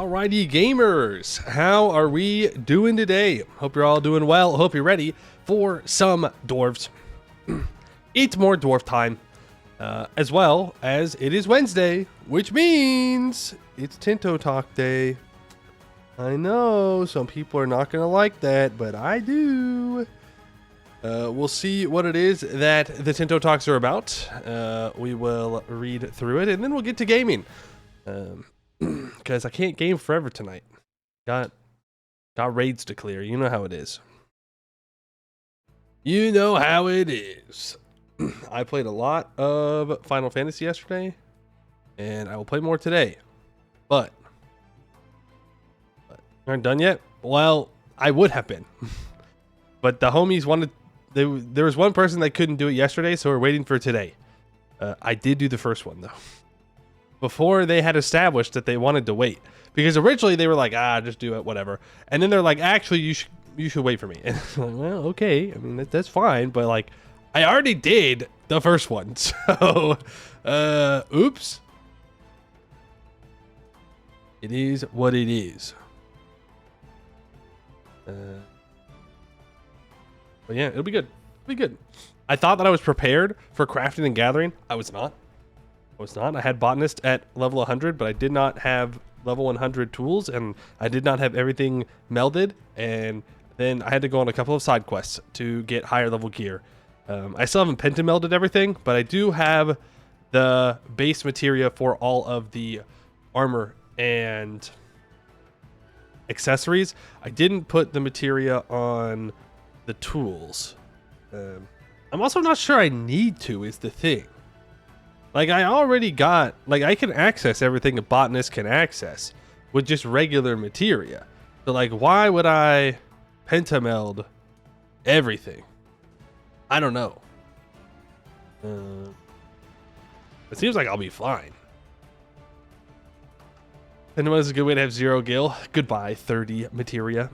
Alrighty, gamers, how are we doing today? Hope you're all doing well. Hope you're ready for some dwarves. It's more dwarf time, as well as it is Wednesday, which means it's Tinto Talk day. I know some people are not going to like that, but I do. We'll see what it is that the Tinto Talks are about. We will read through it, and then we'll get to gaming. Because I can't game forever tonight. Got raids to clear. You know how it is. You know how it is. I played a lot of Final Fantasy yesterday, and I will play more today. But aren't done yet? Well, I would have been. But the homies wanted... There was one person that couldn't do it yesterday, so we're waiting for today. I did do the first one, though. Before they had established that they wanted to wait. Because originally they were like, just do it, whatever. And then they're like, actually, you should wait for me. And I'm like, well, okay. I mean, that's fine. But, like, I already did the first one. So, oops. It is what it is. But yeah, it'll be good. It'll be good. I thought that I was prepared for crafting and gathering. I was not. I had botanist at level 100, but I did not have level 100 tools, and I did not have everything melded, and then I had to go on a couple of side quests to get higher level gear. I still haven't pentamelded everything, but I do have the base materia for all of the armor and accessories. I didn't put the materia on the tools. I'm also not sure I need to, is the thing. Like, I already got... Like, I can access everything a botanist can access with just regular materia. So, like, why would I pentameld everything? I don't know. It seems like I'll be fine. Pentameld is a good way to have 0 gil. Goodbye, 30 materia.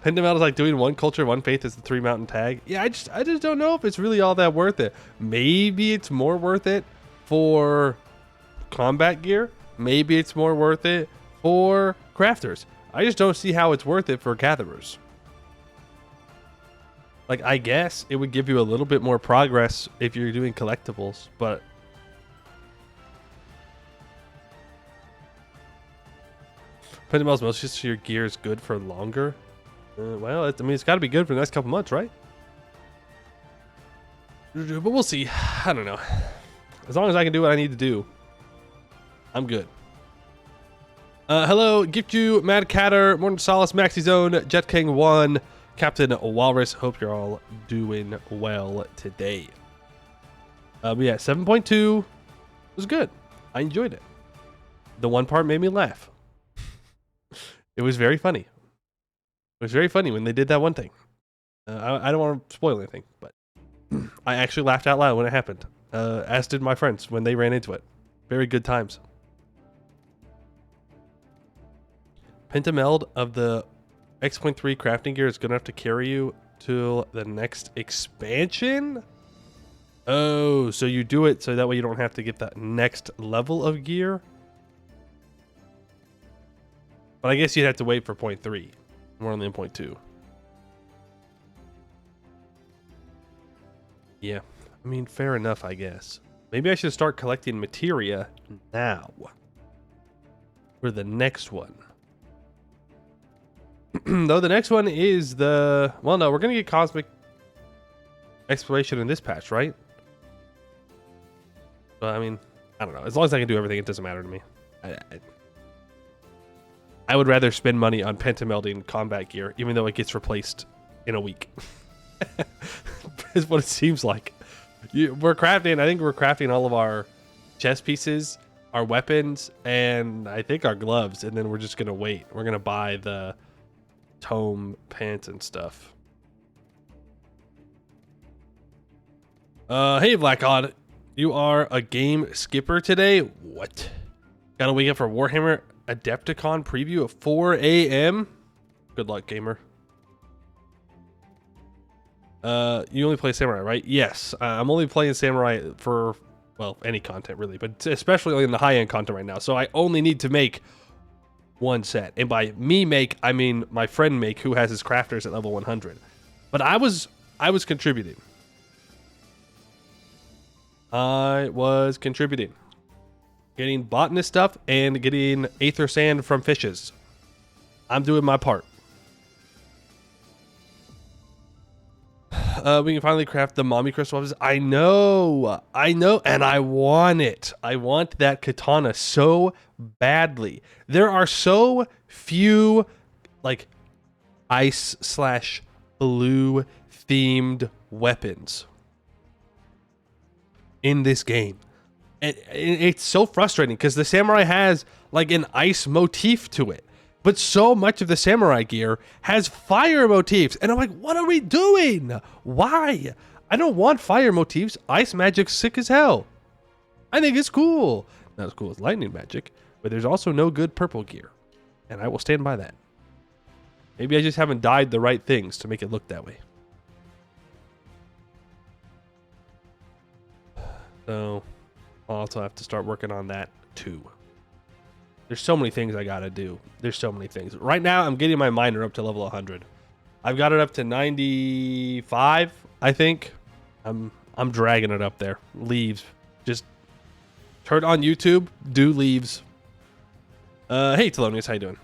Pentameld is like doing 1 culture, 1 faith as the 3 mountain tag. Yeah, I just don't know if it's really all that worth it. Maybe it's more worth it for combat gear. Maybe it's more worth it for crafters. I just don't see how it's worth it for gatherers. Like, I guess it would give you a little bit more progress if you're doing collectibles, but... Pentameld's mostly just so your gear is good for longer. Well, I mean, it's got to be good for the next couple months, right? But we'll see. I don't know. As long as I can do what I need to do, I'm good. Hello, Gift You, Mad Catter, Morton Solace, Maxi Zone, Jet King 1, Captain Walrus. Hope you're all doing well today. Yeah, 7.2 was good. I enjoyed it. The one part made me laugh. It was very funny. It was very funny when they did that one thing. I don't want to spoil anything, but I actually laughed out loud when it happened. As did my friends when they ran into it. Very good times. Pentameld of the X.3 crafting gear is good enough to carry you to the next expansion? Oh, so you do it so that way you don't have to get that next level of gear? But I guess you'd have to wait for 0.3. We're only in 0.2. Yeah, I mean, fair enough, I guess. Maybe I should start collecting materia now for the next one. Though the next one is the... Well, no, we're going to get cosmic exploration in this patch, right? But, I mean, I don't know. As long as I can do everything, it doesn't matter to me. I would rather spend money on pentamelding combat gear, even though it gets replaced in a week. Is what it seems like. We're crafting, I think we're crafting all of our chest pieces, our weapons, and I think our gloves, and then we're just going to wait. We're going to buy the tome pants and stuff. Hey, Black Odd. You are a game skipper today? What? Gotta wake up for Warhammer Adepticon preview at 4 a.m. Good luck, gamer. You only play Samurai, right? Yes, I'm only playing Samurai for well, any content really, but especially in the high-end content right now. So I only need to make one set. And by me make, I mean my friend make, who has his crafters at level 100. But I was contributing. I was contributing. Getting botanist stuff and getting aether sand from fishes. I'm doing my part. We can finally craft the mommy crystal weapons. I know, and I want it. I want that katana so badly. There are so few, like, ice/blue themed weapons in this game. And it's so frustrating because the samurai has, like, an ice motif to it. But so much of the samurai gear has fire motifs. And I'm like, what are we doing? Why? I don't want fire motifs. Ice magic's sick as hell. I think it's cool. Not as cool as lightning magic, but there's also no good purple gear. And I will stand by that. Maybe I just haven't dyed the right things to make it look that way. So I'll also have to start working on that too. There's so many things I gotta do. There's so many things. Right now, I'm getting my miner up to level 100. I've got it up to 95, I think. I'm dragging it up there. Leaves. Just turn on YouTube, do leaves. Hey, Thelonious, how you doing?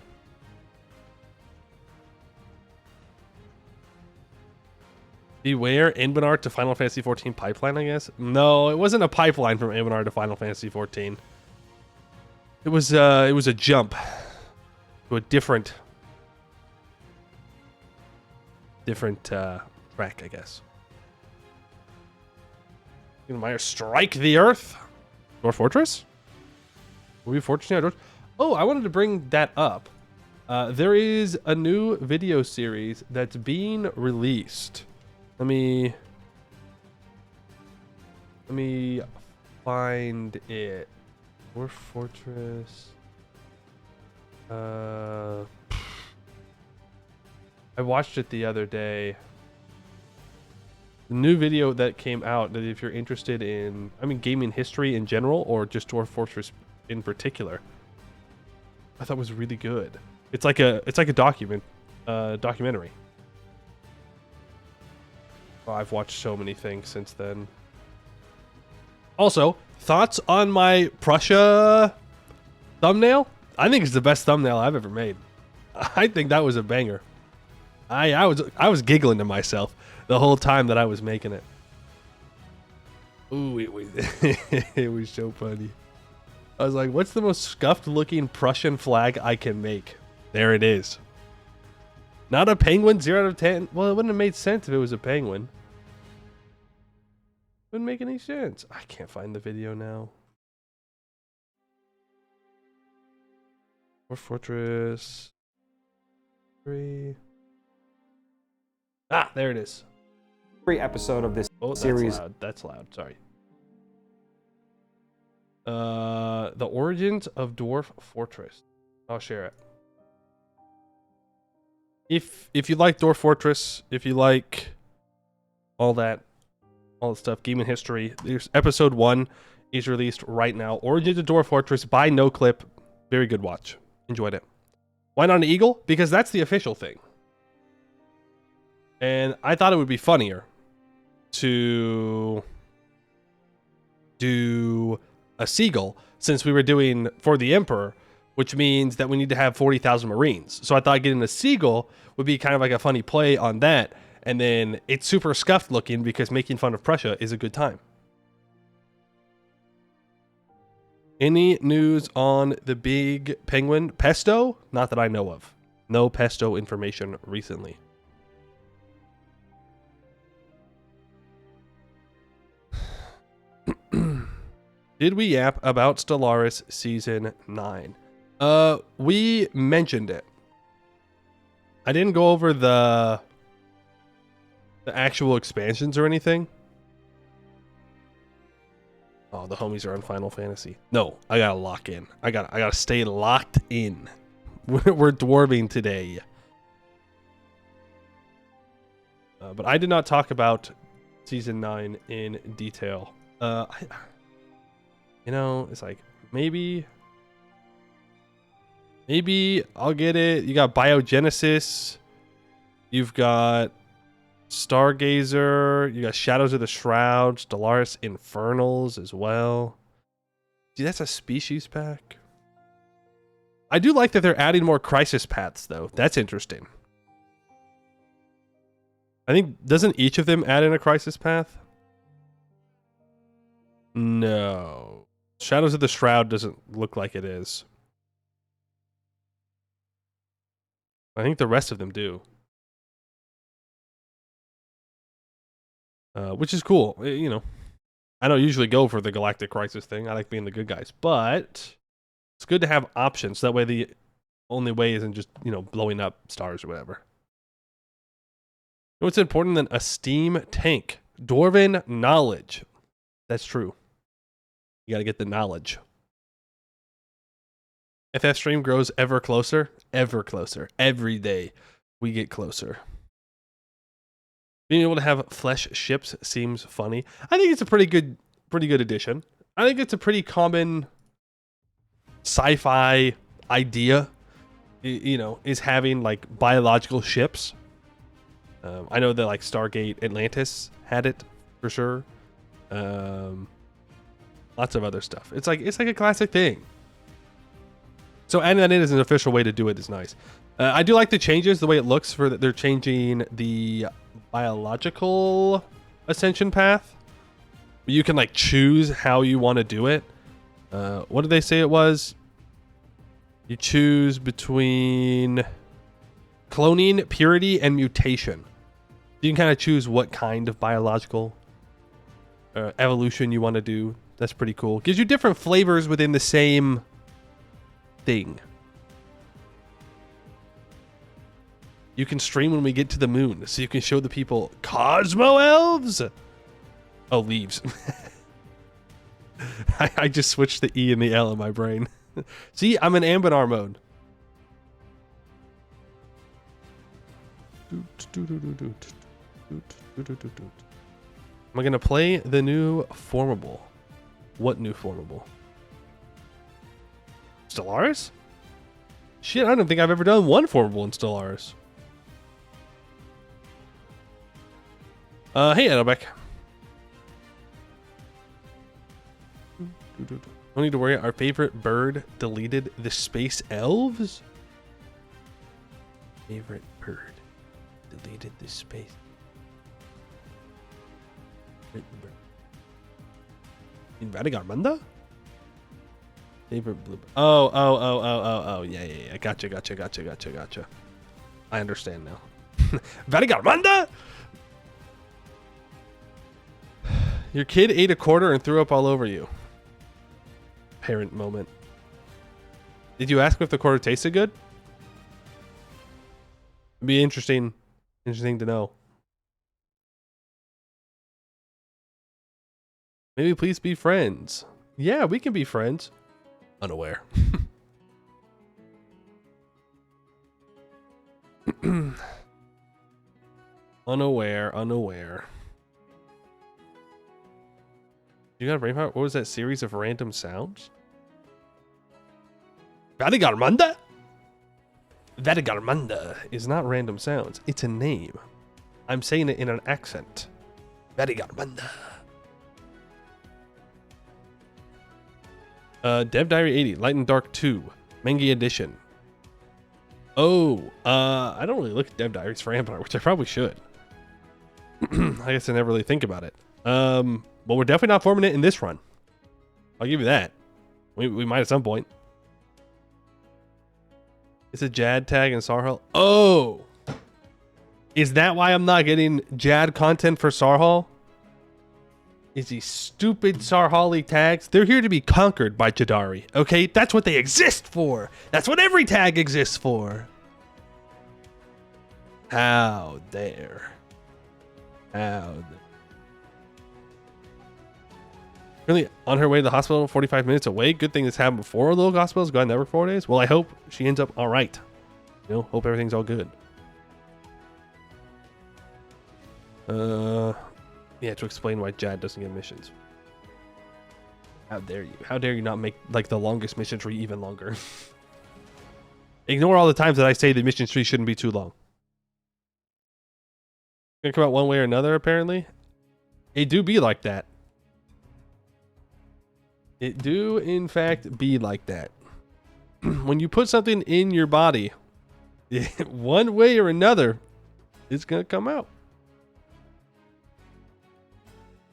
Beware Anbennar to Final Fantasy 14 pipeline, I guess? No, it wasn't a pipeline from Anbennar to Final Fantasy 14. It was a jump to a different track, I guess. Meyer strike the earth. Dwarf Fortress? Will we fortunate? Oh, I wanted to bring that up. There is a new video series that's being released. Let me find it. Dwarf Fortress. I watched it the other day. The new video that came out, that if you're interested in, gaming history in general, or just Dwarf Fortress in particular, I thought was really good. It's like a documentary. Oh, I've watched so many things since then. Also, thoughts on my Prussia thumbnail? I think it's the best thumbnail I've ever made. I think that was a banger. I was giggling to myself the whole time that I was making it. Ooh, it was so funny. I was like, what's the most scuffed looking Prussian flag I can make? There it is. Not a penguin, 0 out of 10. Well, it wouldn't have made sense if it was a penguin. Wouldn't make any sense. I can't find the video now. Dwarf Fortress 3. Ah, there it is. Every episode of this series. That's loud. Sorry. The origins of Dwarf Fortress. I'll share it. If you like Dwarf Fortress, if you like all the stuff, gaming history, there's episode 1 is released right now. Origins of Dwarf Fortress by NoClip. Very good watch. Enjoyed it. Why not an eagle? Because that's the official thing. And I thought it would be funnier to do a seagull, since we were doing for the Emperor, which means that we need to have 40,000 Marines. So I thought getting a seagull would be kind of like a funny play on that. And then it's super scuffed looking because making fun of Prussia is a good time. Any news on the big penguin? Pesto? Not that I know of. No pesto information recently. Did we yap about Stellaris Season 9? We mentioned it. I didn't go over the actual expansions or anything. Oh, the homies are on Final Fantasy. No, I gotta lock in. I gotta stay locked in. We're dwarving today. But I did not talk about Season 9 in detail. You know, it's like maybe I'll get it. You got biogenesis. You've got Stargazer. You got Shadows of the Shroud, Stellaris Infernals as well. See, that's a species pack. I do like that they're adding more crisis paths, though. That's interesting. I think, doesn't each of them add in a crisis path? No. Shadows of the Shroud doesn't look like it is. I think the rest of them do. Which is cool. You know, I don't usually go for the Galactic Crisis thing. I like being the good guys. But it's good to have options. That way the only way isn't just, you know, blowing up stars or whatever. You know what's important than a steam tank? Dwarven Knowledge. That's true. You got to get the knowledge. FF stream grows ever closer. Ever closer. Every day we get closer. Being able to have flesh ships seems funny. I think it's a pretty good addition. I think it's a pretty common sci-fi idea, you know, is having like biological ships. I know that like Stargate Atlantis had it for sure. Lots of other stuff. It's like a classic thing. So adding that in as an official way to do it is nice. I do like the changes, the way it looks for that they're changing the biological ascension path. You can like choose how you want to do it. What did they say it was? You choose between cloning, purity, and mutation. You can kind of choose what kind of biological evolution you want to do. That's pretty cool. Gives you different flavors within the same thing. You can stream when we get to the moon, so you can show the people Cosmo Elves. Oh, leaves. I just switched the E and the L in my brain. See, I'm in Anbennar mode. Am I gonna play the new formable? What new formable? Stellaris? Shit, I don't think I've ever done one formable in Stellaris. Hey, Edelbeck. No need to worry. Our favorite bird deleted the space elves. Favorite bird deleted the space. In Vatigarmunda? Favorite blue bird. Oh. Yeah. Gotcha. I understand now. Vatigarmunda? Your kid ate a quarter and threw up all over you. Parent moment. Did you ask if the quarter tasted good? It'd be interesting to know. Maybe please be friends. Yeah, we can be friends. Unaware. Unaware. You got a brain power? What was that series of random sounds? Vatigarmunda? Vatigarmunda is not random sounds. It's a name. I'm saying it in an accent. Vatigarmunda. Dev Diary 80, Light and Dark 2, Mengi Edition. Oh, I don't really look at Dev Diaries for Anbennar, which I probably should. I guess I never really think about it. But we're definitely not forming it in this run. I'll give you that. We might at some point. It's a Jad tag in Sarhal. Oh! Is that why I'm not getting Jad content for Sarhal? Is these stupid Sarhali tags? They're here to be conquered by Jadari. Okay? That's what they exist for. That's what every tag exists for. How dare. How dare. Really on her way to the hospital, 45 minutes away. Good thing this happened before Little Hospital's gone there for 4 days. Well, I hope she ends up all right. You know, hope everything's all good. Yeah, to explain why Jad doesn't get missions. How dare you? How dare you not make like the longest mission tree even longer? Ignore all the times that I say the mission tree shouldn't be too long. Gonna come out one way or another, apparently. It do be like that. It do, in fact, be like that. When you put something in your body, one way or another, it's gonna come out.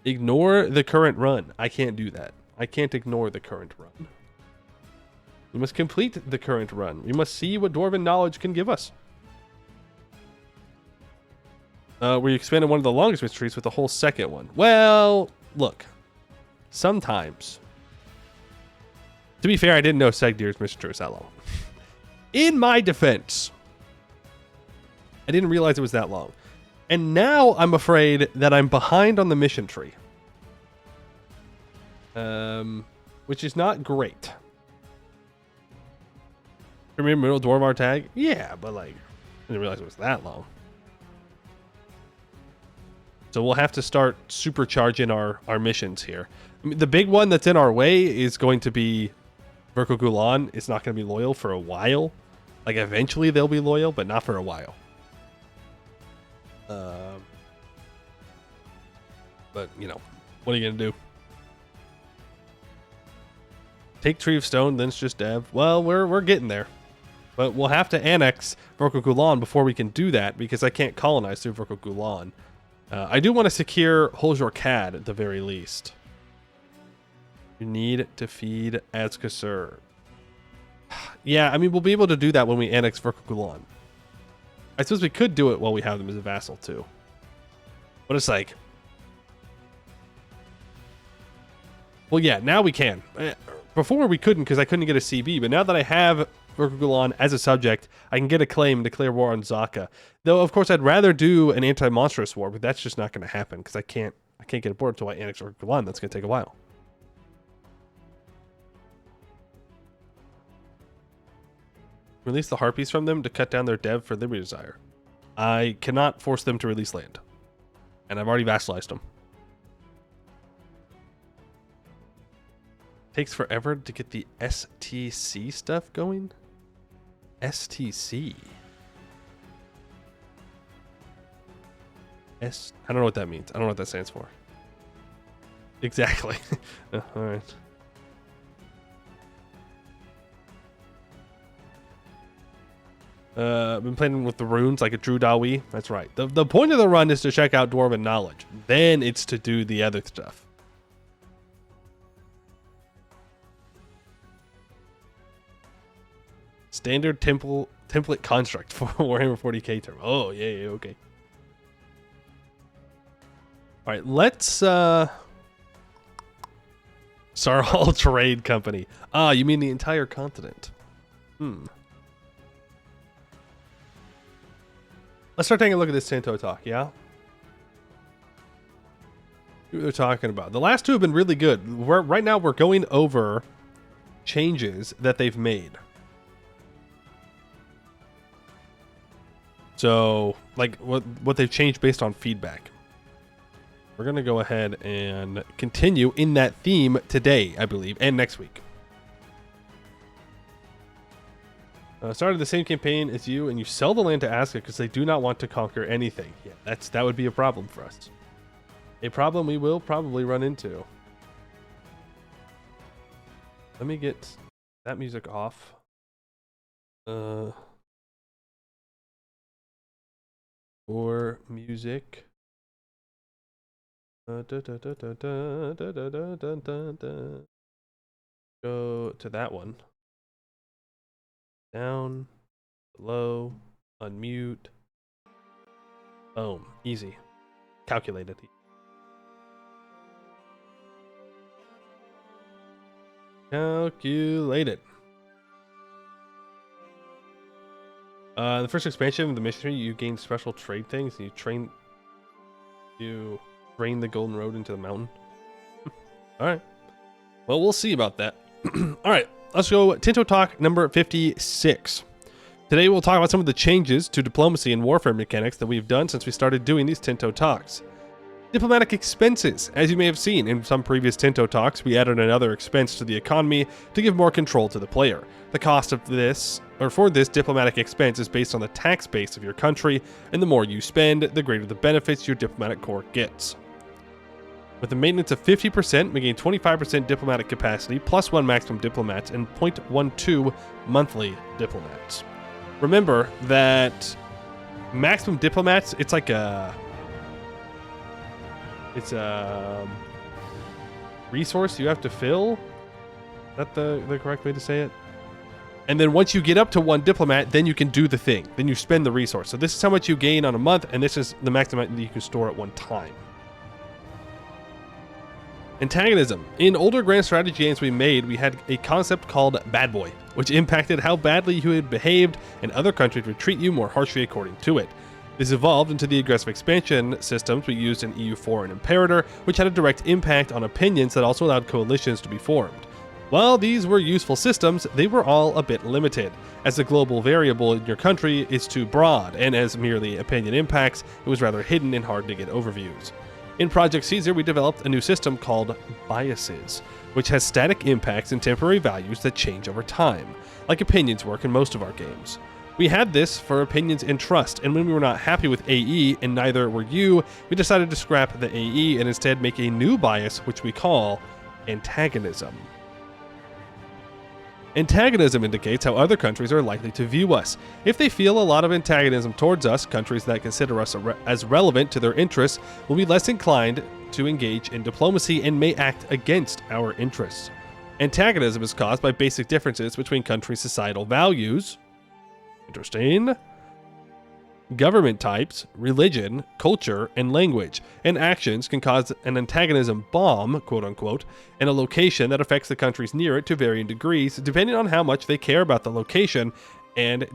Ignore the current run. I can't do that. I can't ignore the current run. We must complete the current run. We must see what Dwarven Knowledge can give us. We expanded one of the longest mysteries with the whole second one. Well, look. Sometimes. To be fair, I didn't know Seghdih's mission tree was that long. In my defense, I didn't realize it was that long. And now I'm afraid that I'm behind on the mission tree. Which is not great. Remember Middle Dwarvar tag? Yeah, but like, I didn't realize it was that long. So we'll have to start supercharging our missions here. I mean, the big one that's in our way is going to be Verko Gulan. It's not going to be loyal for a while. Like, eventually they'll be loyal, but not for a while. But, you know, what are you going to do? Take Tree of Stone, then it's just Dev. Well, we're getting there. But we'll have to annex Verko Gulan before we can do that, because I can't colonize through Verko Gulan. I do want to secure Holjor Cad at the very least. You need to feed Azkasur. Yeah, I mean, we'll be able to do that when we annex Verko Gulan. I suppose we could do it while we have them as a vassal, too. But it's like... Well, yeah, now we can. Before we couldn't because I couldn't get a CB, but now that I have Verko Gulan as a subject, I can get a claim and declare war on Zaka. Though, of course, I'd rather do an anti-monstrous war, but that's just not going to happen because I can't get a board until I annex Verko Gulan. That's going to take a while. Release the Harpies from them to cut down their dev for Liberty Desire. I cannot force them to release land. And I've already vassalized them. Takes forever to get the STC stuff going? STC? I don't know what that means. I don't know what that stands for. Exactly. Alright. I've been playing with the runes like a Drew Dawi. That's right. The point of the run is to check out Dwarven Knowledge. Then it's to do the other stuff. Standard template construct for Warhammer 40k term. Oh, yeah, okay. All right, let's Sarhal Trade Company. Ah, you mean the entire continent. Let's start taking a look at this Tinto Talk, yeah? See what they're talking about. The last two have been really good. Right now we're going over changes that they've made. So, like, what they've changed based on feedback. We're going to go ahead and continue in that theme today, I believe, and next week. Started the same campaign as you, and you sell the land to Azka because they do not want to conquer anything. Yeah, that would be a problem for us. A problem we will probably run into. Let me get that music off. Or music. Go to that one. Down, below, unmute. Boom. Easy. Calculated. Calculated. The first expansion of the mission, you gain special trade things. And you drain the Golden Road into the mountain. All right. Well, we'll see about that. All right. Let's go Tinto Talk number 56. Today we'll talk about some of the changes to diplomacy and warfare mechanics that we've done since we started doing these Tinto Talks. Diplomatic expenses. As you may have seen in some previous Tinto talks, we added another expense to the economy to give more control to the player. The cost of this, or for this diplomatic expense, is based on the tax base of your country, and the more you spend, the greater the benefits your diplomatic corps gets. With a maintenance of 50%, we gain 25% diplomatic capacity, plus 1 maximum diplomats, and 0.12 monthly diplomats. Remember that maximum diplomats, it's like a... It's a resource you have to fill. Is that the correct way to say it? And then once you get up to 1 diplomat, then you can do the thing. Then you spend the resource. So this is how much you gain on a month, and this is the maximum that you can store at one time. Antagonism. In older grand strategy games we made, we had a concept called Bad Boy, which impacted how badly you had behaved, and other countries would treat you more harshly according to it. This evolved into the aggressive expansion systems we used in EU4 and Imperator, which had a direct impact on opinions that also allowed coalitions to be formed. While these were useful systems, they were all a bit limited, as the global variable in your country is too broad, and as merely opinion impacts, it was rather hidden and hard to get overviews. In Project Seghdihr, we developed a new system called Biases, which has static impacts and temporary values that change over time, like opinions work in most of our games. We had this for opinions and trust, and when we were not happy with AE, and neither were you, we decided to scrap the AE and instead make a new bias, which we call Antagonism. Antagonism indicates how other countries are likely to view us. If they feel a lot of antagonism towards us, countries that consider us as relevant to their interests will be less inclined to engage in diplomacy and may act against our interests. Antagonism is caused by basic differences between countries' societal values, interesting, government types, religion, culture, and language, and actions can cause an antagonism bomb, quote unquote, in a location that affects the countries near it to varying degrees, depending on how much they care about the location and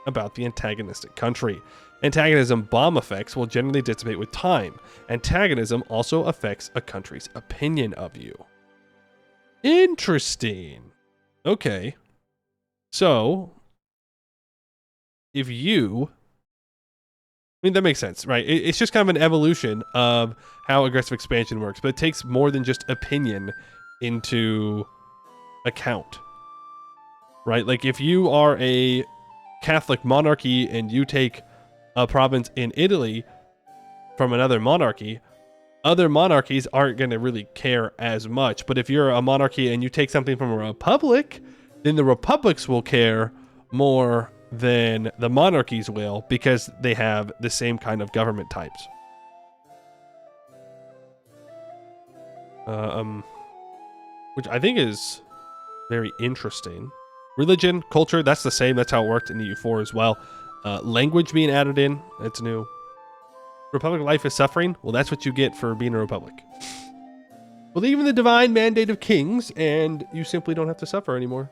about the antagonistic country. Antagonism bomb effects will generally dissipate with time. Antagonism also affects a country's opinion of you. Interesting. Okay. So, if you... I mean, that makes sense, right? It's just kind of an evolution of how aggressive expansion works, but it takes more than just opinion into account, right? Like, if you are a Catholic monarchy and you take a province in Italy from another monarchy, other monarchies aren't going to really care as much. But if you're a monarchy and you take something from a republic, then the republics will care more than the monarchies will, because they have the same kind of government types. Which I think is very interesting. Religion, culture, that's the same. That's how it worked in EU4 as well. Language being added in, that's new. Republic life is suffering. Well, that's what you get for being a republic. Believe in the divine mandate of kings, and you simply don't have to suffer anymore.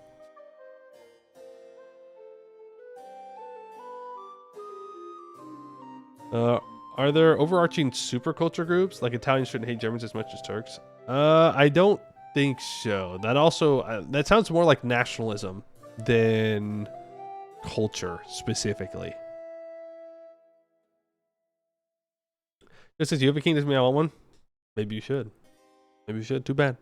Are there overarching superculture groups? Like Italians shouldn't hate Germans as much as Turks? I don't think so. That also, that sounds more like nationalism than culture specifically. Just as you have a king, doesn't mean I want one. Maybe you should. Maybe you should. Too bad.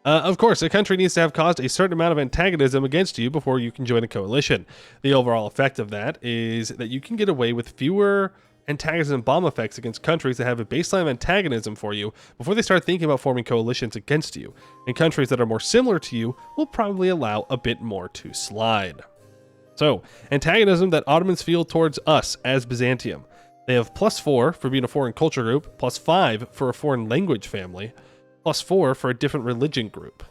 Of course, a country needs to have caused a certain amount of antagonism against you before you can join a coalition. The overall effect of that is that you can get away with fewer antagonism bomb effects against countries that have a baseline antagonism for you before they start thinking about forming coalitions against you. And countries that are more similar to you will probably allow a bit more to slide. So, antagonism that Ottomans feel towards us as Byzantium. They have +4 for being a foreign culture group, +5 for a foreign language family, +4 for a different religion group,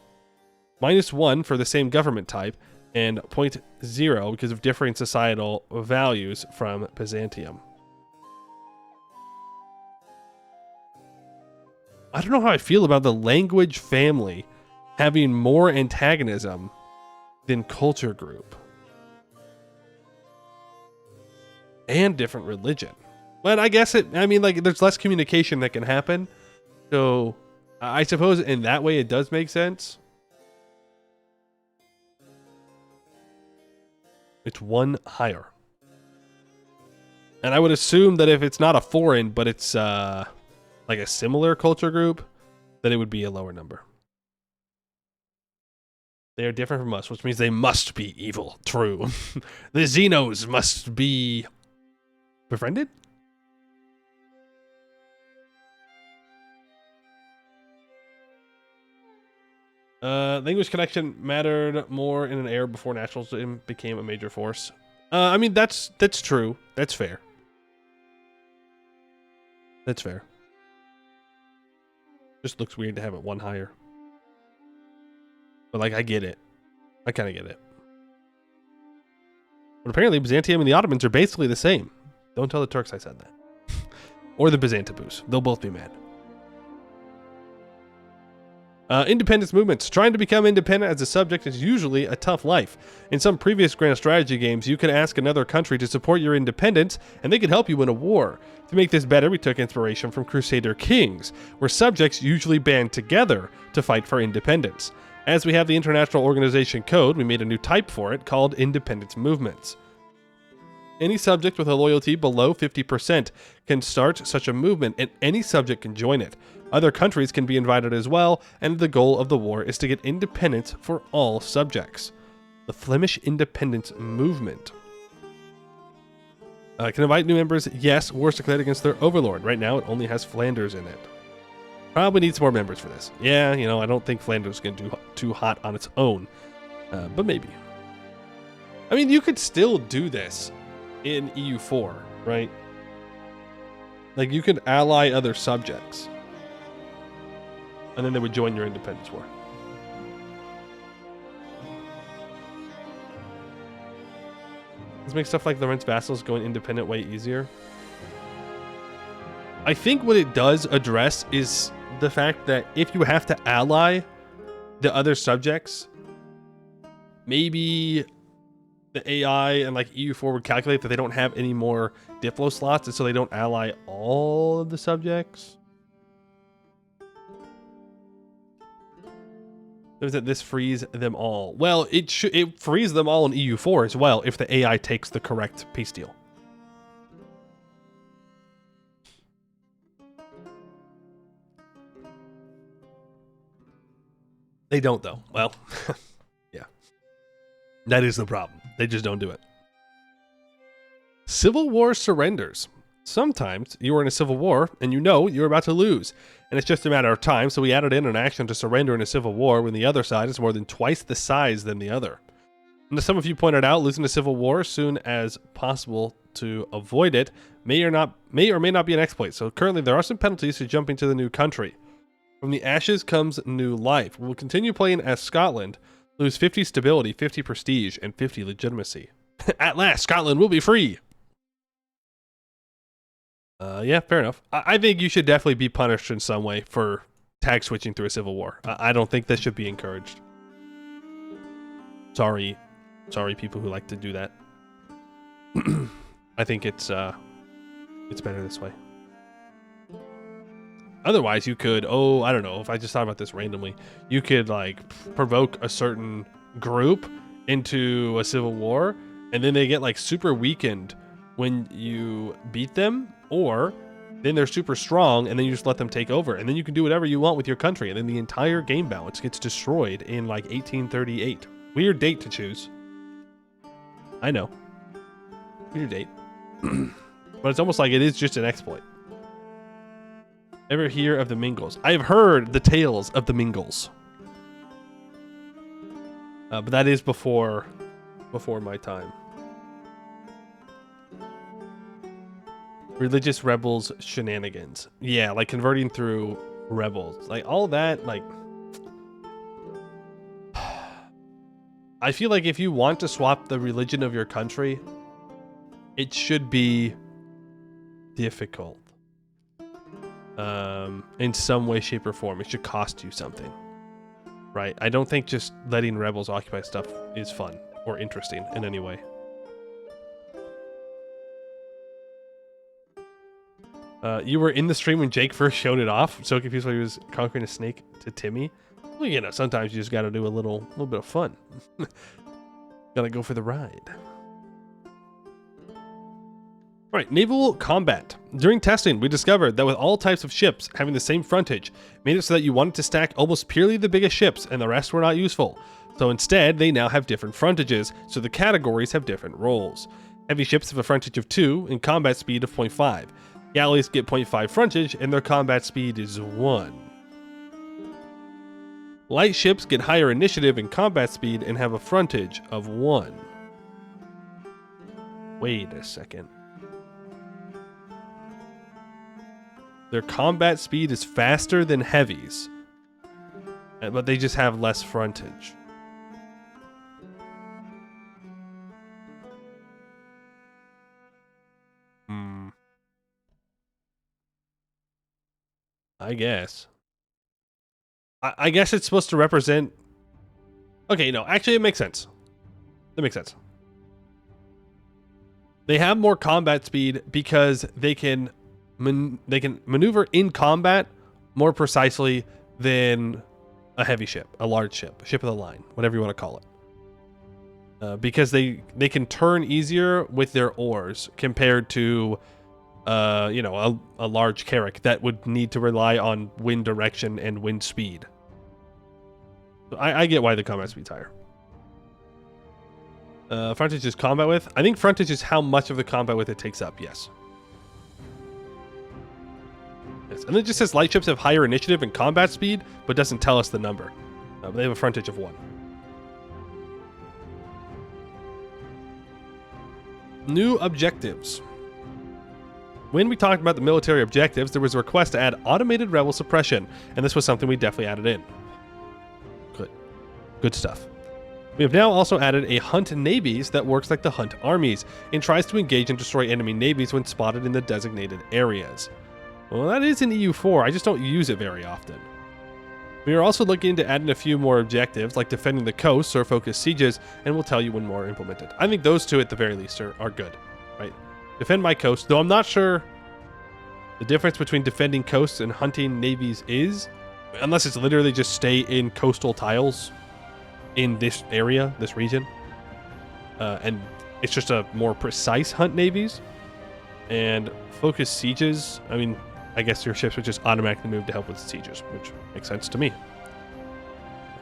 -1 for the same government type, and 0.0 because of differing societal values from Byzantium. I don't know how I feel about the language family having more antagonism than culture group. And different religion. But I guess there's less communication that can happen. So I suppose in that way it does make sense. It's 1 higher. And I would assume that if it's not a foreign, but it's like a similar culture group, then it would be a lower number. They are different from us, which means they must be evil. True. The Xenos must be befriended? Language connection mattered more in an era before nationalism became a major force. I mean, that's true. That's fair. That's fair. Just looks weird to have it one higher. But, like, I get it. I kind of get it. But apparently Byzantium and the Ottomans are basically the same. Don't tell the Turks I said that. Or the Byzantabus. They'll both be mad. Independence movements. Trying to become independent as a subject is usually a tough life. In some previous grand strategy games, you could ask another country to support your independence, and they could help you win a war. To make this better, we took inspiration from Crusader Kings, where subjects usually band together to fight for independence. As we have the International Organization Code, we made a new type for it called Independence Movements. Any subject with a loyalty below 50% can start such a movement, and any subject can join it. Other countries can be invited as well, and the goal of the war is to get independence for all subjects. The Flemish Independence Movement. Can invite new members? Yes. Wars declared against their overlord. Right now, it only has Flanders in it. Probably needs more members for this. Yeah, you know, I don't think Flanders is going to do too hot on its own. But maybe. I mean, you could still do this in EU4, right? Like, you could ally other subjects. And then they would join your independence war. This makes stuff like Lorentz vassals going independent way easier. I think what it does address is the fact that if you have to ally the other subjects, maybe the AI and like EU4 would calculate that they don't have any more Diplo slots, and so they don't ally all of the subjects. That this frees them all. Well, it frees them all in EU4 as well if the AI takes the correct peace deal. They don't, though. Well, yeah. That is the problem. They just don't do it. Civil War surrenders. Sometimes you are in a civil war and you know you're about to lose, and it's just a matter of time, so we added in an action to surrender in a civil war when the other side is more than twice the size than the other. And as some of you pointed out, losing a civil war as soon as possible to avoid it may or may not be an exploit, so currently there are some penalties to jumping to the new country. From the ashes comes new life. We will continue playing as Scotland, lose 50 stability, 50 prestige, and 50 legitimacy. At last, Scotland will be free! Yeah, fair enough. I think you should definitely be punished in some way for tag switching through a civil war. I don't think this should be encouraged. Sorry people who like to do that. I think it's better this way. Otherwise, you could, I don't know, if I just thought about this randomly, you could like provoke a certain group into a civil war, and then they get like super weakened when you beat them, or then they're super strong and then you just let them take over, and then you can do whatever you want with your country, and then the entire game balance gets destroyed in like 1838. Weird date to choose. I know. Weird date. But it's almost like it is just an exploit. Ever hear of the Mingles? I've heard the tales of the Mingles. But that is before my time. Religious rebels shenanigans. Yeah, like converting through rebels. Like all that, like... I feel like if you want to swap the religion of your country, it should be difficult. In some way, shape, or form. It should cost you something. Right? I don't think just letting rebels occupy stuff is fun or interesting in any way. You were in the stream when Jake first showed it off, so confused why he was conquering a snake to Timmy. Well, you know, sometimes you just gotta do a little bit of fun. Gotta go for the ride. Right, naval combat. During testing, we discovered that with all types of ships having the same frontage, made it so that you wanted to stack almost purely the biggest ships and the rest were not useful. So instead, they now have different frontages, so the categories have different roles. Heavy ships have a frontage of 2 and combat speed of 0.5. Galleys get 0.5 frontage and their combat speed is 1. Light ships get higher initiative and combat speed and have a frontage of 1. Wait a second. Their combat speed is faster than heavies, but they just have less frontage. I guess. I guess it's supposed to represent... Okay, no, actually it makes sense. That makes sense. They have more combat speed because they can maneuver in combat more precisely than a heavy ship, a large ship, a ship of the line, whatever you want to call it. Because they can turn easier with their oars compared to, a large carrack that would need to rely on wind direction and wind speed. So I get why the combat speed's higher. Frontage is combat width. I think frontage is how much of the combat width it takes up, yes. Yes. And it just says light ships have higher initiative and combat speed, but doesn't tell us the number. But they have a frontage of 1. New objectives. When we talked about the military objectives, there was a request to add automated rebel suppression, and this was something we definitely added in. Good stuff. We have now also added a hunt navies that works like the hunt armies and tries to engage and destroy enemy navies when spotted in the designated areas. Well, that is in EU4, I just don't use it very often. We are also looking into adding a few more objectives like defending the coasts or focus sieges, and we'll tell you when more are implemented. I think those two at the very least are good, right? Defend my coast, though I'm not sure the difference between defending coasts and hunting navies is, unless it's literally just stay in coastal tiles in this area, this region, and it's just a more precise hunt navies. And focus sieges, I mean, I guess your ships would just automatically move to help with sieges, which makes sense to me.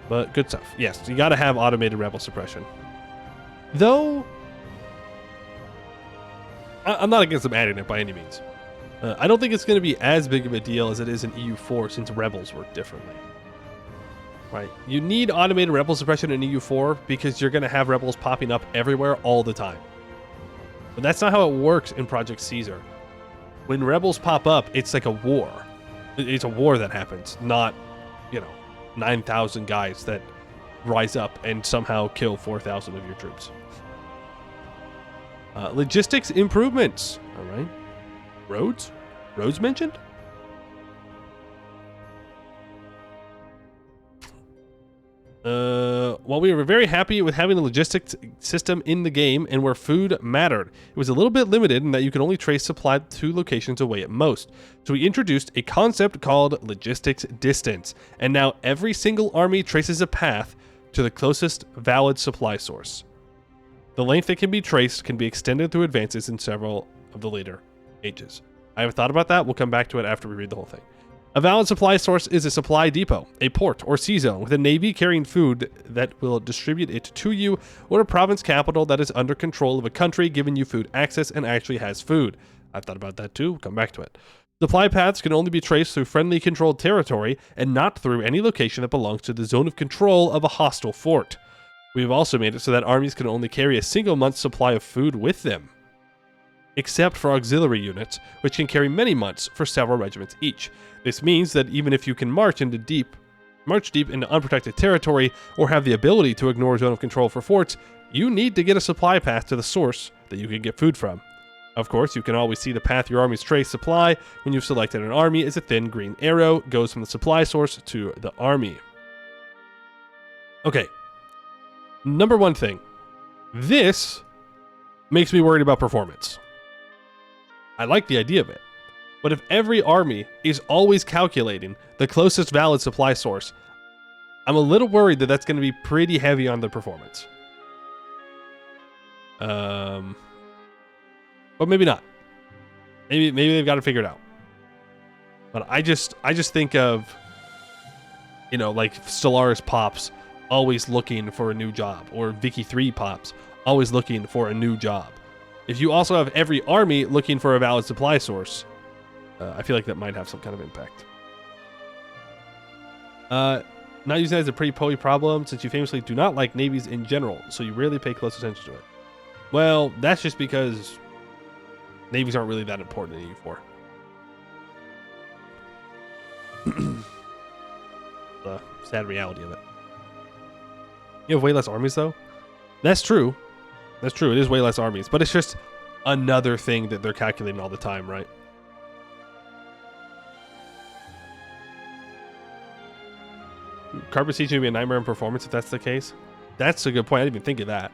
But good stuff. Yes, you gotta have automated rebel suppression. Though, I'm not against them adding it by any means. I don't think it's going to be as big of a deal as it is in EU4 since rebels work differently. Right? You need automated rebel suppression in EU4 because you're going to have rebels popping up everywhere all the time. But that's not how it works in Project Caesar. When rebels pop up, it's like a war. It's a war that happens, not, 9,000 guys that rise up and somehow kill 4,000 of your troops. Logistics improvements. All right. Roads? Roads mentioned? While we were very happy with having the logistics system in the game and where food mattered, it was a little bit limited in that you could only trace supply 2 locations away at most. So we introduced a concept called logistics distance, and now every single army traces a path to the closest valid supply source. The length that can be traced can be extended through advances in several of the later ages. I haven't thought about that. We'll come back to it after we read the whole thing. A valid supply source is a supply depot, a port or sea zone with a navy carrying food that will distribute it to you, or a province capital that is under control of a country giving you food access and actually has food. I've thought about that too. We'll come back to it. Supply paths can only be traced through friendly controlled territory and not through any location that belongs to the zone of control of a hostile fort. We have also made it so that armies can only carry a single month's supply of food with them, except for auxiliary units, which can carry many months for several regiments each. This means that even if you can march deep into unprotected territory or have the ability to ignore zone of control for forts, you need to get a supply path to the source that you can get food from. Of course, you can always see the path your army's trace supply when you've selected an army as a thin green arrow goes from the supply source to the army. Okay. Number one thing. This makes me worried about performance. I like the idea of it. But if every army is always calculating the closest valid supply source, I'm a little worried that that's going to be pretty heavy on the performance. But maybe not. Maybe they've got it figured out. But I just think of, you know, like Stellaris Pops always looking for a new job, or Vicky 3 Pops always looking for a new job. If you also have every army looking for a valid supply source, I feel like that might have some kind of impact. Not using that as a pretty poey problem, since you famously do not like navies in general, so you rarely pay close attention to it. Well, that's just because navies aren't really that important in EU4. The sad reality of it. You have way less armies, though? That's true. That's true. It is way less armies, but it's just another thing that they're calculating all the time, right? Carpet Siege would be a nightmare in performance if that's the case. That's a good point. I didn't even think of that.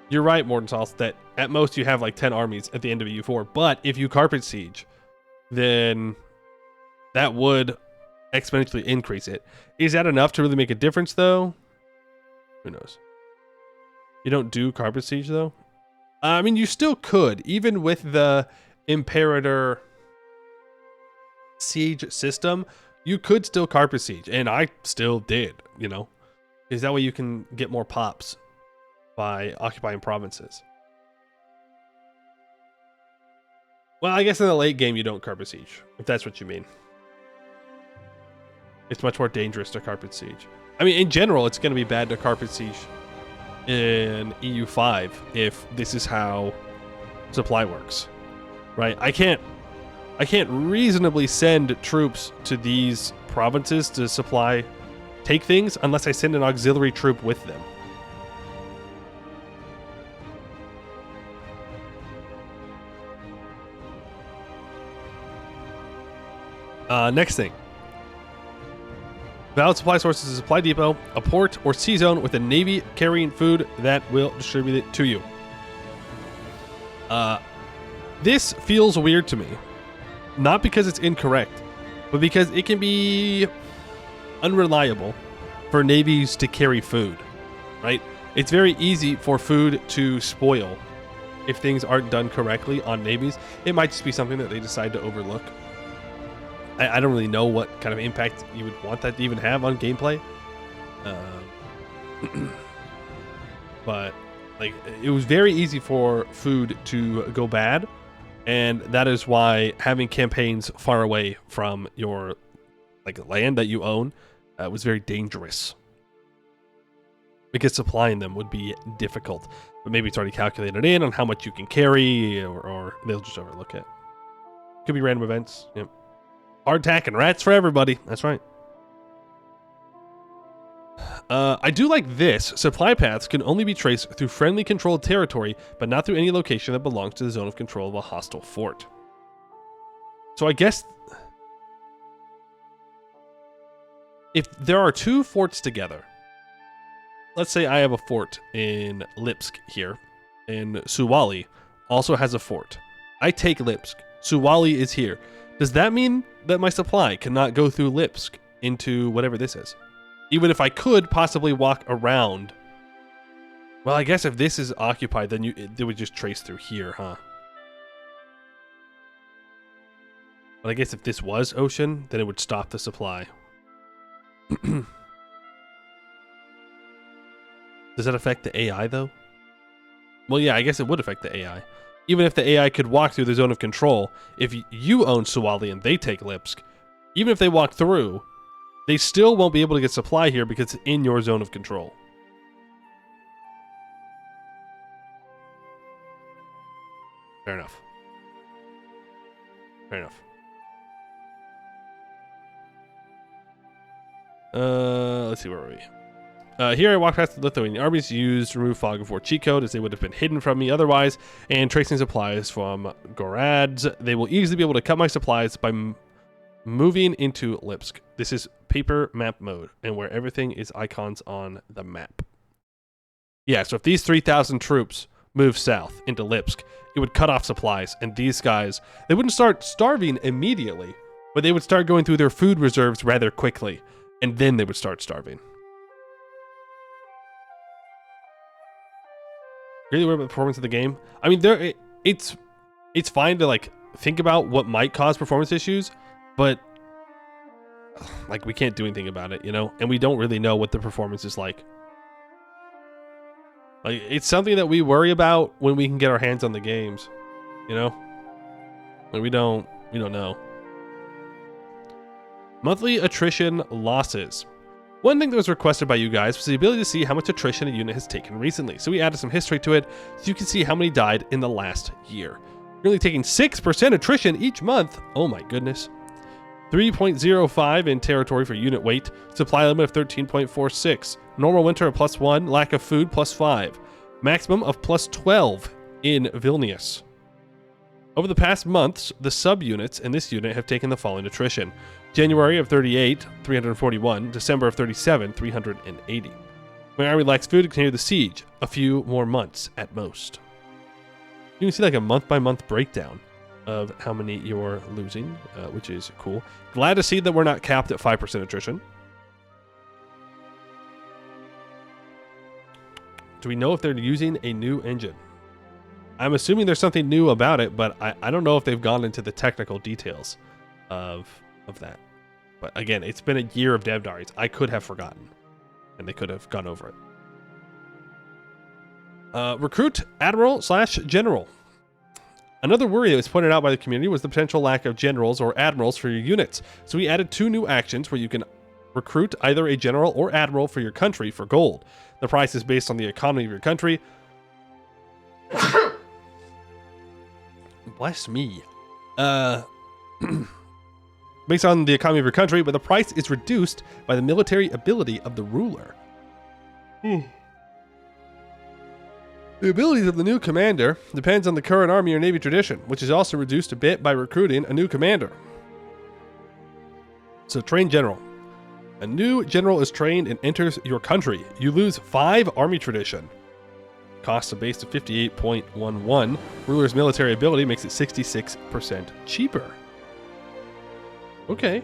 You're right, Mortensals, that at most you have like 10 armies at the end of EU4, but if you Carpet Siege, then that would exponentially increase it. Is that enough to really make a difference, though? Who knows? You don't do Carpet Siege, though? I mean, you still could, even with the Imperator siege system, you could still Carpet Siege, and I still did, you know? Because that way you can get more pops by occupying provinces. Well, I guess in the late game you don't Carpet Siege, if that's what you mean. It's much more dangerous to Carpet Siege. I mean, in general, it's going to be bad to Carpet Siege in EU5 if this is how supply works, right? I can't reasonably send troops to these provinces to take things unless I send an auxiliary troop with them. Next thing. Valid supply sources: a supply depot, a port or sea zone with a navy carrying food that will distribute it to you. This feels weird to me. Not because it's incorrect, but because it can be unreliable for navies to carry food, right? It's very easy for food to spoil if things aren't done correctly on navies. It might just be something that they decide to overlook. I don't really know what kind of impact you would want that to even have on gameplay. But like, it was very easy for food to go bad, and that is why having campaigns far away from your land that you own was very dangerous, because supplying them would be difficult. But maybe it's already calculated in on how much you can carry, or they'll just overlook it. Could be random events. Yep. Hardtack and rats for everybody. That's right. I do like this. Supply paths can only be traced through friendly controlled territory, but not through any location that belongs to the zone of control of a hostile fort. So I guess if there are two forts together, let's say I have a fort in Lipsk here, and Suwali also has a fort. I take Lipsk. Suwali is here. Does that mean that my supply cannot go through Lipsk into whatever this is? Even if I could possibly walk around. Well, I guess if this is occupied, then it would just trace through here, huh? But I guess if this was ocean, then it would stop the supply. Does that affect the AI, though? Well, yeah, I guess it would affect the AI. Even if the AI could walk through the zone of control, if you own Suwali and they take Lipsk, even if they walk through, they still won't be able to get supply here because it's in your zone of control. Fair enough. Fair enough. Let's see, where are we? Here I walk past the Lithuanian armies used remove fog before cheat code, as they would have been hidden from me otherwise, and tracing supplies from Gorads. They will easily be able to cut my supplies by moving into Lipsk. This is paper map mode, and where everything is icons on the map. Yeah, so if these 3,000 troops move south into Lipsk, it would cut off supplies, and these guys, they wouldn't start starving immediately, but they would start going through their food reserves rather quickly, and then they would start starving. Really worried about the performance of the game? I mean, it's it's fine to like think about what might cause performance issues, but like we can't do anything about it, you know? And we don't really know what the performance is like. Like it's something that we worry about when we can get our hands on the games, you know? Like we don't know. Monthly attrition losses. One thing that was requested by you guys was the ability to see how much attrition a unit has taken recently. So we added some history to it so you can see how many died in the last year. You're only taking 6% attrition each month. Oh my goodness. 3.05 in territory for unit weight. Supply limit of 13.46. Normal winter of +1. Lack of food +5. Maximum of +12 in Vilnius. Over the past months, the subunits in this unit have taken the following attrition. January of 38, 341. December of 37, 380. When army lacks food to continue the siege, a few more months at most. You can see like a month-by-month breakdown of how many you're losing, which is cool. Glad to see that we're not capped at 5% attrition. Do we know if they're using a new engine? I'm assuming there's something new about it, but I don't know if they've gone into the technical details of that. But again, it's been a year of dev diaries. I could have forgotten, and they could have gone over it. Recruit Admiral/General. Another worry that was pointed out by the community was the potential lack of generals or admirals for your units. So we added 2 new actions where you can recruit either a general or admiral for your country for gold. The price is based on the economy of your country. Bless me. Based on the economy of your country, but the price is reduced by the military ability of the ruler. The abilities of the new commander depends on the current army or navy tradition, which is also reduced a bit by recruiting a new commander. So train general. A new general is trained and enters your country. You lose 5 army tradition. Costs a base of 58.11. Ruler's military ability makes it 66% cheaper. Okay.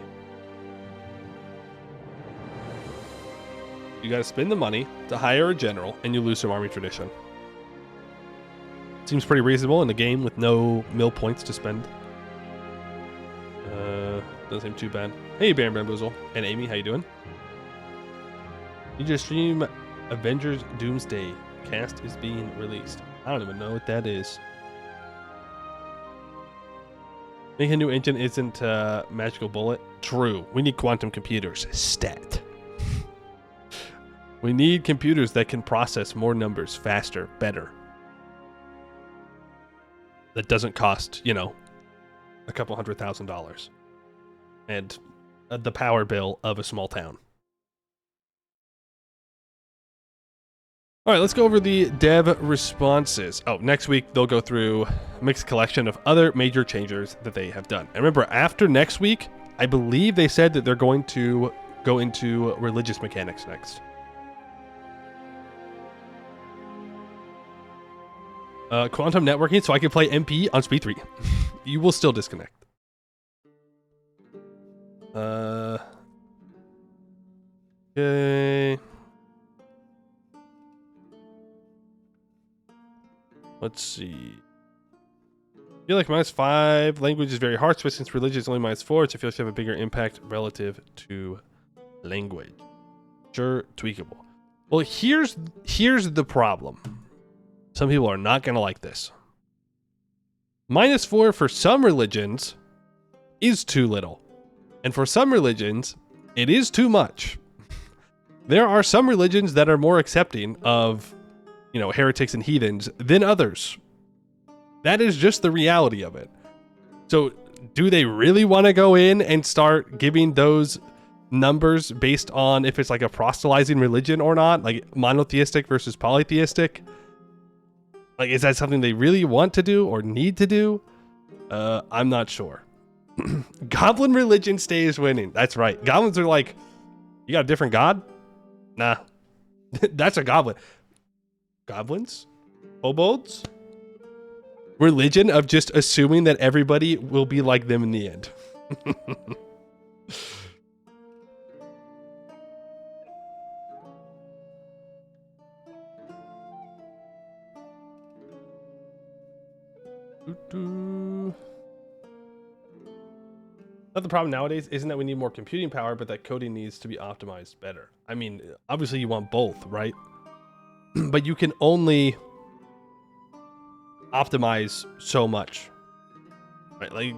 You gotta spend the money to hire a general, and you lose some army tradition. Seems pretty reasonable in a game with no mill points to spend. Doesn't seem too bad. Hey, Baron Bamboozle and Amy, how you doing? You just stream Avengers Doomsday. Cast is being released. I don't even know what that is. Making a new engine isn't a magical bullet. True. We need quantum computers. Stat. We need computers that can process more numbers faster, better. That doesn't cost, you know, a couple $100,000. And the power bill of a small town. All right, let's go over the dev responses. Oh, next week they'll go through a mixed collection of other major changes that they have done. And remember, after next week, I believe they said that they're going to go into religious mechanics next. Quantum networking, so I can play MP on speed 3. You will still disconnect. Okay. Let's see. I feel like -5 language is very hard, especially since religion is only -4. So I feel like you have a bigger impact relative to language. Sure, tweakable. Well, here's the problem. Some people are not going to like this. -4 for some religions is too little. And for some religions, it is too much. There are some religions that are more accepting of, you know, heretics and heathens than others. That is just the reality of it. So do they really want to go in and start giving those numbers based on if it's like a proselytizing religion or not? Like monotheistic versus polytheistic? Like, is that something they really want to do or need to do? I'm not sure. Goblin religion stays winning. That's right. Goblins are like, you got a different god? Nah. That's a goblin. Goblins? Kobolds? Religion of just assuming that everybody will be like them in the end. But the problem nowadays isn't that we need more computing power, but that coding needs to be optimized better. I mean, obviously you want both, right? But you can only optimize so much, right? Like,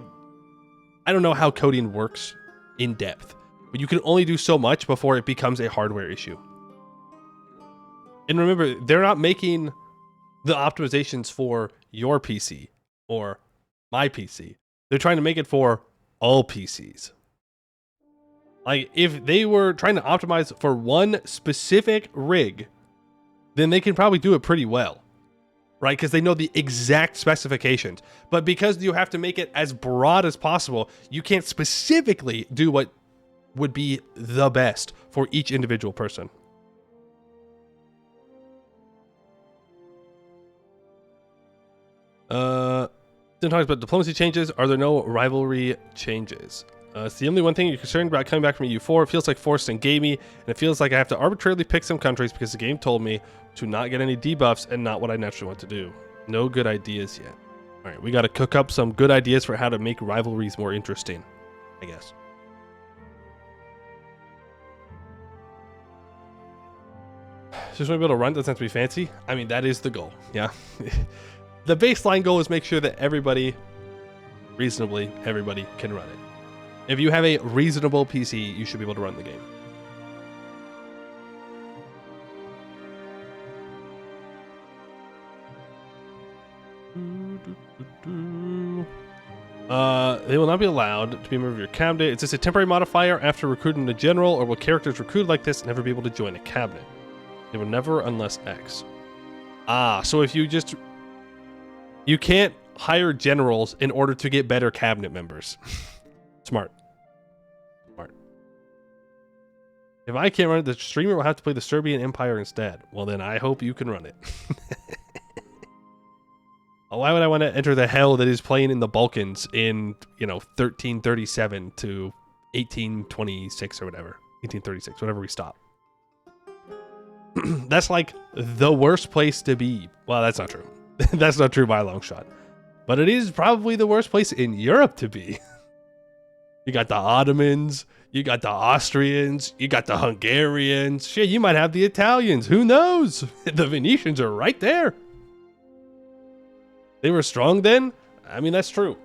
I don't know how coding works in depth, but you can only do so much before it becomes a hardware issue. And remember, they're not making the optimizations for your PC or my PC. They're trying to make it for all PCs. Like, if they were trying to optimize for one specific rig, then they can probably do it pretty well, right? Because they know the exact specifications. But because you have to make it as broad as possible, you can't specifically do what would be the best for each individual person. Then talks about diplomacy changes. Are there no rivalry changes? It's the only one thing you're concerned about coming back from EU4. It feels like forced and gamey, and it feels like I have to arbitrarily pick some countries because the game told me to not get any debuffs and not what I naturally want to do. No good ideas yet. All right, we got to cook up some good ideas for how to make rivalries more interesting, I guess. Just want to be able to run, doesn't have to be fancy. I mean, that is the goal, yeah. The baseline goal is make sure that everybody can run it. If you have a reasonable PC, you should be able to run the game. They will not be allowed to be a member of your cabinet. Is this a temporary modifier after recruiting a general, or will characters recruited like this never be able to join a cabinet? They will never unless X. So if you can't hire generals in order to get better cabinet members. Smart. If I can't run it, the streamer will have to play the Serbian Empire instead. Well, then I hope you can run it. Why would I want to enter the hell that is playing in the Balkans in, 1337 to 1826 or whatever. 1836, whatever we stop. That's like the worst place to be. Well, that's not true. That's not true by a long shot. But it is probably the worst place in Europe to be. You got the Ottomans, you got the Austrians, you got the Hungarians. Shit, you might have the Italians. Who knows? The Venetians are right there. They were strong then? I mean, that's true.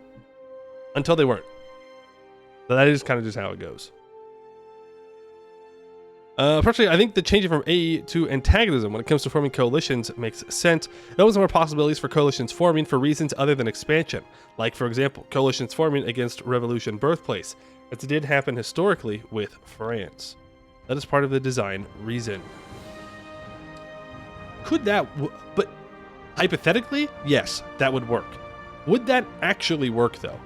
Until they weren't. So that is kind of just how it goes. Personally, I think the changing from AE to antagonism when it comes to forming coalitions makes sense. It opens more possibilities for coalitions forming for reasons other than expansion. Like, for example, coalitions forming against revolution birthplace, as it did happen historically with France. That is part of the design reason. Could that... but hypothetically, yes, that would work. Would that actually work, though?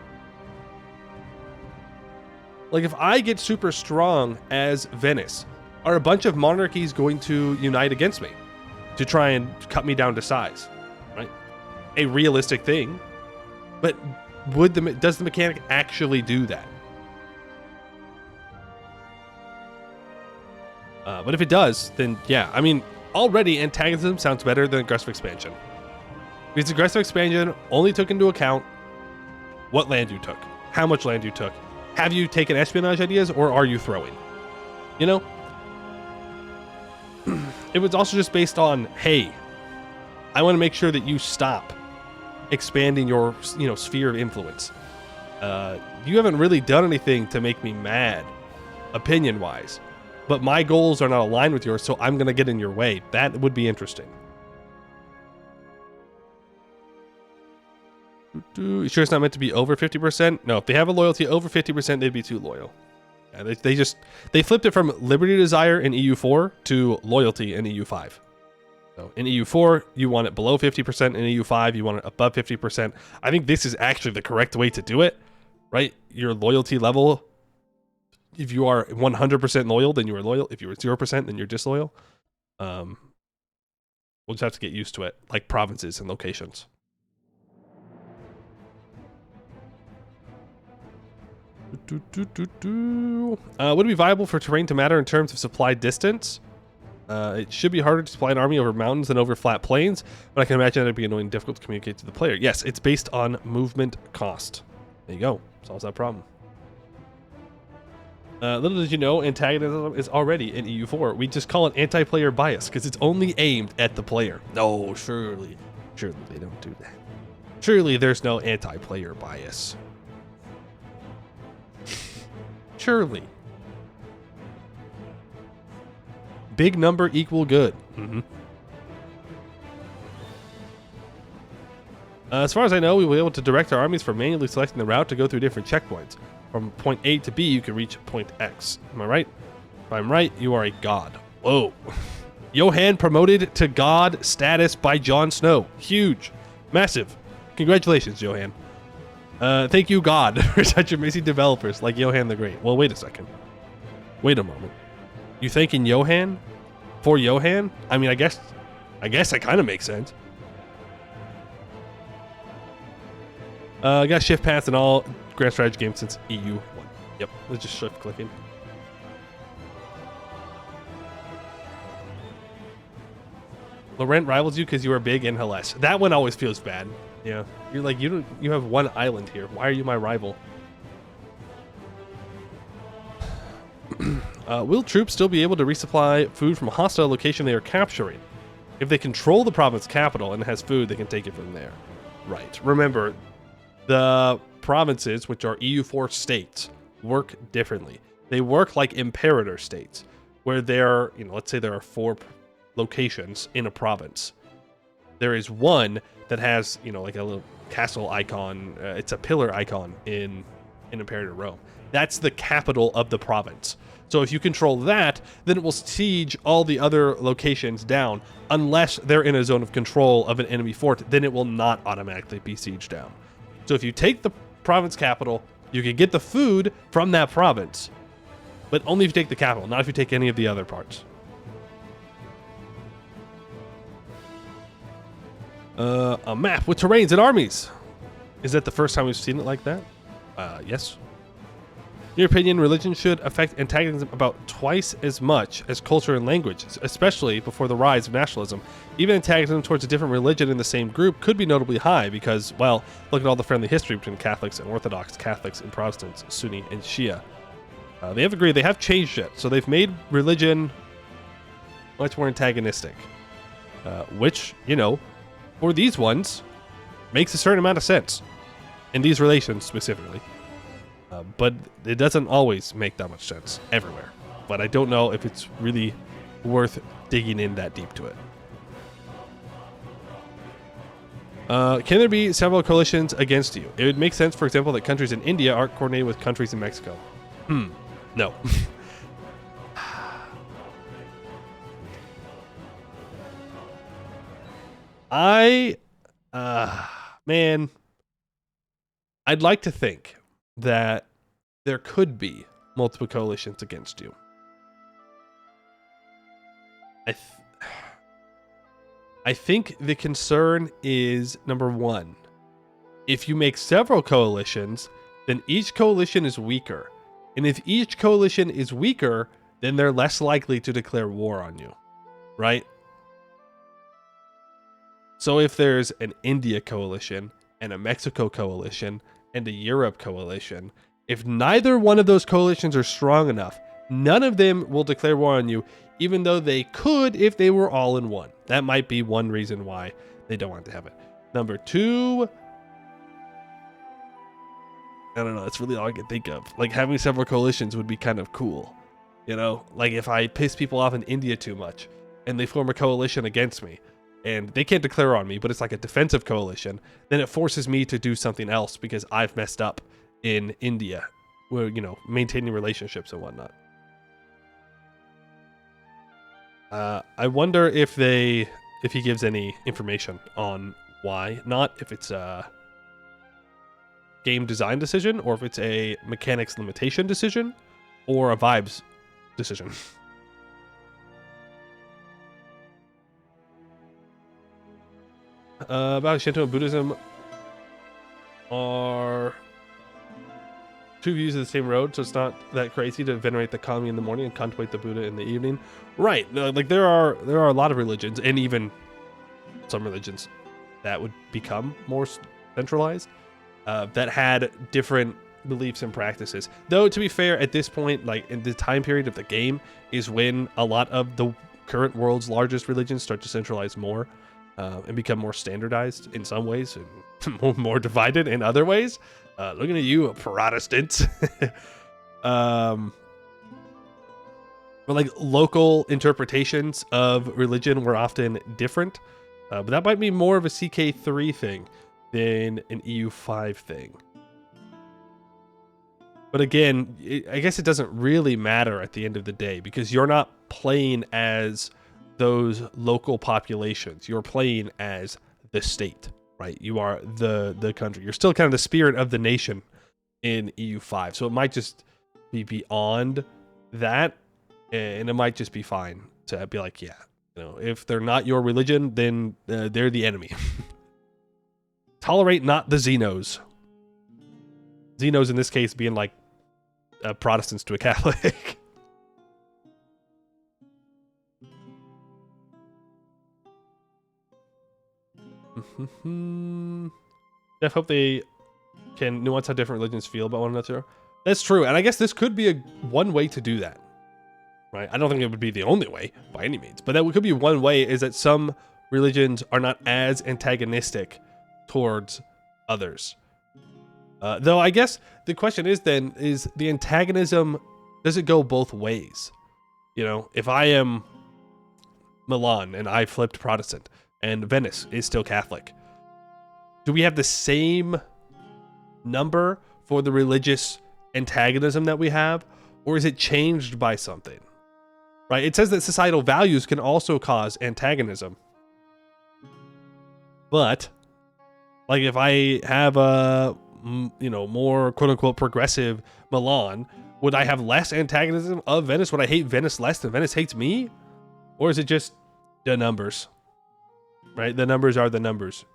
Like, if I get super strong as Venice, are a bunch of monarchies going to unite against me to try and cut me down to size, right? A realistic thing, but does the mechanic actually do that? But if it does, then yeah. I mean, already antagonism sounds better than aggressive expansion. Because aggressive expansion only took into account what land you took, how much land you took. Have you taken espionage ideas, or are you throwing? You know? It was also just based on, hey, I want to make sure that you stop expanding your, sphere of influence. You haven't really done anything to make me mad, opinion-wise, but my goals are not aligned with yours, so I'm going to get in your way. That would be interesting. You sure it's not meant to be over 50%? No, if they have a loyalty over 50%, they'd be too loyal. Yeah, they flipped it from liberty desire in EU4 to loyalty in EU5. So in EU4, you want it below 50%. In EU5, you want it above 50%. I think this is actually the correct way to do it, right? Your loyalty level, if you are 100% loyal, then you are loyal. If you are 0%, then you're disloyal. We'll just have to get used to it, like provinces and locations. Would it be viable for terrain to matter in terms of supply distance? It should be harder to supply an army over mountains than over flat plains, but I can imagine that it'd be annoying and difficult to communicate to the player. Yes, it's based on movement cost. There you go. Solves that problem. Little did you know, antagonism is already in EU4. We just call it anti-player bias because it's only aimed at the player. No, surely they don't do that. Surely there's no anti-player bias. Surely. Big number equal good. As far as I know, we will be able to direct our armies for manually selecting the route to go through different checkpoints. From point A to B, you can reach point X. Am I right? If I'm right, you are a god. Whoa. Johan promoted to god status by Jon Snow. Huge. Massive. Congratulations, Johan. Thank you, God, for such amazing developers like Johan the Great. Well, wait a second. Wait a moment. You thanking Johan for Johan? I mean, I guess that kind of makes sense. I got shift paths in all Grand Strategy games since EU1. Yep, let's just shift clicking. Laurent rivals you because you are big in Hellas. That one always feels bad. Yeah, you're like, you have one island here. Why are you my rival? Will troops still be able to resupply food from a hostile location they are capturing? If they control the province capital and it has food, they can take it from there. Right. Remember, the provinces, which are EU4 states, work differently. They work like imperator states, where there, let's say there are 4 locations in a province. There is one that has, like a little castle icon. It's a pillar icon in Imperator Rome. That's the capital of the province. So if you control that, then it will siege all the other locations down, unless they're in a zone of control of an enemy fort. Then it will not automatically be sieged down. So if you take the province capital, you can get the food from that province, but only if you take the capital, not if you take any of the other parts. A map with terrains and armies. Is that the first time we've seen it like that? Yes. In your opinion, religion should affect antagonism about twice as much as culture and language, especially before the rise of nationalism. Even antagonism towards a different religion in the same group could be notably high because, well, look at all the friendly history between Catholics and Orthodox, Catholics and Protestants, Sunni and Shia. They have agreed, they have changed it, so they've made religion much more antagonistic, which, for these ones, makes a certain amount of sense, in these relations specifically. But it doesn't always make that much sense everywhere. But I don't know if it's really worth digging in that deep to it. Can there be several coalitions against you? It would make sense, for example, that countries in India aren't coordinated with countries in Mexico. No. Man, I'd like to think that there could be multiple coalitions against you. I think the concern is, number one, if you make several coalitions, then each coalition is weaker. And if each coalition is weaker, then they're less likely to declare war on you, right? So if there's an India coalition and a Mexico coalition and a Europe coalition, if neither one of those coalitions are strong enough, none of them will declare war on you, even though they could if they were all in one. That might be one reason why they don't want to have it. Number two, I don't know, that's really all I can think of. Like, having several coalitions would be kind of cool. Like if I piss people off in India too much and they form a coalition against me and they can't declare on me, but it's like a defensive coalition, then it forces me to do something else because I've messed up in India, where, maintaining relationships and whatnot. I wonder if he gives any information on why, not if it's a game design decision or if it's a mechanics limitation decision or a vibes decision. About Shinto and Buddhism are two views of the same road, so it's not that crazy to venerate the kami in the morning and contemplate the Buddha in the evening. Right. Like there are a lot of religions, and even some religions that would become more centralized, that had different beliefs and practices. Though, to be fair, at this point, like in the time period of the game, is when a lot of the current world's largest religions start to centralize more and become more standardized in some ways and more divided in other ways. Looking at you, Protestant. But like local interpretations of religion were often different. But that might be more of a CK3 thing than an EU5 thing. But again, I guess it doesn't really matter at the end of the day because you're not playing as those local populations. You're playing as the state, right? You are the country. You're still kind of the spirit of the nation in EU5. So it might just be beyond that, and it might just be fine to be like, yeah, you know, if they're not your religion, then they're the enemy. Tolerate not the Xenos. Xenos in this case being like Protestants to a Catholic. Def hope they can nuance how different religions feel about one another. That's true, and I guess this could be one way to do that. Right? I don't think it would be the only way by any means, but that could be one way, is that some religions are not as antagonistic towards others. Though I guess the question is then, is the antagonism, does it go both ways? You know, if I am Milan and I flipped Protestant and Venice is still Catholic, do we have the same number for the religious antagonism that we have, or is it changed by something? Right? It says that societal values can also cause antagonism. But like if I have a, you know, more quote unquote progressive Milan, would I have less antagonism of Venice? Would I hate Venice less than Venice hates me? Or is it just the numbers? Right? The numbers are the numbers.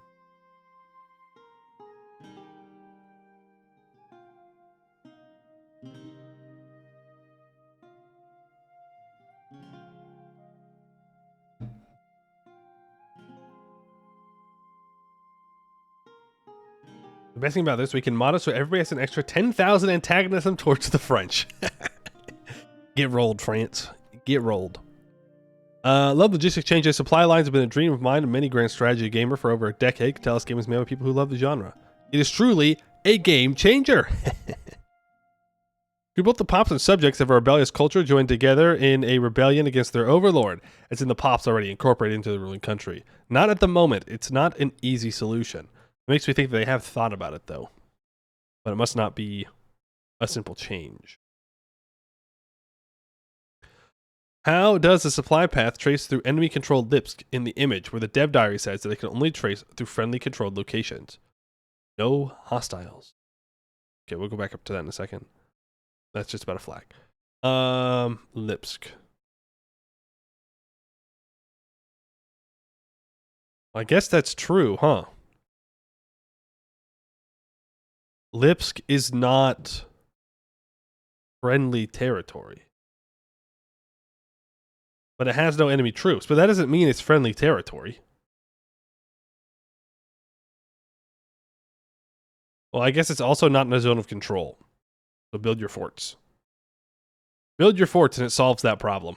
The best thing about this, we can mod it so everybody has an extra 10,000 antagonism towards the French. Get rolled, France. Get rolled. Love logistics changes. Supply lines have been a dream of mine and many grand strategy gamer for over a decade. Catalyst Game is made by people who love the genre. It is truly a game changer. Both the Pops and subjects of a rebellious culture joined together in a rebellion against their overlord, as in the Pops already incorporated into the ruling country. Not at the moment. It's not an easy solution. It makes me think that they have thought about it, though. But it must not be a simple change. How does the supply path trace through enemy-controlled Lipsk in the image, where the dev diary says that it can only trace through friendly-controlled locations? No hostiles. Okay, we'll go back up to that in a second. That's just about a flag. Lipsk. I guess that's true, huh? Lipsk is not friendly territory. But it has no enemy troops. But that doesn't mean it's friendly territory. Well, I guess it's also not in a zone of control. So build your forts. Build your forts and it solves that problem.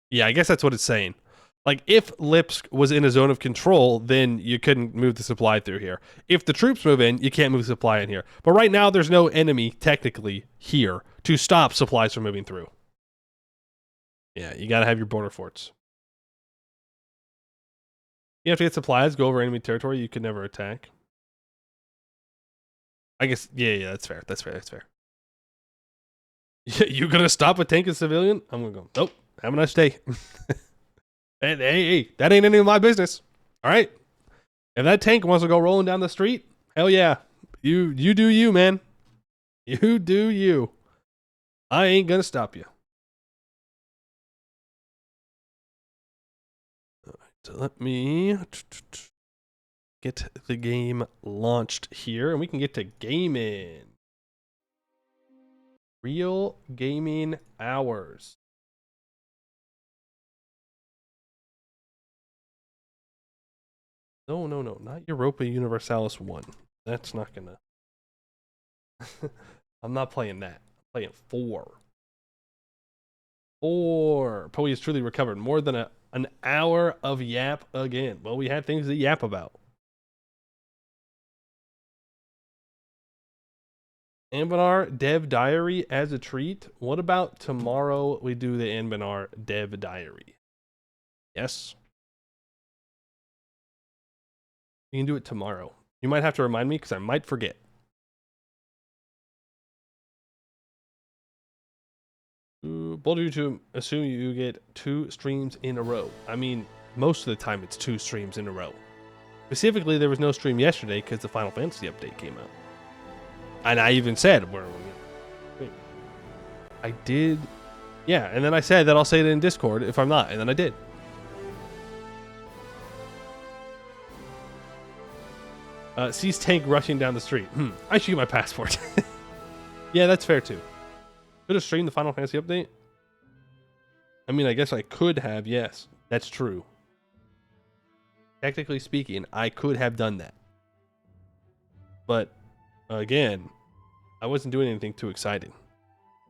Yeah, I guess that's what it's saying. Like, if Lipsk was in a zone of control, then you couldn't move the supply through here. If the troops move in, you can't move the supply in here. But right now, there's no enemy, technically, here to stop supplies from moving through. Yeah, you gotta have your border forts. You have to get supplies, go over enemy territory you could never attack. I guess, yeah, that's fair. That's fair. You gonna stop a tank and civilian? I'm gonna go, nope, have a nice day. Hey, that ain't any of my business. All right. If that tank wants to go rolling down the street, hell yeah. You do you, man. You do you. I ain't gonna stop you. All right, so let me get the game launched here, and we can get to gaming. Real gaming hours. No, not Europa Universalis 1. That's not gonna... I'm not playing that. I'm playing 4. 4. Poe has truly recovered. More than an hour of yap again. Well, we had things to yap about. Anbennar Dev Diary as a treat. What about tomorrow we do the Anbennar Dev Diary? Yes. You can do it tomorrow. You might have to remind me because I might forget. Bold of you to assume you get 2 streams in a row. I mean, most of the time it's 2 streams in a row. Specifically, there was no stream yesterday because the Final Fantasy update came out. And I even said, I did, yeah, and then I said that I'll say it in Discord if I'm not, and then I did. Sees tank rushing down the street. I should get my passport. Yeah, that's fair too. Could have streamed the Final Fantasy update? I mean, I guess I could have, yes. That's true. Technically speaking, I could have done that. But, again, I wasn't doing anything too exciting.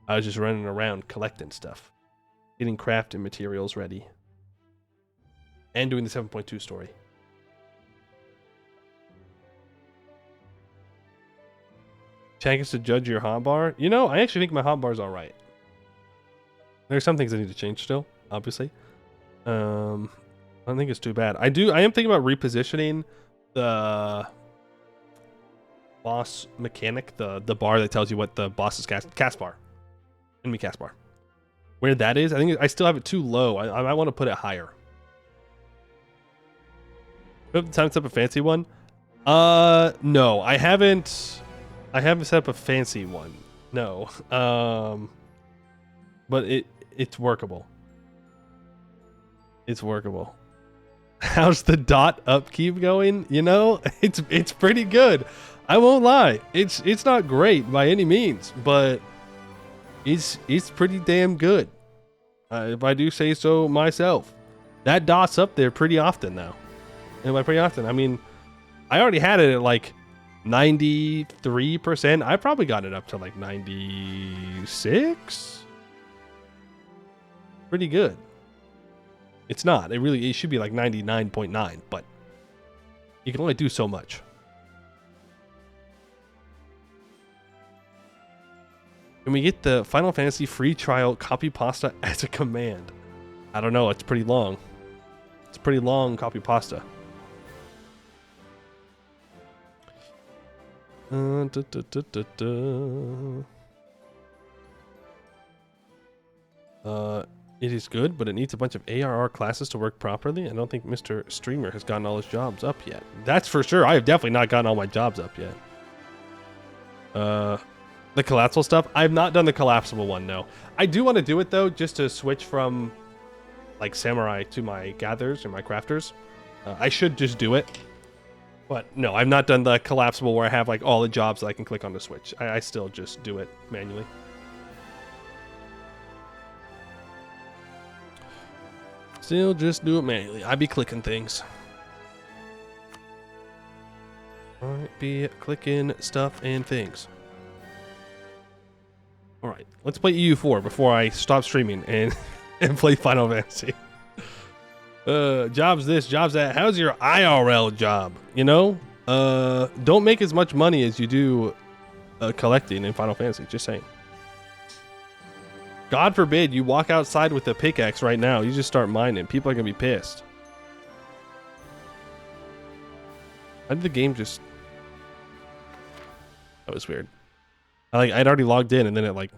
I was just running around collecting stuff. Getting crafting materials ready. And doing the 7.2 story. Changes to judge your hotbar. You know, I actually think my hotbar's alright. There's some things I need to change still, obviously. I don't think it's too bad. I am thinking about repositioning the boss mechanic, the bar that tells you what the boss's cast bar. Enemy cast bar. Where that is, I think I still have it too low. I might want to put it higher. Time to set up a fancy one? No, I haven't set up a fancy one. No. But it's workable. It's workable. How's the dot upkeep going? You know, it's pretty good. I won't lie. It's not great by any means, but it's pretty damn good. If I do say so myself. That dot's up there pretty often now. And by pretty often, I mean, I already had it at like 93%. I probably got it up to like 96. Pretty good. It's not. It should be like 99.9, but you can only do so much. Can we get the Final Fantasy free trial copy pasta as a command? I don't know. It's pretty long. It's pretty long copy pasta. It is good, but it needs a bunch of ARR classes to work properly. I don't think Mr. Streamer has gotten all his jobs up yet. That's for sure. I have definitely not gotten all my jobs up yet. The collapsible stuff. I've not done the collapsible one, no. I do want to do it though, just to switch from like samurai to my gatherers or my crafters. I should just do it. But no, I've not done the collapsible where I have like all the jobs that I can click on to switch. I still just do it manually. Still just do it manually. I be clicking things. I be clicking stuff and things. Alright, let's play EU4 before I stop streaming and play Final Fantasy. Jobs this, jobs that. How's your IRL job? You know? Don't make as much money as you do collecting in Final Fantasy. Just saying. God forbid you walk outside with a pickaxe right now. You just start mining. People are going to be pissed. How did the game just... That was weird. I'd already logged in and then it like...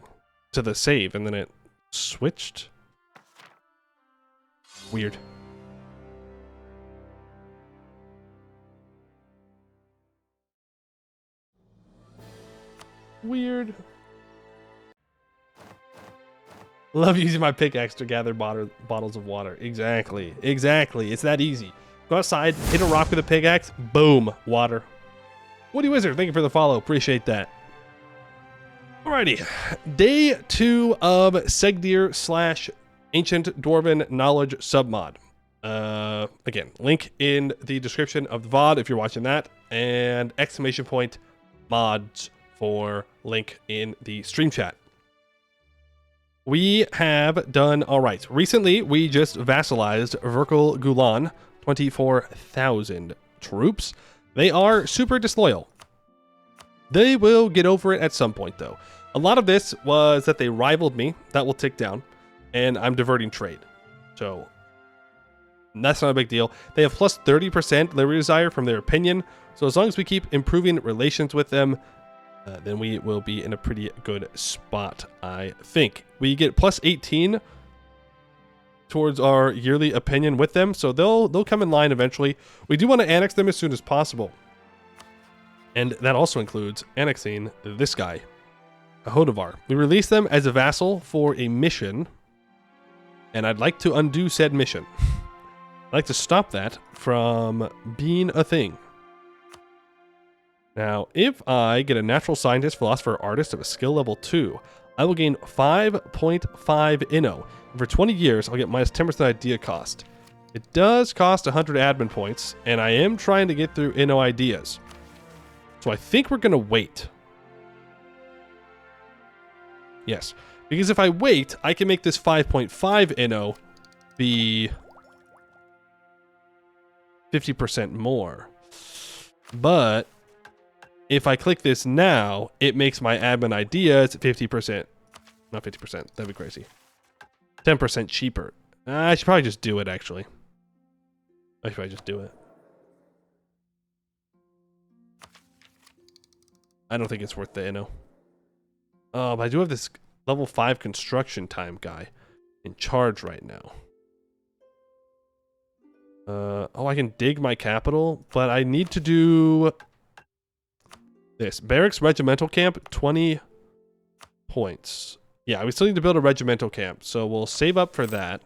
To the save and then it switched. Weird. Weird. Love using my pickaxe to gather bottles of water. Exactly. Exactly. It's that easy. Go outside, hit a rock with a pickaxe, boom, water. Woody Wizard, thank you for the follow. Appreciate that. Alrighty. Day 2 of Seghdihr / Ancient Dwarven Knowledge submod. Again, link in the description of the VOD if you're watching that, and exclamation point mods for link in the stream chat. We have done all right. Recently, we just vassalized Verkal Gulan, 24,000 troops. They are super disloyal. They will get over it at some point, though. A lot of this was that they rivaled me. That will tick down, and I'm diverting trade. So that's not a big deal. They have plus 30% liberty desire from their opinion. So as long as we keep improving relations with them, then we will be in a pretty good spot, I think. We get plus 18 towards our yearly opinion with them, so they'll come in line eventually. We do want to annex them as soon as possible. And that also includes annexing this guy, Hodovar. We release them as a vassal for a mission, and I'd like to undo said mission. I'd like to stop that from being a thing. Now, if I get a natural scientist, philosopher, artist of a skill level 2, I will gain 5.5 Inno. For 20 years, I'll get minus 10% idea cost. It does cost 100 admin points, and I am trying to get through Inno ideas. So I think we're going to wait. Yes, because if I wait, I can make this 5.5 Inno be 50% more. But if I click this now, it makes my admin ideas 50%. Not 50%. That'd be crazy. 10% cheaper. I should probably just do it, actually. I should probably just do it. I don't think it's worth the Inno. But I do have this level 5 construction time guy in charge right now. Oh, I can dig my capital, but I need to do this. Barracks regimental camp, 20 points. Yeah, we still need to build a regimental camp, so we'll save up for that.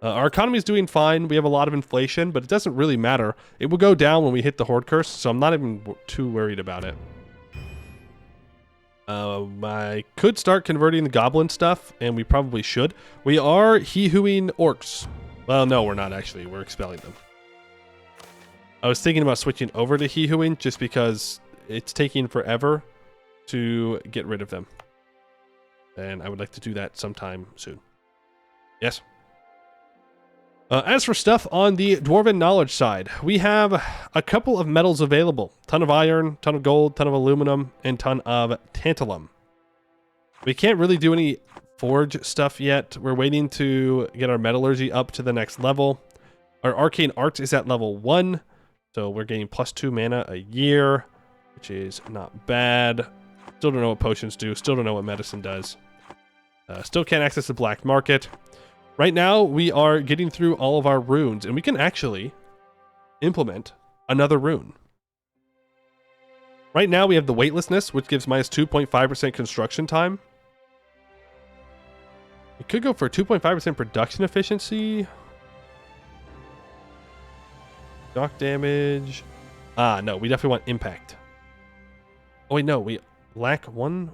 Our economy is doing fine. We have a lot of inflation, but it doesn't really matter. It will go down when we hit the Horde Curse, so I'm not even too worried about it. I could start converting the goblin stuff, and we probably should. We are he-hooing orcs. Well, no, we're not actually. We're expelling them. I was thinking about switching over to he-hooing just because it's taking forever to get rid of them. And I would like to do that sometime soon. Yes. As for stuff on the Dwarven Knowledge side, we have a couple of metals available. Ton of iron, ton of gold, ton of aluminum, and ton of tantalum. We can't really do any forge stuff yet. We're waiting to get our metallurgy up to the next level. Our arcane art is at level 1, so we're getting plus 2 mana a year, which is not bad. Still don't know what potions do. Still don't know what medicine does. Still can't access the black market. Right now, we are getting through all of our runes, and we can actually implement another rune. Right now, we have the weightlessness, which gives minus 2.5% construction time. We could go for 2.5% production efficiency. Shock damage. No, we definitely want impact. Oh, wait, no, we lack 1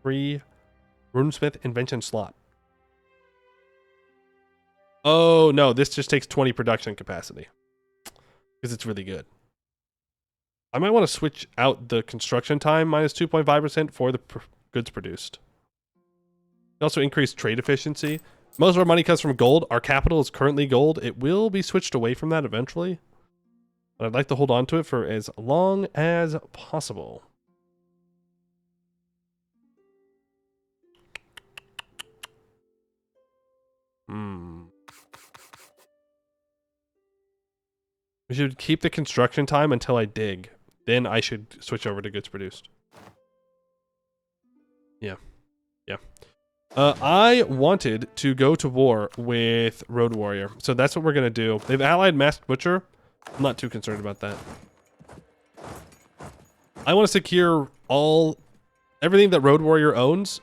free runesmith invention slot. Oh, no, this just takes 20 production capacity. Because it's really good. I might want to switch out the construction time minus 2.5% for the goods produced. Also increase trade efficiency. Most of our money comes from gold. Our capital is currently gold. It will be switched away from that eventually. But I'd like to hold on to it for as long as possible. We should keep the construction time until I dig. Then I should switch over to goods produced. Yeah. Yeah. I wanted to go to war with Road Warrior. So that's what we're going to do. They've allied Masked Butcher. I'm not too concerned about that. I want to secure everything that Road Warrior owns.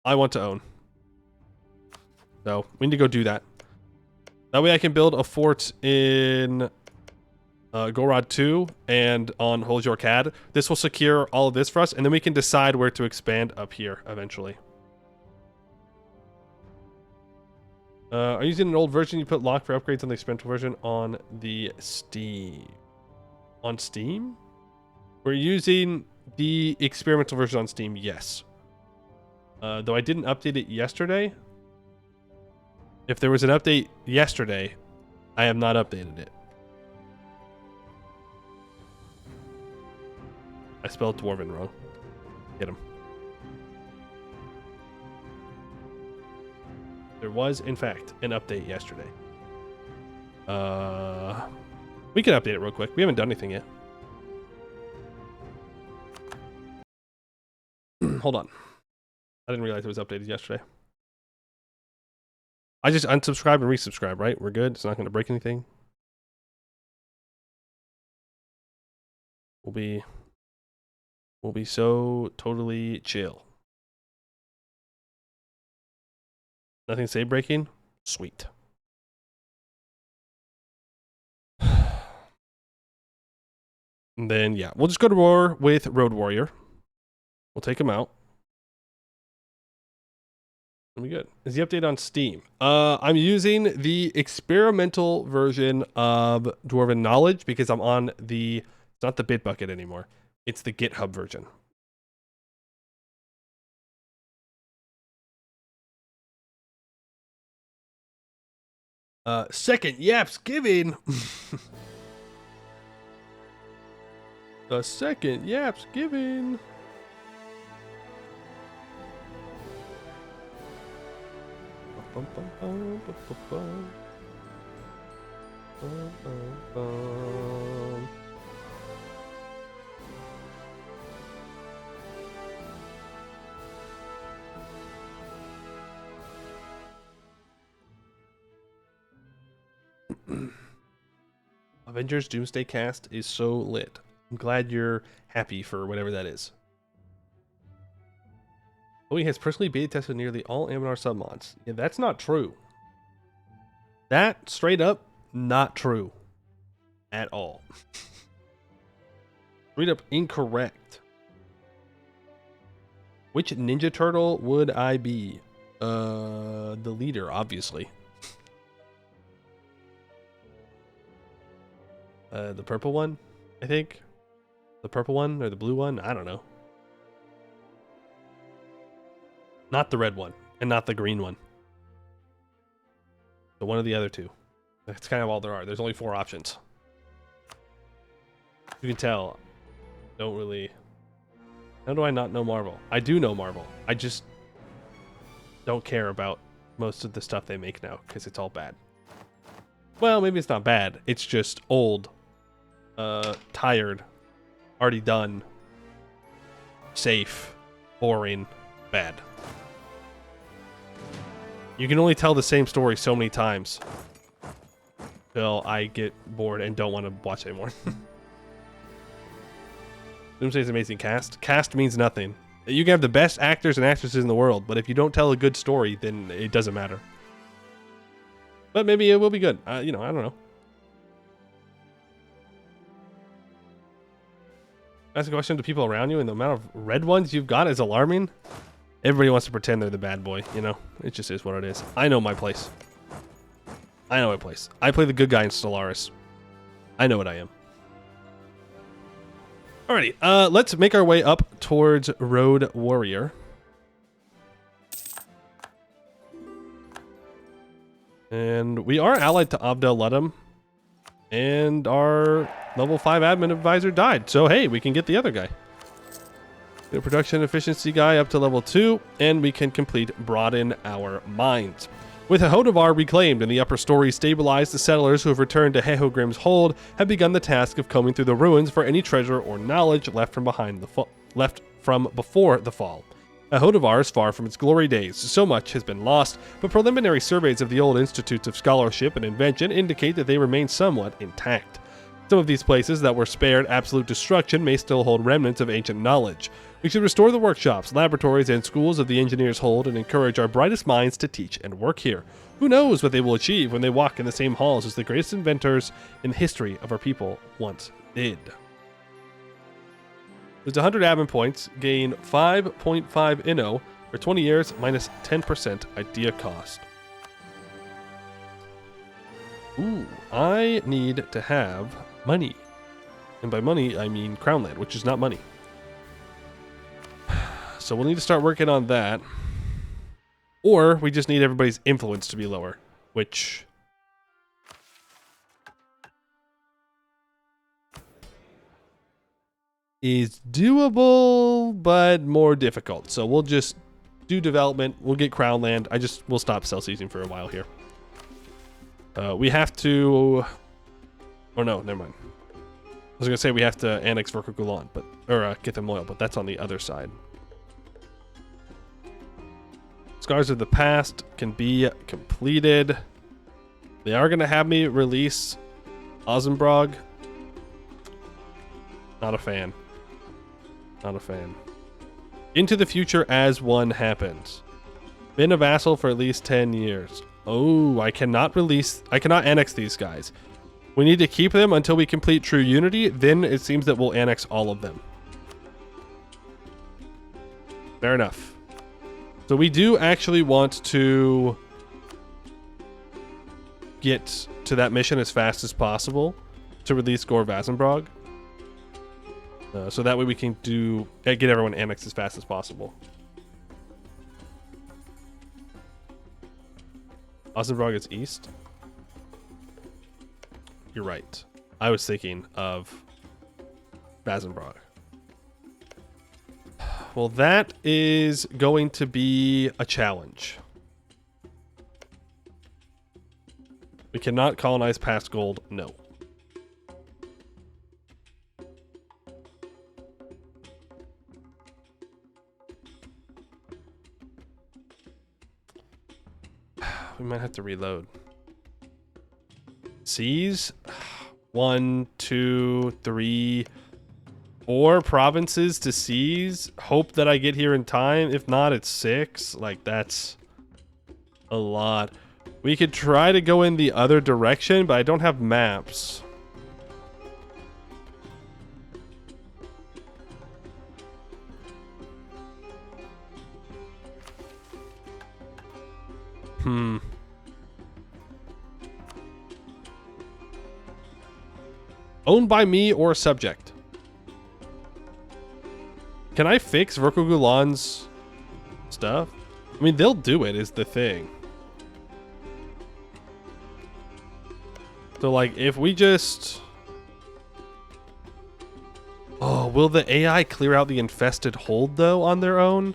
I want to own. So we need to go do that. That way I can build a fort in Gorod 2 and on Holjorkad. This will secure all of this for us, and then we can decide where to expand up here eventually. Are you using an old version? You put lock for upgrades on the experimental version on the Steam. On Steam? We're using the experimental version on Steam, yes. Though I didn't update it yesterday. If there was an update yesterday, I have not updated it. I spelled Dwarven wrong. Get him. There was, in fact, an update yesterday. We can update it real quick. We haven't done anything yet. Hold on. I didn't realize it was updated yesterday. I just unsubscribe and resubscribe, right? We're good. It's not going to break anything. We'll be so totally chill. Nothing save breaking? Sweet. And then, yeah, we'll just go to war with Road Warrior. We'll take him out. It'll be good. Is the update on Steam? I'm using the experimental version of Dwarven Knowledge because I'm on the... It's not the Bitbucket anymore. It's the GitHub version. Second Yaps giving. The second Yaps giving. Avengers Doomsday Cast is so lit. I'm glad you're happy for whatever that is. Oh, he has personally beta tested nearly all Anbennar submods. Yeah, that's not true. That, straight up, not true. At all. Straight up incorrect. Which Ninja Turtle would I be? The leader, obviously. The purple one, I think. The purple one or the blue one? I don't know. Not the red one and not the green one. So one of the other two. That's kind of all there are. There's only 4 options. You can tell. Don't really... How do I not know Marvel? I do know Marvel. I just don't care about most of the stuff they make now because it's all bad. Well, maybe it's not bad. It's just old. Tired, already done, safe, boring, bad. You can only tell the same story so many times till I get bored and don't want to watch anymore. Doomsday's amazing cast. Cast means nothing. You can have the best actors and actresses in the world, but if you don't tell a good story, then it doesn't matter. But maybe it will be good. You know, I don't know. Ask a question to people around you, and the amount of red ones you've got is alarming. Everybody wants to pretend they're the bad boy, you know? It just is what it is. I know my place. I know my place. I play the good guy in Stellaris. I know what I am. Alrighty, let's make our way up towards Road Warrior. And we are allied to Abdel Ludum. And our level 5 admin advisor died. So, hey, we can get the other guy. The production efficiency guy up to level 2. And we can complete Broaden Our Minds. With Seghdihr reclaimed and the upper story stabilized, the settlers who have returned to Hehogrim's hold have begun the task of combing through the ruins for any treasure or knowledge left from before the fall. Seghdihr is far from its glory days. So much has been lost, but preliminary surveys of the old institutes of scholarship and invention indicate that they remain somewhat intact. Some of these places that were spared absolute destruction may still hold remnants of ancient knowledge. We should restore the workshops, laboratories, and schools of the engineers' hold and encourage our brightest minds to teach and work here. Who knows what they will achieve when they walk in the same halls as the greatest inventors in the history of our people once did. There's 100 admin points, gain 5.5 Inno for 20 years minus 10% idea cost. Ooh, I need to have money. And by money, I mean crown land, which is not money. So we'll need to start working on that. Or we just need everybody's influence to be lower, which... is doable, but more difficult. So we'll just do development. We'll get crown land. We'll stop cell seizing for a while here. We have to... Oh no, never mind. I was gonna say we have to annex Verkugulan, but get them loyal, but that's on the other side. Scars of the Past can be completed. They are gonna have me release Ozenbrog. Not a fan. Not a fan. Into the future as one happens. Been a vassal for at least 10 years. Oh, I cannot annex these guys. We need to keep them until we complete True Unity. Then it seems that we'll annex all of them. Fair enough. So we do actually want to get to that mission as fast as possible to release Gore Vazenbrog. So that way we can get everyone annexed as fast as possible. Ozenbrog is east. You're right. I was thinking of Vazenbrog. Well, that is going to be a challenge. We cannot colonize past gold. No. We might have to reload. Seize. 1, 2, 3, 4 provinces to seize. Hope that I get here in time. If not, it's 6. Like, that's a lot. We could try to go in the other direction, but I don't have maps. Owned by me or subject. Can I fix Verkugulan's stuff? I mean, they'll do it, is the thing. So, like, if we just... Oh, will the AI clear out the infested hold, though, on their own?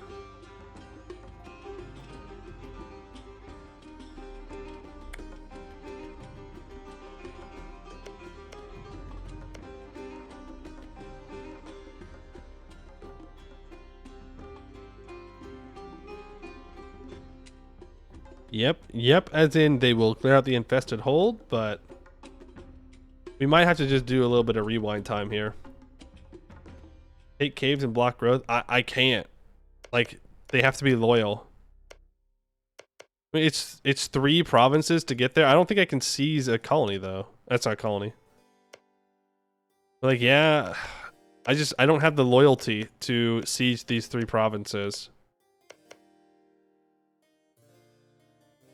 Yep, as in they will clear out the infested hold, but we might have to just do a little bit of rewind time here. Take caves and block growth. I can't. Like, they have to be loyal. I mean, it's 3 provinces to get there. I don't think I can seize a colony, though. That's not a colony. Like, yeah, I don't have the loyalty to siege these 3 provinces.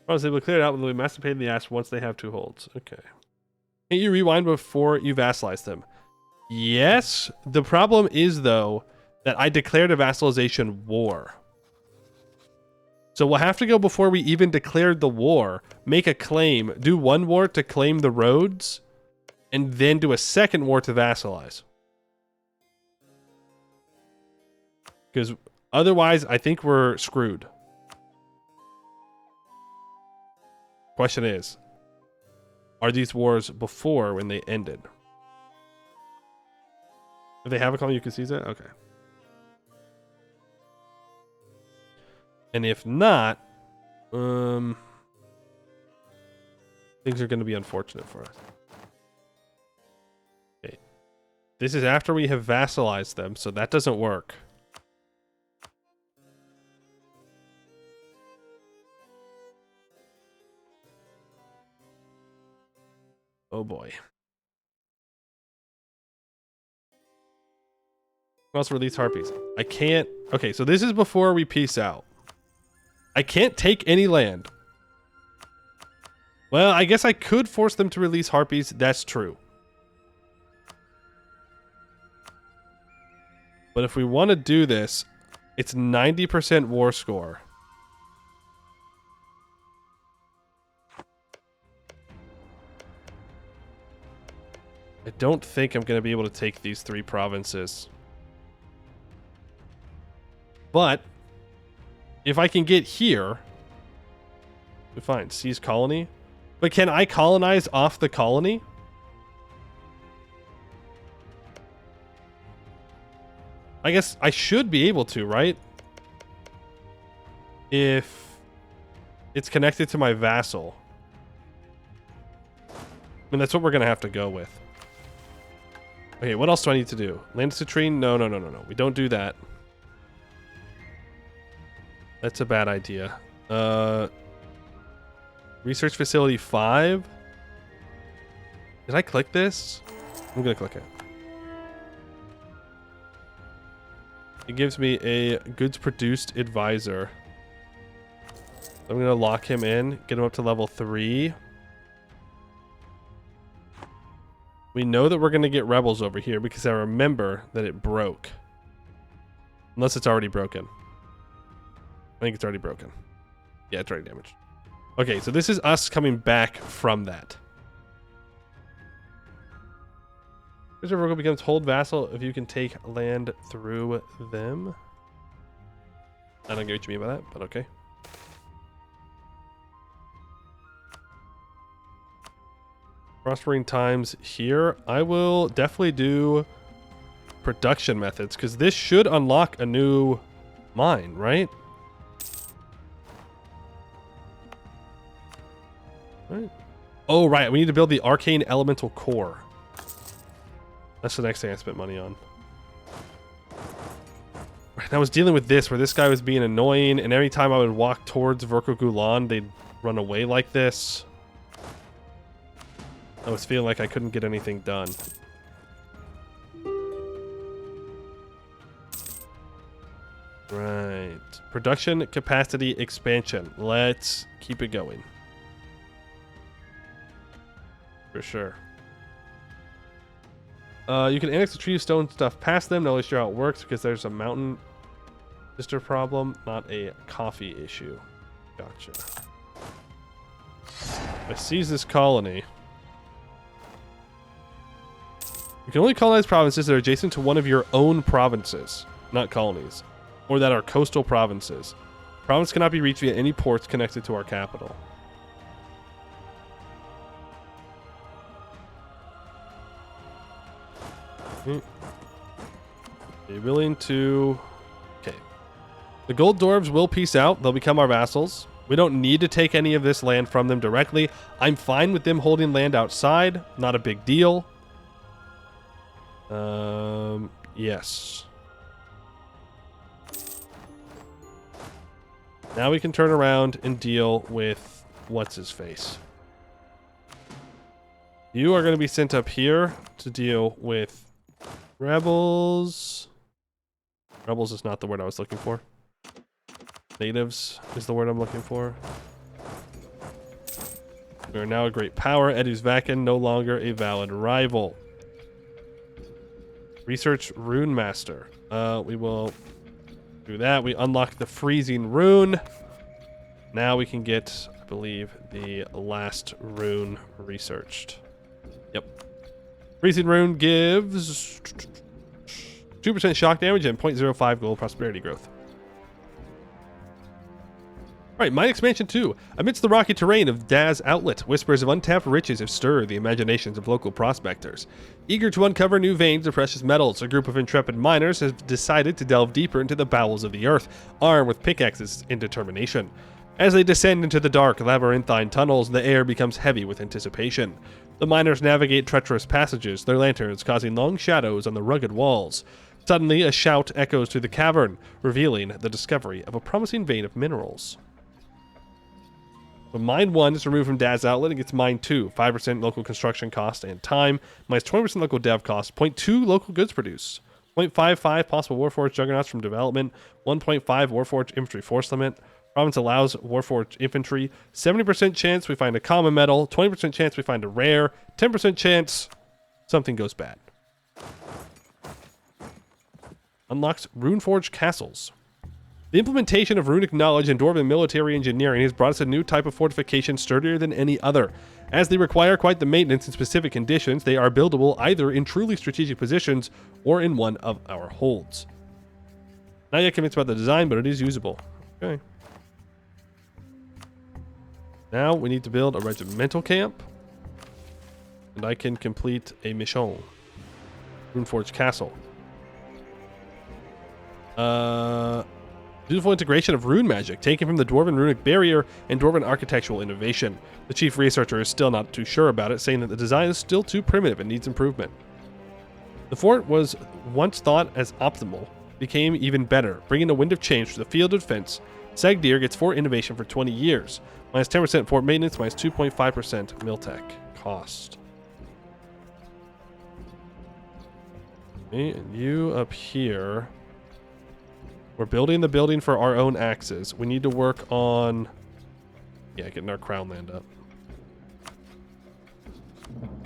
I was able to clear it out when we masticated the ass once they have 2 holds. Okay. Can't you rewind before you vassalize them? Yes. The problem is, though, that I declared a vassalization war. So we'll have to go before we even declared the war, make a claim, do 1 war to claim the roads, and then do a 2nd war to vassalize. Because otherwise, I think we're screwed. Question is, are these wars before when they ended? If they have a colony, you can seize it? Okay. And if not, things are going to be unfortunate for us. Okay. This is after we have vassalized them, so that doesn't work. Oh boy. Also release harpies. I can't. Okay, so this is before we peace out. I can't take any land. Well, I guess I could force them to release harpies. That's true. But if we want to do this, it's 90% war score. I don't think I'm going to be able to take these 3 provinces. But if I can get here, fine, seize colony. But can I colonize off the colony? I guess I should be able to, right? If it's connected to my vassal. I mean, that's what we're going to have to go with. Okay, what else do I need to do? Land citrine? No. We don't do that. That's a bad idea. Research facility 5? Did I click this? I'm going to click it. It gives me a goods produced advisor. I'm going to lock him in, get him up to level 3. We know that we're going to get rebels over here because I remember that it broke. Unless it's already broken. I think it's already broken. Yeah, it's already damaged. Okay, so this is us coming back from that. Reservoir becomes hold vassal if you can take land through them. I don't get what you mean by that, but okay. Prospering times here. I will definitely do production methods because this should unlock a new mine, right? Right. Oh, right. We need to build the arcane elemental core. That's the next thing I spent money on. Right, I was dealing with this where this guy was being annoying, and every time I would walk towards Verko Gulan, they'd run away like this. I was feeling like I couldn't get anything done. Right. Production capacity expansion. Let's keep it going. For sure. You can annex the tree of stone stuff past them. Not really sure how it works because there's a mountain sister problem, not a coffee issue. Gotcha. I seize this colony. You can only colonize provinces that are adjacent to one of your own provinces, not colonies, or that are coastal provinces. Province cannot be reached via any ports connected to our capital. Are you willing to... Okay. The gold dwarves will peace out. They'll become our vassals. We don't need to take any of this land from them directly. I'm fine with them holding land outside. Not a big deal. Yes. Now we can turn around and deal with what's-his-face. You are going to be sent up here to deal with rebels. Rebels is not the word I was looking for. Natives is the word I'm looking for. We are now a great power. Edus Vakin no longer a valid rival. Research Rune Master. We will do that. We unlock the freezing rune. Now we can get, I believe, the last rune researched. Yep. Freezing rune gives 2% shock damage and 0.05 gold prosperity growth. Alright, mine expansion 2. Amidst the rocky terrain of Daz Outlet, whispers of untapped riches have stirred the imaginations of local prospectors. Eager to uncover new veins of precious metals, a group of intrepid miners has decided to delve deeper into the bowels of the earth, armed with pickaxes and determination. As they descend into the dark, labyrinthine tunnels, the air becomes heavy with anticipation. The miners navigate treacherous passages, their lanterns causing long shadows on the rugged walls. Suddenly, a shout echoes through the cavern, revealing the discovery of a promising vein of minerals. So mine 1 is removed from Dad's Outlet and gets mine 2. 5% local construction cost and time, minus 20% local dev cost, 0.2 local goods produced, 0.55 possible Warforged Juggernauts from development, 1.5 Warforged infantry force limit, Province allows Warforged infantry. 70% chance we find a common metal. 20% chance we find a rare. 10% chance something goes bad. Unlocks Runeforged castles. The implementation of runic knowledge and dwarven military engineering has brought us a new type of fortification sturdier than any other. As they require quite the maintenance in specific conditions, they are buildable either in truly strategic positions or in one of our holds. Not yet convinced about the design, but it is usable. Okay. Now we need to build a regimental camp. And I can complete a mission. Runeforged castle. Beautiful integration of rune magic, taken from the Dwarven runic barrier and Dwarven architectural innovation. The chief researcher is still not too sure about it, saying that the design is still too primitive and needs improvement. The fort was once thought as optimal, became even better, bringing a wind of change to the field of defense. Seghdihr gets fort innovation for 20 years, minus 10% fort maintenance, minus 2.5% Miltech cost. Me and you up here. We're building the building for our own axes. We need to work on... yeah, getting our crown land up.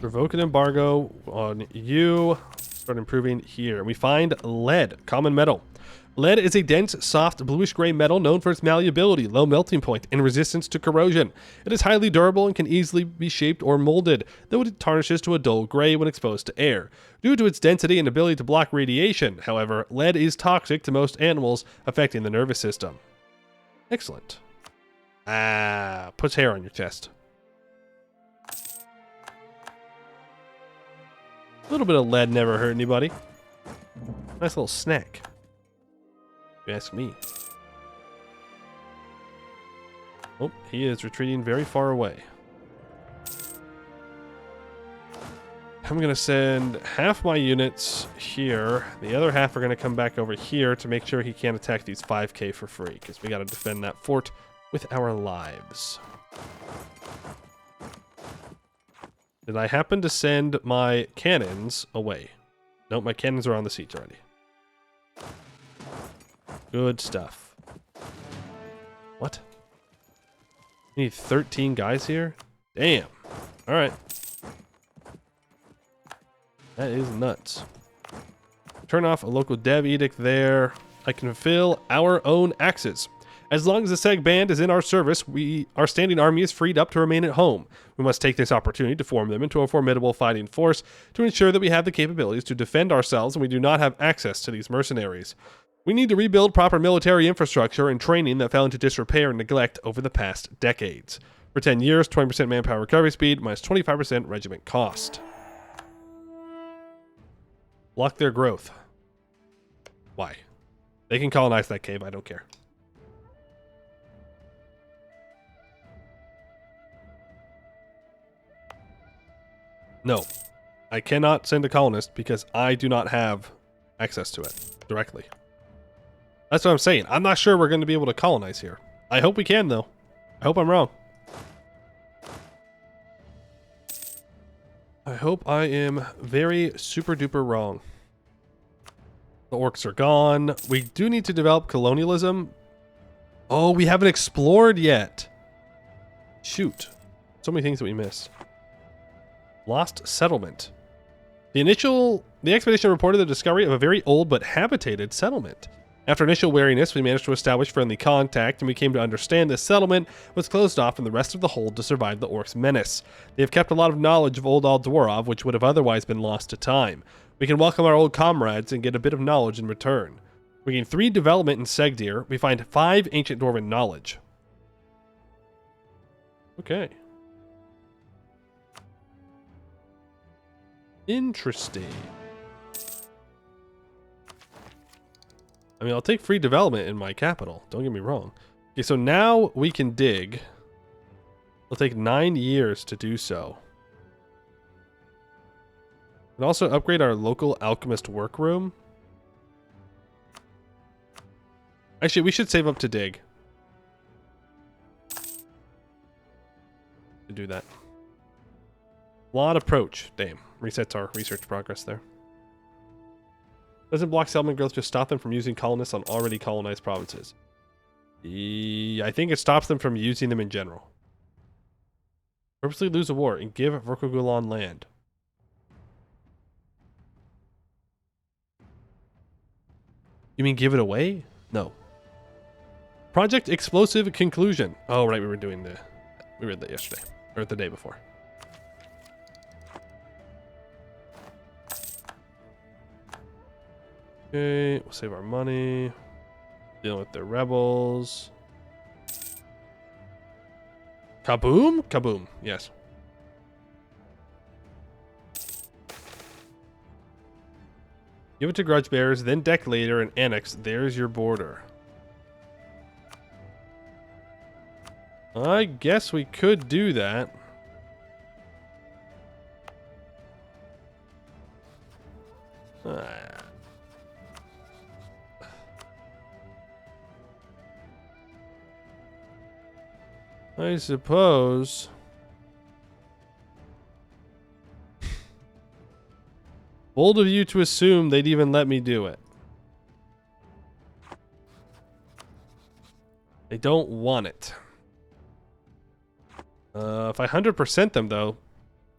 Revoke an embargo on you. Start improving here. We find lead, common metal. Lead is a dense, soft, bluish-gray metal known for its malleability, low melting point, and resistance to corrosion. It is highly durable and can easily be shaped or molded, though it tarnishes to a dull gray when exposed to air. Due to its density and ability to block radiation, however, lead is toxic to most animals, affecting the nervous system. Excellent. Puts hair on your chest. A little bit of lead never hurt anybody. Nice little snack. If you ask me. Oh, he is retreating very far away. I'm going to send half my units here. The other half are going to come back over here to make sure he can't attack these 5k for free, because we got to defend that fort with our lives. Did I happen to send my cannons away? Nope, my cannons are on the siege already. Good stuff. What? We need 13 guys here? Damn. Alright. That is nuts. Turn off a local dev edict there. I can fill our own axes. As long as the Seg band is in our service, our standing army is freed up to remain at home. We must take this opportunity to form them into a formidable fighting force to ensure that we have the capabilities to defend ourselves and we do not have access to these mercenaries. We need to rebuild proper military infrastructure and training that fell into disrepair and neglect over the past decades. For 10 years, 20% manpower recovery speed, minus 25% regiment cost. Block their growth. Why? They can colonize that cave, I don't care. No. I cannot send a colonist because I do not have access to it directly. That's what I'm saying. I'm not sure we're going to be able to colonize here. I hope we can, though. I hope I'm wrong. I hope I am very super duper wrong. The orcs are gone. We do need to develop colonialism. Oh, we haven't explored yet. Shoot. So many things that we missed. Lost settlement. The expedition reported the discovery of a very old but habitated settlement. After initial wariness, we managed to establish friendly contact, and we came to understand this settlement was closed off from the rest of the hold to survive the orcs' menace. They have kept a lot of knowledge of old Dwarov, which would have otherwise been lost to time. We can welcome our old comrades and get a bit of knowledge in return. We gain 3 development in Seghdihr. We find 5 ancient Dwarven knowledge. Okay. Interesting. I mean, I'll take free development in my capital. Don't get me wrong. Okay, so now we can dig. It'll take 9 years to do so. And also upgrade our local alchemist workroom. Actually, we should save up to dig. To do that. Flawed approach. Damn. Resets our research progress there. Doesn't block settlement growth just stop them from using colonists on already colonized provinces? I think it stops them from using them in general. Purposely lose a war and give Verkogulan land. You mean give it away? No. Project Explosive Conclusion. Oh, right, we read that yesterday. Or the day before. Okay, we'll save our money. Dealing with the rebels. Kaboom? Kaboom, yes. Give it to grudge bearers, then deck later and annex. There's your border. I guess we could do that. I suppose. Bold of you to assume they'd even let me do it. They don't want it. If I 100% them, though,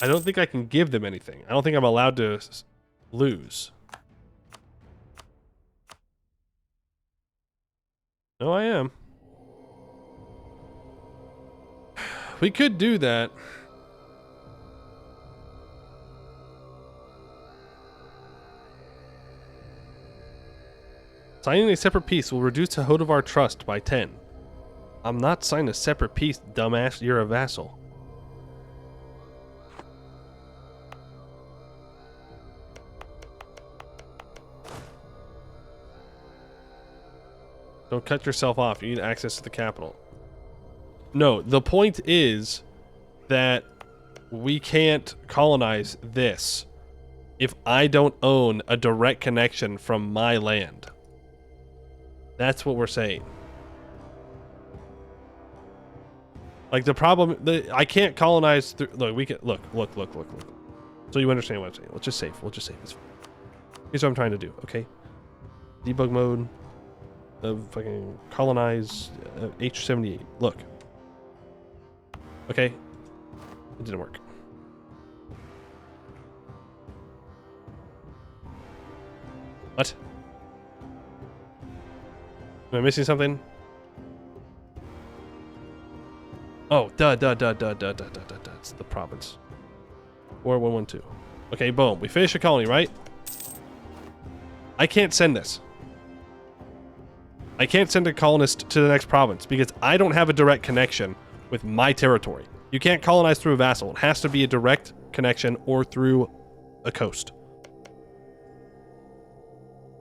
I don't think I can give them anything. I don't think I'm allowed to lose. No, I am. We could do that. Signing a separate peace will reduce Seghdihr trust by 10. I'm not signing a separate peace, dumbass. You're a vassal. Don't cut yourself off. You need access to the capital. No, the point is that we can't colonize this if I don't own a direct connection from my land. That's what we're saying. Like the problem, I can't colonize through. Look, we can look. So you understand what I'm saying? We'll just save. It's fine. Here's what I'm trying to do. Okay. Debug mode. Fucking colonize H78. Look. Okay. It didn't work. What? Am I missing something? Oh, duh. It's the province. 4112. Okay, boom. We finish a colony, right? I can't send this. I can't send a colonist to the next province because I don't have a direct connection with my territory. You can't colonize through a vassal. It has to be a direct connection or through a coast.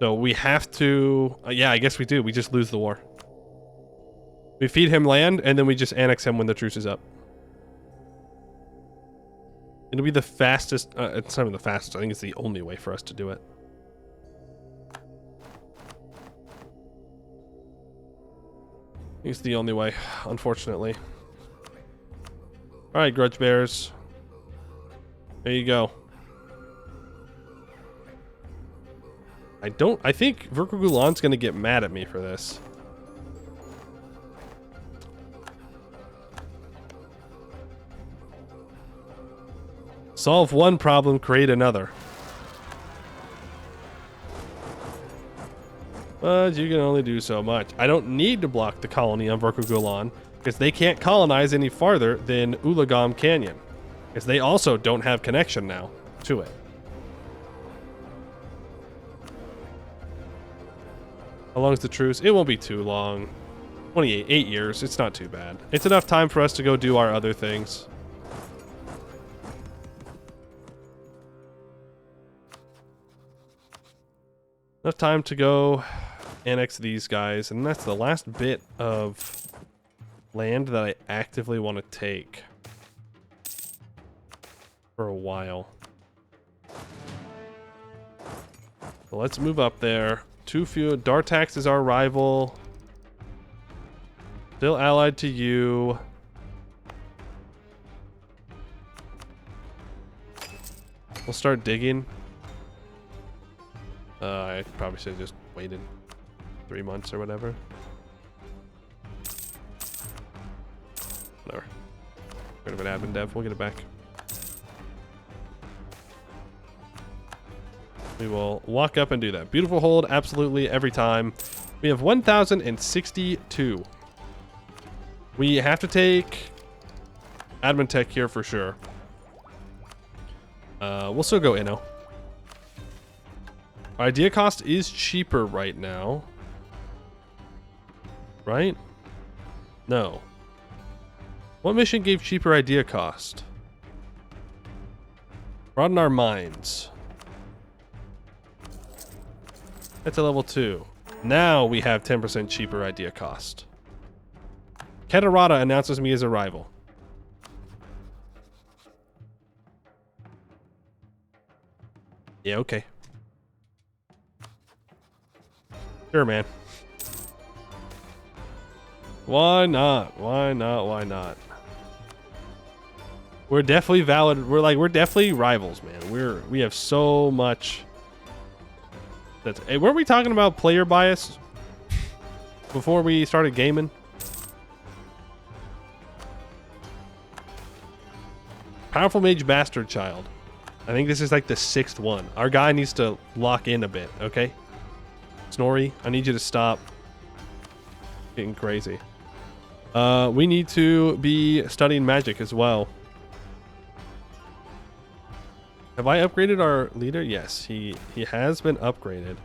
So we have to... yeah, I guess we do. We just lose the war. We feed him land, and then we just annex him when the truce is up. It'll be the fastest... it's not even the fastest. I think it's the only way for us to do it. It's the only way, unfortunately. Alright, grudge bearers. There you go. I think Verkogulan's gonna get mad at me for this. Solve one problem, create another. But you can only do so much. I don't need to block the colony on Verkogulan because they can't colonize any farther than Ulagam Canyon. Because they also don't have connection now to it. How long is the truce? It won't be too long. 8 years. It's not too bad. It's enough time for us to go do our other things. Enough time to go annex these guys, and that's the last bit of land that I actively want to take for a while. So let's move up there. Too few. Dartax is our rival. Still allied to you. We'll start digging. I probably should have just waited 3 months or whatever. Whatever. Rid of an admin dev. We'll get it back. We will walk up and do that. Beautiful hold, absolutely, every time. We have 1,062. We have to take admin tech here for sure. We'll still go Inno. Our idea cost is cheaper right now. Right? No. What mission gave cheaper idea cost? Broaden our minds. That's a level 2. Now we have 10% cheaper idea cost. Ketarada announces me as a rival. Yeah, okay. Sure, man. Why not? Why not? Why not? We're definitely valid. We're definitely rivals, man. We have so much. Hey, weren't we talking about player bias before we started gaming? Powerful mage bastard child. I think this is like the 6th one. Our guy needs to lock in a bit, okay? Snorri, I need you to stop getting crazy. We need to be studying magic as well. Have I upgraded our leader? Yes, he has been upgraded.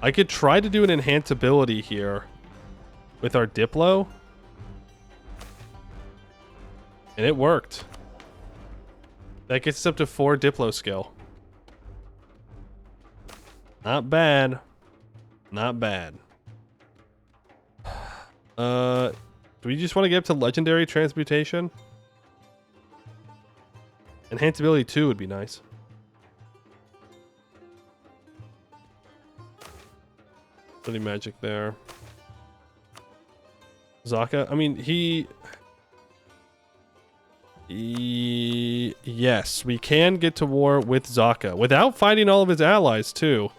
I could try to do an enhance ability here with our Diplo. And it worked. That gets us up to 4 Diplo skill. Not bad. Not bad. Do we just want to get up to legendary transmutation? Enhance ability 2 would be nice. Pretty magic there. Zaka, I mean, yes, we can get to war with Zaka without fighting all of his allies too.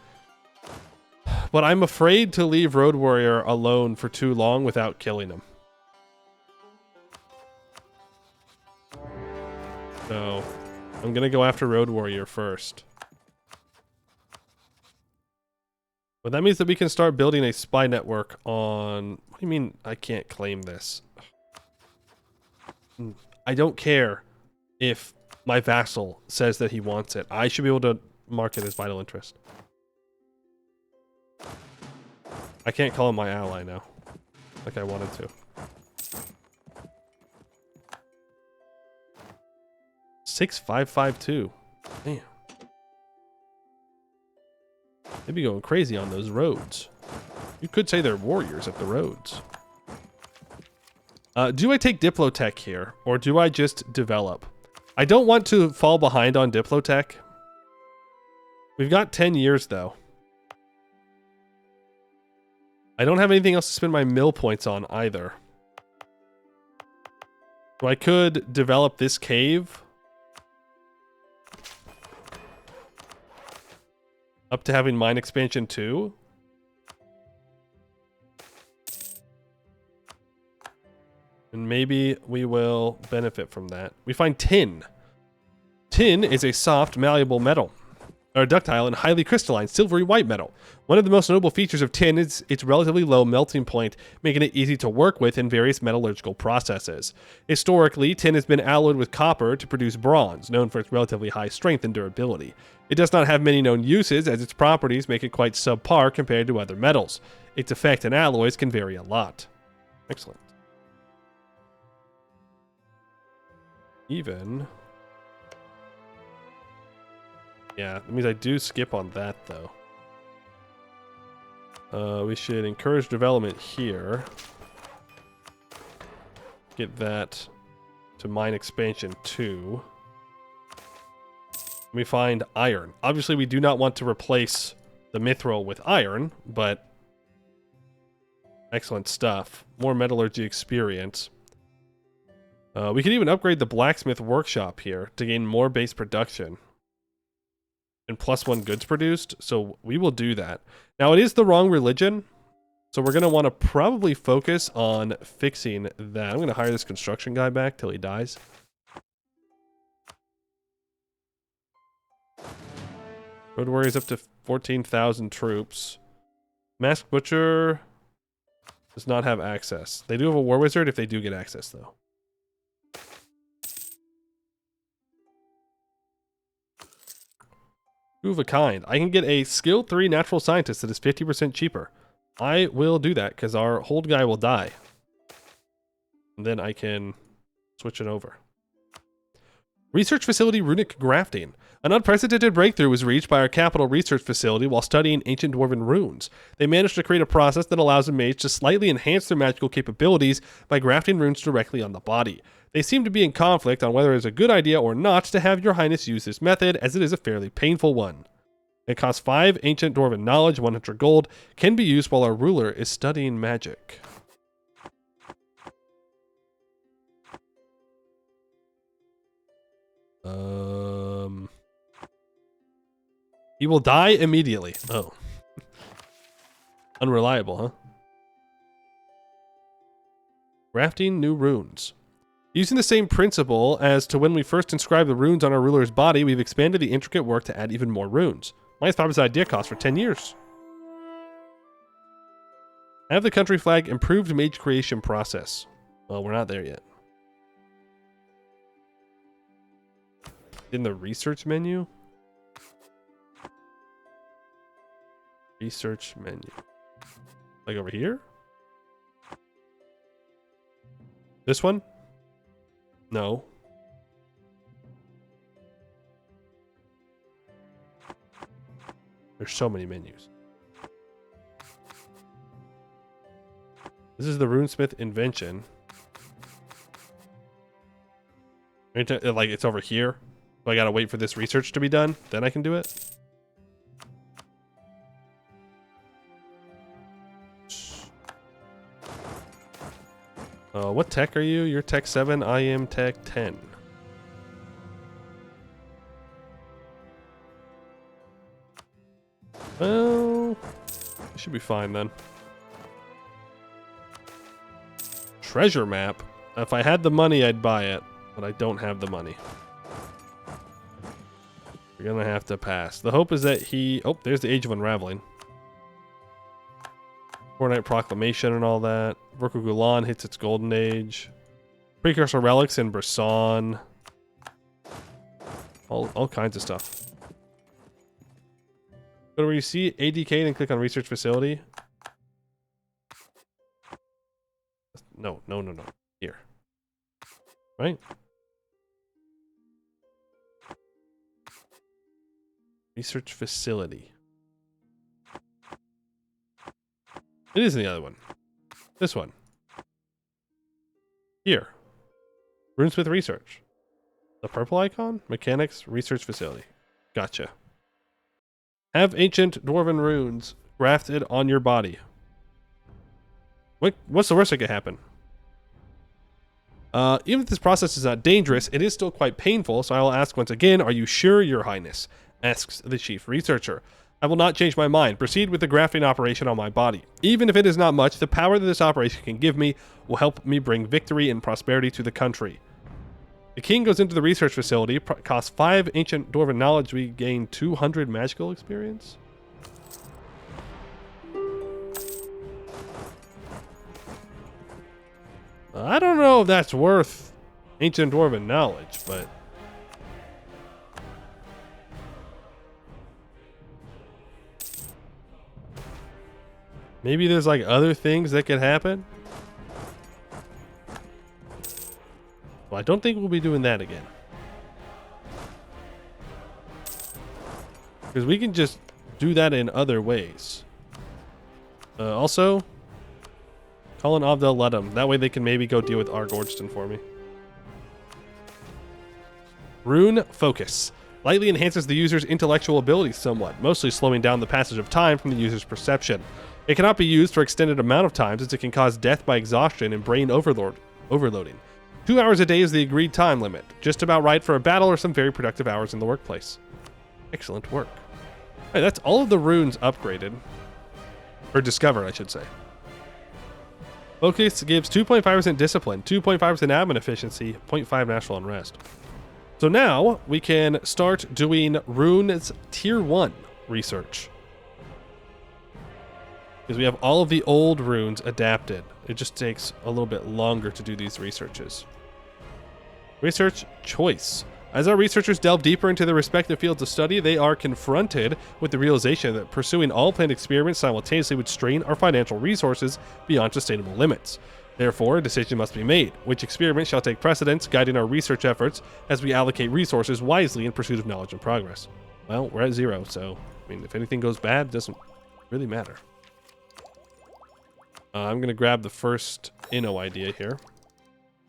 But I'm afraid to leave Road Warrior alone for too long without killing him. So, I'm gonna go after Road Warrior first. But that means that we can start building a spy network on... What do you mean I can't claim this? I don't care if my vassal says that he wants it. I should be able to mark it as vital interest. I can't call him my ally now, like I wanted to. 6552. Damn. They'd be going crazy on those roads. You could say they're warriors at the roads. Do I take Diplotech here, or do I just develop? I don't want to fall behind on Diplotech. We've got 10 years, though. I don't have anything else to spend my mill points on, either. So I could develop this cave up to having mine expansion 2. And maybe we will benefit from that. We find tin. Tin is a soft, malleable metal, or ductile and highly crystalline silvery white metal. One of the most notable features of tin is its relatively low melting point, making it easy to work with in various metallurgical processes. Historically, tin has been alloyed with copper to produce bronze, known for its relatively high strength and durability. It does not have many known uses, as its properties make it quite subpar compared to other metals. Its effect in alloys can vary a lot. Excellent. Even... Yeah, that means I do skip on that, though. We should encourage development here. Get that to mine expansion 2. We find iron. Obviously, we do not want to replace the mithril with iron, but excellent stuff. More metallurgy experience. We can even upgrade the blacksmith workshop here to gain more base production. And +1 goods produced, so we will do that. Now, it is the wrong religion, So we're going to want to probably focus on fixing that. I'm going to hire this construction guy back till he dies. Road warriors up to 14,000 troops. Masked Butcher does not have access. They do have a War Wizard if they do get access, though. Two of a kind. I can get a skill 3 natural scientist that is 50% cheaper. I will do that because our hold guy will die. And then I can switch it over. Research Facility Runic Grafting. An unprecedented breakthrough was reached by our capital research facility while studying ancient dwarven runes. They managed to create a process that allows a mage to slightly enhance their magical capabilities by grafting runes directly on the body. They seem to be in conflict on whether it is a good idea or not to have your highness use this method, as it is a fairly painful one. It costs 5 ancient dwarven knowledge, 100 gold, can be used while our ruler is studying magic. He will die immediately. Oh. Unreliable, huh? Crafting new runes. Using the same principle as to when we first inscribed the runes on our ruler's body, we've expanded the intricate work to add even more runes. Minus 5% idea cost for 10 years. Have the country flag improved mage creation process. Well, we're not there yet. In the research menu? Research menu. Like over here? This one? No. There's so many menus. This is the runesmith invention. Like it's over here. So I gotta wait for this research to be done. Then I can do it. What tech are you? You're tech 7. I am tech 10. Well, it should be fine then. Treasure map. If I had the money, I'd buy it, but I don't have the money. We're gonna have to pass. The hope is that he... Oh, there's the Age of Unraveling. Four-Night Proclamation and all that. Vorku Gulan hits its golden age. Precursor Relics in Brisson. All kinds of stuff. Go to where you see ADK and click on Research Facility. No. Here. Right? Research Facility. It is in the other one. This one. Here. Runesmith Research. The purple icon? Mechanics Research Facility. Gotcha. Have ancient dwarven runes grafted on your body. What's the worst that could happen? Even if this process is not dangerous, it is still quite painful, so I will ask once again, are you sure, your highness? Asks the chief researcher. I will not change my mind. Proceed with the grafting operation on my body. Even if it is not much, the power that this operation can give me will help me bring victory and prosperity to the country. The king goes into the research facility. Costs 5 ancient dwarven knowledge. We gain 200 magical experience. I don't know if that's worth ancient dwarven knowledge, but... maybe there's like other things that could happen. Well, I don't think we'll be doing that again. Because we can just do that in other ways. Also, call in Avdel Ledum. That way they can maybe go deal with Argordston for me. Rune Focus. Lightly enhances the user's intellectual abilities somewhat, mostly slowing down the passage of time from the user's perception. It cannot be used for extended amount of time since it can cause death by exhaustion and brain overloading. 2 hours a day is the agreed time limit. Just about right for a battle or some very productive hours in the workplace. Excellent work. All right, that's all of the runes upgraded. Or discovered, I should say. Focus gives 2.5% discipline, 2.5% admin efficiency, 0.5 natural unrest. So now we can start doing runes tier 1 research. Because we have all of the old runes adapted. It just takes a little bit longer to do these researches. Research choice. As our researchers delve deeper into their respective fields of study, they are confronted with the realization that pursuing all planned experiments simultaneously would strain our financial resources beyond sustainable limits. Therefore, a decision must be made. Which experiment shall take precedence, guiding our research efforts as we allocate resources wisely in pursuit of knowledge and progress? Well, we're at 0, so, I mean, if anything goes bad, it doesn't really matter. I'm going to grab the first Inno idea here.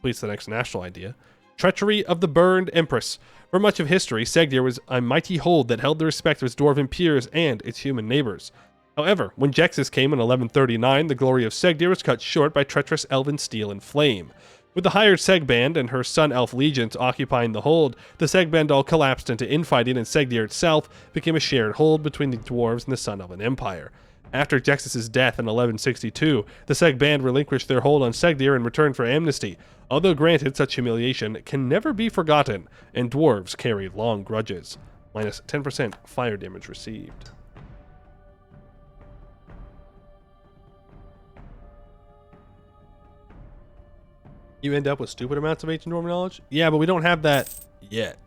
Please the next national idea. Treachery of the Burned Empress. For much of history, Seghdihr was a mighty hold that held the respect of its dwarven peers and its human neighbors. However, when Jexus came in 1139, the glory of Seghdihr was cut short by treacherous elven steel and flame. With the hired Segband and her Sun Elf legions occupying the hold, the Segbandal collapsed into infighting, and Seghdihr itself became a shared hold between the dwarves and the Sun Elven Empire. After Jexus' death in 1162, the Segband relinquished their hold on Seghdihr in return for amnesty. Although granted, such humiliation can never be forgotten, and dwarves carry long grudges. Minus 10% fire damage received. You end up with stupid amounts of ancient Dwarven knowledge? Yeah, but we don't have that yet.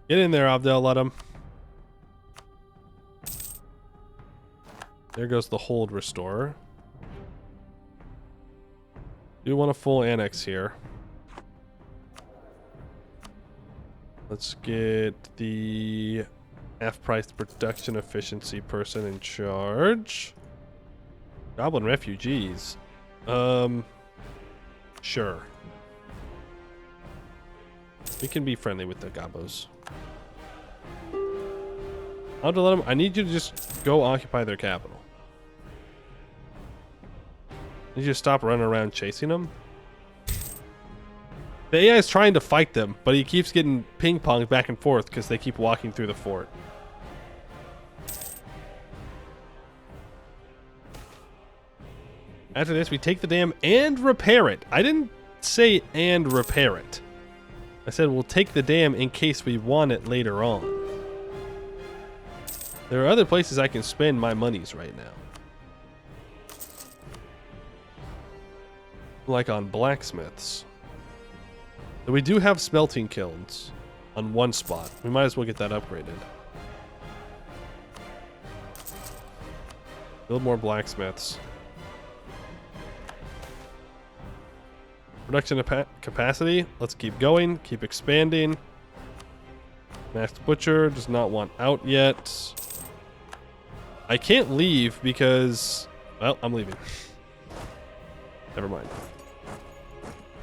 Get in there, Abdel, let him. There goes the hold restorer. Do want a full annex here. Let's get the half-price production efficiency person in charge. Goblin refugees. Sure. We can be friendly with the gobos. I'll have to let them. I need you to just go occupy their capital. I need you to stop running around chasing them. The AI is trying to fight them, but he keeps getting ping-ponged back and forth because they keep walking through the fort. After this, we take the dam and repair it. I didn't say and repair it. I said we'll take the dam in case we want it later on. There are other places I can spend my monies right now. Like on blacksmiths. But we do have smelting kilns on one spot. We might as well get that upgraded. Build more blacksmiths. Production capacity. Let's keep going. Keep expanding. Max Butcher does not want out yet. I can't leave because... Well, I'm leaving. Never mind.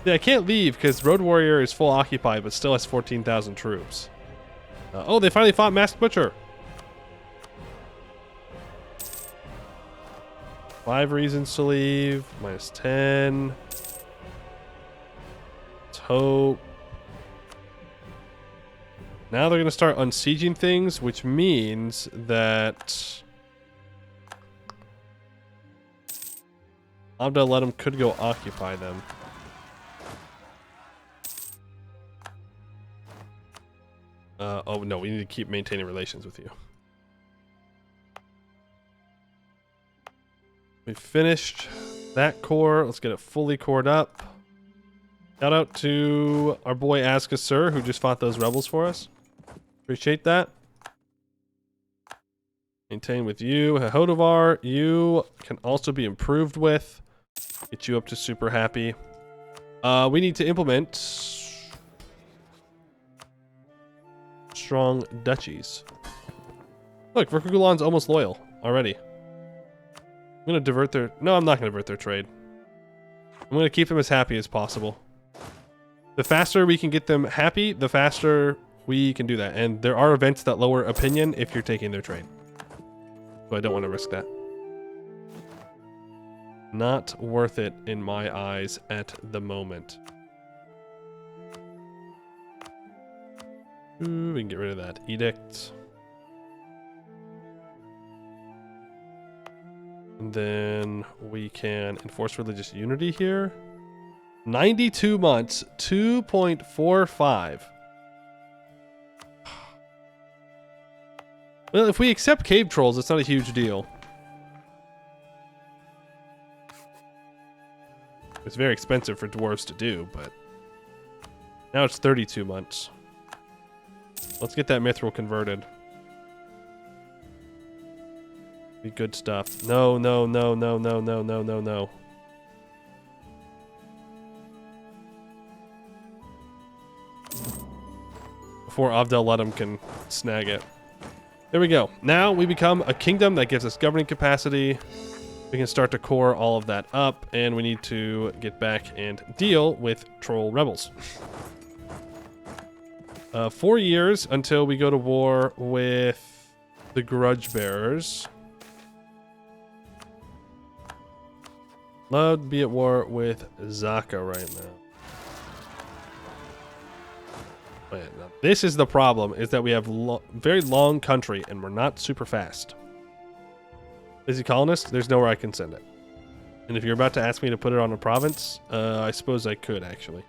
Yeah, I can't leave because Road Warrior is full occupied but still has 14,000 troops. Oh, they finally fought Masked Butcher. 5 reasons to leave. Minus 10. Let's hope. Now they're going to start unsieging things, which means that Abdel Ledem could go occupy them. Oh no, we need to keep maintaining relations with you. We finished that core. Let's get it fully cored up. Shout out to our boy Azkasur, who just fought those rebels for us. Appreciate that. Maintain with you. Hodovar, you can also be improved with. Get you up to super happy. We need to implement strong duchies. Look, Verkugulan's almost loyal already. I'm gonna divert their... No, I'm not gonna divert their trade. I'm gonna keep them as happy as possible. The faster we can get them happy, the faster we can do that. And there are events that lower opinion if you're taking their trade. So I don't want to risk that. Not worth it in my eyes at the moment. Ooh, we can get rid of that edict. And then we can enforce religious unity here. 92 months, 2.45. Well, if we accept cave trolls, it's not a huge deal. It's very expensive for dwarves to do, but now it's 32 months. Let's get that mithril converted. Be good stuff. No, no, no, no, no, no, no, no, no. Before Abdel Ludum can snag it. There we go. Now we become a kingdom that gives us governing capacity. We can start to core all of that up, and we need to get back and deal with troll rebels. 4 years until we go to war with the grudge bearers. Love to be at war with Zaka right now. Wait, now this is the problem, is that we have very long country and we're not super fast. Busy colonist, there's nowhere I can send it. And if you're about to ask me to put it on a province, I suppose I could actually.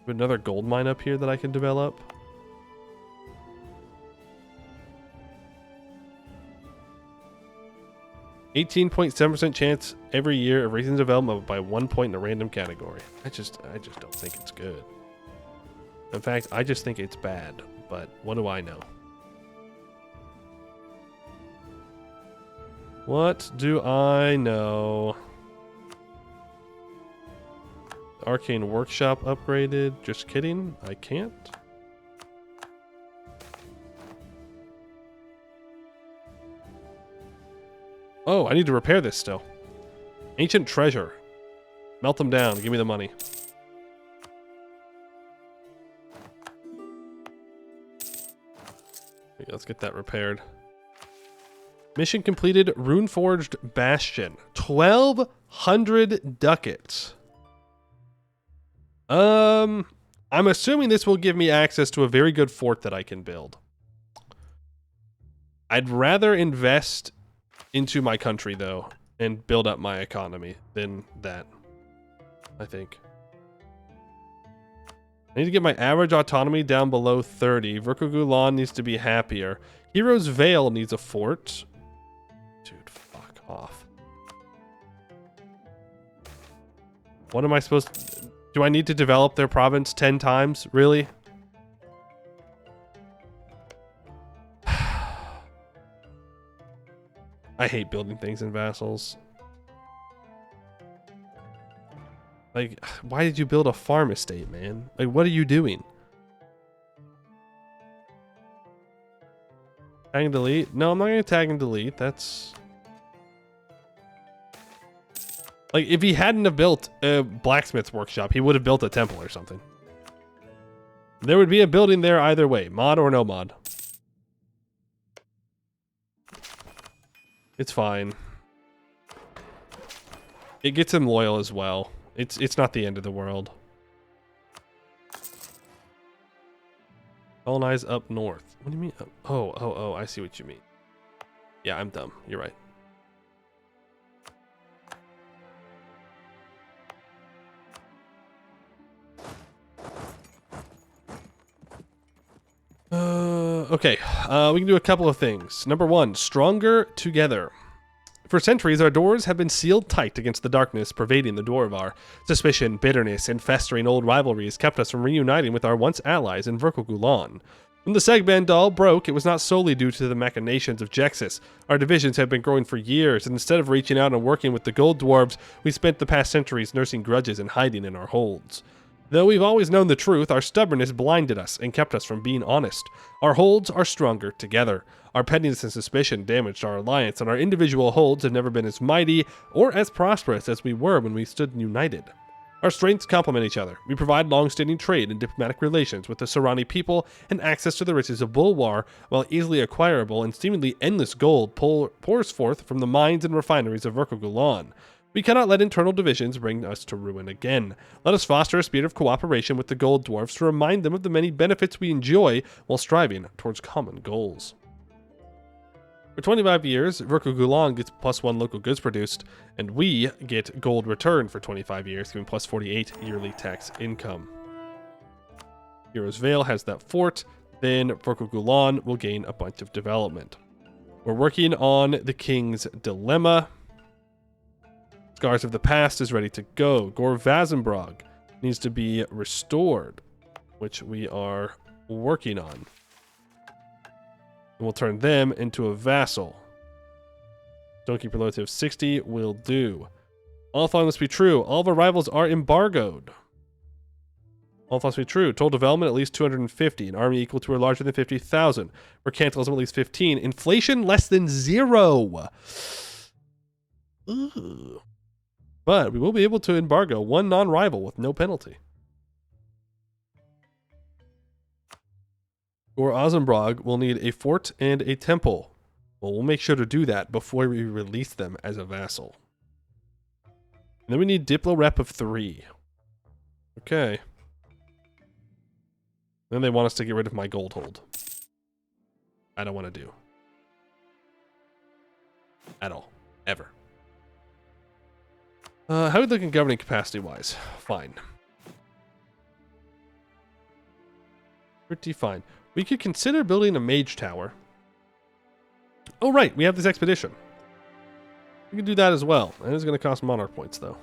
Another gold mine up here that I can develop. %18.7% chance every year of raising development by 1 point in a random category. I just don't think it's good. In fact, I just think it's bad, but what do I know? What do I know? Arcane Workshop upgraded. Just kidding. I can't. Oh, I need to repair this still. Ancient treasure. Melt them down. Give me the money. Okay, let's get that repaired. Mission completed. Runeforged Bastion. 1,200 ducats. I'm assuming this will give me access to a very good fort that I can build. I'd rather invest into my country, though, and build up my economy than that, I think. I need to get my average autonomy down below 30. Verkogulan needs to be happier. Hero's Vale needs a fort. Dude, fuck off. What am I supposed to... Do I need to develop their province 10 times? Really? I hate building things in vassals. Like, why did you build a farm estate, man? Like, what are you doing? Tag and delete? No, I'm not going to tag and delete. That's... Like, if he hadn't have built a blacksmith's workshop, he would have built a temple or something. There would be a building there either way, mod or no mod. It's fine. It gets him loyal as well. It's not the end of the world. Colonize up north. What do you mean? Oh, I see what you mean. Yeah, I'm dumb. You're right. Okay, we can do a couple of things. Number one, stronger together. For centuries, our doors have been sealed tight against the darkness pervading the Dwarvar. Suspicion, bitterness, and festering old rivalries kept us from reuniting with our once allies in Verkogulan. When the Seghdihr broke, it was not solely due to the machinations of Jexus. Our divisions had been growing for years, and instead of reaching out and working with the Gold Dwarves, we spent the past centuries nursing grudges and hiding in our holds. Though we've always known the truth, our stubbornness blinded us and kept us from being honest. Our holds are stronger together. Our pettiness and suspicion damaged our alliance, and our individual holds have never been as mighty or as prosperous as we were when we stood united. Our strengths complement each other. We provide long-standing trade and diplomatic relations with the Serrani people and access to the riches of Bulwar, while easily acquirable and seemingly endless gold pours forth from the mines and refineries of Verkogulan. We cannot let internal divisions bring us to ruin again. Let us foster a spirit of cooperation with the Gold Dwarfs to remind them of the many benefits we enjoy while striving towards common goals. For 25 years, Verko Gulan gets +1 local goods produced, and we get gold returned for 25 years, giving +48 yearly tax income. Heroes Vale has that fort, then Verko Gulan will gain a bunch of development. We're working on the King's Dilemma. Scars of the Past is ready to go. Gore Vazenbrog needs to be restored, which we are working on. And we'll turn them into a vassal. Stonekeeper relative 60 will do. All thought must be true. All of our rivals are embargoed. All thoughts be true. Total development at least 250. An army equal to or larger than 50,000. Mercantilism at least 15. Inflation less than 0. Ooh. But we will be able to embargo one non-rival with no penalty. Or Ozenbrog will need a fort and a temple. Well, we'll make sure to do that before we release them as a vassal. And then we need Diplo rep of 3. Okay. Then they want us to get rid of my gold hold. I don't want to do. At all. Ever. How are we looking governing capacity-wise? Fine. Pretty fine. We could consider building a mage tower. Oh, right. We have this expedition. We can do that as well. It is going to cost monarch points, though.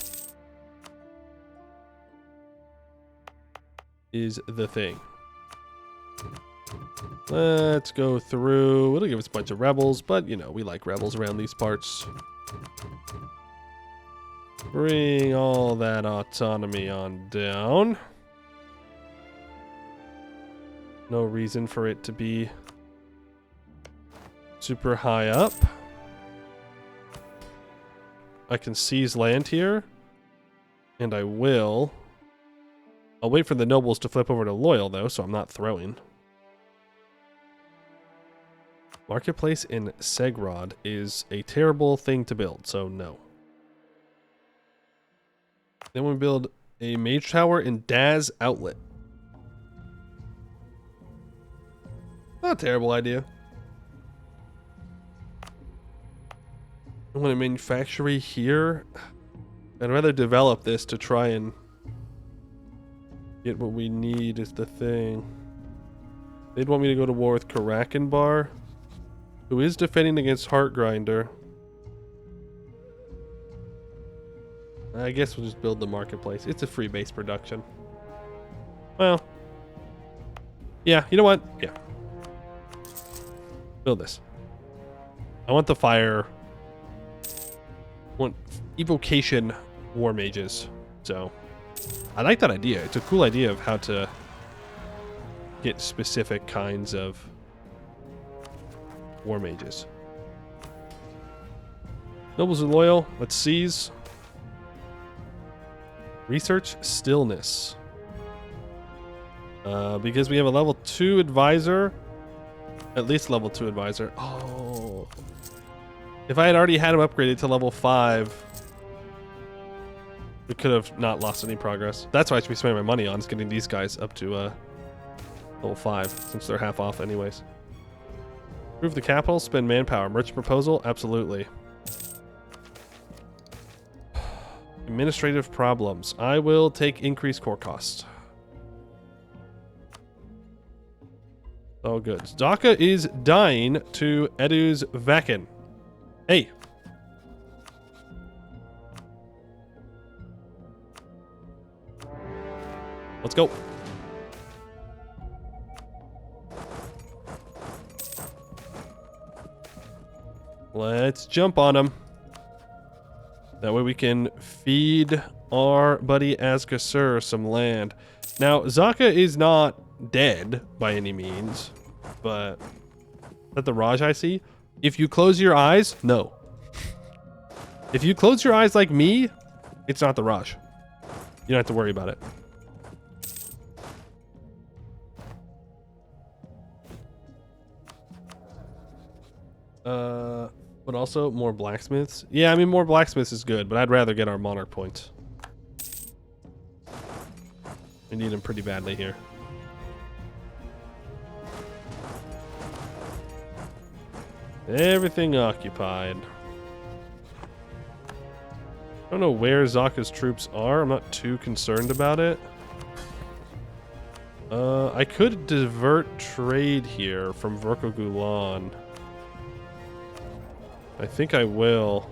Is the thing. Let's go through. It'll give us a bunch of rebels, but, you know, we like rebels around these parts. Bring all that autonomy on down. No reason for it to be super high up. I can seize land here. And I will. I'll wait for the nobles to flip over to loyal, though, so I'm not throwing. Marketplace in Seghdihr is a terrible thing to build, so no. Then we build a mage tower in Daz Outlet. Not a terrible idea. I want a manufactory here. I'd rather develop this to try and get what we need is the thing. They'd want me to go to war with Karakenbar, who is defending against Heartgrinder. I guess we'll just build the marketplace. It's a free base production. Well, yeah, you know what? Yeah. Build this. I want the fire. I want evocation war mages. So, I like that idea. It's a cool idea of how to get specific kinds of war mages. Nobles are loyal. Let's seize. Research stillness. Because we have a level 2 advisor. At least level 2 advisor. Oh. If I had already had him upgraded to level 5, we could have not lost any progress. That's what I should be spending my money on, is getting these guys up to level 5, since they're half off anyways. Improve the capital, spend manpower. Merchant proposal? Absolutely. Administrative problems. I will take increased core cost. Oh, good. Daka is dying to Edu's Vakin. Hey. Let's go. Let's jump on him. That way we can feed our buddy Azkasur some land. Now, Zaka is not dead by any means, but is that the Raj I see? If you close your eyes, no. If you close your eyes like me, it's not the Raj. You don't have to worry about it. But also more blacksmiths. Yeah, I mean more blacksmiths is good, but I'd rather get our monarch points. We need them pretty badly here. Everything occupied. I don't know where Zaka's troops are. I'm not too concerned about it. I could divert trade here from Verkogulan. I think I will.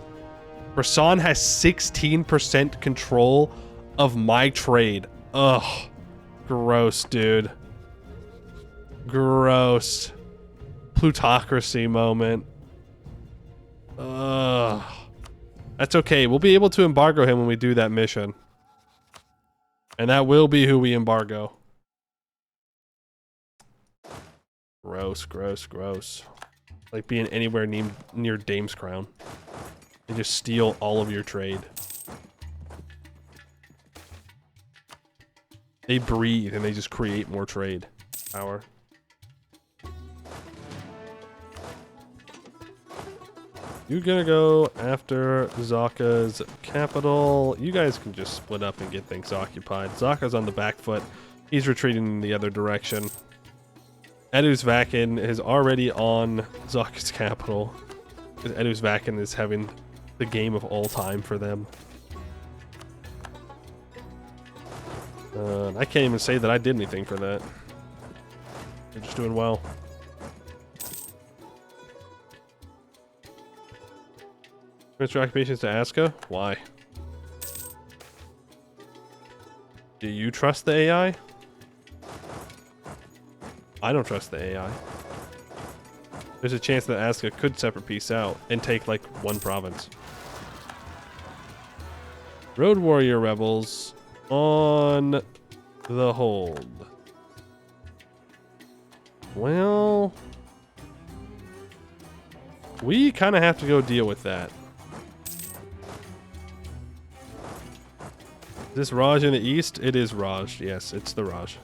Rasan has 16% control of my trade. Ugh. Gross, dude. Gross. Plutocracy moment. Ugh. That's okay. We'll be able to embargo him when we do that mission. And that will be who we embargo. Gross, gross, gross. Like being anywhere near Dame's Crown. They just steal all of your trade. They breathe and they just create more trade power. You're gonna go after Zaka's capital. You guys can just split up and get things occupied. Zaka's on the back foot. He's retreating in the other direction. Edusvakin is already on Zaka's capital. Edusvakin is having the game of all time for them. I can't even say that I did anything for that. They're just doing well. Transfer occupations to Aska? Why? Do you trust the AI? I don't trust the AI. There's a chance that Aska could separate peace out and take like one province. Road warrior rebels on the hold. Well, we kind of have to go deal with that. Is this Raj in the east? It is Raj. Yes, it's the Raj.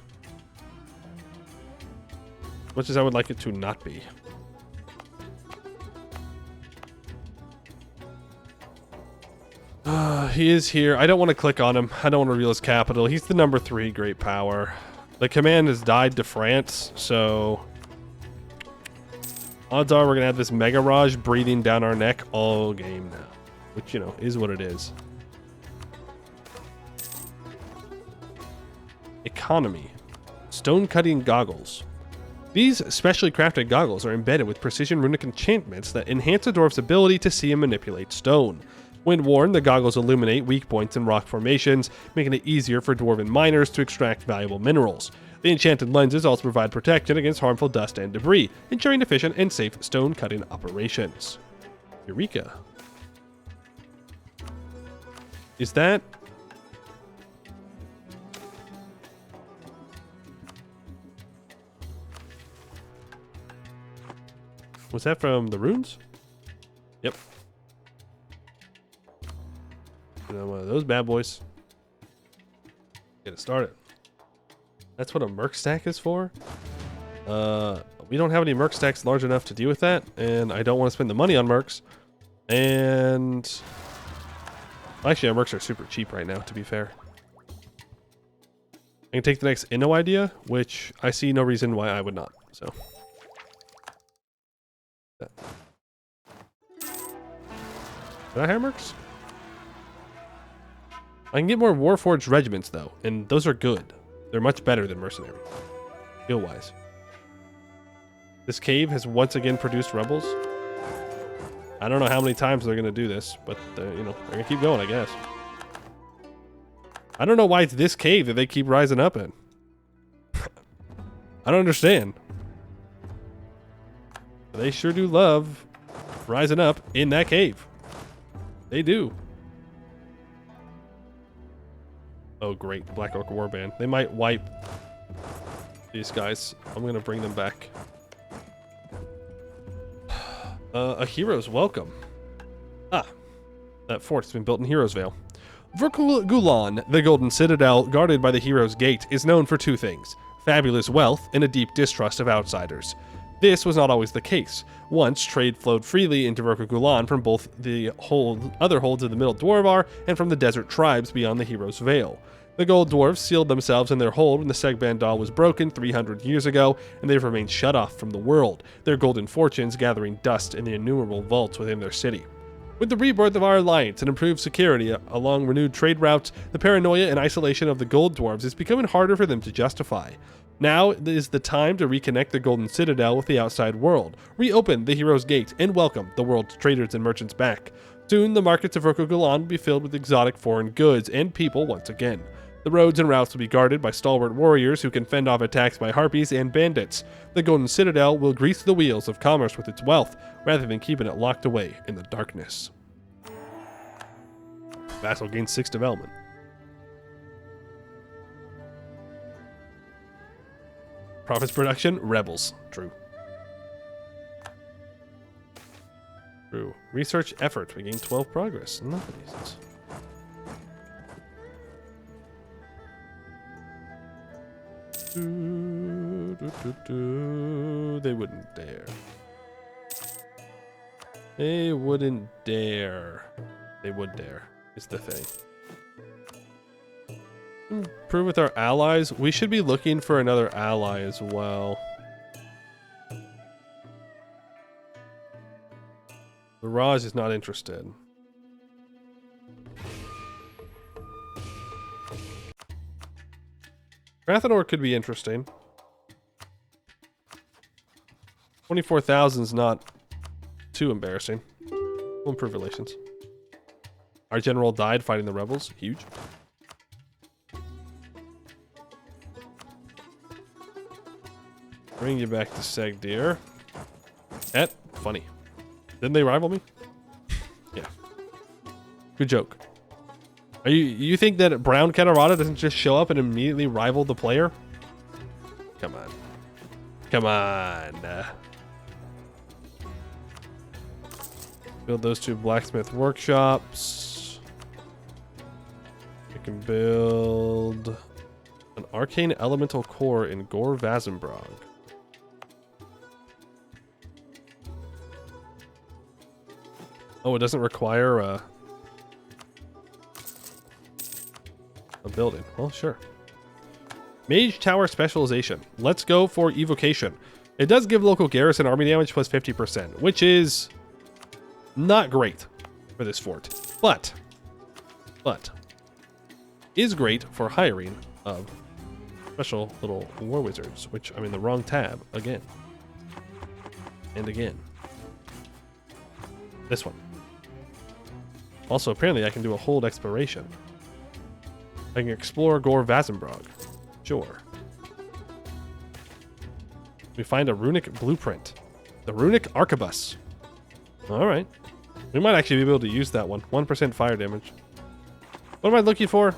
Much as I would like it to not be. He is here. I don't want to click on him. I don't want to reveal his capital. He's the number 3 great power. The command has died to France, so odds are we're going to have this Mega Raj breathing down our neck all game now. Which, you know, is what it is. Economy. Stone cutting goggles. These specially crafted goggles are embedded with precision runic enchantments that enhance a dwarf's ability to see and manipulate stone. When worn, the goggles illuminate weak points in rock formations, making it easier for dwarven miners to extract valuable minerals. The enchanted lenses also provide protection against harmful dust and debris, ensuring efficient and safe stone cutting operations. Eureka. Is that... Was that from the runes? Yep. One of those bad boys. Get it started. That's what a merc stack is for? We don't have any merc stacks large enough to deal with that, and I don't want to spend the money on mercs. And actually, our mercs are super cheap right now, to be fair. I can take the next Inno idea, which I see no reason why I would not. So. Did I hire mercs? I can get more Warforged regiments, though, and those are good. They're much better than mercenary, skill-wise. This cave has once again produced rebels. I don't know how many times they're going to do this, but, you know, they're going to keep going, I guess. I don't know why it's this cave that they keep rising up in. I don't understand. They sure do love rising up in that cave. They do. Oh, great. The Black Orc Warband. They might wipe these guys. I'm going to bring them back. A hero's welcome. Ah. That fort has been built in Hero's Vale. Verkogulan, the Golden Citadel, guarded by the Hero's Gate, is known for 2 things. Fabulous wealth and a deep distrust of outsiders. This was not always the case. Once, trade flowed freely into Verkogulan from both the other holds of the Middle Dwarvar and from the desert tribes beyond the Hero's Vale. The gold dwarves sealed themselves in their hold when the Seghdihr was broken 300 years ago, and they've remained shut off from the world, their golden fortunes gathering dust in the innumerable vaults within their city. With the rebirth of our alliance and improved security along renewed trade routes, the paranoia and isolation of the gold dwarves is becoming harder for them to justify. Now is the time to reconnect the Golden Citadel with the outside world, reopen the Hero's Gate, and welcome the world's traders and merchants back. Soon, the markets of Rokugalan will be filled with exotic foreign goods and people once again. The roads and routes will be guarded by stalwart warriors who can fend off attacks by harpies and bandits. The Golden Citadel will grease the wheels of commerce with its wealth, rather than keeping it locked away in the darkness. Vassal gains 6 development. Profits production, rebels. True. True. Research effort, we gain 12 progress. Nice. They wouldn't dare. They wouldn't dare. They would dare, is the thing. Improve with our allies. We should be looking for another ally as well. The Raj is not interested. Rathanor could be interesting. 24,000 is not too embarrassing. We'll improve relations. Our general died fighting the rebels. Huge. Bring you back to Seghdihr. Funny. Didn't they rival me? Yeah. Good joke. You think that Brown Catarata doesn't just show up and immediately rival the player? Come on. Come on. Build those 2 blacksmith workshops. We can build an arcane elemental core in Gore Vazenbrog. Oh, it doesn't require a building. Well, sure. Mage Tower Specialization. Let's go for Evocation. It does give local garrison army damage plus 50%, which is not great for this fort. But is great for hiring of special little war wizards, which I'm in the wrong tab again. And again. This one. Also, apparently I can do a hold exploration. I can explore Gore Vazenbrog. Sure. We find a runic blueprint. The runic arquebus. Alright. We might actually be able to use that one. 1% fire damage. What am I looking for?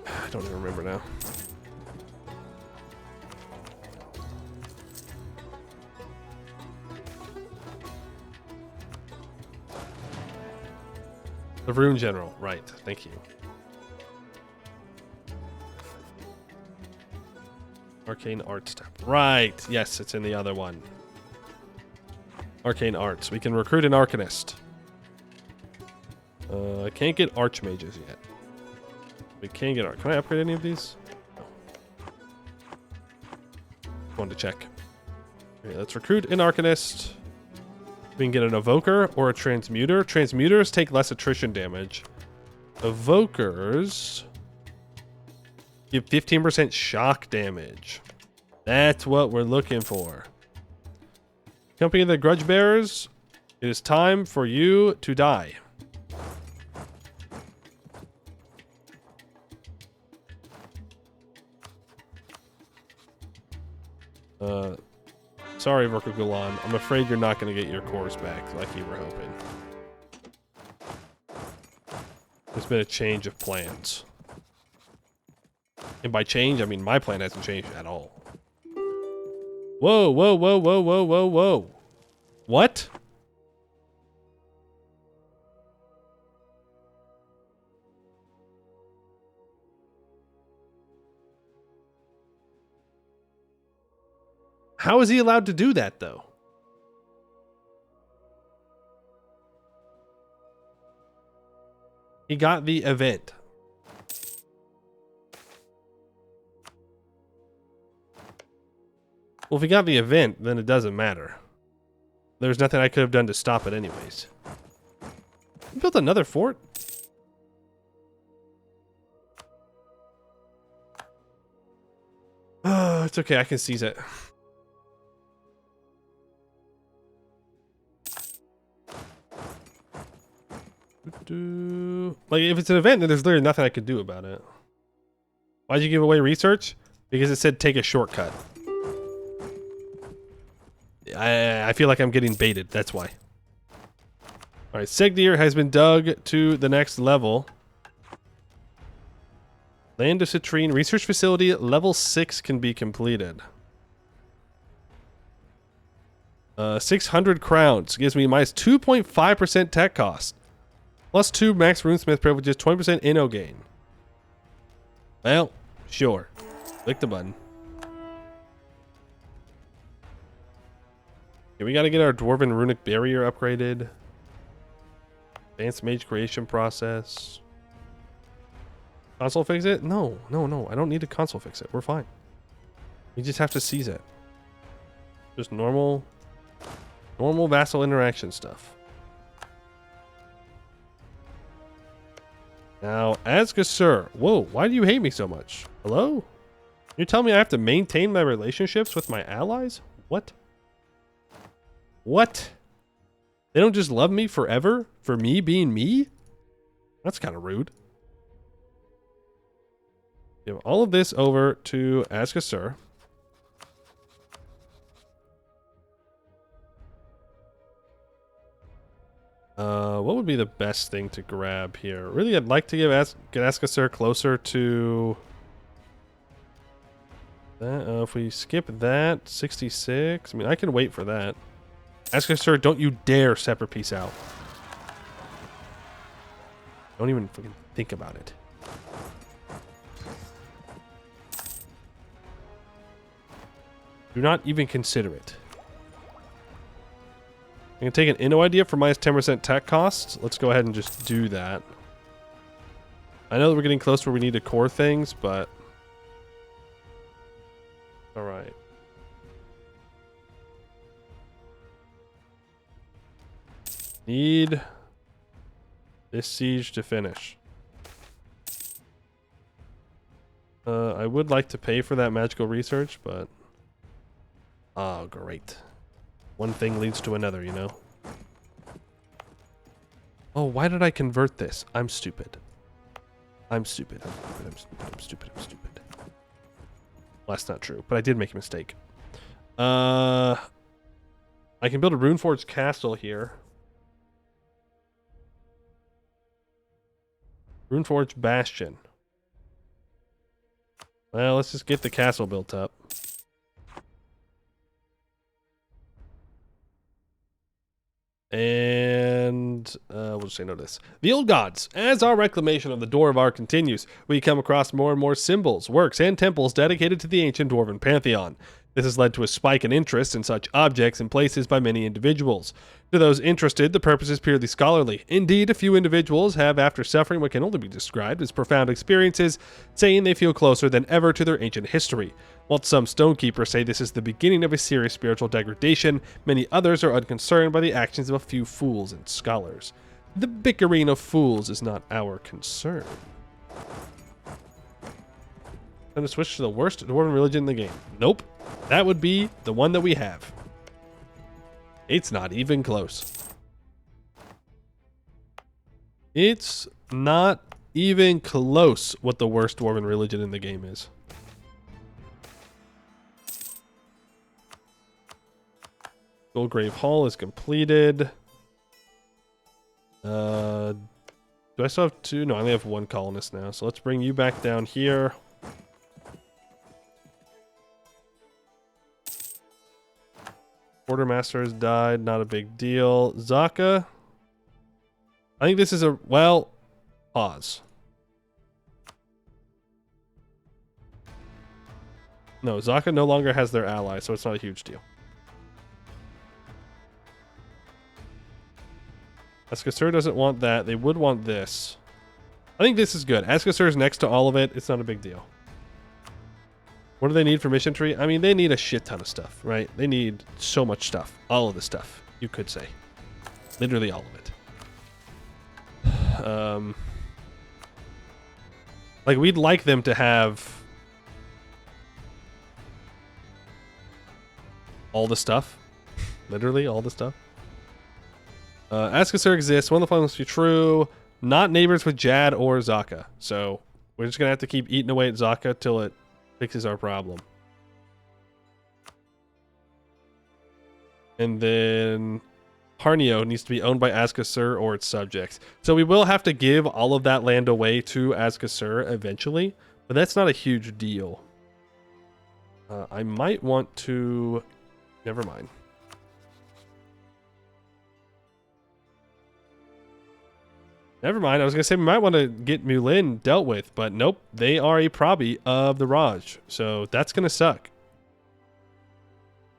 I don't even remember now. The Rune General, right. Thank you. Arcane Arts tab. Right. Yes, it's in the other one. Arcane Arts. We can recruit an Arcanist. I can't get Archmages yet. We can get Can I upgrade any of these? No. Wanted to check. Okay, let's recruit an Arcanist. We can get an Evoker or a Transmuter. Transmuters take less attrition damage. Evokers give 15% shock damage. That's what we're looking for. Company of the Grudge Bearers, it is time for you to die. Sorry, Rokugalan. I'm afraid you're not going to get your cores back like you were hoping. There's been a change of plans. And by change, I mean my plan hasn't changed at all. Whoa, whoa, whoa, whoa, whoa, whoa, whoa. What? How is he allowed to do that, though? He got the event. Well, if he got the event, then it doesn't matter. There's nothing I could have done to stop it anyways. You built another fort? Oh, it's okay. I can seize it. Like, if it's an event, then there's literally nothing I could do about it. Why'd you give away research? Because it said take a shortcut. I feel like I'm getting baited. That's why. Alright, Seghdihr has been dug to the next level. Land of Citrine Research Facility level 6 can be completed. 600 crowns gives me minus 2.5% tech cost. Plus 2 max runesmith privileges, 20% inno gain. Well, sure. Click the button. Okay, we gotta get our Dwarven Runic Barrier upgraded. Advanced Mage Creation Process. Console fix it? No. I don't need to console fix it. We're fine. We just have to seize it. Just normal vassal interaction stuff. Now, Seghdihr. Whoa, why do you hate me so much? Hello? You're telling me I have to maintain my relationships with my allies? What? What? They don't just love me forever for me being me? That's kind of rude. Give all of this over to Seghdihr. What would be the best thing to grab here? Really, I'd like to get Seghdihr closer to that. If we skip that, 66. I mean, I can wait for that. Seghdihr, don't you dare separate peace out. Don't even fucking think about it. Do not even consider it. I can take an inno idea for minus 10% tech costs. Let's go ahead and just do that. I know that we're getting close to where we need to core things, but... Alright. Need this siege to finish. I would like to pay for that magical research, but... Oh, great. One thing leads to another, you know? Oh, why did I convert this? I'm stupid. I'm stupid. I'm stupid. Well, that's not true, but I did make a mistake. I can build a Runeforged castle here. Runeforged Bastion. Well, let's just get the castle built up. And we'll just say no to this. The Old Gods. As our reclamation of the Dwarvar continues, we come across more and more symbols, works, and temples dedicated to the ancient Dwarven pantheon. This has led to a spike in interest in such objects and places by many individuals. To those interested, the purpose is purely scholarly. Indeed, a few individuals have, after suffering what can only be described as profound experiences, saying they feel closer than ever to their ancient history. While some stonekeepers say this is the beginning of a serious spiritual degradation, many others are unconcerned by the actions of a few fools and scholars. The bickering of fools is not our concern. I'm going to switch to the worst Dwarven religion in the game. Nope. That would be the one that we have. It's not even close. It's not even close what the worst Dwarven religion in the game is. Goldgrave Hall is completed. Do I still have two? No, I only have one colonist now. So let's bring you back down here. Quartermaster has died. Not a big deal. Zaka. I think this is a... Well, pause. No, Zaka no longer has their ally, so it's not a huge deal. Seghdihr doesn't want that. They would want this. I think this is good. Askasur is next to all of it. It's not a big deal. What do they need for mission tree? I mean, they need a shit ton of stuff, right? They need so much stuff. All of the stuff, you could say. Literally all of it. Like, we'd like them to have all the stuff. Literally all the stuff. Askasur exists. One of the following must be true. Not neighbors with Jad or Zaka. So we're just going to have to keep eating away at Zaka till it fixes our problem. And then Harnio needs to be owned by Askasur or its subjects. So we will have to give all of that land away to Askasur eventually, but that's not a huge deal. I might want to... Never mind. Never mind. I was going to say we might want to get Mulin dealt with, but nope. They are a Proby of the Raj, so that's going to suck.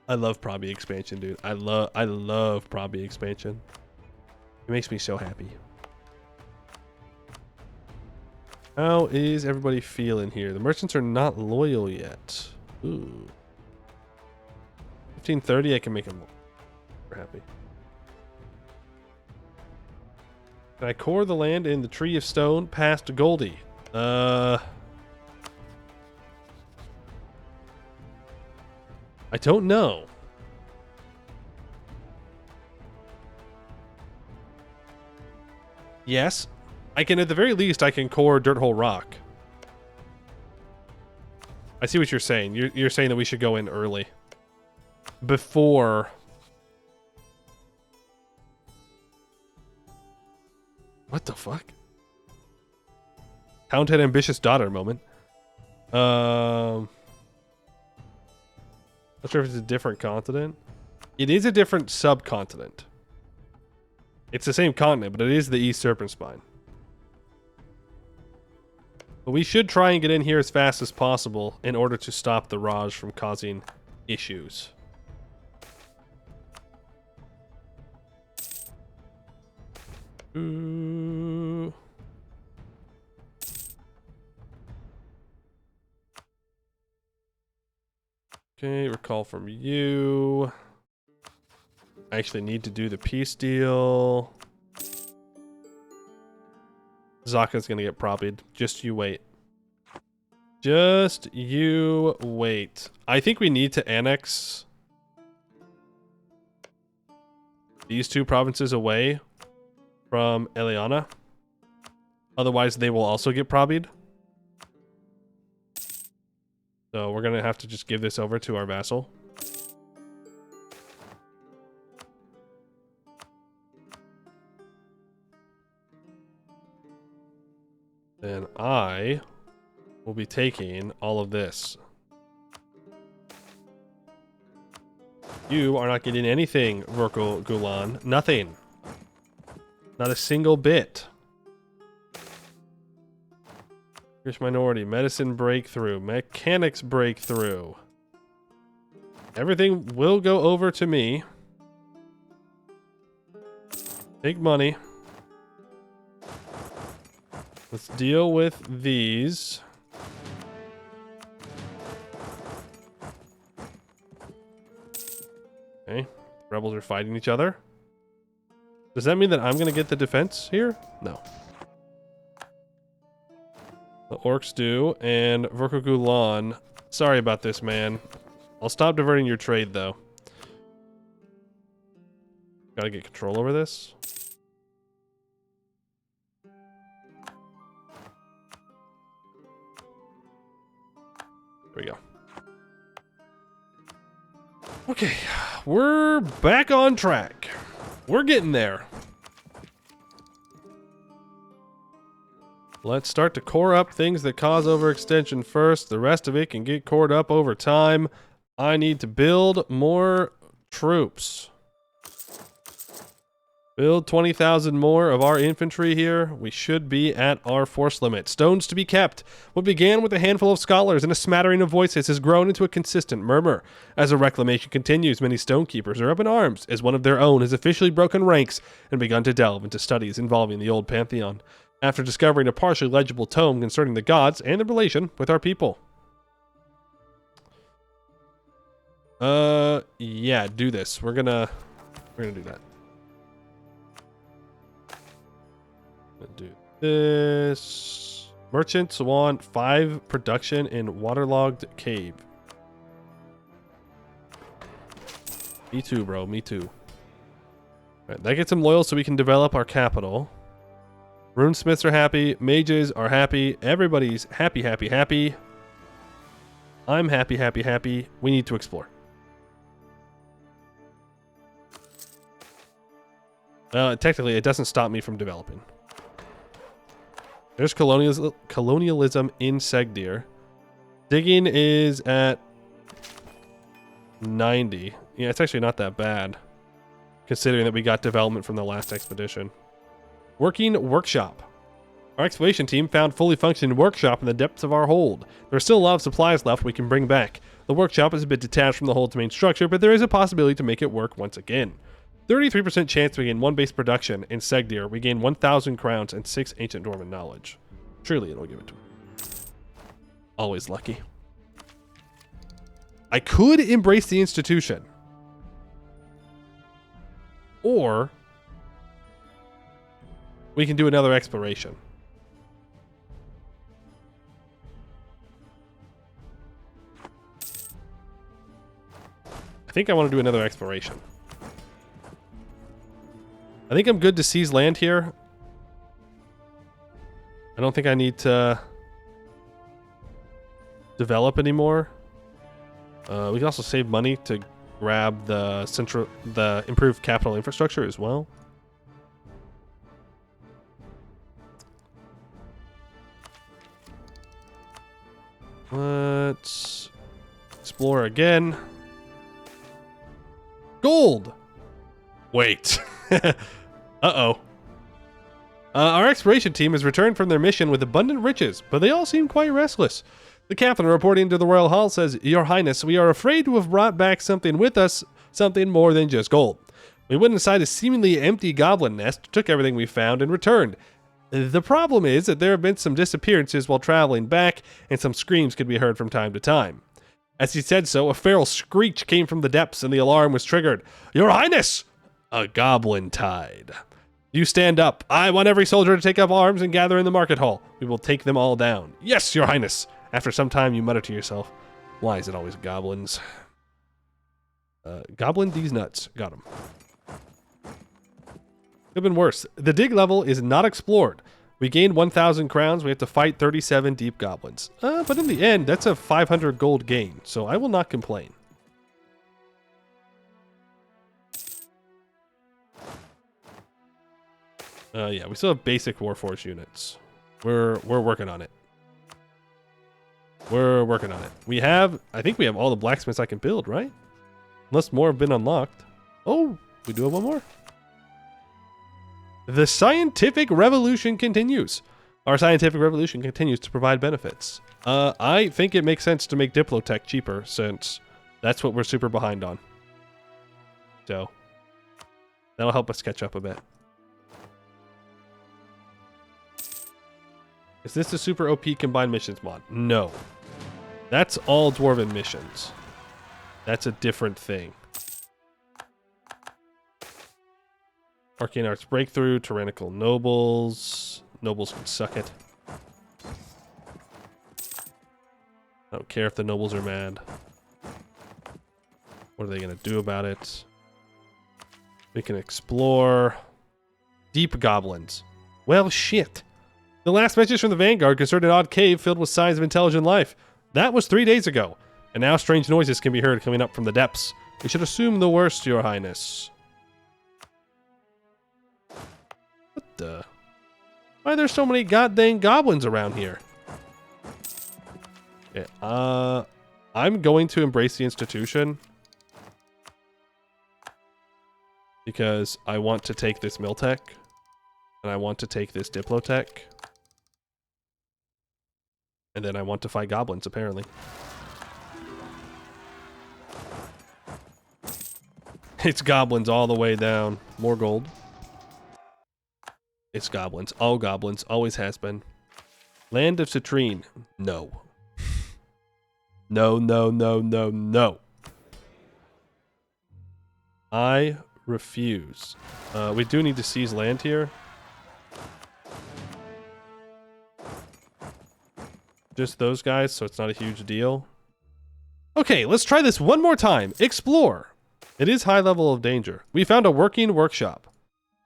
I love Proby expansion, dude. I love Proby expansion. It makes me so happy. How is everybody feeling here? The merchants are not loyal yet. Ooh. 1530, I can make them more happy. Can I core the land in the Tree of Stone past Goldie? I don't know. Yes. I can, at the very least, I can core Dirt Hole Rock. I see what you're saying. You're saying that we should go in early. Before... What the fuck? Talented ambitious daughter moment. Not sure if it's a different continent. It is a different subcontinent. It's the same continent, but it is the East Serpent Spine. But we should try and get in here as fast as possible in order to stop the Raj from causing issues. Ooh. Okay, recall from you. I actually need to do the peace deal. Zaka's gonna get propied. Just you wait. Just you wait. I think we need to annex these two provinces away from Eliana. Otherwise, they will also get probied. So we're gonna have to just give this over to our vassal. Then I will be taking all of this. You are not getting anything, Vorkul Gulan. Nothing. Not a single bit. British minority, medicine breakthrough, mechanics breakthrough. Everything will go over to me. Take money. Let's deal with these. Okay, rebels are fighting each other. Does that mean that I'm going to get the defense here? No. The orcs do, and Vorkogulan. Sorry about this, man. I'll stop diverting your trade, though. Gotta get control over this. There we go. Okay, we're back on track. We're getting there. Let's start to core up things that cause overextension first. The rest of it can get cored up over time. I need to build more troops. Build 20,000 more of our infantry here. We should be at our force limit. Stones to be kept. What began with a handful of scholars and a smattering of voices has grown into a consistent murmur. As the reclamation continues, many stonekeepers are up in arms as one of their own has officially broken ranks and begun to delve into studies involving the old pantheon. after discovering a partially legible tome concerning the gods and their relation with our people. Yeah, do this. We're gonna do that. Do this. Merchants want 5 production in waterlogged cave. Me too, bro. Me too. All right, that gets them loyal so we can develop our capital. Runesmiths are happy. Mages are happy. Everybody's happy, happy, happy. I'm happy, happy, happy. We need to explore. Technically, it doesn't stop me from developing. There's colonialism in Seghdihr. Digging is at 90. Yeah, it's actually not that bad, considering that we got development from the last expedition. Working workshop. Our exploration team found fully functioning workshop in the depths of our hold. There are still a lot of supplies left we can bring back. The workshop is a bit detached from the hold's main structure, but there is a possibility to make it work once again. 33% chance we gain 1 base production in Seghdihr. We gain 1,000 crowns and 6 ancient Dwarven knowledge. Surely it'll give it to me. Always lucky. I could embrace the institution. Or we can do another exploration. I think I want to do another exploration. I think I'm good to seize land here. I don't think I need to develop anymore. We can also save money to grab the improved capital infrastructure as well. Let's explore again. Gold! Wait. Uh-oh. Our exploration team has returned from their mission with abundant riches, but they all seem quite restless. The captain reporting to the Royal Hall says, "Your Highness, we are afraid to have brought back something with us, something more than just gold. We went inside a seemingly empty goblin nest, took everything we found, and returned. The problem is that there have been some disappearances while traveling back, and some screams could be heard from time to time." As he said so, a feral screech came from the depths, and the alarm was triggered. "Your Highness! A goblin tide. You stand up. I want every soldier to take up arms and gather in the market hall. We will take them all down." "Yes, Your Highness." After some time, you mutter to yourself, "Why is it always goblins?" Goblin these nuts. Got him. Could have been worse. The dig level is not explored. We gained 1,000 crowns. We have to fight 37 deep goblins. But in the end, that's a 500 gold gain, so I will not complain. Yeah, we still have basic Warforged units. We're working on it. We're working on it. We have, I think we have all the blacksmiths I can build, right? Unless more have been unlocked. Oh, we do have one more. The scientific revolution continues. Our scientific revolution continues to provide benefits. I think it makes sense to make Diplotech cheaper, since that's what we're super behind on. So, that'll help us catch up a bit. Is this a super OP combined missions mod? No. That's all Dwarven missions. That's a different thing. Arcane Arts Breakthrough, Tyrannical Nobles. Nobles can suck it. I don't care if the nobles are mad. What are they going to do about it? We can explore. Deep goblins. Well, shit. The last message from the Vanguard concerned an odd cave filled with signs of intelligent life. That was 3 days ago, and now strange noises can be heard coming up from the depths. We should assume the worst, Your Highness. What the? Why are there so many goddamn goblins around here? Okay, I'm going to embrace the institution because I want to take this Miltech, and I want to take this Diplotech. And then I want to fight goblins, apparently. It's goblins all the way down. More gold. It's goblins. All goblins. Always has been. Land of Citrine. No. No, no, no, no, no. I refuse. We do need to seize land here. Just those guys, so it's not a huge deal. Okay, let's try this one more time. Explore. It is high level of danger. We found a working workshop.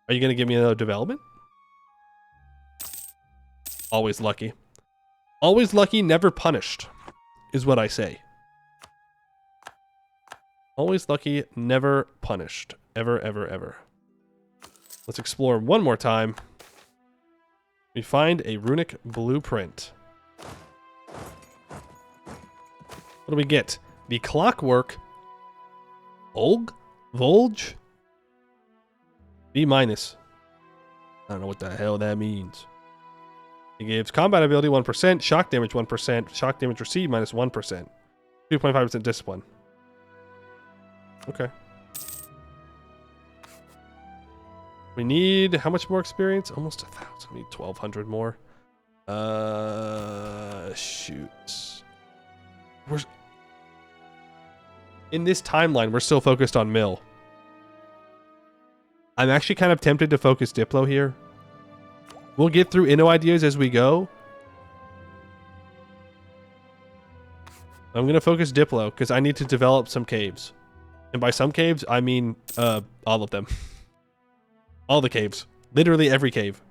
Are you going to give me another development? Always lucky. Always lucky, never punished, is what I say. Always lucky, never punished. Ever, ever, ever. Let's explore one more time. We find a runic blueprint. What do we get? The clockwork. Volge? B-. I don't know what the hell that means. It gives combat ability 1%, shock damage 1%, shock damage received minus 1%. 2.5% discipline. Okay. We need how much more experience? Almost 1,000. We need 1,200 more. Shoot. In this timeline, we're still focused on mill. I'm actually kind of tempted to focus Diplo here. We'll get through Inno ideas as we go. I'm going to focus Diplo because I need to develop some caves. And by some caves, I mean all of them. All the caves. Literally every cave.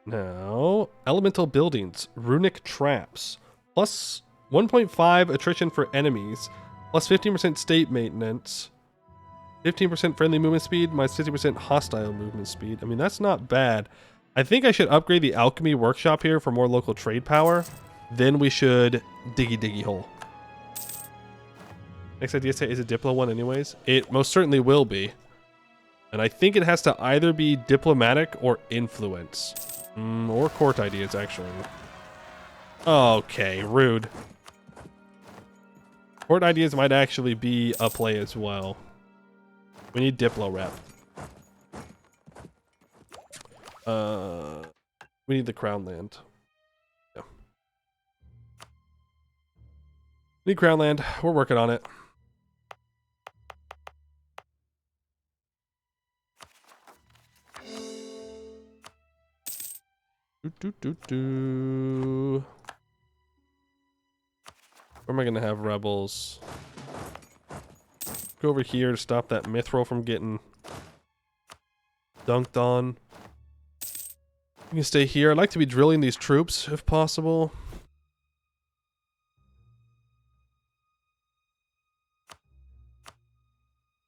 Now, elemental buildings. Runic traps. Plus 1.5 attrition for enemies. Plus 15% state maintenance. 15% friendly movement speed. Minus 50% hostile movement speed. I mean, that's not bad. I think I should upgrade the alchemy workshop here for more local trade power. Then we should diggy hole. Next idea is a Diplo one anyways. It most certainly will be. And I think it has to either be diplomatic or influence. Or court ideas, actually. Okay, rude. Court ideas might actually be a play as well. We need Diplo rep. We need the crown land. Yeah. Need crown land. We're working on it. Where am I gonna have rebels? Go over here to stop that mithril from getting dunked on. You can stay here. I'd like to be drilling these troops if possible.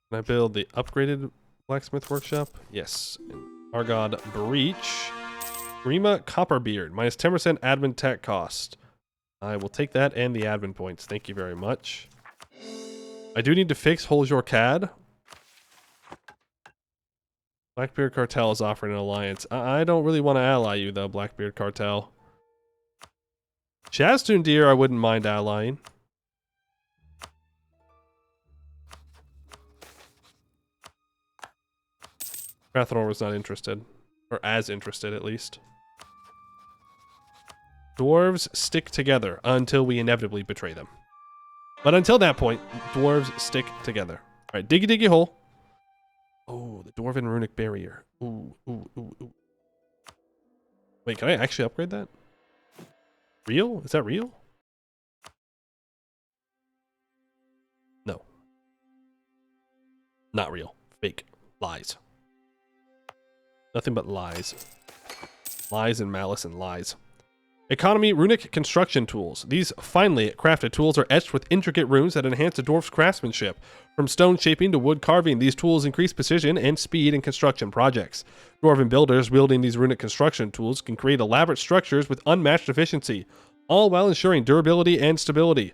Can I build the upgraded blacksmith workshop? Yes. Argod Breach. Grima Copperbeard. Minus 10% admin tech cost. I will take that and the admin points. Thank you very much. I do need to fix Holzjor CAD. Blackbeard Cartel is offering an alliance. I don't really want to ally you, though, Blackbeard Cartel. Seghdihr, I wouldn't mind allying. Rathanor was not interested. Or as interested, at least. Dwarves stick together until we inevitably betray them. But until that point, dwarves stick together. Alright, diggy hole. Oh, the Dwarven Runic Barrier. Ooh. Wait, can I actually upgrade that? Real? Is that real? No. Not real. Fake. Lies. Nothing but lies. Lies and malice and lies. Economy Runic Construction Tools. These finely crafted tools are etched with intricate runes that enhance the dwarf's craftsmanship. From stone shaping to wood carving, these tools increase precision and speed in construction projects. Dwarven builders wielding these runic construction tools can create elaborate structures with unmatched efficiency, all while ensuring durability and stability.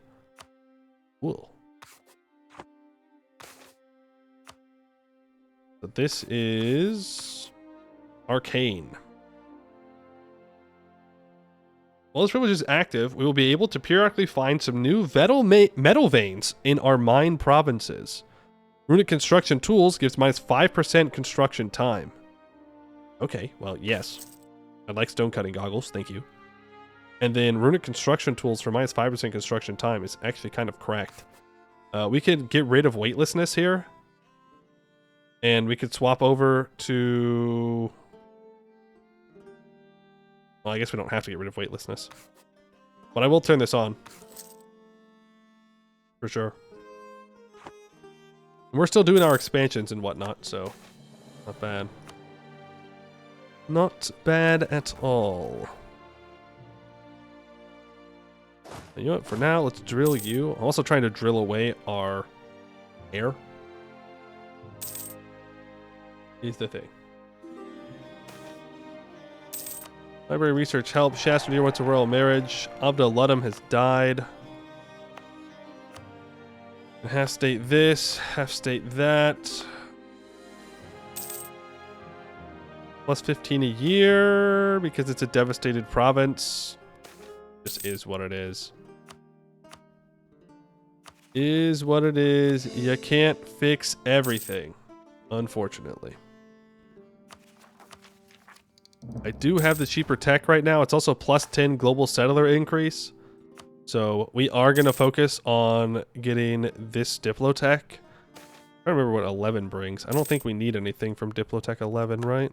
Cool. So this is Arcane. While this privilege is active, we will be able to periodically find some new metal veins in our mine provinces. Runic construction tools gives minus 5% construction time. Okay, well, yes. I'd like stone cutting goggles, thank you. And then runic construction tools for minus 5% construction time is actually kind of cracked. We could get rid of weightlessness here. And we could swap over to... Well, I guess we don't have to get rid of weightlessness. But I will turn this on. For sure. And we're still doing our expansions and whatnot, so... Not bad. Not bad at all. You know what? For now, let's drill you. I'm also trying to drill away our air. Is the thing. Library research help. Shastadir wants a royal marriage. Abda Ludum has died. Half state this, half state that. Plus 15 a year because it's a devastated province. This is what it is. Is what it is. You can't fix everything, unfortunately. I do have the cheaper tech right now. It's also plus 10 global settler increase. So we are going to focus on getting this Diplotech. I don't remember what 11 brings. I don't think we need anything from Diplotech 11, right?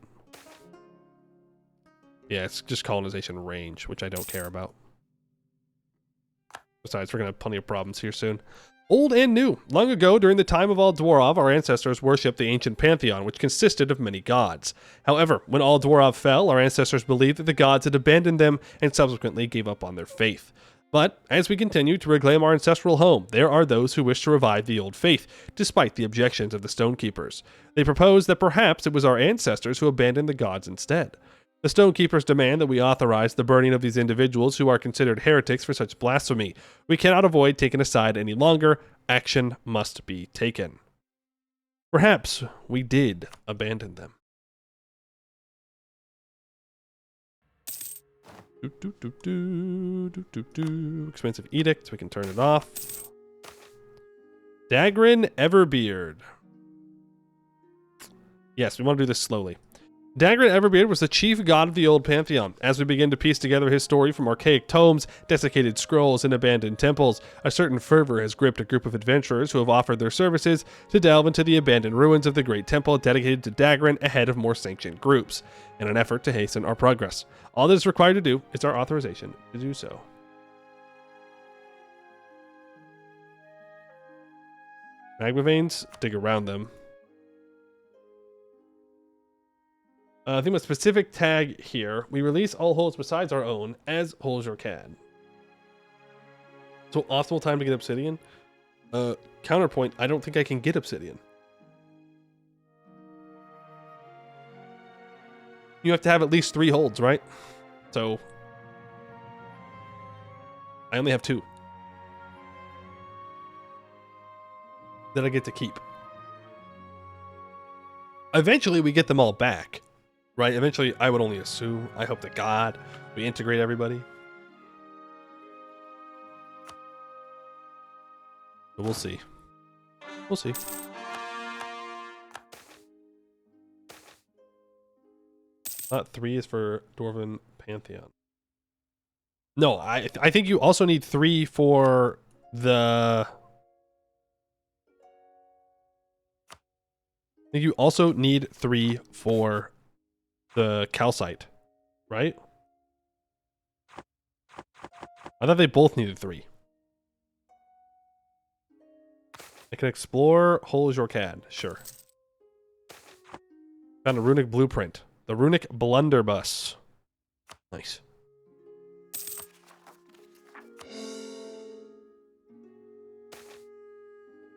Yeah, it's just colonization range, which I don't care about. Besides, we're going to have plenty of problems here soon. Old and new. Long ago, during the time of all Dwarov, our ancestors worshipped the ancient pantheon, which consisted of many gods. However, when all Dwarov fell, our ancestors believed that the gods had abandoned them and subsequently gave up on their faith. But as we continue to reclaim our ancestral home, there are those who wish to revive the old faith, despite the objections of the Stonekeepers. They propose that perhaps it was our ancestors who abandoned the gods instead. The Stonekeepers demand that we authorize the burning of these individuals who are considered heretics for such blasphemy. We cannot avoid taking a side any longer. Action must be taken. Perhaps we did abandon them. Expensive edict, we can turn it off. Dagrin Everbeard. Yes, we want to do this slowly. Dagrin Everbeard was the chief god of the old pantheon. As we begin to piece together his story from archaic tomes, desiccated scrolls, and abandoned temples, a certain fervor has gripped a group of adventurers who have offered their services to delve into the abandoned ruins of the great temple dedicated to Dagrin ahead of more sanctioned groups, in an effort to hasten our progress. All that is required to do is our authorization to do so. Magma veins, dig around them. I think a specific tag here. We release all holes besides our own as holes your can. So optimal time to get obsidian. Counterpoint, I don't think I can get obsidian. You have to have at least 3 holds, right? So I only have 2 that I get to keep. Eventually we get them all back. Right, eventually I would only assume. I hope to God we integrate everybody. But we'll see. We'll see. Not 3 is for Dwarven Pantheon. No, I think you also need 3 for the... I think you also need 3 for the calcite, right? I thought they both needed 3. I can explore Hole is your cad, sure. Found a runic blueprint. The runic blunderbuss. Nice.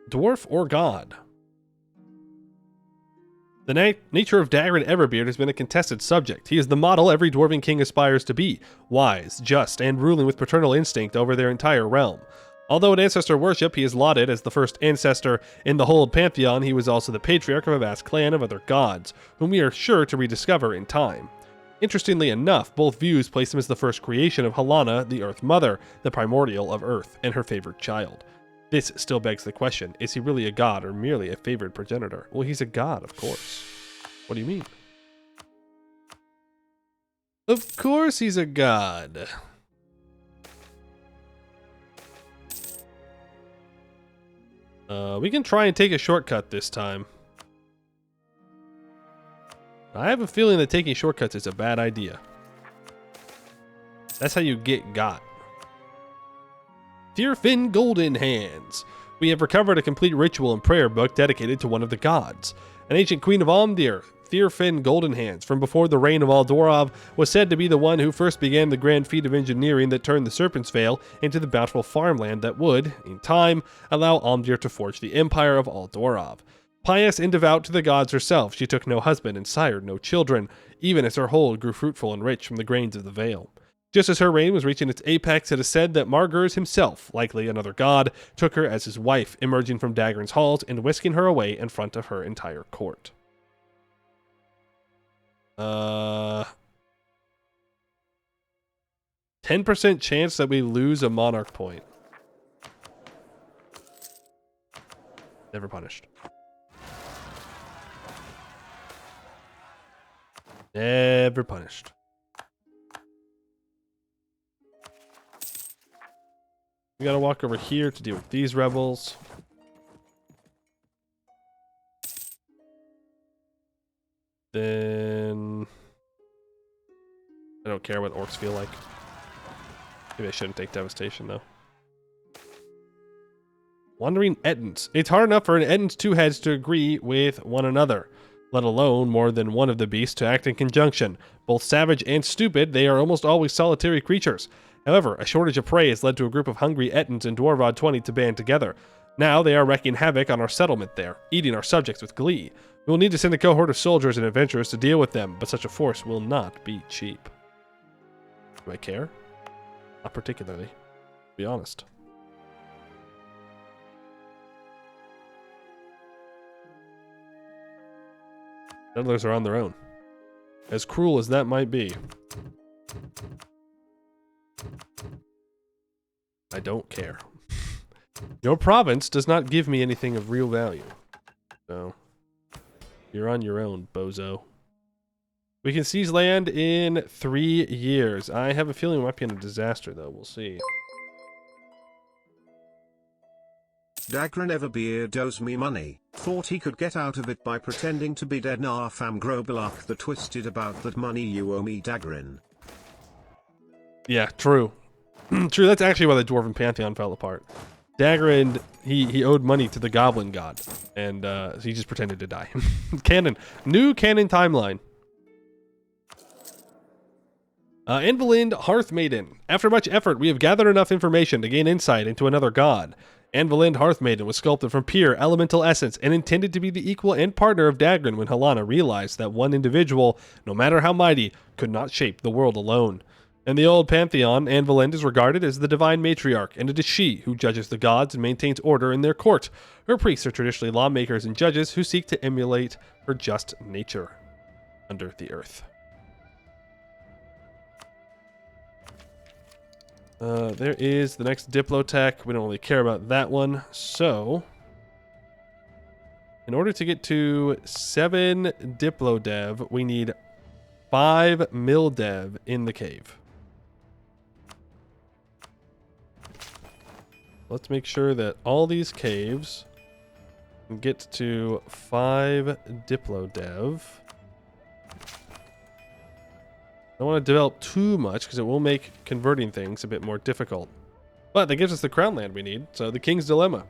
Dwarf or god? The nature of Dagrin Everbeard has been a contested subject. He is the model every Dwarven king aspires to be, wise, just, and ruling with paternal instinct over their entire realm. Although in ancestor worship he is lauded as the first ancestor in the whole pantheon, he was also the patriarch of a vast clan of other gods, whom we are sure to rediscover in time. Interestingly enough, both views place him as the first creation of Halana, the Earth Mother, the primordial of Earth, and her favored child. This still begs the question, is he really a god or merely a favored progenitor? Well, he's a god, of course. What do you mean? Of course he's a god. We can try and take a shortcut this time. I have a feeling that taking shortcuts is a bad idea. That's how you get got. Dwarven Golden Hands. We have recovered a complete ritual and prayer book dedicated to one of the gods. An ancient queen of Amdir, Dwarven Golden Hands, from before the reign of all Dwarv, was said to be the one who first began the grand feat of engineering that turned the Serpent's Vale into the bountiful farmland that would, in time, allow Amdir to forge the empire of all Dwarv. Pious and devout to the gods herself, she took no husband and sired no children, even as her hold grew fruitful and rich from the grains of the vale. Just as her reign was reaching its apex, it is said that Margurs himself, likely another god, took her as his wife, emerging from Dagran's halls and whisking her away in front of her entire court. 10% chance that we lose a monarch point. Never punished. Never punished. We gotta walk over here to deal with these rebels. Then I don't care what orcs feel like. Maybe I shouldn't take devastation though. Wandering Ettins. It's hard enough for an Ettin's two heads to agree with one another, let alone more than one of the beasts to act in conjunction. Both savage and stupid, they are almost always solitary creatures. However, a shortage of prey has led to a group of hungry Ettins and Dwarvad 20 to band together. Now they are wreaking havoc on our settlement there, eating our subjects with glee. We will need to send a cohort of soldiers and adventurers to deal with them, but such a force will not be cheap. Do I care? Not particularly, to be honest. Settlers are on their own. As cruel as that might be. I don't care. Your province does not give me anything of real value. So, you're on your own, bozo. We can seize land in 3 years. I have a feeling we might be in a disaster, though. We'll see. Dagran Everbeard owes me money. Thought he could get out of it by pretending to be dead. Nah fam, Grobalak the twisted about that money you owe me, Dagran. Yeah, true. True, that's actually why the Dwarven Pantheon fell apart. Dagran, he owed money to the Goblin God, and he just pretended to die. Canon. New canon timeline. Anvelind Hearthmaiden. After much effort, we have gathered enough information to gain insight into another god. Anvelind Hearthmaiden was sculpted from pure elemental essence and intended to be the equal and partner of Dagran when Helana realized that one individual, no matter how mighty, could not shape the world alone. In the old pantheon, Anvelind is regarded as the divine matriarch, and it is she who judges the gods and maintains order in their court. Her priests are traditionally lawmakers and judges who seek to emulate her just nature under the earth. There is the next Diplotech. We don't really care about that one. So, in order to get to 7 Diplodev, we need 5 Mildev in the cave. Let's make sure that all these caves get to 5 Diplodev. I don't want to develop too much because it will make converting things a bit more difficult. But that gives us the crown land we need, so the King's Dilemma.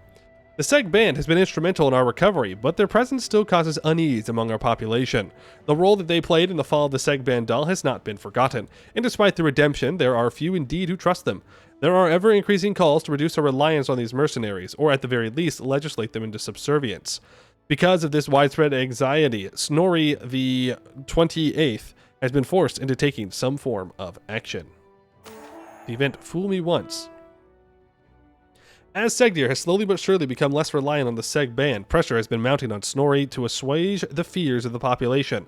The Seg band has been instrumental in our recovery, but their presence still causes unease among our population. The role that they played in the fall of the Seg Bandal has not been forgotten, and despite the redemption, there are few indeed who trust them. There are ever-increasing calls to reduce our reliance on these mercenaries, or at the very least, legislate them into subservience. Because of this widespread anxiety, Snorri the 28th has been forced into taking some form of action. The event Fool Me Once. As Seghdihr has slowly but surely become less reliant on the Seg band, pressure has been mounting on Snorri to assuage the fears of the population.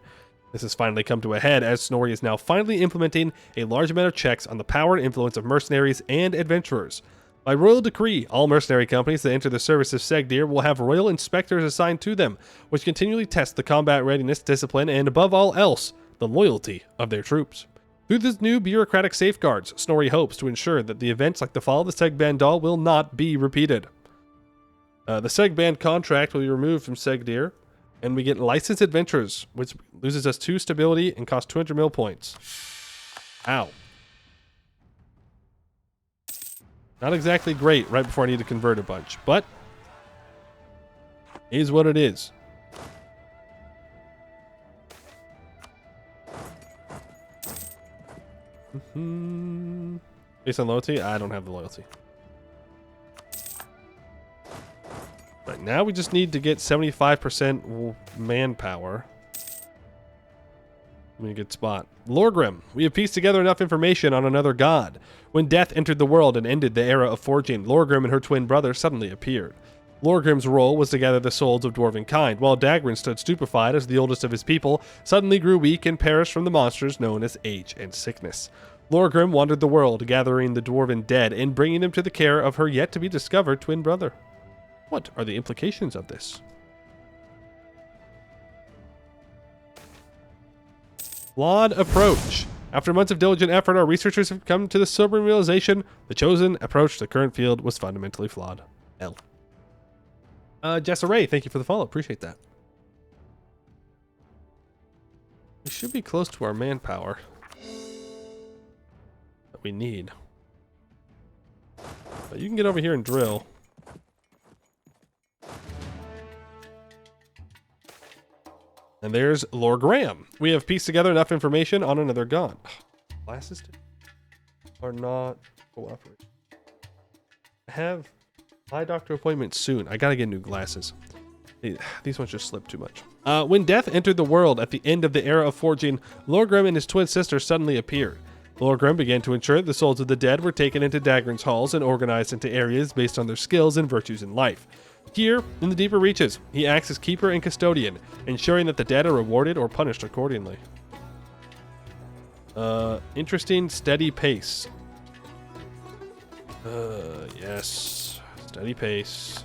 This has finally come to a head as Snorri is now finally implementing a large amount of checks on the power and influence of mercenaries and adventurers. By royal decree, all mercenary companies that enter the service of Seghdihr will have royal inspectors assigned to them, which continually test the combat readiness, discipline, and above all else, the loyalty of their troops. Through these new bureaucratic safeguards, Snorri hopes to ensure that the events like the fall of the Seghbandal will not be repeated. The Seghband contract will be removed from Seghdihr, and we get licensed adventurers, which loses us 2 stability and costs 200 mil points. Ow. Not exactly great right before I need to convert a bunch, but is what it is. Based on loyalty? I don't have the loyalty. Right, now we just need to get 75% manpower. I'm in a good spot. Lorgrim. We have pieced together enough information on another god. When death entered the world and ended the era of forging, Lorgrim and her twin brother suddenly appeared. Lorgrim's role was to gather the souls of dwarven kind, while Dagrin stood stupefied as the oldest of his people suddenly grew weak and perished from the monsters known as age and sickness. Lorgrim wandered the world, gathering the dwarven dead and bringing them to the care of her yet-to-be-discovered twin brother. What are the implications of this? Flawed approach. After months of diligent effort, our researchers have come to the sobering realization the chosen approach to the current field was fundamentally flawed. L. Jessaray, thank you for the follow. Appreciate that. We should be close to our manpower that we need. But you can get over here and drill. And there's Lord Graham. We have pieced together enough information on another god. Glasses are not cooperating. I have eye doctor appointment soon. I gotta get new glasses. These ones just slip too much. When death entered the world at the end of the era of forging, Lorgrim and his twin sister suddenly appeared. Lorgrim began to ensure that the souls of the dead were taken into Dagrin's halls and organized into areas based on their skills and virtues in life. Here, in the deeper reaches, he acts as keeper and custodian, ensuring that the dead are rewarded or punished accordingly. Interesting, steady pace. Yes. Steady pace.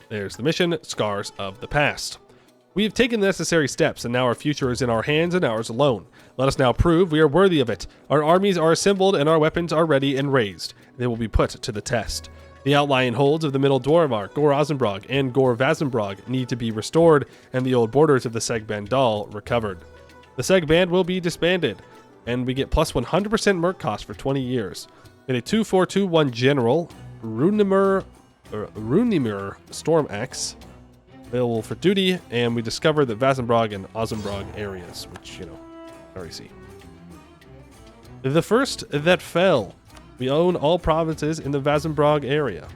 There's the mission, Scars of the Past. We have taken the necessary steps, and now our future is in our hands and ours alone. Let us now prove we are worthy of it. Our armies are assembled, and our weapons are ready and raised. They will be put to the test. The outlying holds of the Middle Dwarmark, Gore Ozenbrog, and Gore Vazenbrog need to be restored, and the old borders of the Seghbandal recovered. The Seghband will be disbanded, and we get plus 100% merc cost for 20 years. In a 2-4-2-1 general, Runimir Storm Axe, available for duty, and we discovered the Vazenbrog and Ozenbrog areas, which, you know, I already see. The first that fell. We own all provinces in the Vazenbrog area.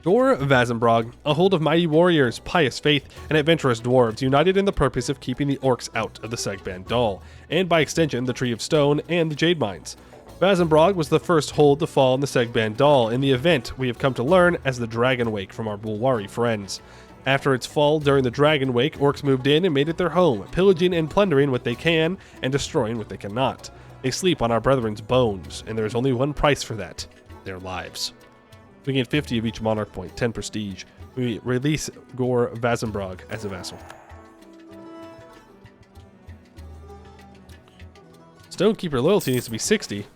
Gore Vazenbrog, a hold of mighty warriors, pious faith, and adventurous dwarves united in the purpose of keeping the orcs out of the Seghbandal, and by extension the Tree of Stone and the Jade Mines. Vazenbrog was the first hold to fall in the Seghbandal in the event we have come to learn as the Dragon Wake from our Bulwari friends. After its fall during the Dragon Wake, orcs moved in and made it their home, pillaging and plundering what they can and destroying what they cannot. They sleep on our brethren's bones, and there is only one price for that: their lives. We gain 50 of each monarch point, 10 prestige. We release Gore Vazenbrog as a vassal. Stonekeeper loyalty needs to be 60.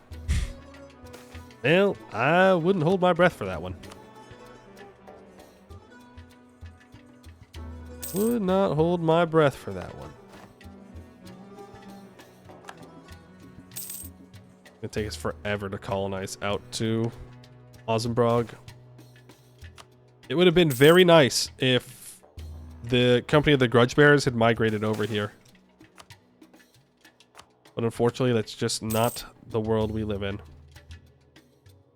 Well, I wouldn't hold my breath for that one. Would not hold my breath for that one. It'll take us forever to colonize out to Ozenbrog. It would have been very nice if the company of the Grudge Bearers had migrated over here. But unfortunately, that's just not the world we live in.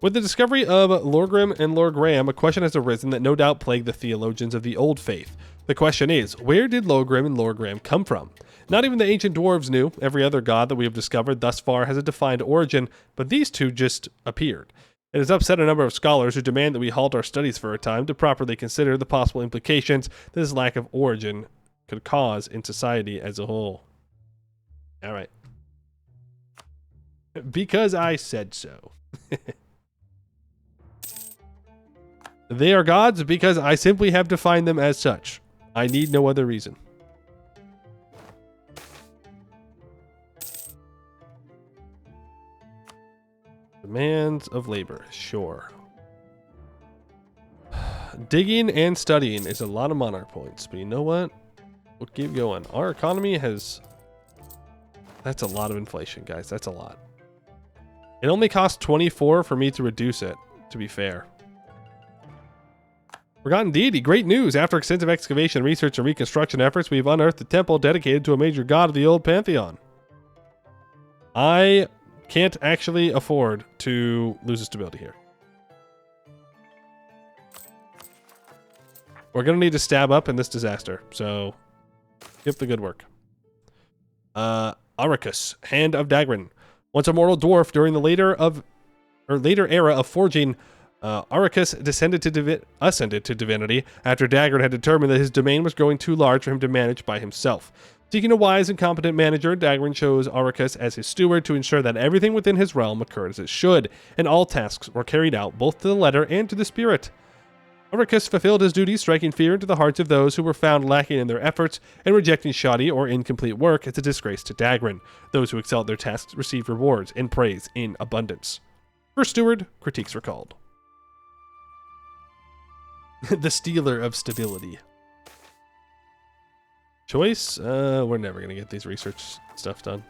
With the discovery of Lorgrim and Lord Graham, a question has arisen that no doubt plagued the theologians of the Old Faith. The question is, where did Lorgrim and Lord Graham come from? Not even the ancient dwarves knew. Every other god that we have discovered thus far has a defined origin, but these two just appeared. It has upset a number of scholars who demand that we halt our studies for a time to properly consider the possible implications that this lack of origin could cause in society as a whole. Alright. Because I said so. They are gods because I simply have defined them as such. I need no other reason. Demands of labor, sure. Digging and studying is a lot of monarch points, but you know what? We'll keep going. Our economy has... That's a lot of inflation, guys. That's a lot. It only costs 24 for me to reduce it, to be fair. Forgotten deity. Great news. After extensive excavation, research, and reconstruction efforts, we've unearthed a temple dedicated to a major god of the old pantheon. I can't actually afford to lose a stability here. We're going to need to stab up in this disaster, so skip the good work. Aricus, Hand of Dagrin. Once a mortal dwarf during the later era of forging, Aricus ascended to divinity after Dagrin had determined that his domain was growing too large for him to manage by himself. Seeking a wise and competent manager, Dagrin chose Aricus as his steward to ensure that everything within his realm occurred as it should, and all tasks were carried out both to the letter and to the spirit. Aricus fulfilled his duty, striking fear into the hearts of those who were found lacking in their efforts, and rejecting shoddy or incomplete work as a disgrace to Dagrin. Those who excelled their tasks received rewards and praise in abundance. First steward, critiques recalled. The stealer of stability. Choice? We're never going to get these research stuff done.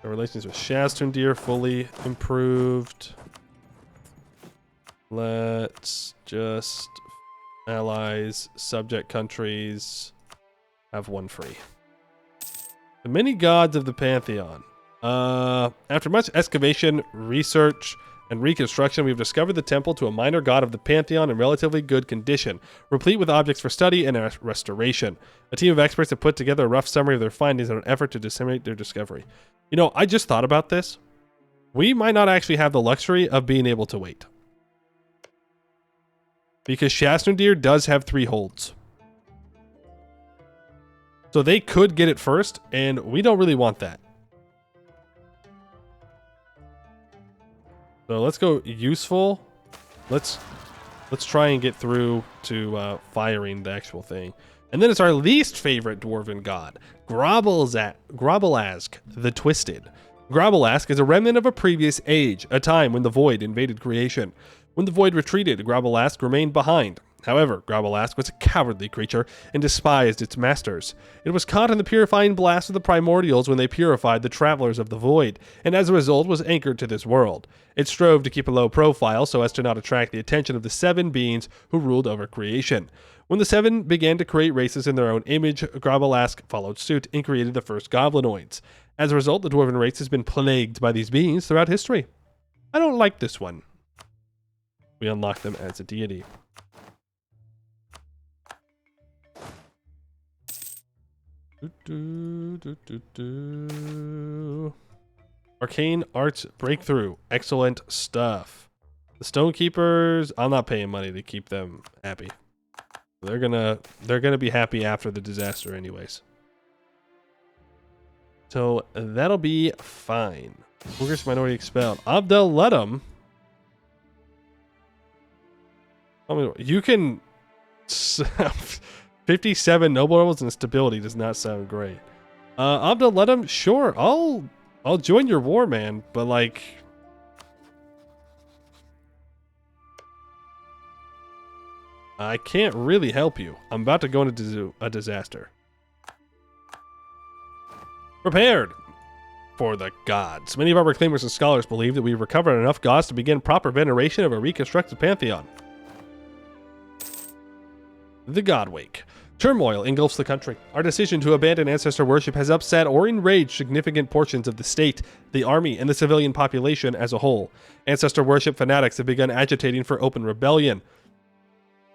Our relations with Seghdihr fully improved. Let's just allies, subject countries, have one free. The many gods of the pantheon. After much excavation, research, and reconstruction, we've discovered the temple to a minor god of the pantheon in relatively good condition, replete with objects for study and restoration. A team of experts have put together a rough summary of their findings in an effort to disseminate their discovery. You know, I just thought about this. We might not actually have the luxury of being able to wait. Because Seghdihr does have 3 holds. So they could get it first, and we don't really want that. So let's go useful. Let's try and get through to firing the actual thing. And then it's our least favorite dwarven god, Grobelask the Twisted. Grobelask is a remnant of a previous age, a time when the Void invaded creation. When the Void retreated, Grobelask remained behind. However, Grobelask was a cowardly creature and despised its masters. It was caught in the purifying blast of the primordials when they purified the travelers of the Void, and as a result was anchored to this world. It strove to keep a low profile so as to not attract the attention of the 7 beings who ruled over creation. When the 7 began to create races in their own image, Grobelask followed suit and created the first goblinoids. As a result, the dwarven race has been plagued by these beings throughout history. I don't like this one. We unlock them as a deity. Arcane Arts Breakthrough. Excellent stuff. The Stonekeepers, I'm not paying money to keep them happy. They're gonna be happy after the disaster anyways. So that'll be fine. Ogre's Minority Expelled. Abdeletum. You can 57 noble levels and stability does not sound great. Abdeletum, sure, I'll join your war, man, but like I can't really help you. I'm about to go into a disaster. Prepared for the gods. Many of our reclaimers and scholars believe that we've recovered enough gods to begin proper veneration of a reconstructed pantheon. The God Wake. Turmoil engulfs the country. Our decision to abandon ancestor worship has upset or enraged significant portions of the state, the army, and the civilian population as a whole. Ancestor worship fanatics have begun agitating for open rebellion.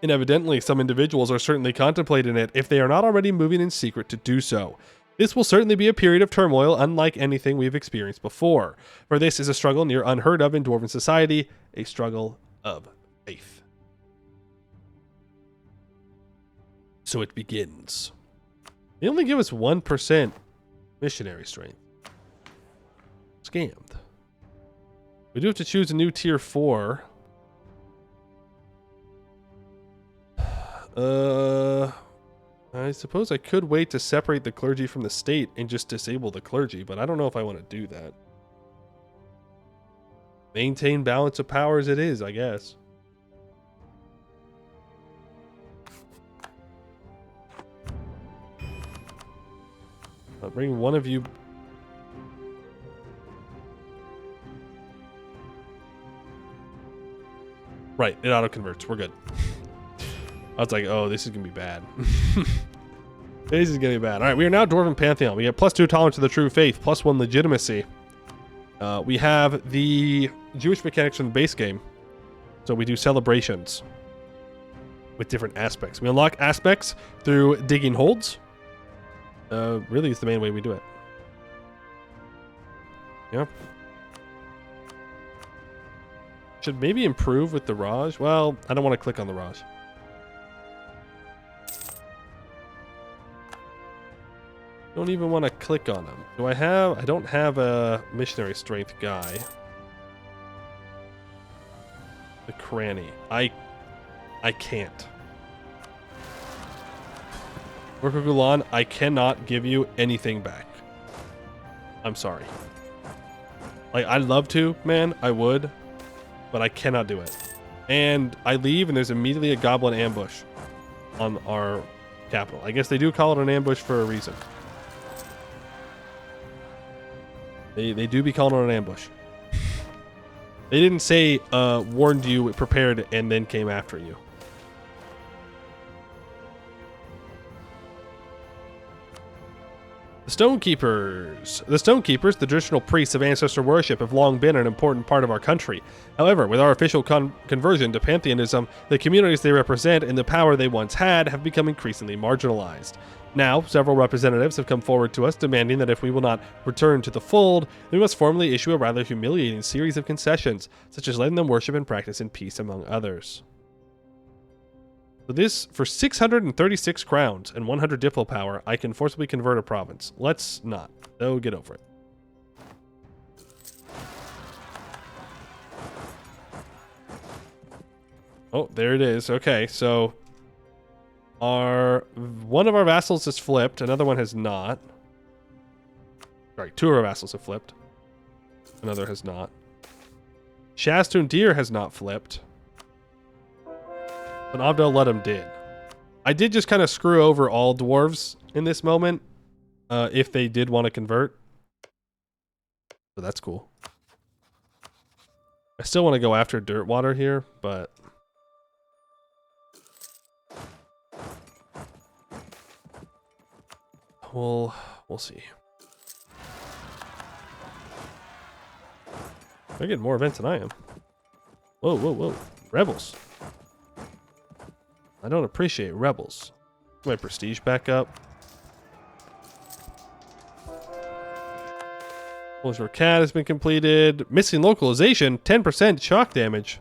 And evidently, some individuals are certainly contemplating it if they are not already moving in secret to do so. This will certainly be a period of turmoil unlike anything we've experienced before, for this is a struggle near unheard of in Dwarven society, a struggle of faith. So it begins. They only give us 1% missionary strength. Scammed. We do have to choose a new tier 4. I suppose I could wait to separate the clergy from the state and just disable the clergy, but I don't know if I want to do that. Maintain balance of power as it is, I guess. I'll bring one of you. Right, it auto converts. We're good. I was like, oh, this is gonna be bad. This is gonna be bad. All right, we are now Dwarven Pantheon. We have +2 tolerance to the true faith, +1 legitimacy. We have the Jewish mechanics from the base game, so we do celebrations with different aspects. We unlock aspects through digging holds. Really, is the main way we do it. Yep. Should maybe improve with the Raj. Well, I don't want to click on the Raj. Don't even want to click on them. Do I have? I don't have a missionary strength guy. The cranny. I can't. Worker Gulan, I cannot give you anything back. I'm sorry. Like, I'd love to, man. I would. But I cannot do it. And I leave, and there's immediately a goblin ambush on our capital. I guess they do call it an ambush for a reason. They do be calling it an ambush. They didn't say, warned you, prepared, and then came after you. The Stonekeepers. The Stonekeepers, the traditional priests of ancestor worship, have long been an important part of our country. However, with our official conversion to pantheism, the communities they represent and the power they once had have become increasingly marginalized. Now, several representatives have come forward to us demanding that if we will not return to the fold, we must formally issue a rather humiliating series of concessions, such as letting them worship and practice in peace, among others. So this, for 636 crowns and 100 diplo power, I can forcibly convert a province. Let's not. Oh, get over it. Oh, there it is. Okay, so one of our vassals has flipped, another one has not. Sorry, 2 of our vassals have flipped. Another has not. Seghdihr has not flipped. But Abdel Ludum did. I did just kind of screw over all dwarves in this moment, if they did want to convert. So that's cool. I still want to go after Dirtwater here, but we'll see. They're getting more events than I am. Whoa, whoa, whoa. Rebels. I don't appreciate rebels. My prestige back up. Closure Cat has been completed. Missing localization, 10% shock damage.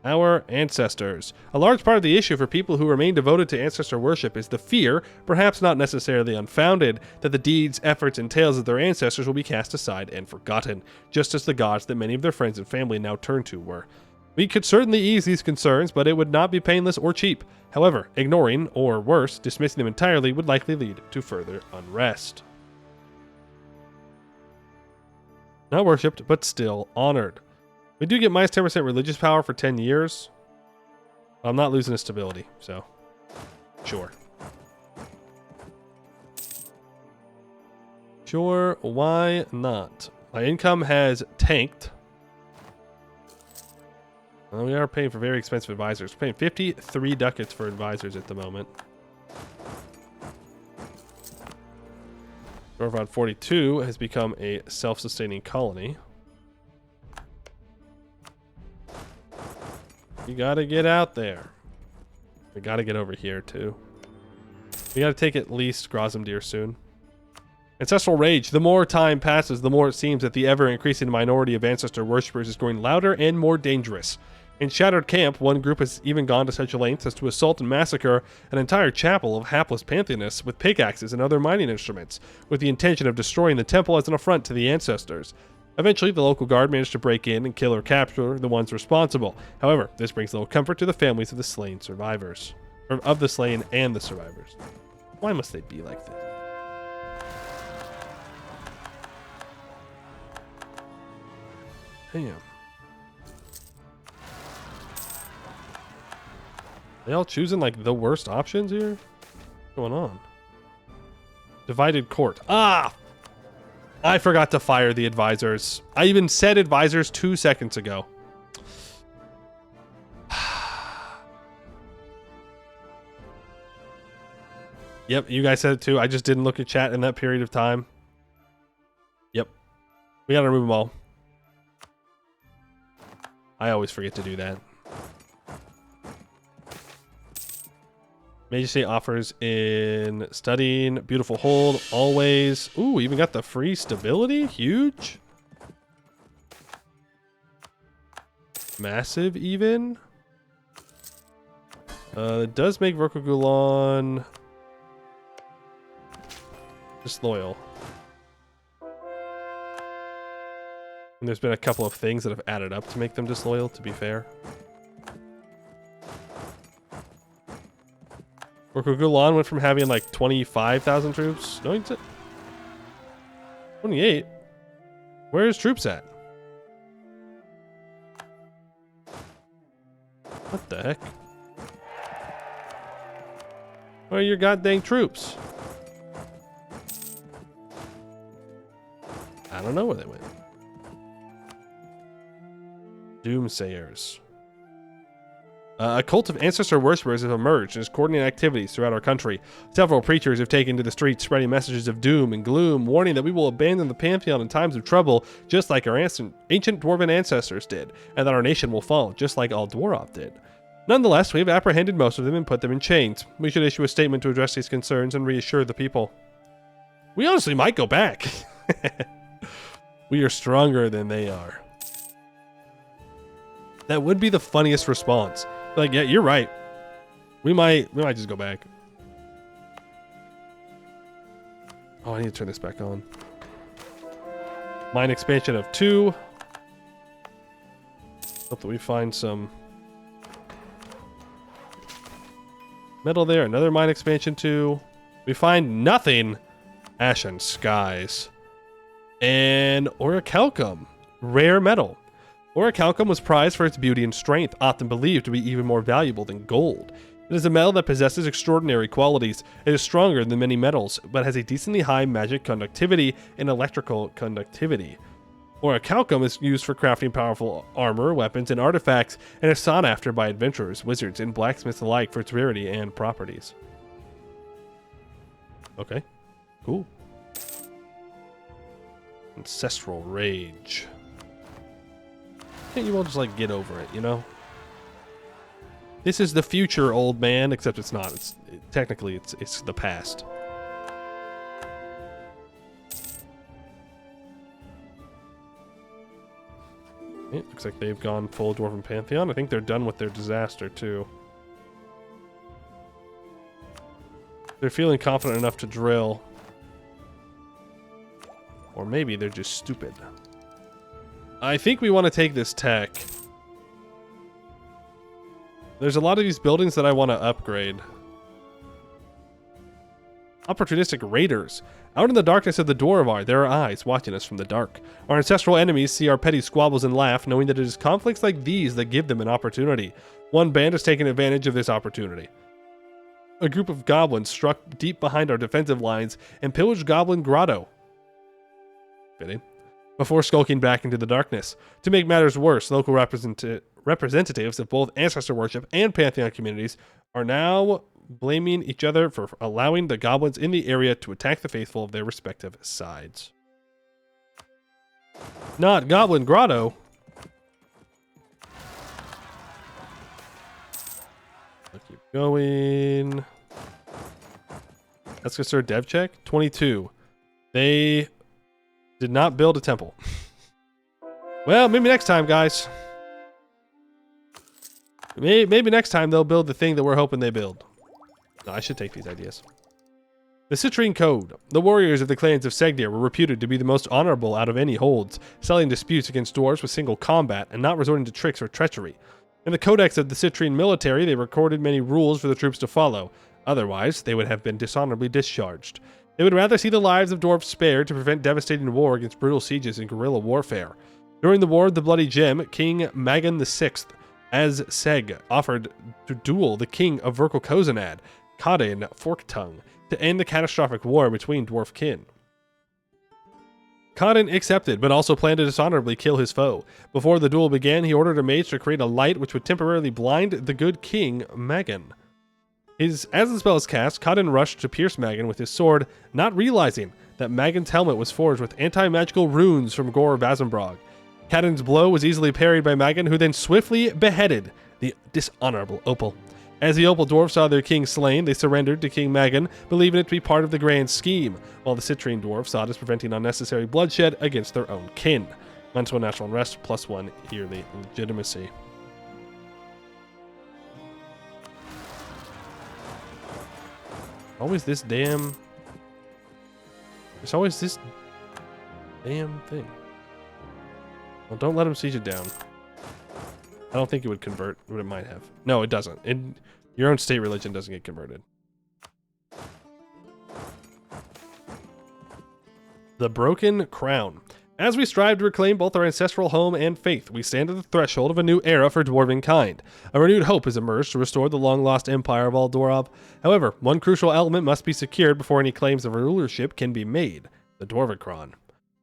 Our ancestors. A large part of the issue for people who remain devoted to ancestor worship is the fear, perhaps not necessarily unfounded, that the deeds, efforts, and tales of their ancestors will be cast aside and forgotten, just as the gods that many of their friends and family now turn to were. We could certainly ease these concerns, but it would not be painless or cheap. However, ignoring, or worse, dismissing them entirely would likely lead to further unrest. Not worshipped, but still honored. We do get minus 10% religious power for 10 years. I'm not losing a stability, so sure. Sure, why not? My income has tanked. Well, we are paying for very expensive advisors. We're paying 53 ducats for advisors at the moment. Dwarven 42 has become a self-sustaining colony. You gotta get out there. We gotta get over here, too. We gotta take at least Grozamdir soon. Ancestral Rage. The more time passes, the more it seems that the ever-increasing minority of ancestor worshippers is growing louder and more dangerous. In Shattered Camp, one group has even gone to such lengths as to assault and massacre an entire chapel of hapless pantheonists with pickaxes and other mining instruments, with the intention of destroying the temple as an affront to the ancestors. Eventually, the local guard managed to break in and kill or capture the ones responsible. However, this brings little comfort to the families of the slain survivors. Or of the slain and the survivors. Why must they be like this? Damn. They all choosing like the worst options here? What's going on? Divided court. Ah! I forgot to fire the advisors. I even said advisors 2 seconds ago. Yep, you guys said it too. I just didn't look at chat in that period of time. Yep. We gotta remove them all. I always forget to do that. Majesty offers in studying, beautiful hold, always. Ooh, even got the free stability, huge. Massive even. It does make Verkogulon disloyal. And there's been a couple of things that have added up to make them disloyal, to be fair. Verkogulon went from having like 25,000 troops. No, 28? Where's troops at? What the heck? Where are your goddamn troops? I don't know where they went. Doomsayers. A cult of ancestor worshippers have emerged and is coordinating activities throughout our country. Several preachers have taken to the streets spreading messages of doom and gloom, warning that we will abandon the pantheon in times of trouble, just like our ancient dwarven ancestors did, and that our nation will fall, just like all Dwarov did. Nonetheless, we have apprehended most of them and put them in chains. We should issue a statement to address these concerns and reassure the people. We honestly might go back. We are stronger than they are. That would be the funniest response. Like, yeah, you're right. We might just go back. Oh, I need to turn this back on. Mine expansion of 2. Hope that we find some metal there. Another mine expansion 2. We find nothing. Ashen skies. And orichalcum. Rare metal. Orichalcum was prized for its beauty and strength, often believed to be even more valuable than gold. It is a metal that possesses extraordinary qualities. It is stronger than many metals, but has a decently high magic conductivity and electrical conductivity. Orichalcum is used for crafting powerful armor, weapons, and artifacts, and is sought after by adventurers, wizards, and blacksmiths alike for its rarity and properties. Okay, cool. Ancestral Rage. Can't you all just like get over it, you know? This is the future, old man, except it's not. Technically it's the past. It looks like they've gone full Dwarven Pantheon. I think they're done with their disaster too. They're feeling confident enough to drill. Or maybe they're just stupid. I think we want to take this tech. There's a lot of these buildings that I want to upgrade. Opportunistic raiders. Out in the darkness of the Dwarvar, there are eyes watching us from the dark. Our ancestral enemies see our petty squabbles and laugh, knowing that it is conflicts like these that give them an opportunity. One band has taken advantage of this opportunity. A group of goblins struck deep behind our defensive lines and pillaged Goblin Grotto. Fitting. Before skulking back into the darkness. To make matters worse, local representatives of both ancestor worship and pantheon communities are now blaming each other for allowing the goblins in the area to attack the faithful of their respective sides. Not Goblin Grotto. I'll keep going. Let's go start dev check. 22. They did not build a temple. Well, maybe next time, guys. Maybe next time they'll build the thing that we're hoping they build. No, I should take these ideas. The Citrine Code. The warriors of the clans of Seghdihr were reputed to be the most honorable out of any holds, settling disputes against dwarves with single combat and not resorting to tricks or treachery. In the codex of the Citrine military, they recorded many rules for the troops to follow. Otherwise, they would have been dishonorably discharged. They would rather see the lives of dwarves spared to prevent devastating war against brutal sieges and guerrilla warfare. During the War of the Bloody Gem, King Magan VI, as Seg, offered to duel the king of Verkelkozenad, Kadin Forktongue, to end the catastrophic war between dwarf kin. Kadin accepted, but also planned to dishonorably kill his foe. Before the duel began, he ordered a mage to create a light which would temporarily blind the good king, Magan. As the spell is cast, Kadin rushed to pierce Magan with his sword, not realizing that Magan's helmet was forged with anti-magical runes from Gore Vazenbrog. Kadin's blow was easily parried by Magan, who then swiftly beheaded the dishonorable Opal. As the Opal dwarves saw their king slain, they surrendered to King Magan, believing it to be part of the grand scheme, while the Citrine dwarves saw it as preventing unnecessary bloodshed against their own kin. Mental natural unrest, +1 yearly legitimacy. Always this damn... There's always this damn thing. Well, don't let him siege it down. I don't think it would convert, but it might have. No, it doesn't. Your own state religion doesn't get converted. The Broken Crown. As we strive to reclaim both our ancestral home and faith, we stand at the threshold of a new era for dwarven kind. A renewed hope has emerged to restore the long-lost empire of Aldorov. However, one crucial element must be secured before any claims of rulership can be made: the Dwarvenkron.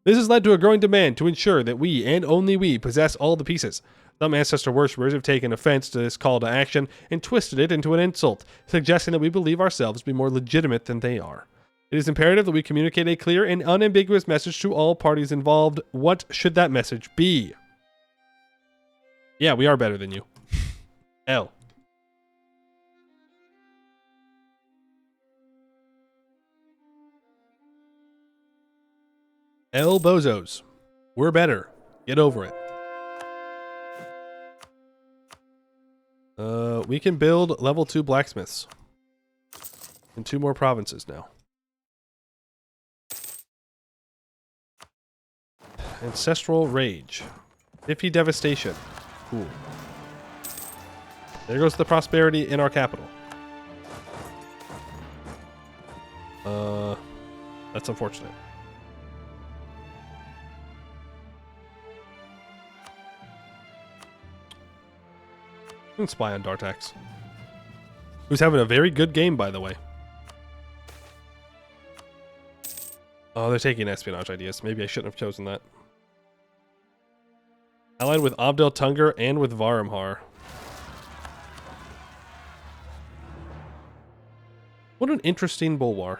This has led to a growing demand to ensure that we, and only we, possess all the pieces. Some ancestor worshippers have taken offense to this call to action and twisted it into an insult, suggesting that we believe ourselves to be more legitimate than they are. It is imperative that we communicate a clear and unambiguous message to all parties involved. What should that message be? Yeah, we are better than you. L. L bozos. We're better. Get over it. We can build level 2 blacksmiths in 2 more provinces now. Ancestral Rage. 50 Devastation. Cool. There goes the prosperity in our capital. That's unfortunate. You can spy on Dartax, who's having a very good game, by the way. Oh, they're taking espionage ideas. Maybe I shouldn't have chosen that. Allied with Abdel Tunger and with Varamhar. What an interesting bulwar.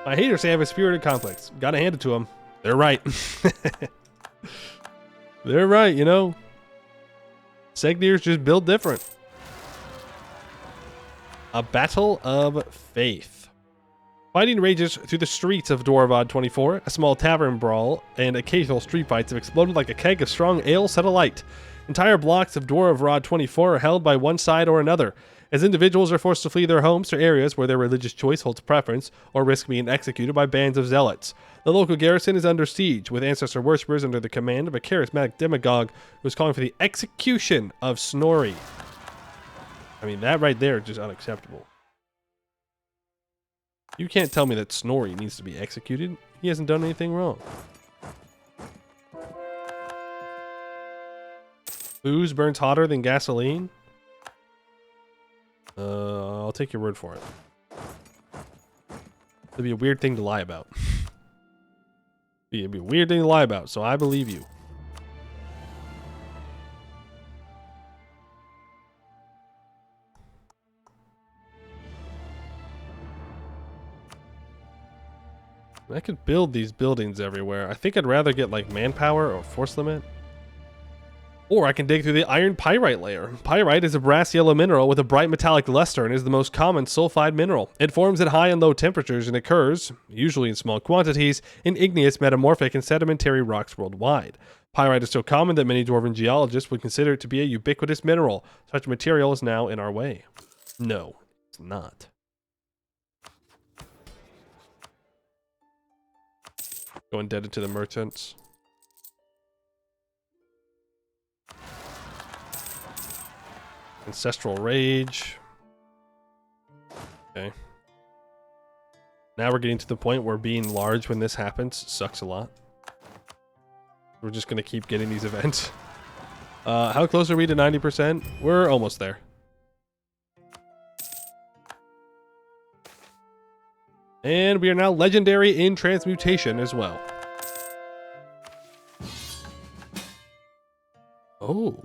My haters say I have a spirited conflict. Gotta hand it to them. They're right. They're right, you know. Seghdir's just built different. A Battle of Faith. Fighting rages through the streets of Dwarvad 24. A small tavern brawl and occasional street fights have exploded like a keg of strong ale set alight. Entire blocks of Dwarvad 24 are held by one side or another, as individuals are forced to flee their homes to areas where their religious choice holds preference or risk being executed by bands of zealots. The local garrison is under siege, with ancestor worshippers under the command of a charismatic demagogue who is calling for the execution of Snorri. I mean, that right there is just unacceptable. You can't tell me that Snorri needs to be executed. He hasn't done anything wrong. Booze burns hotter than gasoline? I'll take your word for it. It'd be a weird thing to lie about. It'd be a weird thing to lie about, so I believe you. I could build these buildings everywhere. I think I'd rather get like manpower or force limit. Or I can dig through the iron pyrite layer. Pyrite is a brass yellow mineral with a bright metallic luster and is the most common sulfide mineral. It forms at high and low temperatures and occurs, usually in small quantities, in igneous, metamorphic, and sedimentary rocks worldwide. Pyrite is so common that many dwarven geologists would consider it to be a ubiquitous mineral. Such material is now in our way. No, it's not. Go indebted to the merchants. Ancestral Rage. Okay. Now we're getting to the point where being large when this happens sucks a lot. We're just going to keep getting these events. How close are we to 90%? We're almost there. And we are now legendary in transmutation as well. Oh.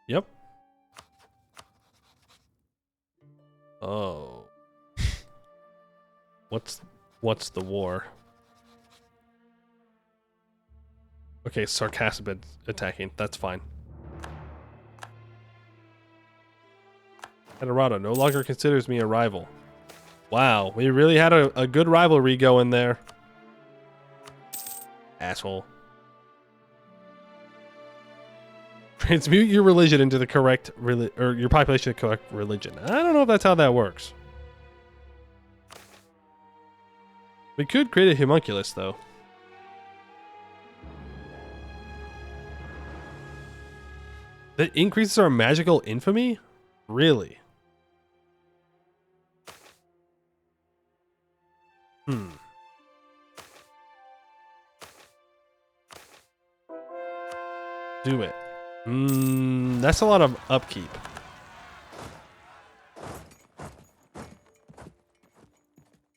Yep. Oh. What's the war? Okay, sarcastic attacking. That's fine. Eldorado no longer considers me a rival. Wow, we really had a good rivalry going there. Asshole. Transmute your religion into the correct or your population to correct religion. I don't know if that's how that works. We could create a homunculus though. That increases our magical infamy? Really? Do it. That's a lot of upkeep.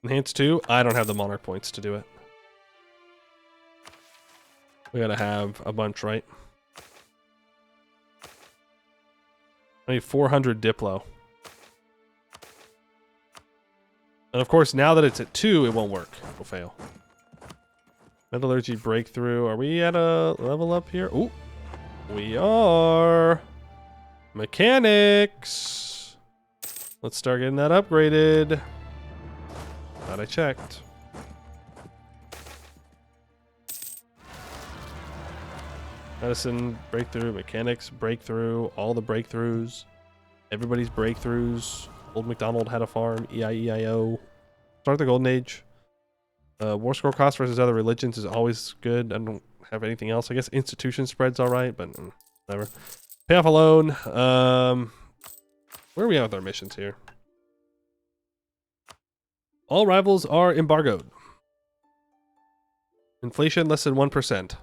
Enhance 2? I don't have the monarch points to do it. We gotta have a bunch, right? I need 400 Diplo. And of course, now that it's at 2, it won't work. It'll fail. Metallurgy breakthrough. Are we at a level up here? Ooh. We are. Mechanics. Let's start getting that upgraded. Glad I checked. Medicine, breakthrough, mechanics, breakthrough, all the breakthroughs. Everybody's breakthroughs. Old MacDonald had a farm, E-I-E-I-O. Start the Golden Age. War score cost versus other religions is always good. I don't have anything else. I guess institution spread's alright, but whatever. Payoff alone. Where are we at with our missions here? All rivals are embargoed. Inflation less than 1%.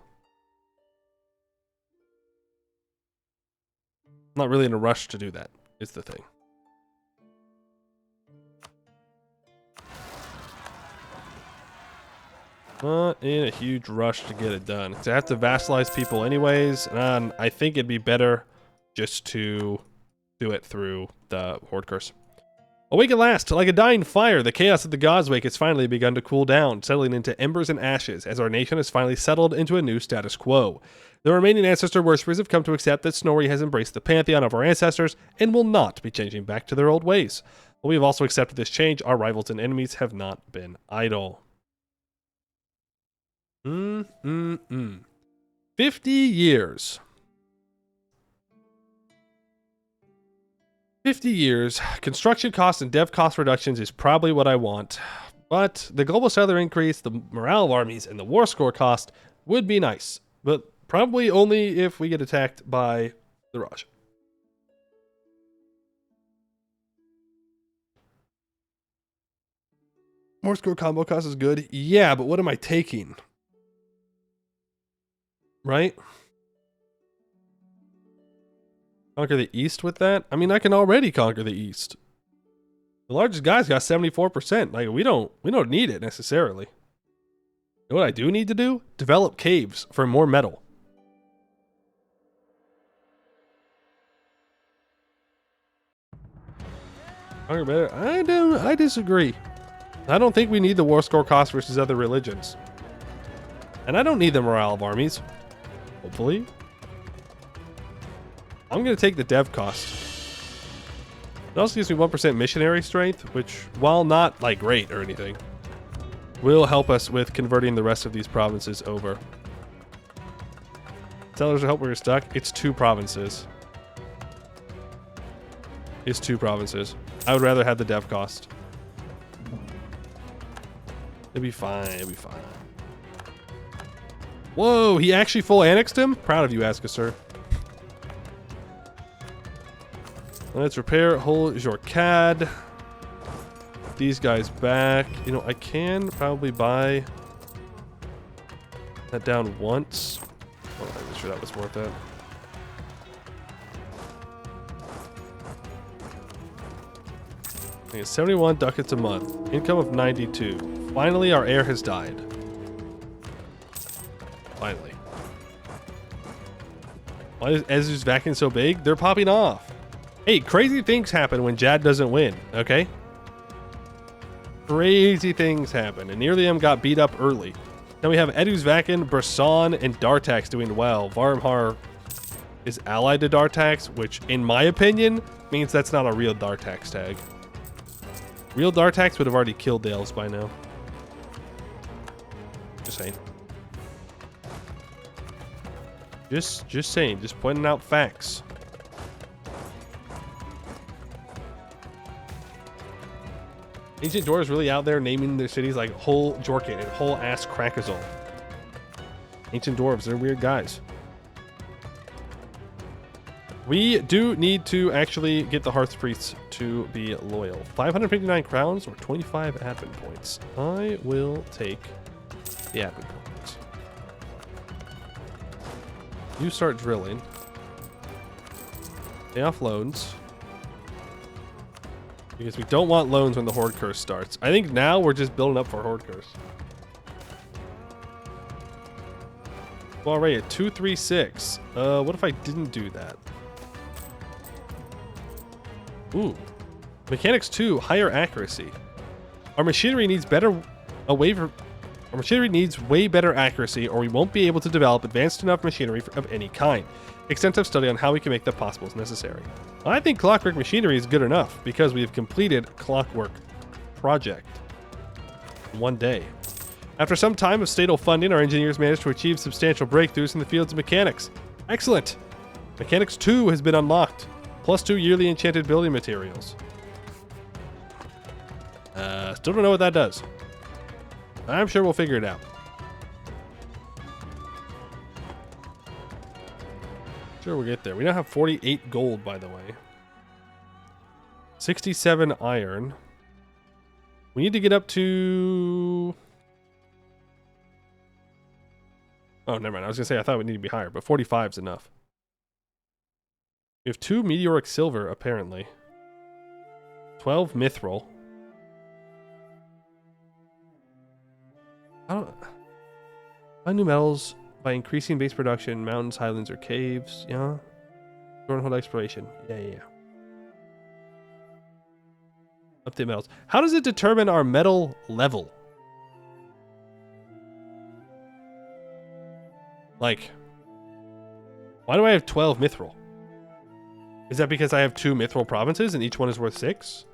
Not really in a rush to do that, is the thing. Not in a huge rush to get it done. I have to vassalize people anyways, and I think it'd be better just to do it through the Horde Curse. Awake at last, like a dying fire, the chaos of the Gods Wake has finally begun to cool down, settling into embers and ashes as our nation has finally settled into a new status quo. The remaining ancestor worshippers have come to accept that Snorri has embraced the pantheon of our ancestors and will not be changing back to their old ways. But we have also accepted this change. Our rivals and enemies have not been idle. 50 years. 50 years. Construction costs and dev cost reductions is probably what I want. But the global settler increase, the morale of armies, and the war score cost would be nice. But probably only if we get attacked by the Raj. War score combo cost is good. Yeah, but what am I taking? Right? Conquer the East with that? I mean, I can already conquer the East. The largest guy's got 74%. Like, we don't need it necessarily. You know what I do need to do? Develop caves for more metal. Conquer better? I disagree. I don't think we need the war score cost versus other religions. And I don't need the morale of armies. Hopefully. I'm going to take the dev cost. It also gives me 1% missionary strength, which, while not like great or anything, will help us with converting the rest of these provinces over. Tellers to help where you're stuck. It's 2 provinces. It's 2 provinces. I would rather have the dev cost. It'd be fine. It'd be fine. Whoa, he actually full annexed him? Proud of you, Aska, sir. Let's repair Hol Jorcad. These guys back. You know, I can probably buy that down once. Oh, I'm sure that was worth it. I think it's 71 ducats a month. Income of 92. Finally, our heir has died. Finally. Why is Ezu's vacuum so big? They're popping off. Hey, crazy things happen when Jad doesn't win, okay? Crazy things happen, and Nearlium got beat up early. Now we have Edu's Vakin, Brisson, and Dartax doing well. Varmhar is allied to Dartax, which, in my opinion, means that's not a real Dartax tag. Real Dartax would have already killed the elves by now. Just saying. Just saying. Just pointing out facts. Ancient Dwarves really out there naming their cities like Hol Jorkin and Hol Ass Krakazol. Ancient Dwarves, they're weird guys. We do need to actually get the Hearth Priests to be loyal. 559 crowns or 25 admin points. I will take the admin points. You start drilling. Pay off loans. Because we don't want loans when the Horde Curse starts. I think now we're just building up for Horde Curse. Well, already at 236. What if I didn't do that? Ooh. Mechanics 2, higher accuracy. Our machinery needs Our machinery needs way better accuracy, or we won't be able to develop advanced enough machinery of any kind. Extensive study on how we can make that possible is necessary. I think Clockwork Machinery is good enough because we have completed Clockwork Project in 1 day. After some time of statal funding, our engineers managed to achieve substantial breakthroughs in the fields of mechanics. Excellent! Mechanics 2 has been unlocked. +2 yearly enchanted building materials. Still don't know what that does. I'm sure we'll figure it out. Sure, we'll get there. We now have 48 gold, by the way. 67 iron. We need to get up to... Oh, never mind. I was going to say I thought we need to be higher, but 45 is enough. We have 2 meteoric silver, apparently. 12 mithril. Find new metals by increasing base production, mountains, highlands, or caves. Yeah. Thornhold exploration. Yeah. Update metals. How does it determine our metal level? Like, why do I have 12 mithril? Is that because I have 2 mithril provinces and each one is worth 6?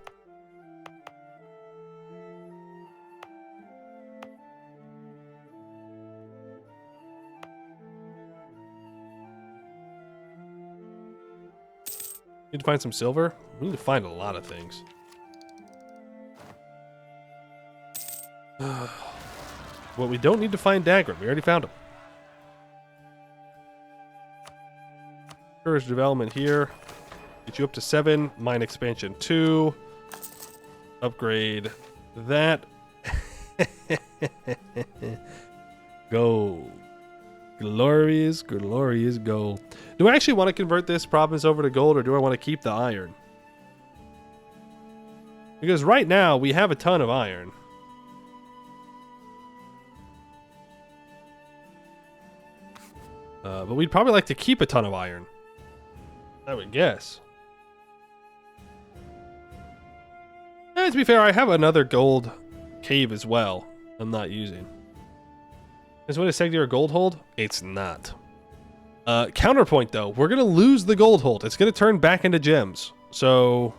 Need to find some silver? We need to find a lot of things. Well, we don't need to find dagger. We already found them. Courage development here. Get you up to 7. Mine expansion 2. Upgrade that. Go. Glorious gold. Do I actually want to convert this province over to gold, or do I want to keep the iron? Because right now, we have a ton of iron. But we'd probably like to keep a ton of iron. I would guess. And to be fair, I have another gold cave as well I'm not using. Is what a Seghdihr gold hold? It's not. Counterpoint though, we're gonna lose the gold hold. It's gonna turn back into gems. So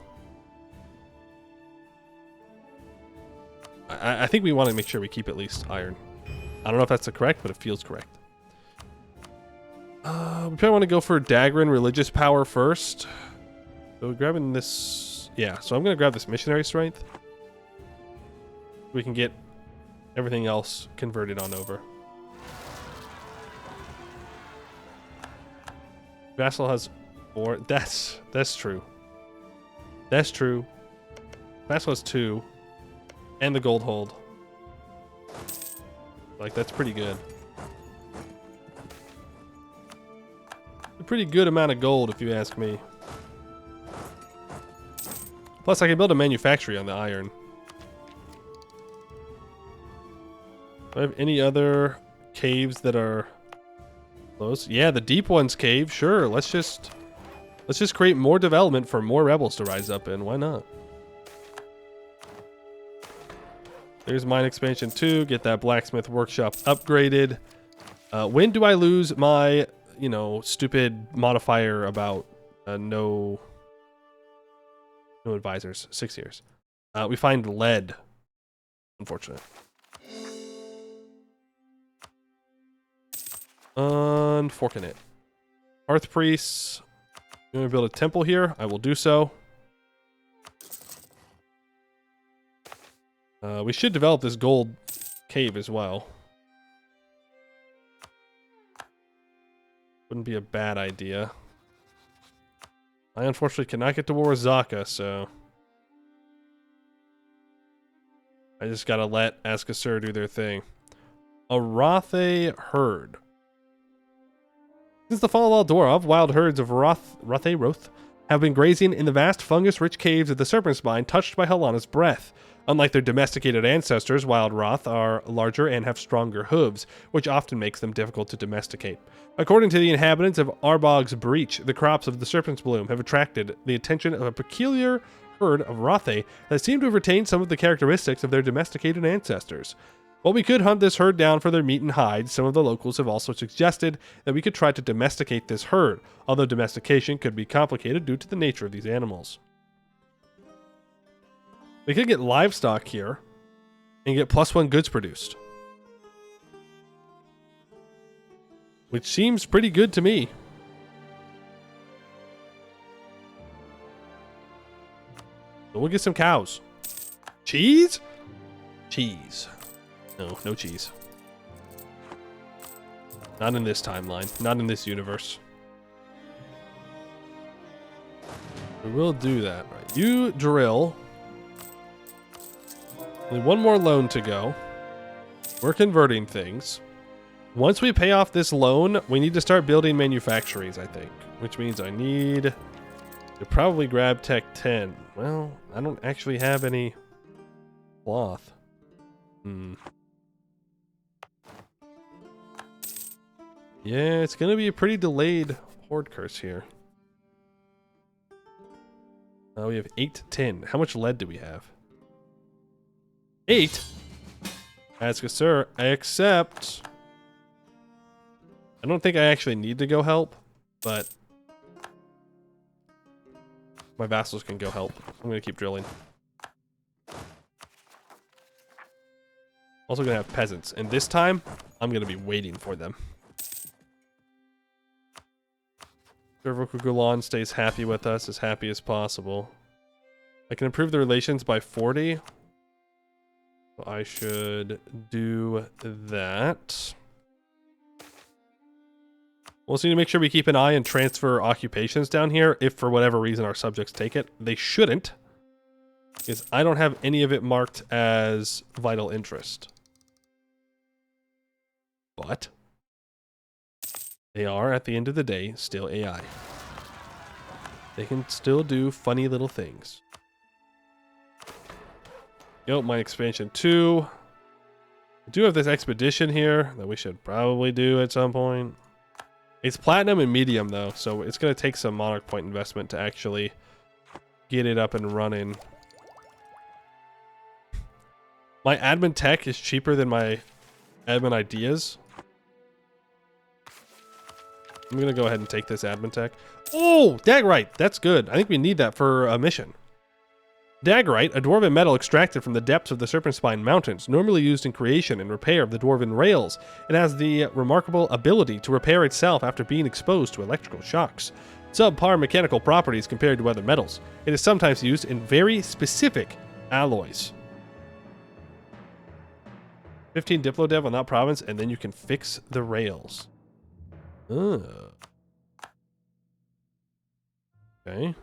I think we want to make sure we keep at least iron. I don't know if that's the correct, but it feels correct. We probably want to go for Dagran religious power first. So we're grabbing this. Yeah, so I'm gonna grab this missionary strength. We can get everything else converted on over. Vassal has 4. That's true. That's true. Vassal has 2. And the gold hold. Like, that's pretty good. A pretty good amount of gold, if you ask me. Plus, I can build a manufactory on the iron. Do I have any other caves that are close? Yeah, the deep one's cave. Sure, let's just create more development for more rebels to rise up in. Why not? There's mine expansion 2. Get that blacksmith workshop upgraded. When do I lose my, stupid modifier about no advisors? 6 years. We find lead. Unfortunate. Unfortunate. Hearth priests. You want to build a temple here? I will do so. We should develop this gold cave as well. Wouldn't be a bad idea. I unfortunately cannot get to war with Zaka, so I just gotta let Askasur do their thing. A Rothe herd. Since the fall of Aldorov, wild herds of Rothe have been grazing in the vast fungus-rich caves of the Serpent Spine, touched by Helana's breath. Unlike their domesticated ancestors, wild Roth are larger and have stronger hooves, which often makes them difficult to domesticate. According to the inhabitants of Arbog's Breach, the crops of the Serpent's Bloom have attracted the attention of a peculiar herd of Rothe that seem to have retained some of the characteristics of their domesticated ancestors. While we could hunt this herd down for their meat and hides, some of the locals have also suggested that we could try to domesticate this herd, although domestication could be complicated due to the nature of these animals. We could get livestock here and get +1 goods produced, which seems pretty good to me. So we'll get some cows. Cheese? Cheese. No cheese. Not in this timeline. Not in this universe. We will do that. Right. You drill. Only one more loan to go. We're converting things. Once we pay off this loan, we need to start building manufactories, I think. Which means I need to probably grab Tech 10. Well, I don't actually have any cloth. Yeah, it's going to be a pretty delayed horde curse here. We have 8 tin. How much lead do we have? 8? Ask us, sir. I accept. I don't think I actually need to go help, but my vassals can go help. I'm going to keep drilling. Also going to have peasants, and this time, I'm going to be waiting for them. Gulan stays happy with us, as happy as possible. I can improve the relations by 40. So I should do that. We'll also need to make sure we keep an eye and transfer occupations down here if for whatever reason our subjects take it. They shouldn't, because I don't have any of it marked as vital interest. But they are, at the end of the day, still AI. They can still do funny little things. Yo, my expansion 2. I do have this expedition here that we should probably do at some point. It's platinum and medium, though, so it's going to take some monarch point investment to actually get it up and running. My admin tech is cheaper than my admin ideas. I'm going to go ahead and take this admin tech. Oh, Dagrite. That's good. I think we need that for a mission. Dagrite, a dwarven metal extracted from the depths of the Serpent Spine Mountains, normally used in creation and repair of the dwarven rails. It has the remarkable ability to repair itself after being exposed to electrical shocks. Subpar mechanical properties compared to other metals. It is sometimes used in very specific alloys. 15 Diplo Dev on that province, and then you can fix the rails. Okay.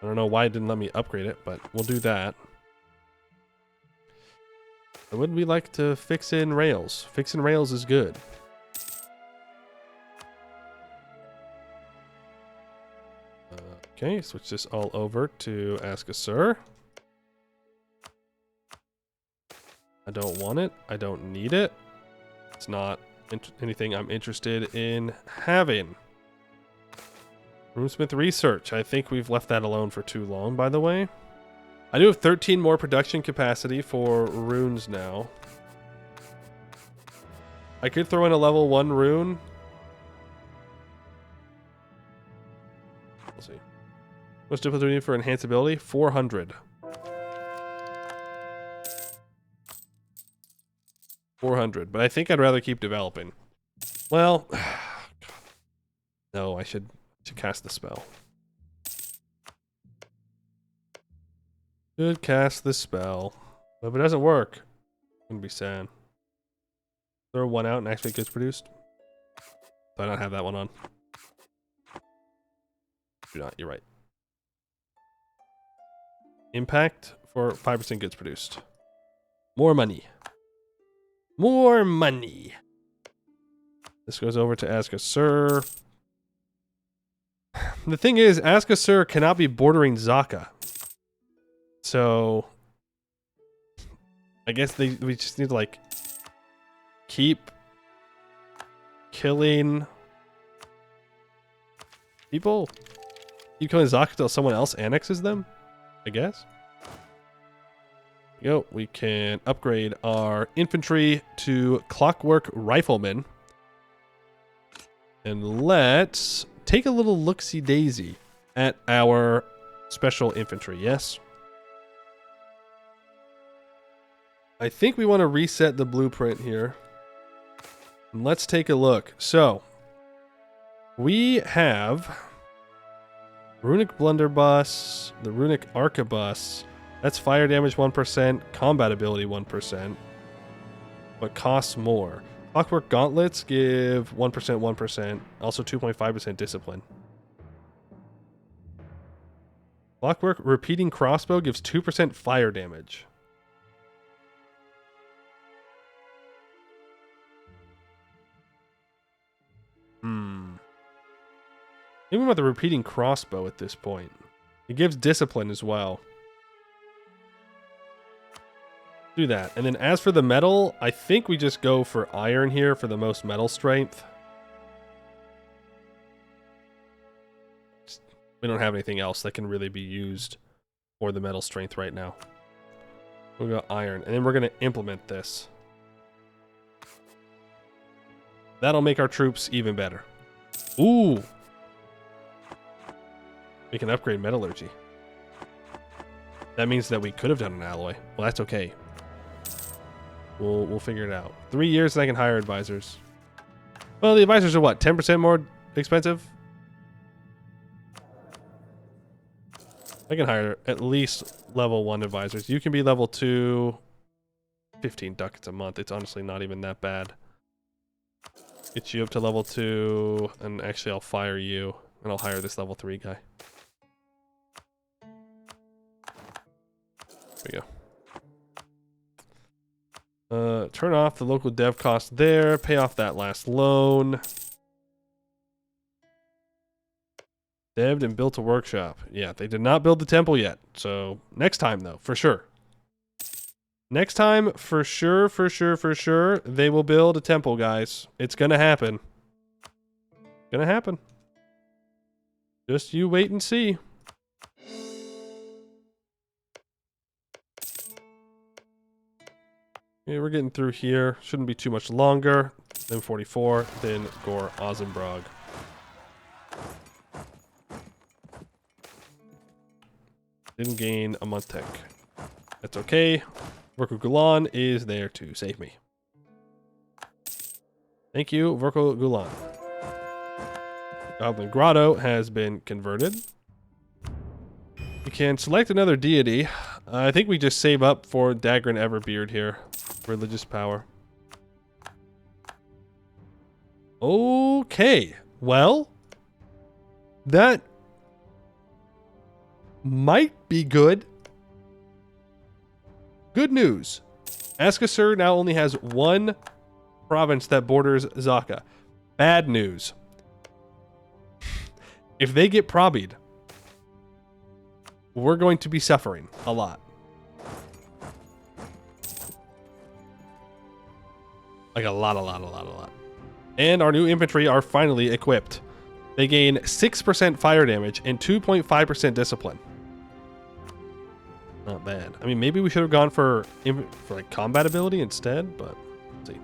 I don't know why it didn't let me upgrade it, but we'll do that. Would we like to fix in rails? Fixing rails is good. Okay, switch this all over to Ask a Sir. I don't want it. I don't need it. It's not anything I'm interested in having. Runesmith research. I think we've left that alone for too long, by the way. I do have 13 more production capacity for runes now. I could throw in a level 1 rune. We'll see. What's difficulty do we need for enhanceability? 400. 400, but I think I'd rather keep developing. Well, no, I should cast the spell. Should cast the spell. But if it doesn't work, I'm gonna be sad. Throw one out and actually gets produced. Do I not have that one on? Do not, you're right. Impact for 5% gets produced. More money. More money. This goes over to Ask a Sir. The thing is, Ask a Sir cannot be bordering Zaka. So I guess we just need to like keep killing people. Keep killing Zaka until someone else annexes them, I guess. Yo, we can upgrade our infantry to clockwork riflemen. And let's take a little look-see-daisy at our special infantry, yes? I think we want to reset the blueprint here. And let's take a look. So, we have Runic Blunderbuss, the Runic Arquebus. That's fire damage 1%, combat ability 1%, but costs more. Clockwork Gauntlets give 1%, 1%, also 2.5% discipline. Clockwork Repeating Crossbow gives 2% fire damage. Even with the Repeating Crossbow at this point. It gives discipline as well. Do that. And then as for the metal, I think we just go for iron here for the most metal strength. We don't have anything else that can really be used for the metal strength right now. We'll go iron. And then we're going to implement this. That'll make our troops even better. Ooh! We can upgrade metallurgy. That means that we could have done an alloy. Well, that's okay. We'll figure it out. 3 years and I can hire advisors. Well, the advisors are what? 10% more expensive? I can hire at least level 1 advisors. You can be level 2. 15 ducats a month. It's honestly not even that bad. Get you up to level 2. And actually I'll fire you. And I'll hire this level 3 guy. There we go. Turn off the local dev cost there. Pay off that last loan. Dev'd and built a workshop. Yeah, they did not build the temple yet. So next time though, for sure. Next time, for sure, they will build a temple, guys. It's gonna happen. Gonna happen. Just you wait and see. Okay, we're getting through here. Shouldn't be too much longer. Then 44, then Gore Ozenbrog. Didn't gain a month tech. That's okay. Vorko Gulan is there to save me. Thank you, Vorko Gulan. Goblin Grotto has been converted. We can select another deity. I think we just save up for Dagran Everbeard here. Religious power. Okay. Well, that might be good. Good news. Askasur now only has one province that borders Zaka. Bad news. If they get probied, we're going to be suffering a lot. Like a lot. And our new infantry are finally equipped. They gain 6% fire damage and 2.5% discipline. Not bad. I mean, maybe we should have gone for like combat ability instead, but let's see.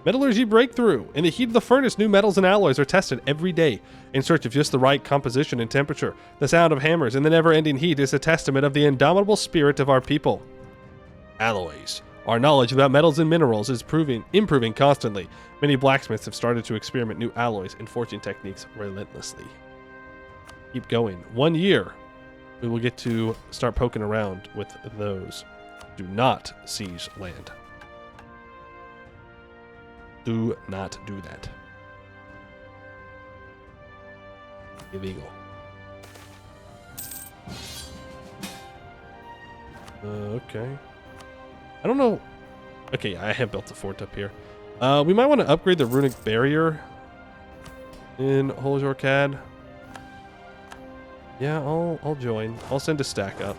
Metallurgy breakthrough. In the heat of the furnace, new metals and alloys are tested every day in search of just the right composition and temperature. The sound of hammers in the never-ending heat is a testament of the indomitable spirit of our people. Alloys. Our knowledge about metals and minerals is improving constantly. Many blacksmiths have started to experiment new alloys and forging techniques relentlessly. Keep going. 1 year. We will get to start poking around with those. Do not siege land. Do not do that. Illegal. Okay. I don't know. Okay, I have built a fort up here. We might want to upgrade the runic barrier in Holjorkad. Yeah, I'll join. I'll send a stack up.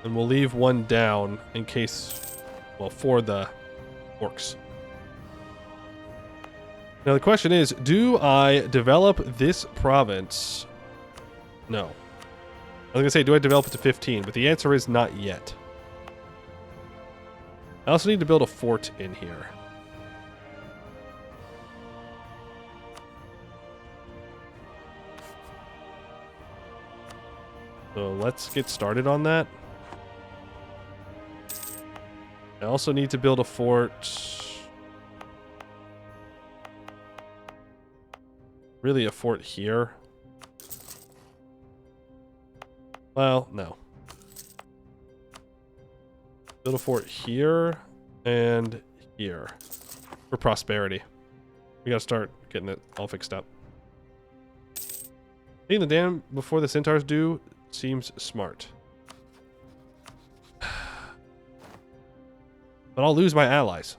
And we'll leave one down in case, well, for the orcs. Now the question is, do I develop this province? No. I was going to say, do I develop it to 15? But the answer is not yet. I also need to build a fort in here. So let's get started on that. I also need to build a fort. Really a fort here. Well, no. Build a fort here and here for prosperity. We gotta start getting it all fixed up. Taking the dam before the centaurs do seems smart. But I'll lose my allies.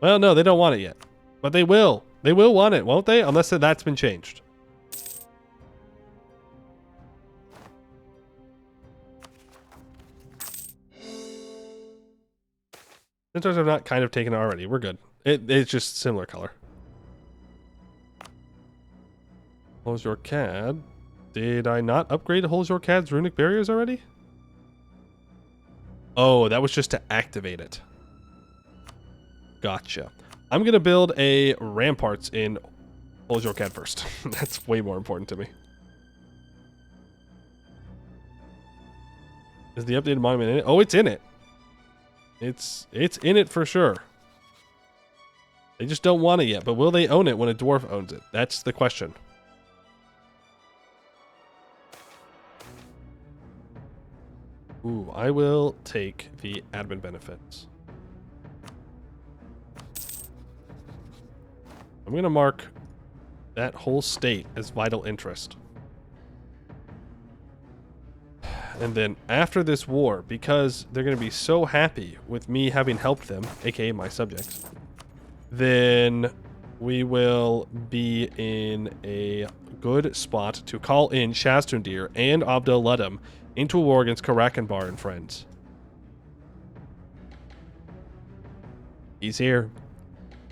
Well, no, they don't want it yet. But they will. They will want it, won't they? Unless that's been changed. Centaurs have not kind of taken it already. We're good. It's just similar color. Holjorkad. Did I not upgrade Holjorkad's runic barriers already? Oh, that was just to activate it. Gotcha. I'm going to build a ramparts in Holjorkad first. That's way more important to me. Is the updated monument in it? Oh, it's in it. It's in it for sure. They just don't want it yet, but will they own it when a dwarf owns it? That's the question. Ooh, I will take the admin benefits. I'm going to mark that whole state as vital interest. And then after this war, because they're going to be so happy with me having helped them, aka my subjects, then we will be in a good spot to call in Shastundir and Abdel Ludum into a war against Karakanbar and friends. He's here.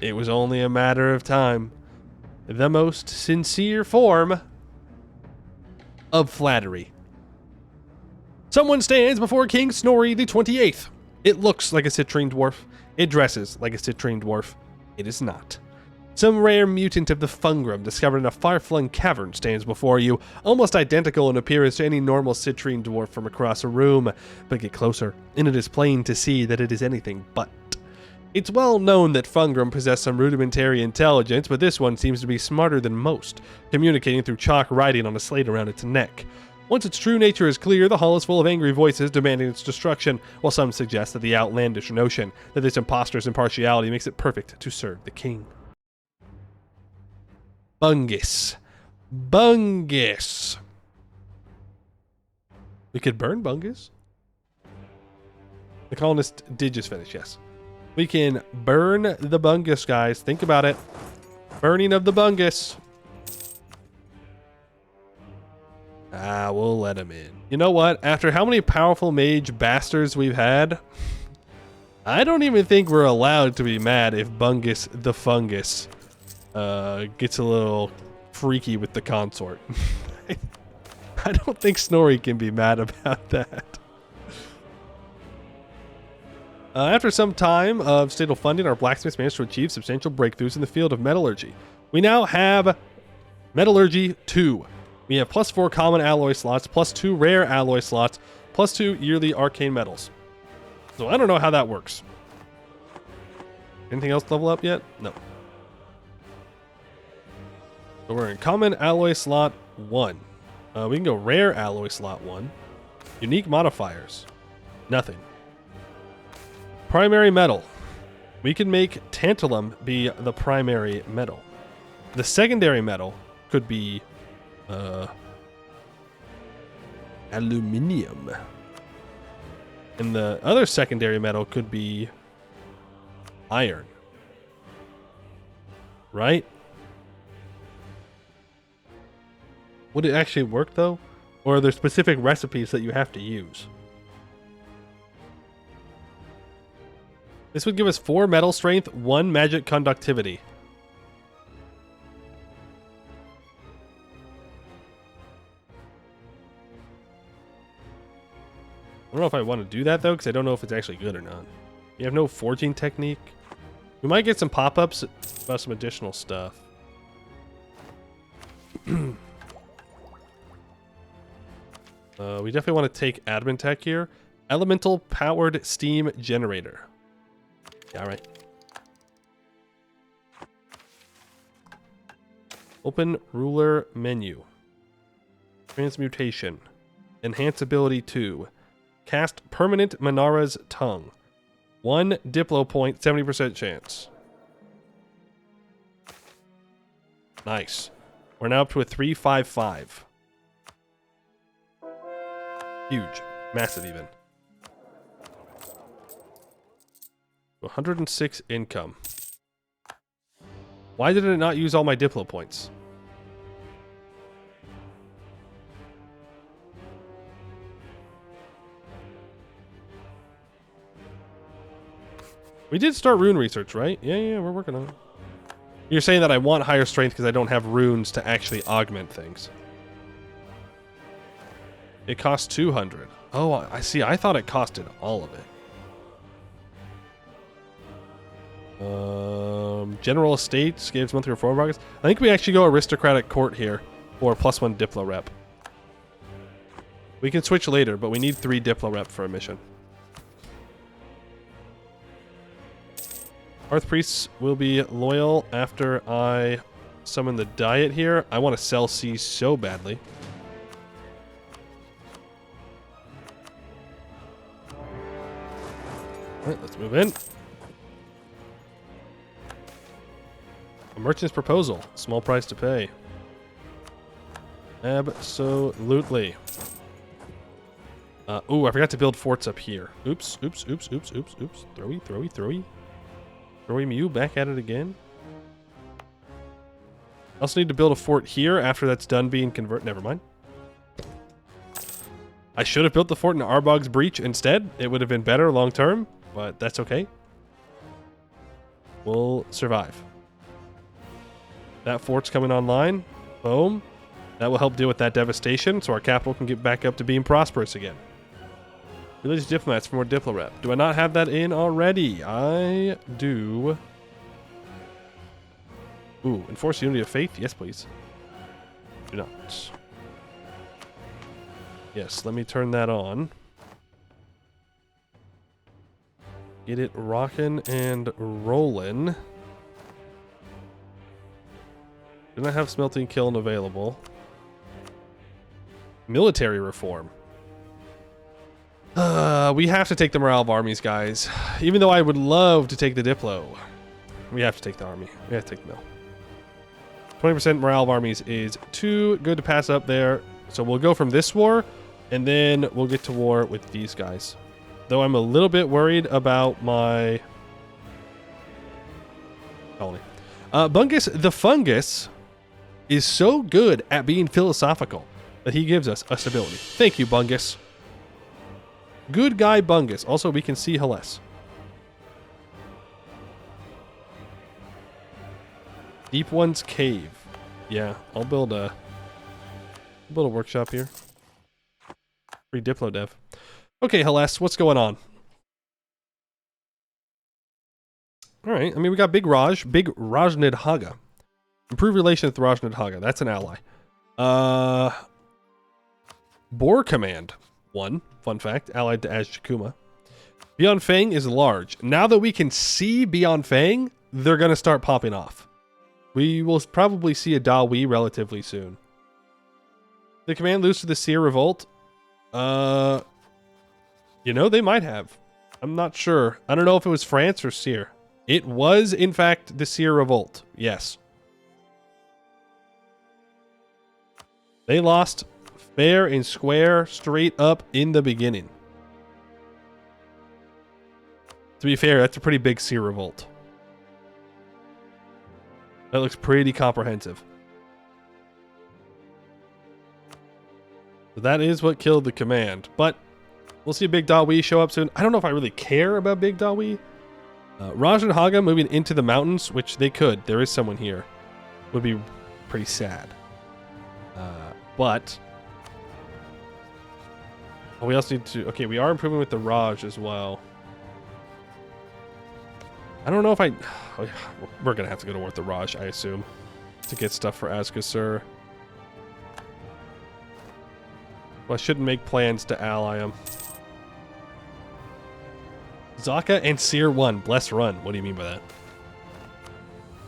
It was only a matter of time. The most sincere form of flattery. Someone stands before King Snorri the 28th. It looks like a citrine dwarf. It dresses like a citrine dwarf. It is not. Some rare mutant of the Fungrum discovered in a far-flung cavern stands before you, almost identical in appearance to any normal citrine dwarf from across a room. But get closer, and it is plain to see that it is anything but. It's well known that Fungrum possess some rudimentary intelligence, but this one seems to be smarter than most, communicating through chalk writing on a slate around its neck. Once its true nature is clear, the hall is full of angry voices demanding its destruction, while some suggest that the outlandish notion that this imposter's impartiality makes it perfect to serve the king. Bungus. Bungus. We could burn Bungus. The colonist did just finish, yes. We can burn the Bungus, guys. Think about it. Burning of the Bungus. We'll let him in. You know what? After how many powerful mage bastards we've had, I don't even think we're allowed to be mad if Bungus the Fungus gets a little freaky with the consort. I don't think Snorri can be mad about that. After some time of stable funding, our blacksmiths managed to achieve substantial breakthroughs in the field of metallurgy. We now have Metallurgy 2. We have +4 common alloy slots, +2 rare alloy slots, +2 yearly arcane metals. So I don't know how that works. Anything else level up yet? No. So we're in common alloy slot 1. We can go rare alloy slot 1. Unique modifiers. Nothing. Primary metal. We can make tantalum be the primary metal. The secondary metal could be aluminium. And the other secondary metal could be iron. Right? Would it actually work though? Or are there specific recipes that you have to use? This would give us 4 metal strength, 1 magic conductivity. I don't know if I want to do that though, because I don't know if it's actually good or not. You have no forging technique. We might get some pop-ups about some additional stuff. We definitely want to take admin tech here. Elemental powered steam generator. Yeah, all right. Open ruler menu. Transmutation. Enhance ability 2. Cast permanent Manara's tongue. 1 Diplo point, 70% chance. Nice. We're now up to a 355. Huge. Massive even. 106 income. Why did it not use all my Diplo points? We did start rune research, right? Yeah, we're working on it. You're saying that I want higher strength because I don't have runes to actually augment things. It costs 200. Oh, I see. I thought it costed all of it. General Estates gives monthly reform progress. I think we actually go aristocratic court here for +1 Diplo rep. We can switch later, but we need 3 Diplo rep for a mission. Hearth Priests will be loyal after I summon the diet here. I want to sell C so badly. Alright, let's move in. A merchant's proposal. Small price to pay. Absolutely. Ooh, I forgot to build forts up here. Oops. Throwy. Throwy Mew back at it again. I also need to build a fort here after that's done being converted. Never mind. I should have built the fort in Arbog's Breach instead. It would have been better long term, but that's okay. We'll survive. That fort's coming online. Boom. That will help deal with that devastation so our capital can get back up to being prosperous again. Village diplomats for more diplo rep. Do I not have that in already? I do. Ooh, enforce unity of faith? Yes, please. Do not. Yes, let me turn that on. Get it rockin' and rollin'. Do not have smelting kiln available. Military reform. We have to take the morale of armies, guys. Even though I would love to take the Diplo, we have to take the army. We have to take the mill. 20% morale of armies is too good to pass up there. So we'll go from this war, and then we'll get to war with these guys. Though I'm a little bit worried about my colony. Bungus the Fungus is so good at being philosophical that he gives us a stability. Thank you, Bungus. Good guy, Bungus. Also, we can see Helles. Deep One's Cave. Yeah, I'll build a workshop here. Free Diplo dev. Okay, Helles, what's going on? Alright, I mean, we got Big Rajnidhaga. Improve relations with Rajnidhaga. That's an ally. Boar Command. 1. Fun fact. Allied to Azjakuma. Beyond Fang is large. Now that we can see Beyond Fang, they're going to start popping off. We will probably see a Dawi relatively soon. The command lose to the Seer Revolt? You know, they might have. I'm not sure. I don't know if it was France or Seer. It was, in fact, the Seer Revolt. Yes. They lost fair and square straight up in the beginning. To be fair, that's a pretty big Seer Revolt. That looks pretty comprehensive. So that is what killed the command. But we'll see Big Dawi show up soon. I don't know if I really care about Big Dawi. Rajnidhaga moving into the mountains, which they could. There is someone here. Would be pretty sad. But we also need to... Okay, we are improving with the Raj as well. I don't know if I... Oh, we're going to have to go to war with the Raj, I assume, to get stuff for Azgasur. Well, I shouldn't make plans to ally him. Zaka and Seer won. Blessed run. What do you mean by that?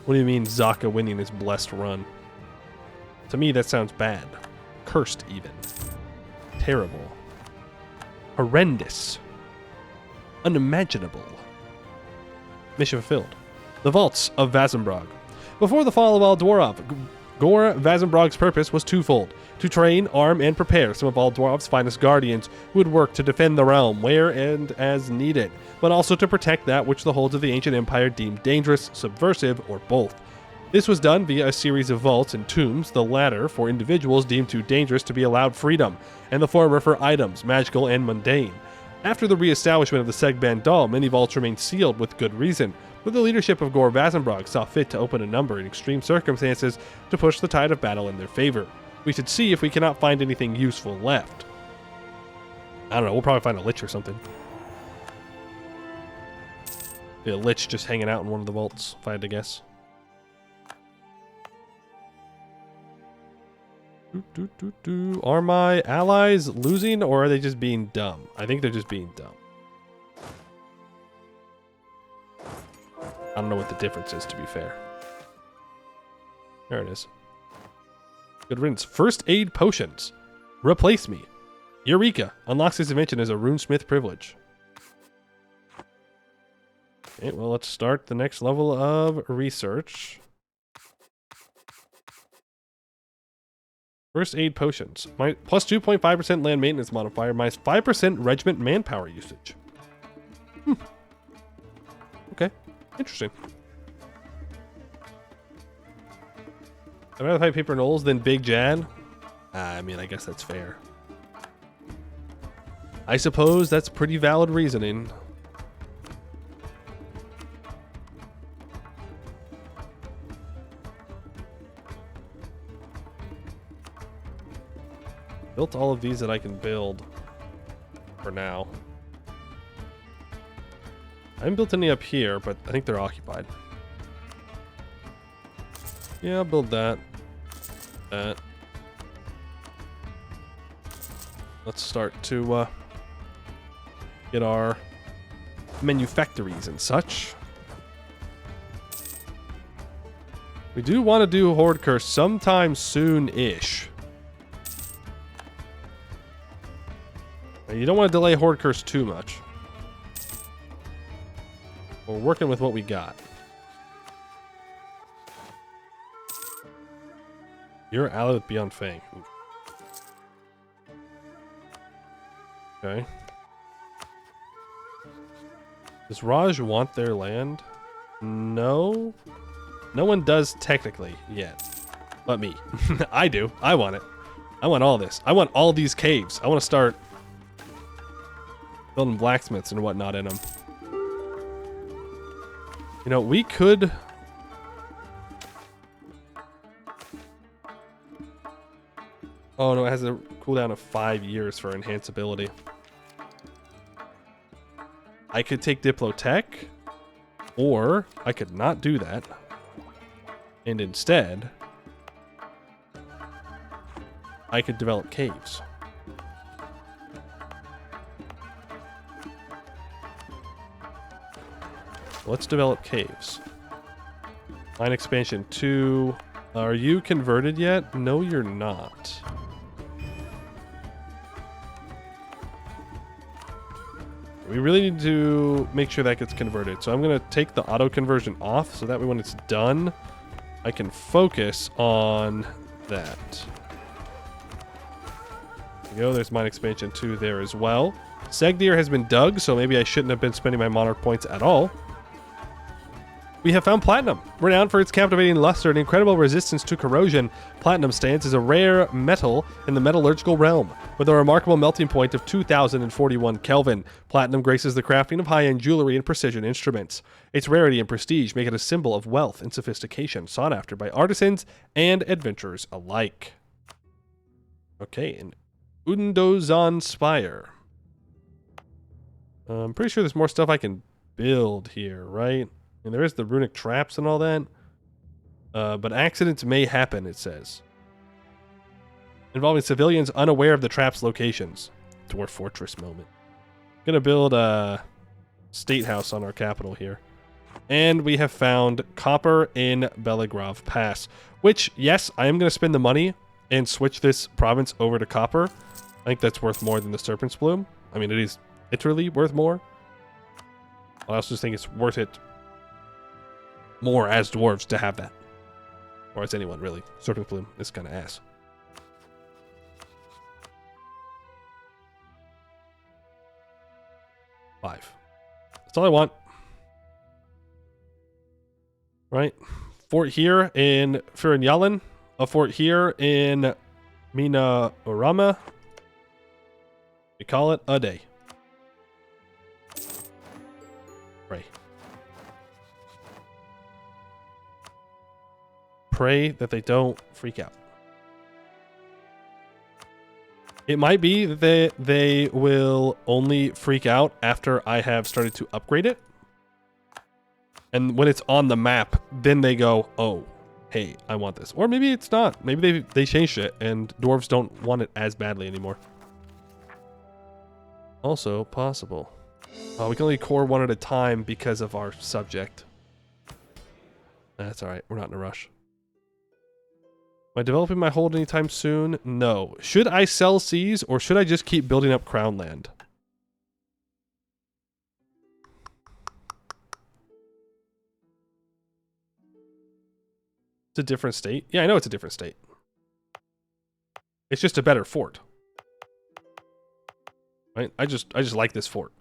What do you mean Zaka winning is blessed run? To me, that sounds bad. Cursed, even. Terrible. Horrendous. Unimaginable. Mission fulfilled. The Vaults of Vazimbrog. Before the fall of Aldorov, Gore Vazimbrog's purpose was twofold: to train, arm, and prepare some of Aldorv's finest guardians who would work to defend the realm where and as needed, but also to protect that which the holds of the ancient empire deemed dangerous, subversive, or both. This was done via a series of vaults and tombs, the latter for individuals deemed too dangerous to be allowed freedom, and the former for items, magical and mundane. After the re-establishment of the Seghdihr Dal, many vaults remained sealed with good reason, but the leadership of Gore Vazimbrog saw fit to open a number in extreme circumstances to push the tide of battle in their favor. We should see if we cannot find anything useful left. I don't know, we'll probably find a lich or something. Be a lich just hanging out in one of the vaults, if I had to guess. Are my allies losing, or are they just being dumb? I think they're just being dumb. I don't know what the difference is, to be fair. There it is. Good riddance. First aid potions. Replace me. Eureka. Unlocks this invention as a runesmith privilege. Okay, well, let's start the next level of research. First aid potions. My plus 2.5% land maintenance modifier, minus 5% regiment manpower usage. Okay. Interesting. I'd rather fight Paper Knolls than Big Jan. I mean, I guess that's fair. I suppose that's pretty valid reasoning. Built all of these that I can build for now. haven't built any up here, but I think they're occupied. Yeah, I'll build that. That. Let's start to get our manufactories and such. We do want to do Horde Curse sometime soon-ish. You don't want to delay Horde Curse too much. We're working with what we got. You're allied with Beyond Fang. Ooh. Okay. Does Raj want their land? No. No one does technically yet. But me. I do. I want it. I want all this. I want all these caves. I want to start building blacksmiths and whatnot in them. You know, we could... Oh no, it has a cooldown of 5 years for enhanceability. I could take Diplotech, or I could not do that. And instead, I could develop caves. Let's develop caves. Line expansion 2. Are you converted yet? No, you're not. We really need to make sure that gets converted. So I'm going to take the auto conversion off so that way when it's done, I can focus on that. There we go. There's mine expansion 2 there as well. Seghdihr has been dug, so maybe I shouldn't have been spending my monarch points at all. We have found platinum. Renowned for its captivating luster and incredible resistance to corrosion, platinum stands as a rare metal in the metallurgical realm. With a remarkable melting point of 2041 Kelvin, platinum graces the crafting of high-end jewelry and precision instruments. Its rarity and prestige make it a symbol of wealth and sophistication, sought after by artisans and adventurers alike. Okay, and Undozan Spire. I'm pretty sure there's more stuff I can build here, right? And there is the runic traps and all that. But accidents may happen, it says. Involving civilians unaware of the trap's locations. Dwarf Fortress moment. Gonna build a state house on our capital here. And we have found copper in Belagrov Pass. Which, yes, I am gonna spend the money and switch this province over to copper. I think that's worth more than the Serpent's Bloom. I mean, it is literally worth more. I also just think it's worth it more as dwarves to have that. Or as anyone, really. Serpent Bloom is kind of ass. Five. That's all I want. Right? Fort here in Firinyalan. A fort here in Mina Urama. We call it a day. Pray. Pray that they don't freak out. It might be that they will only freak out after I have started to upgrade it. And when it's on the map, then they go, oh, hey, I want this. Or maybe it's not. Maybe they changed it and dwarves don't want it as badly anymore. Also possible. We can only core one at a time because of our subject. That's alright. We're not in a rush. Am I developing my hold anytime soon? No. Should I sell seas or should I just keep building up crown land? It's a different state. Yeah, I know it's a different state. It's just a better fort. Right? I just like this fort.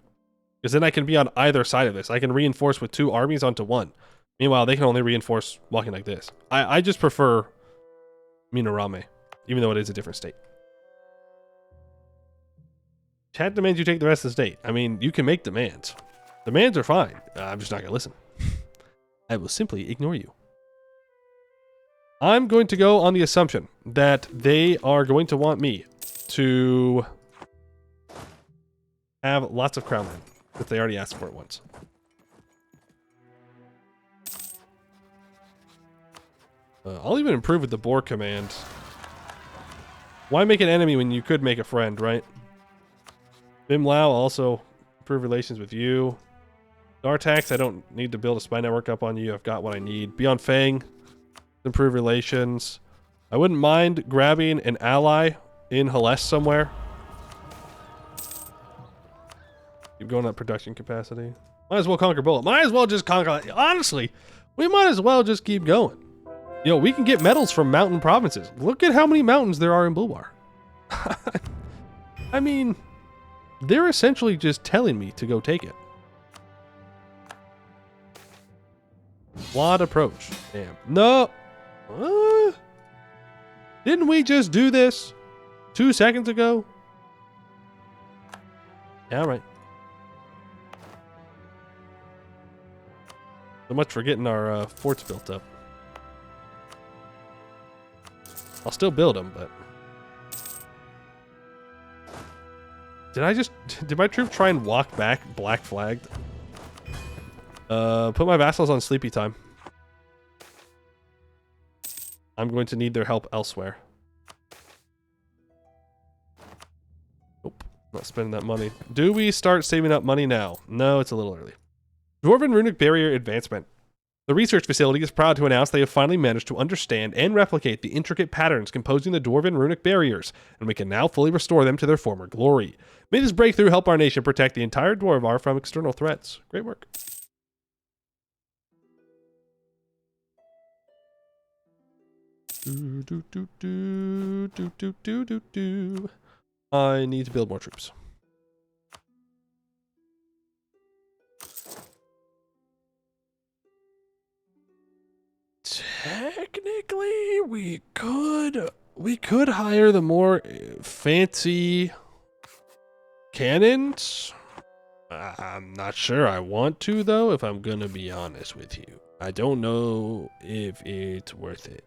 Because then I can be on either side of this. I can reinforce with 2 armies onto 1. Meanwhile, they can only reinforce walking like this. I just prefer Minorame, even though it is a different state. Chat demands you take the rest of the state. I mean, you can make demands. Demands are fine. I'm just not going to listen. I will simply ignore you. I'm going to go on the assumption that they are going to want me to have lots of crown land, but they already asked for it once. I'll even improve with the boar command. Why make an enemy when you could make a friend, right? Bim Lao also improve relations with you. Dartax, I don't need to build a spy network up on you. I've got what I need. Beyond Fang, improve relations. I wouldn't mind grabbing an ally in Hales somewhere. Keep going up production capacity. Might as well conquer Bullet. Might as well just conquer. Honestly, we might as well just keep going. You know, we can get medals from mountain provinces. Look at how many mountains there are in Bulwar. I mean, they're essentially just telling me to go take it. Flawed approach. Damn. No. Didn't we just do this 2 seconds ago? Yeah, all right. So much for getting our forts built up. I'll still build them, but... Did my troop try and walk back black flagged? Put my vassals on sleepy time. I'm going to need their help elsewhere. Nope, not spending that money. Do we start saving up money now? No, it's a little early. Dwarven Runic Barrier Advancement. The research facility is proud to announce they have finally managed to understand and replicate the intricate patterns composing the Dwarven Runic barriers, and we can now fully restore them to their former glory. May this breakthrough help our nation protect the entire Dwarvar from external threats. Great work. I need to build more troops. Technically, we could hire the more fancy cannons. I'm not sure I want to, though, if I'm gonna be honest with you. I don't know if it's worth it.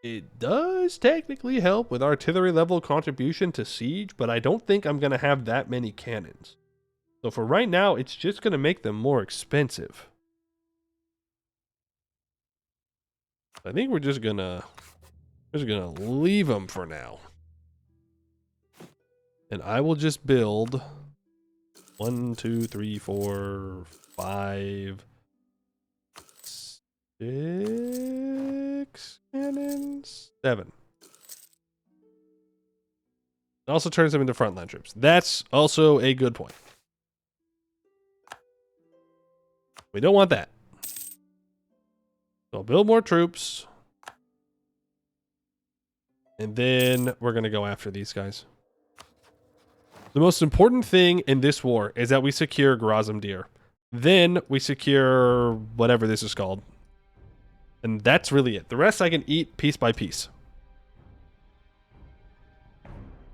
It does technically help with artillery level contribution to siege, but I don't think I'm gonna have that many cannons. So for right now, it's just gonna make them more expensive. I think we're just gonna leave them for now. And I will just build 1, 2, 3, 4, 5, 6 cannons, 7. It also turns them into frontline troops. That's also a good point. We don't want that. So I'll build more troops. And then we're going to go after these guys. The most important thing in this war is that we secure Grazamdir. Then we secure whatever this is called. And that's really it. The rest I can eat piece by piece.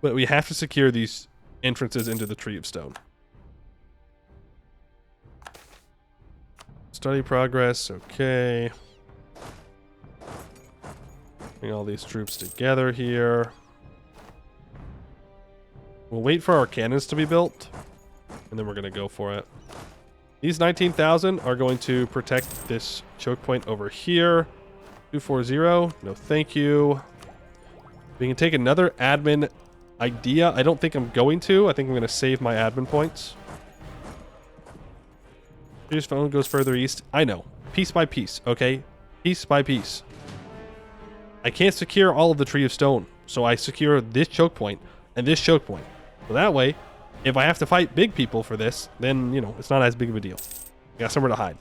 But we have to secure these entrances into the Tree of Stone. Study progress, okay. Bring all these troops together here. We'll wait for our cannons to be built, and then we're going to go for it. These 19,000 are going to protect this choke point over here. 240, no thank you. We can take another admin idea. I don't think I'm going to. I think I'm going to save my admin points. His phone goes further east. I know. Piece by piece, okay? Piece by piece. I can't secure all of the Tree of Stone, so I secure this choke point and this choke point. So that way, if I have to fight big people for this, then, you know, it's not as big of a deal. I got somewhere to hide.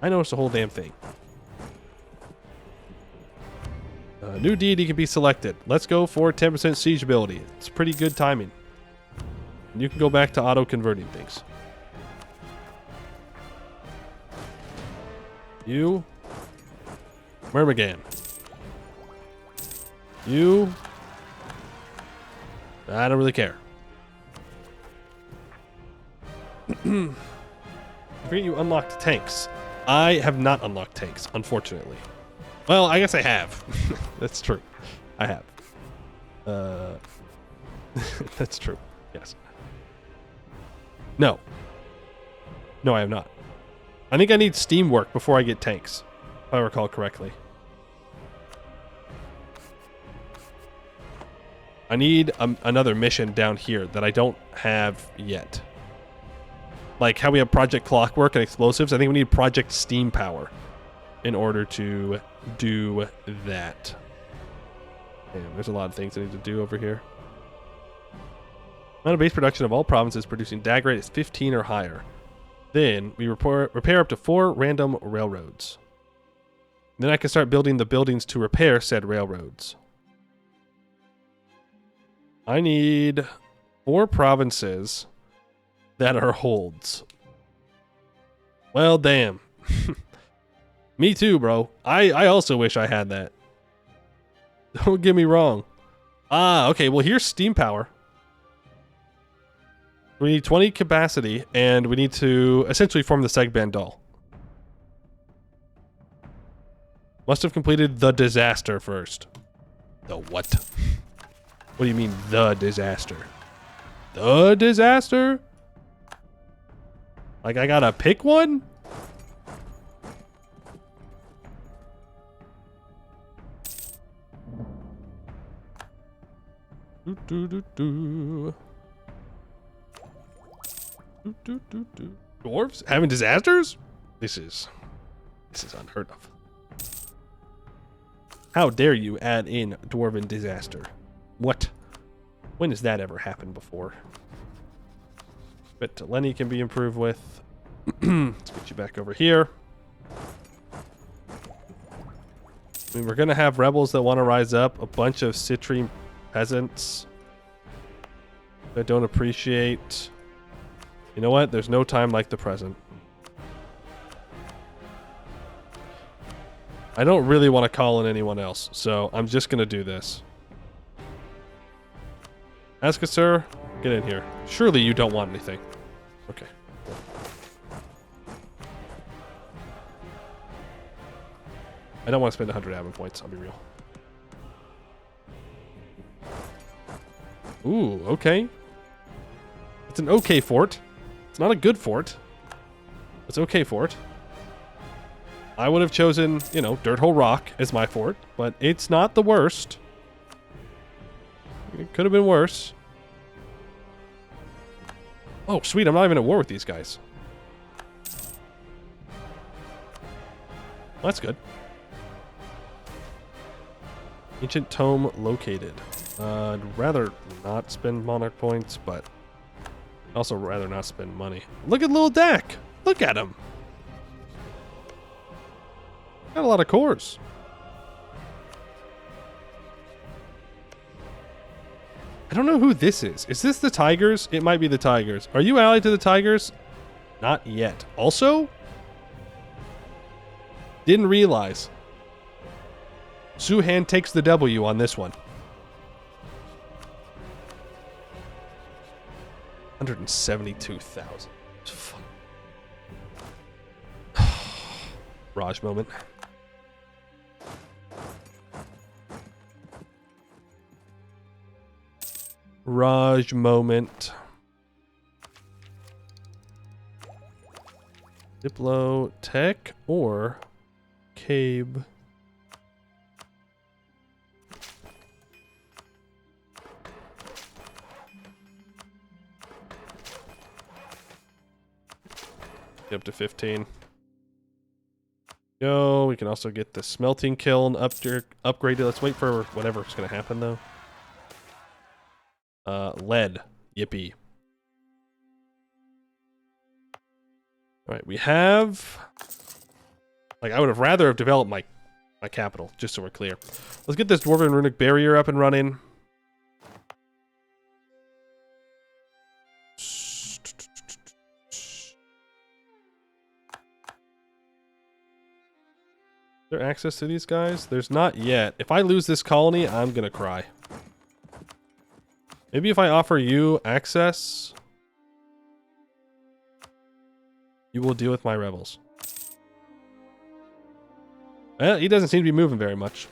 I know it's the whole damn thing. New deity can be selected. Let's go for 10% siege ability. It's pretty good timing. And you can go back to auto-converting things. You. Myrmigan. You. I don't really care. I forget you unlocked tanks. I have not unlocked tanks, unfortunately. Well, I guess I have. That's true. I have. That's true. Yes. No. No, I have not. I think I need steam work before I get tanks, if I recall correctly. I need another mission down here that I don't have yet. Like how we have Project Clockwork and Explosives, I think we need Project Steam Power in order to do that. Damn, there's a lot of things I need to do over here. Amount of base production of all provinces producing dagger rate is 15 or higher. Then we repair up to 4 random railroads. Then I can start building the buildings to repair said railroads. I need 4 provinces that are holds. Well, damn. Me too, bro. I also wish I had that. Don't get me wrong. Ah, okay. Well, here's steam power. We need 20 capacity, and we need to essentially form the Seghdihr doll. Must have completed the disaster first. The what? What do you mean, the disaster? The disaster? Like, I gotta pick one? Dwarves having disasters? This is unheard of. How dare you add in dwarven disaster? What? When has that ever happened before? But Lenny can be improved with. Let's get you back over here. I mean, we're gonna have rebels that want to rise up. A bunch of citrine peasants that don't appreciate. You know what? There's no time like the present. I don't really want to call in anyone else, so I'm just gonna do this. Ask us, sir. Get in here. Surely you don't want anything. Okay. I don't want to spend 100 admin points, I'll be real. Ooh, okay. It's an okay fort. It's not a good fort. It's okay fort. I would have chosen, you know, Dirt Hole Rock as my fort, but it's not the worst. It could have been worse. Oh, sweet, I'm not even at war with these guys. Well, that's good. Ancient Tome located. I'd rather not spend Monarch points, but I'd also rather not spend money. Look at little Dak! Look at him! Got a lot of cores. I don't know who this is. Is this the Tigers? It might be the Tigers. Are you allied to the Tigers? Not yet. Also, didn't realize. Suhan takes the W on this one. 172,000. Raj moment. Raj moment. Diplo Tech or Cabe. Up to 15. Go. We can also get the smelting kiln upgraded. Let's wait for whatever's going to happen though. Lead. Yippee. Alright, we have... Like, I would have rather have developed my capital, just so we're clear. Let's get this Dwarven Runic Barrier up and running. Is there access to these guys? There's not yet. If I lose this colony, I'm gonna cry. Maybe if I offer you access, you will deal with my rebels. He doesn't seem to be moving very much.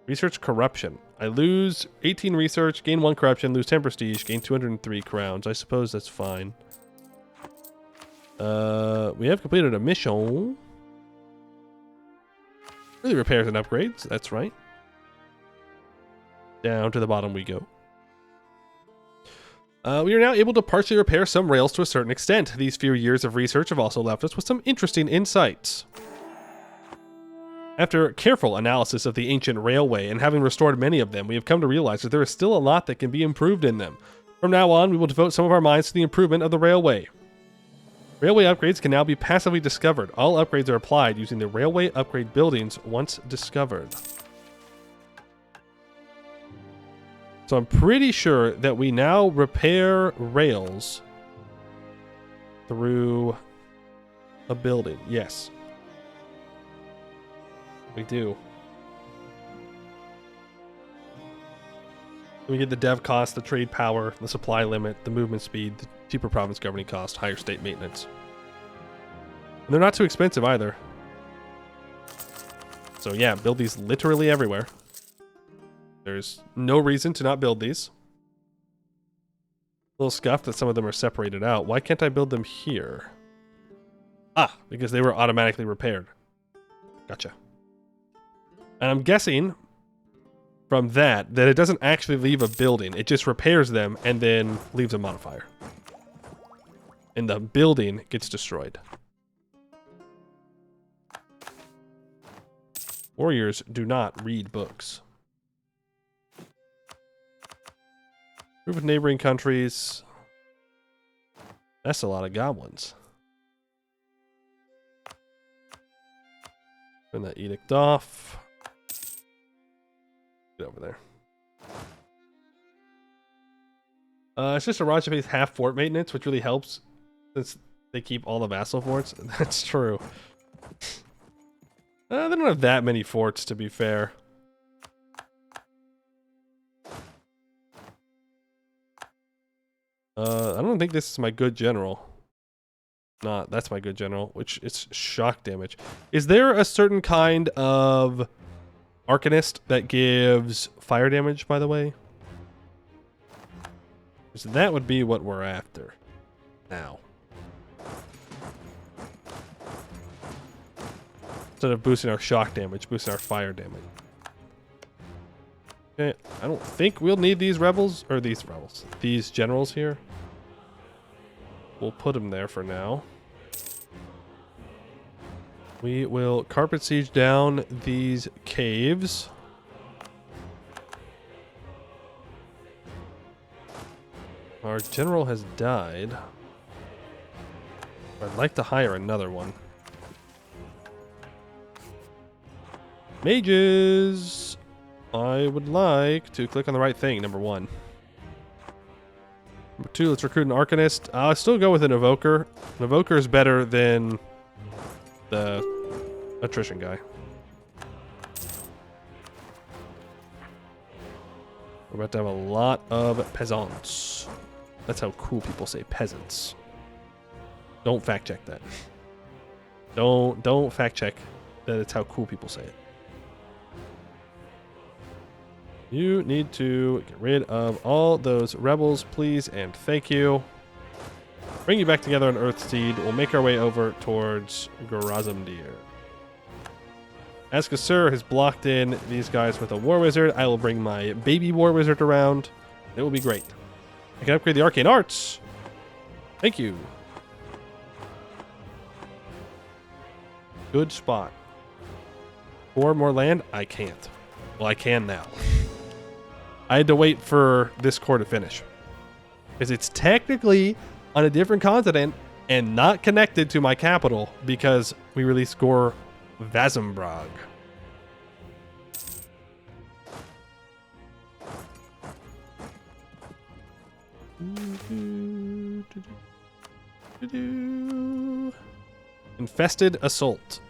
Research corruption. I lose 18 research, gain 1 corruption, lose 10 prestige, gain 203 crowns. I suppose that's fine. We have completed a mission. Really repairs and upgrades, that's right. Down to the bottom we go. We are now able to partially repair some rails to a certain extent. These few years of research have also left us with some interesting insights. After careful analysis of the ancient railway and having restored many of them, we have come to realize that there is still a lot that can be improved in them. From now on, we will devote some of our minds to the improvement of the railway. Railway upgrades can now be passively discovered. All upgrades are applied using the railway upgrade buildings once discovered. So I'm pretty sure that we now repair rails through a building. Yes. We do. We get the dev cost, the trade power, the supply limit, the movement speed, the cheaper province governing cost, higher state maintenance. And they're not too expensive either. So yeah, build these literally everywhere. There's no reason to not build these. A little scuffed that some of them are separated out. Why can't I build them here? Ah, because they were automatically repaired. Gotcha. And I'm guessing from that it doesn't actually leave a building. It just repairs them and then leaves a modifier. And the building gets destroyed. Warriors do not read books. Group of neighboring countries. That's a lot of goblins. Turn that edict off. Get over there. It's just a Rajapay's half fort maintenance, which really helps since they keep all the vassal forts. That's true. They don't have that many forts, to be fair. I don't think this is my good general. Nah, that's my good general, which is shock damage. Is there a certain kind of Arcanist that gives fire damage, by the way? So that would be what we're after. Now. Instead of boosting our shock damage, boosting our fire damage. Okay, I don't think we'll need these these generals here. We'll put them there for now. We will carpet siege down these caves. Our general has died. I'd like to hire another one. Mages! I would like to click on the right thing, number 1. Number 2, let's recruit an Arcanist. I'll still go with an Evoker. An Evoker is better than the attrition guy. We're about to have a lot of peasants. That's how cool people say peasants. Don't fact check that. Don't fact check that it's how cool people say it. You need to get rid of all those rebels, please, and thank you. Bring you back together on Earthseed. We'll make our way over towards Gorazamdir. Askasur has blocked in these guys with a War Wizard. I will bring my baby War Wizard around. It will be great. I can upgrade the Arcane Arts. Thank you. Good spot. 4 more land? I can't. Well, I can now. I had to wait for this core to finish. Because it's technically on a different continent and not connected to my capital because we released Gore Vazimbrog. Infested Assault.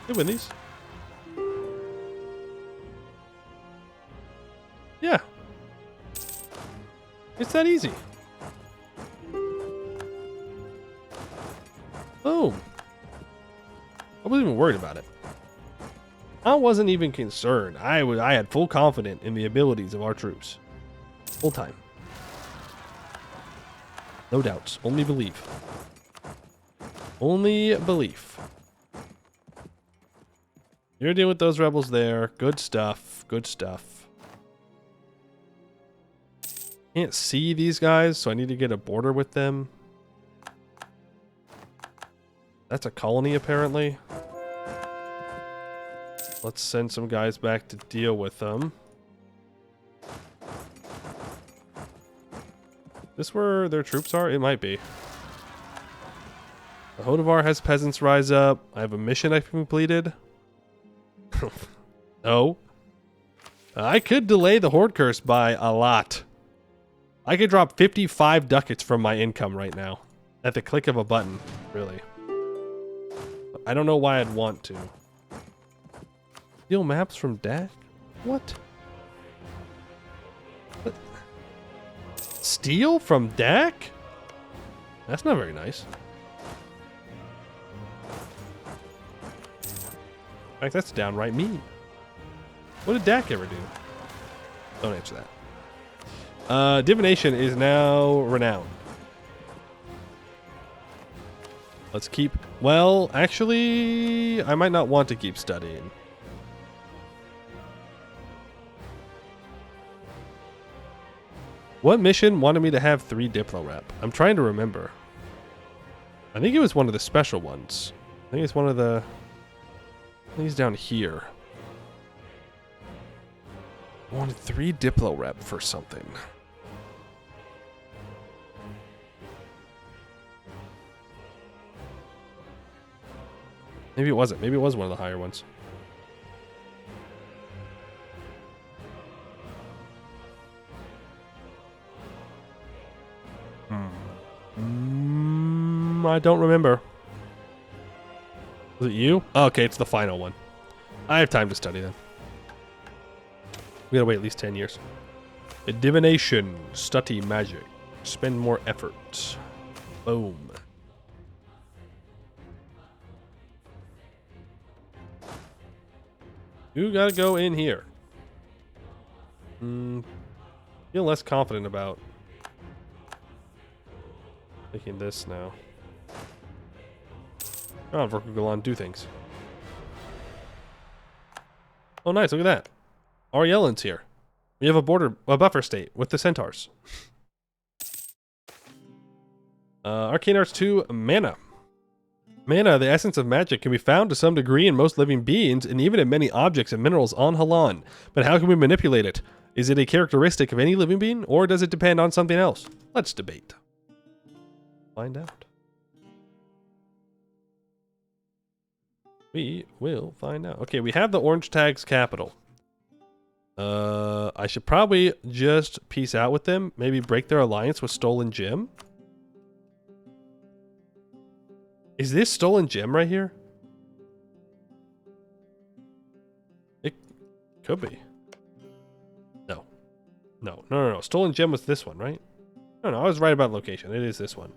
They win these. Yeah. It's that easy. Boom. I wasn't even worried about it. I wasn't even concerned. I had full confidence in the abilities of our troops. Full time. No doubts. Only belief. Only belief. You're dealing with those rebels there. Good stuff. Good stuff. Can't see these guys, so I need to get a border with them. That's a colony, apparently. Let's send some guys back to deal with them. Is this where their troops are? It might be. The Hodavar has peasants rise up. I have a mission I've completed. No. I could delay the Horde Curse by a lot. I could drop 55 ducats from my income right now. At the click of a button, really. I don't know why I'd want to. Steal maps from Dak? What? What? Steal from Dak? That's not very nice. In fact, that's downright mean. What did Dak ever do? Don't answer that. Divination is now renowned. Let's keep... Well, actually, I might not want to keep studying. What mission wanted me to have 3 Diplo rep? I'm trying to remember. I think it was one of the special ones. I think it's one of the... I think he's down here. I wanted 3 Diplo rep for something. Maybe it wasn't. Maybe it was one of the higher ones. I don't remember. Was it you? Oh, okay, it's the final one. I have time to study then. We gotta wait at least 10 years. Divination. Study magic. Spend more effort. Boom. You gotta go in here. Feel less confident about taking this now. Oh, Verkugalan, do things. Oh, nice, look at that. Aryelin's here. We have a buffer state with the centaurs. Arcane Arts 2, mana. Mana, the essence of magic, can be found to some degree in most living beings and even in many objects and minerals on Halan. But how can we manipulate it? Is it a characteristic of any living being, or does it depend on something else? Let's debate. Find out. We will find out. Okay, we have the Orange Tag's capital. I should probably just peace out with them. Maybe break their alliance with Stolen Gem. Is this Stolen Gem right here? It could be. No. No. Stolen Gem was this one, right? No, I was right about location. It is this one.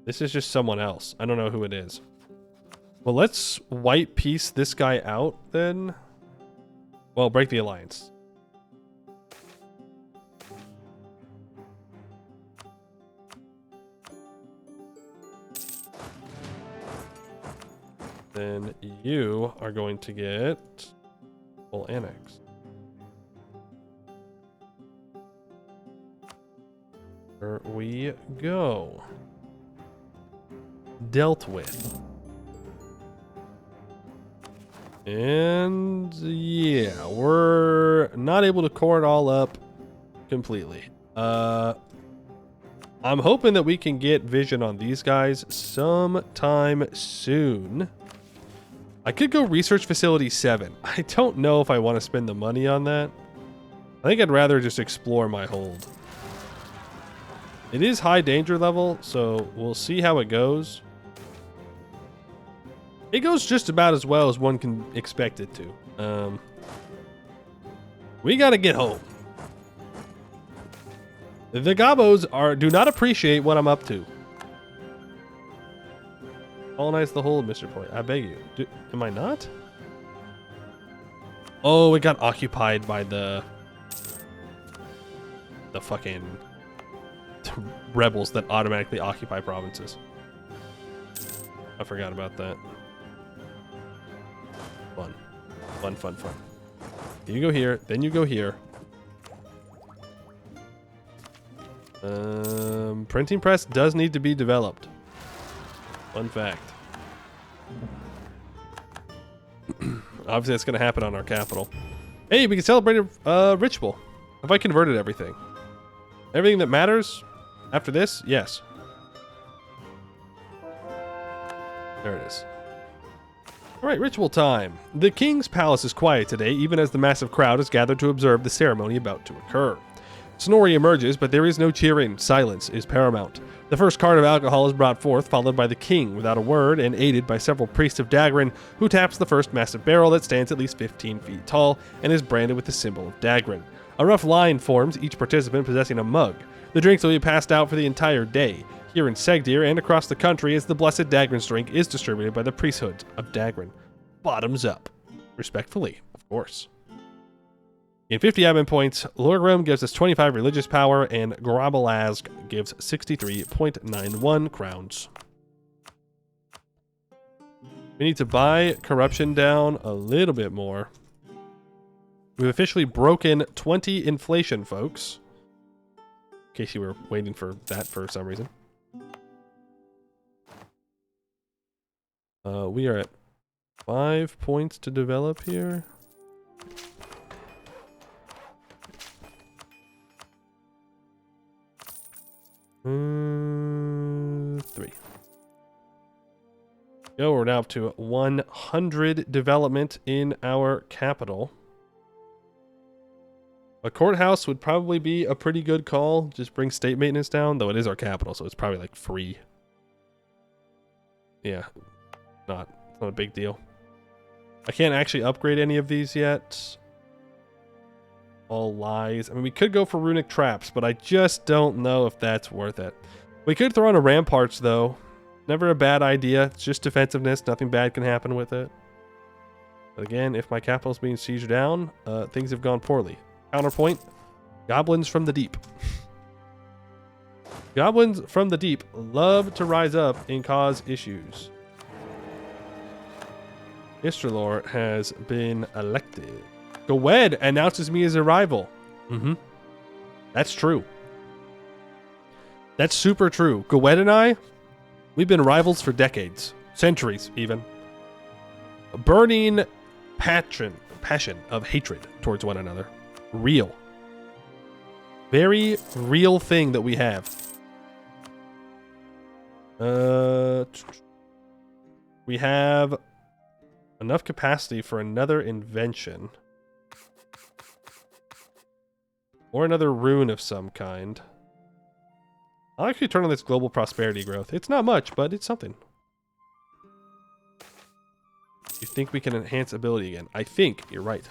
This is just someone else. I don't know who it is. Well, let's white piece this guy out then. Well, break the alliance. Then you are going to get full annex. There we go. Dealt with. And yeah, we're not able to core it all up completely. I'm hoping that we can get vision on these guys sometime soon. I could go research facility 7. I don't know if I want to spend the money on that. I think I'd rather just explore my hold. It is high danger level, so we'll see how it goes. It goes just about as well as one can expect it to. We gotta get home. The Gabos do not appreciate what I'm up to. Colonize the whole, Mr. Point. I beg you. Am I not? Oh, it got occupied by the fucking rebels that automatically occupy provinces. I forgot about that. Fun. Fun, fun, fun. You go here, then you go here. Printing press does need to be developed. Fun fact. Obviously, that's going to happen on our capital. Hey, we can celebrate a ritual. Have I converted everything? Everything that matters after this? Yes. There it is. All right, ritual time. The king's palace is quiet today, even as the massive crowd is gathered to observe the ceremony about to occur. Snorri emerges, but there is no cheering. Silence is paramount. The first cart of alcohol is brought forth, followed by the king without a word and aided by several priests of Dagran, who taps the first massive barrel that stands at least 15 feet tall and is branded with the symbol of Dagran. A rough line forms, each participant possessing a mug. The drinks will be passed out for the entire day, here in Seghdihr and across the country, as the blessed Dagran's drink is distributed by the priesthood of Dagran. Bottoms up. Respectfully, of course. In 50 admin points, Lorgrim gives us 25 religious power, and Grabalazg gives 63.91 crowns. We need to buy corruption down a little bit more. We've officially broken 20 inflation, folks. In case you were waiting for that for some reason. We are at 5 points to develop here. Three. Go, we're now up to 100 development in our capital. A courthouse would probably be a pretty good call. Just bring state maintenance down, though it is our capital, so it's probably like free. Yeah, not a big deal. I can't actually upgrade any of these yet. All lies. I mean, we could go for runic traps, but I just don't know if that's worth it. We could throw on a ramparts, though. Never a bad idea. It's just defensiveness. Nothing bad can happen with it. But again, if my capital's being sieged down, things have gone poorly. Counterpoint, goblins from the deep. Goblins from the deep love to rise up and cause issues. Istralor has been elected. Gwed announces me as a rival. That's true. That's super true. Gwed and I, we've been rivals for decades. Centuries, even. A burning passion of hatred towards one another. Real. Very real thing that we have. We have enough capacity for another invention. Or another rune of some kind. I'll actually turn on this global prosperity growth. It's not much, but it's something. You think we can enhance ability again? I think you're right.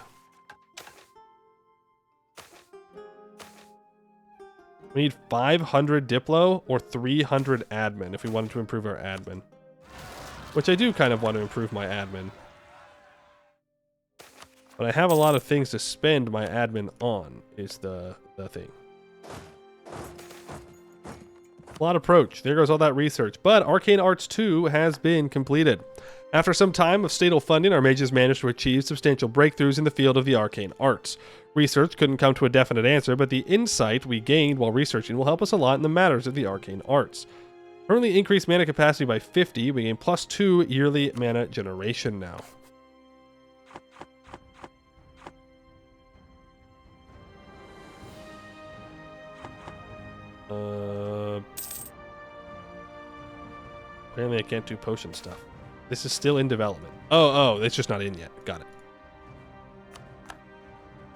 We need 500 Diplo or 300 admin if we wanted to improve our admin. Which I do kind of want to improve my admin. But I have a lot of things to spend my admin on, is the thing. Plot approach. There goes all that research. But Arcane Arts 2 has been completed. After some time of statal funding, our mages managed to achieve substantial breakthroughs in the field of the arcane arts. Research couldn't come to a definite answer, but the insight we gained while researching will help us a lot in the matters of the arcane arts. Currently increased mana capacity by 50, we gain +2 yearly mana generation now. Apparently I can't do potion stuff. This is still in development. Oh, it's just not in yet. Got it.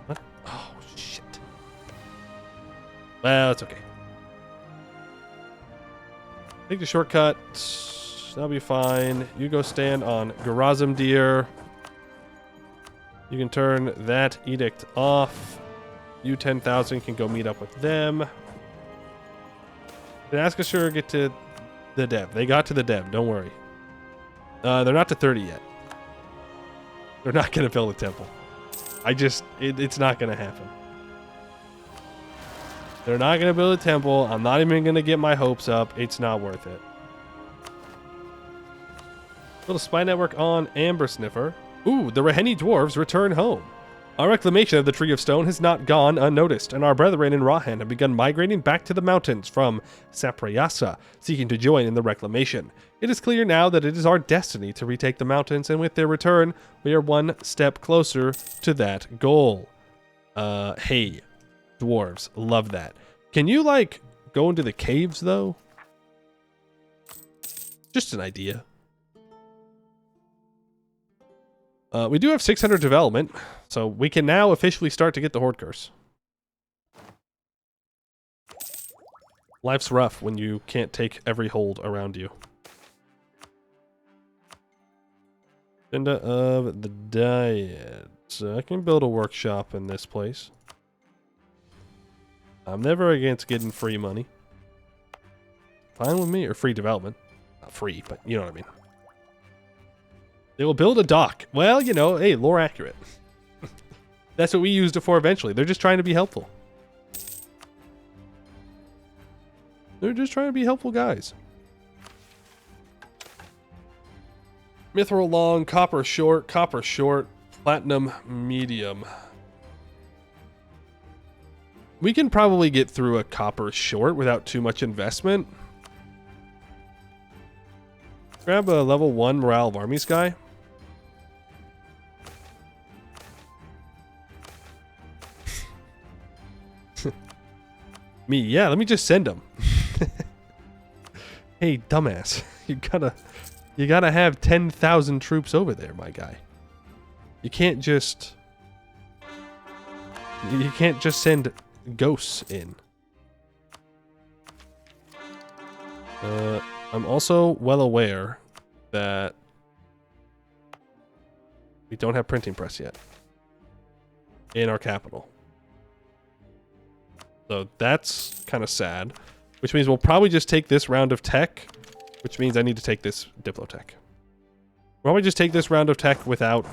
What? Oh, shit. Well, it's okay. Take the shortcut. That'll be fine. You go stand on Seghdihr. You can turn that edict off. You 10,000 can go meet up with them. Did Askashur get to the dev? They got to the dev, don't worry. They're not to 30 yet. They're not going to build a temple. It's not going to happen. They're not going to build a temple. I'm not even going to get my hopes up. It's not worth it. Little spy network on Amber Sniffer. Ooh, the Raheni dwarves return home. Our reclamation of the Tree of Stone has not gone unnoticed, and our brethren in Rahan have begun migrating back to the mountains from Saprayasa, seeking to join in the reclamation. It is clear now that it is our destiny to retake the mountains, and with their return, we are one step closer to that goal. Hey, dwarves, love that. Can you, like, go into the caves, though? Just an idea. We do have 600 development, so we can now officially start to get the Horde Curse. Life's rough when you can't take every hold around you. Agenda of the diet. So I can build a workshop in this place. I'm never against getting free money. Fine with me, or free development. Not free, but you know what I mean. They will build a dock. Well, you know, hey, lore accurate. That's what we used it for eventually. They're just trying to be helpful. They're just trying to be helpful guys. Mithril long, copper short, platinum medium. We can probably get through a copper short without too much investment. Grab a level 1 morale of armies guy. Me, yeah, let me just send him. Hey, dumbass. You gotta have 10,000 troops over there, my guy. You can't just send ghosts in. I'm also well aware that we don't have printing press yet in our capital. So that's kind of sad, which means we'll probably just take this round of tech, which means I need to take this Diplotech. Probably just take this round of tech without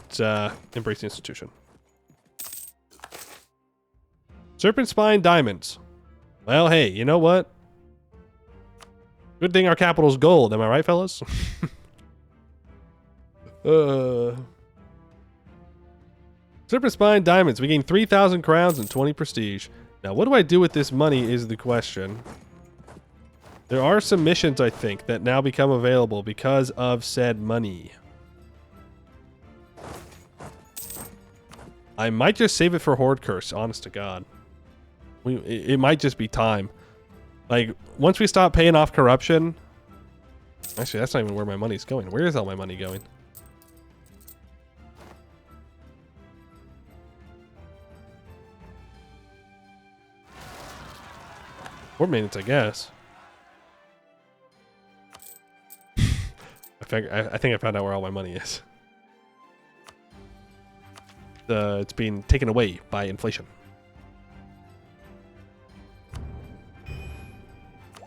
embracing institution. Serpent Spine Diamonds. Well, hey, you know what? Good thing our capital's gold, am I right, fellas? Serpent Spine Diamonds. We gain 3,000 crowns and 20 prestige. Now, what do I do with this money is the question. There are some missions, I think, that now become available because of said money. I might just save it for Horde Curse, honest to God. It might just be time. Like, once we stop paying off corruption... Actually, that's not even where my money's going. Where is all my money going? Fort maintenance, I guess. I think I found out where all my money is. It's being taken away by inflation.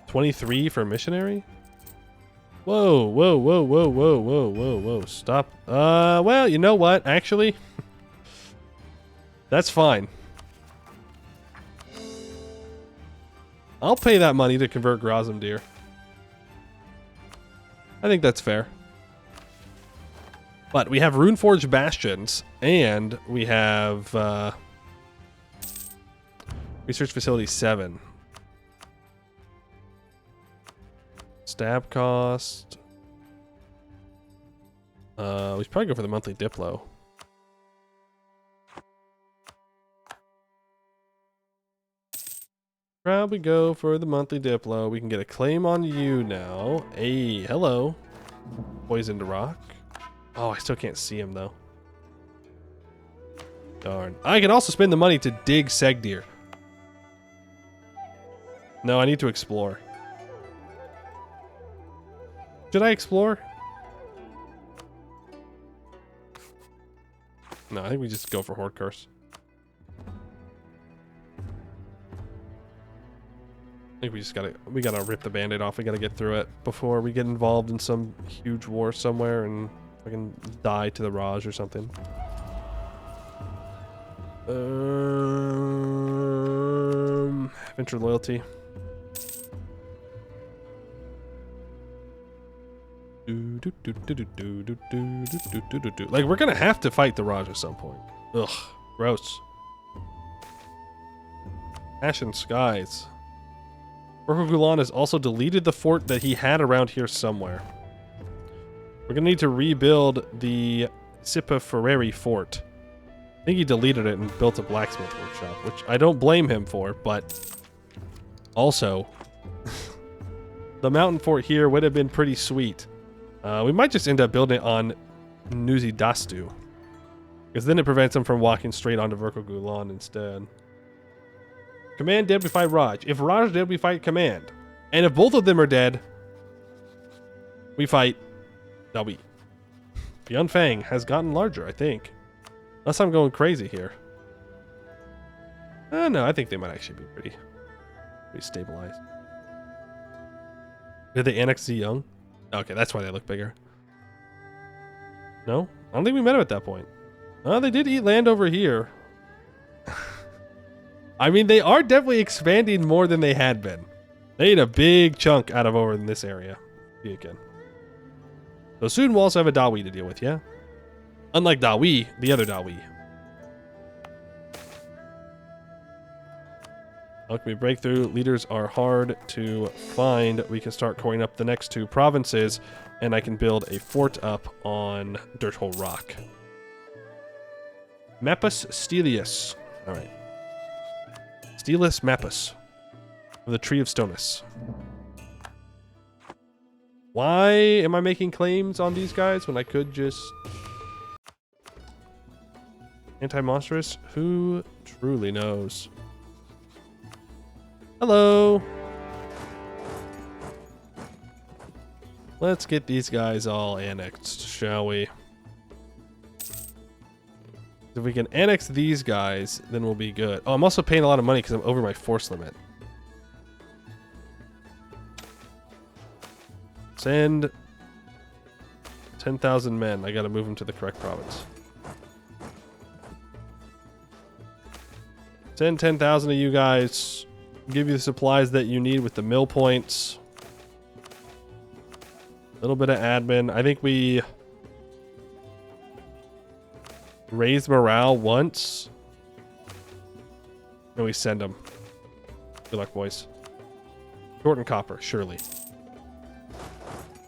23 for missionary? Whoa, whoa, whoa, whoa, whoa, whoa, whoa, whoa. Stop. Well, you know what? Actually, that's fine. I'll pay that money to convert Grozamdir. I think that's fair. But we have Runeforged Bastions, and we have Research Facility 7. Stab cost. We should probably go for the monthly Diplo. Probably go for the monthly Diplo. We can get a claim on you now. Hey, hello. Poisoned rock. Oh, I still can't see him though. Darn. I can also spend the money to dig Seghdihr. No, I need to explore. Should I explore? No, I think we just go for Horde Curse. I think we gotta rip the band-aid off. We gotta get through it before we get involved in some huge war somewhere and fucking die to the Raj or something. Venture loyalty. Like, we're gonna have to fight the Raj at some point. Ugh, gross. Ashen Skies. Orko has also deleted the fort that he had around here somewhere. We're gonna need to rebuild the Sipa Ferrari fort. I think he deleted it and built a blacksmith workshop, which I don't blame him for, but also the mountain fort here would have been pretty sweet. We might just end up building it on Nuzi Dastu, because then it prevents him from walking straight onto Verkogulan instead. Command dead, we fight Raj. If Raj dead, we fight Command. And if both of them are dead, we fight Dawi. Beyond Fang has gotten larger, I think. Unless I'm going crazy here. No, I think they might actually be pretty stabilized. Did they annex Z Young? Okay, that's why they look bigger. No? I don't think we met them at that point. Oh, they did eat land over here. I mean, they are definitely expanding more than they had been. They ate a big chunk out of over in this area. See again. So soon we'll also have a Dawi to deal with, yeah? Unlike Dawi, the other Dawi. How can we break through? Leaders are hard to find. We can start coring up the next two provinces, and I can build a fort up on Dirt Hole Rock. Mappus Stelius. Alright. Stelius Mappus. Of the Tree of Stonus. Why am I making claims on these guys when I could just... Anti-monstrous? Who truly knows? Hello! Let's get these guys all annexed, shall we? If we can annex these guys, then we'll be good. Oh, I'm also paying a lot of money because I'm over my force limit. Send 10,000 men. I gotta move them to the correct province. Send 10,000 of you guys. Give you the supplies that you need with the mill points. A little bit of admin. I think we raised morale once. And we send them. Good luck, boys. Short and copper, surely.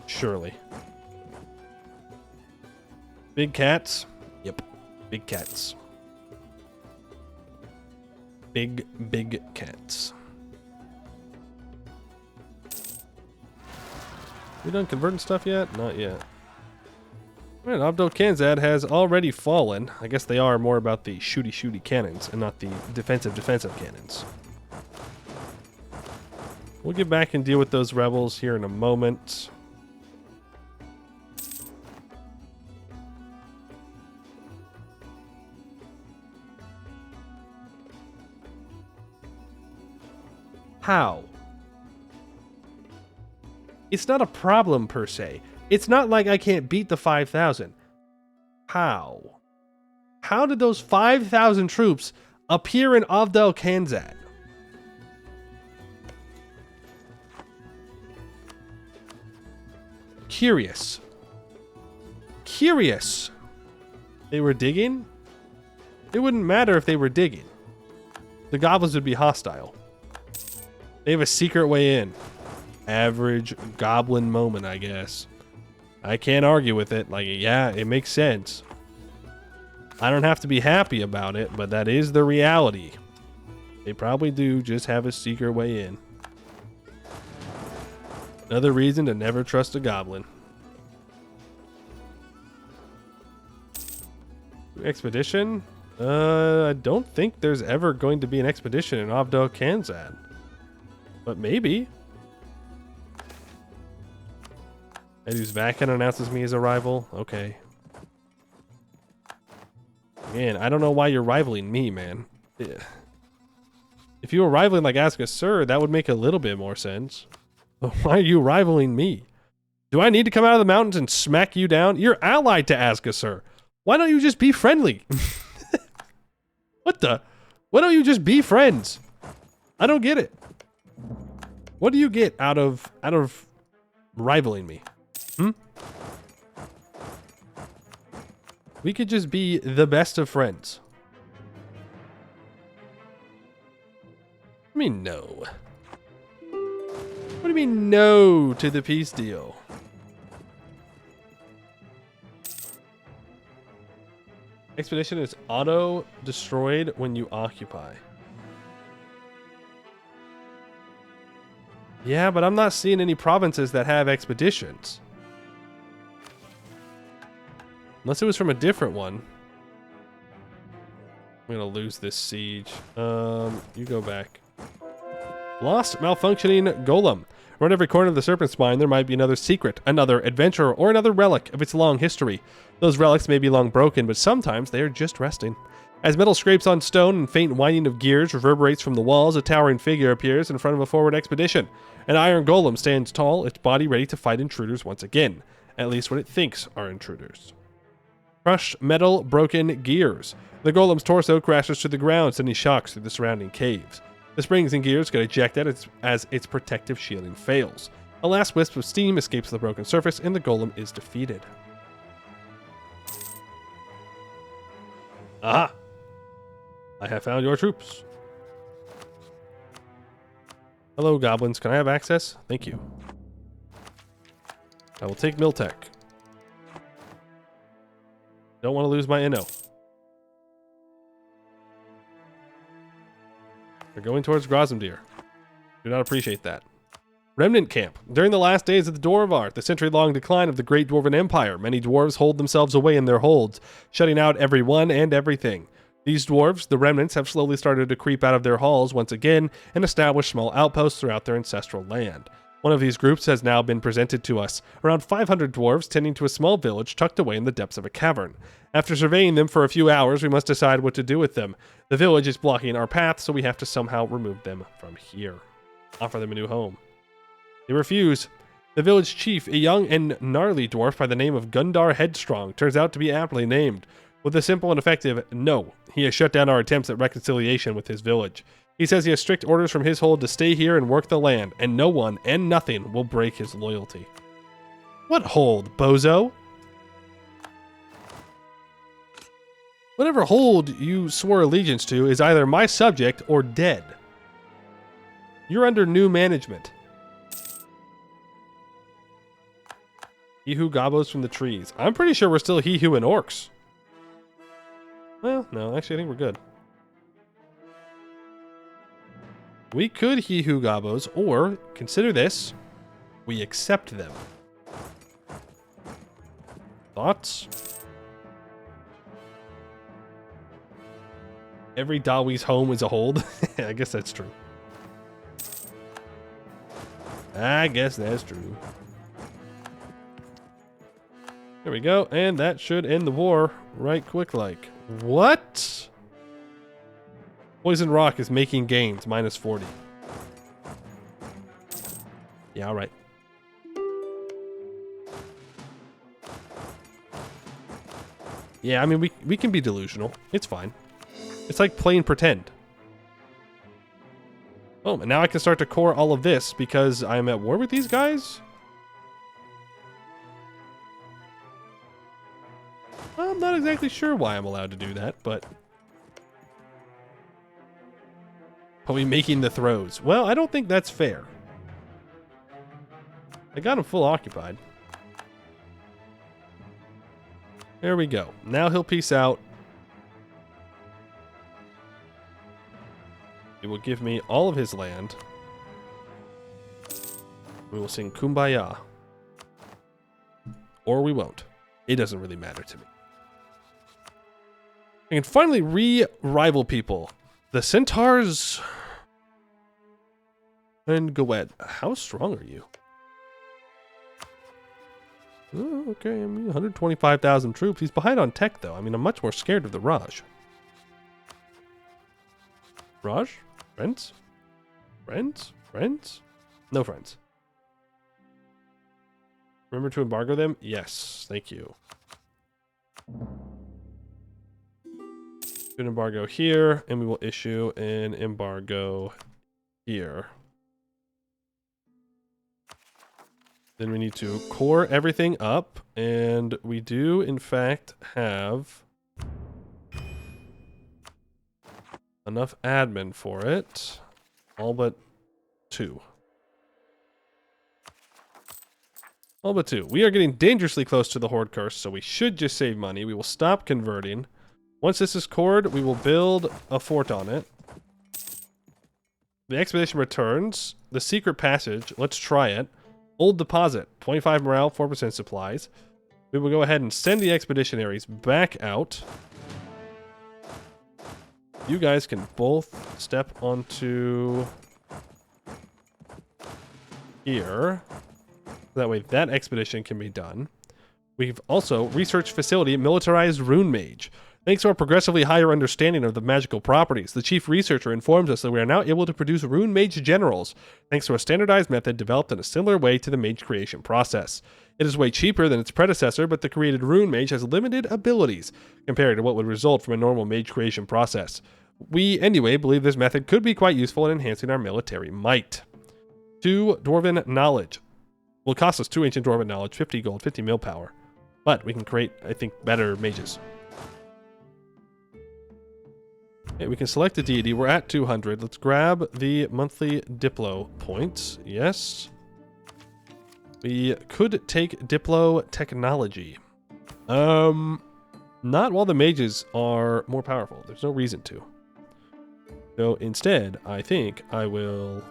Surely. Big cats? Yep. Big cats. Big cats. We done converting stuff yet? Not yet. Alright, Abdel Kanzad has already fallen. I guess they are more about the shooty cannons and not the defensive cannons. We'll get back and deal with those rebels here in a moment. How? It's not a problem per se. It's not like I can't beat the 5,000. How? How did those 5,000 troops appear in Avdel Kanzad? Curious. Curious. They were digging? It wouldn't matter if they were digging. The goblins would be hostile. They have a secret way in. Average goblin moment, I guess. I can't argue with it. Like, yeah, it makes sense. I don't have to be happy about it, but that is the reality. They probably do just have a secret way in. Another reason to never trust a goblin. Expedition? I don't think there's ever going to be an expedition in Avdel Kanzad. But maybe. Edus Vakan announces me as a rival. Okay. Again, I don't know why you're rivaling me, man. If If you were rivaling like Ask a Sir, that would make a little bit more sense. But why are you rivaling me? Do I need to come out of the mountains and smack you down? You're allied to Ask a Sir. Why don't you just be friendly? What the? Why don't you just be friends? I don't get it. What do you get out of rivaling me? We could just be the best of friends. I mean, no. What do you mean no to the peace deal? Expedition is auto-destroyed when you occupy. Yeah, but I'm not seeing any provinces that have expeditions. Unless it was from a different one. I'm gonna lose this siege. You go back. Lost malfunctioning golem. Around every corner of the serpent spine, there might be another secret, another adventurer, or another relic of its long history. Those relics may be long broken, but sometimes they are just resting. As metal scrapes on stone and faint whining of gears reverberates from the walls, a towering figure appears in front of a forward expedition. An iron golem stands tall, its body ready to fight intruders once again. At least what it thinks are intruders. Crushed metal, broken gears. The golem's torso crashes to the ground, sending shocks through the surrounding caves. The springs and gears get ejected as its protective shielding fails. A last wisp of steam escapes the broken surface, and the golem is defeated. Aha! I have found your troops. Hello, goblins. Can I have access? Thank you. I will take Miltech. Don't want to lose my Inno. They're going towards Grozamdir. Do not appreciate that. Remnant Camp. During the last days of the Dwarvar, the century-long decline of the Great Dwarven Empire, many dwarves hold themselves away in their holds, shutting out everyone and everything. These dwarves, the remnants, have slowly started to creep out of their halls once again and establish small outposts throughout their ancestral land. One of these groups has now been presented to us, around 500 dwarves tending to a small village tucked away in the depths of a cavern. After surveying them for a few hours, we must decide what to do with them. The village is blocking our path, so we have to somehow remove them from here. Offer them a new home. They refuse. The village chief, a young and gnarly dwarf by the name of Gundar Headstrong, turns out to be aptly named. With a simple and effective no, he has shut down our attempts at reconciliation with his village. He says he has strict orders from his hold to stay here and work the land, and no one and nothing will break his loyalty. What hold, bozo? Whatever hold you swore allegiance to is either my subject or dead. You're under new management. He who gobbles from the trees. I'm pretty sure we're still he who and orcs. Well, no, actually I think we're good. We could he who gobos, or consider this, we accept them. Thoughts? Every Dawi's home is a hold. I guess that's true. I guess that's true. There we go, and that should end the war right quick like. What? Poison Rock is making gains, minus 40. Yeah, alright. Yeah, I mean, we can be delusional. It's fine. It's like playing pretend. Oh, and now I can start to core all of this because I'm at war with these guys? I'm not exactly sure why I'm allowed to do that, but... Are we making the throws? Well, I don't think that's fair. I got him full occupied. There we go. Now he'll peace out. He will give me all of his land. We will sing Kumbaya. Or we won't. It doesn't really matter to me. I can finally re-rival people. The Centaurs... And Goed. How strong are you? Oh, okay, I mean, 125,000 troops. He's behind on tech, though. I mean, I'm much more scared of the Raj. Raj? Friends? Friends? Friends? No friends. Remember to embargo them? Yes, thank you. An embargo here, and we will issue an embargo here. Then we need to core everything up, and we do, in fact, have enough admin for it. All but 2. All but 2. We are getting dangerously close to the Horde Curse, so we should just save money. We will stop converting. Once this is cored, we will build a fort on it. The expedition returns. The secret passage, let's try it. Old deposit, 25 morale, 4% supplies. We will go ahead and send the expeditionaries back out. You guys can both step onto here. That way that expedition can be done. We've also researched facility militarized rune mage. Thanks to our progressively higher understanding of the magical properties, the chief researcher informs us that we are now able to produce rune mage generals, thanks to a standardized method developed in a similar way to the mage creation process. It is way cheaper than its predecessor, but the created rune mage has limited abilities compared to what would result from a normal mage creation process. We, anyway, believe this method could be quite useful in enhancing our military might. 2 Dwarven Knowledge. Will cost us 2 Ancient Dwarven Knowledge, 50 gold, 50 mil power. But we can create, I think, better mages. Okay, we can select a deity. We're at 200. Let's grab the monthly Diplo points. Yes. We could take Diplo technology. Not while the mages are more powerful. There's no reason to. So instead, I think I will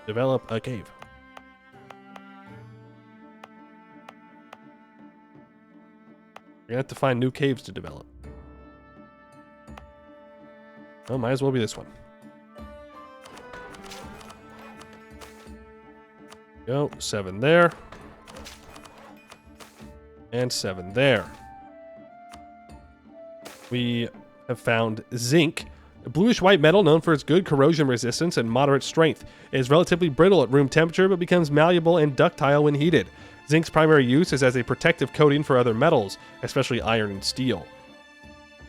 develop a cave. We're gonna have to find new caves to develop. Oh, might as well be this one. Go, 7 there. And 7 there. We have found zinc, a bluish-white metal known for its good corrosion resistance and moderate strength. It is relatively brittle at room temperature, but becomes malleable and ductile when heated. Zinc's primary use is as a protective coating for other metals, especially iron and steel,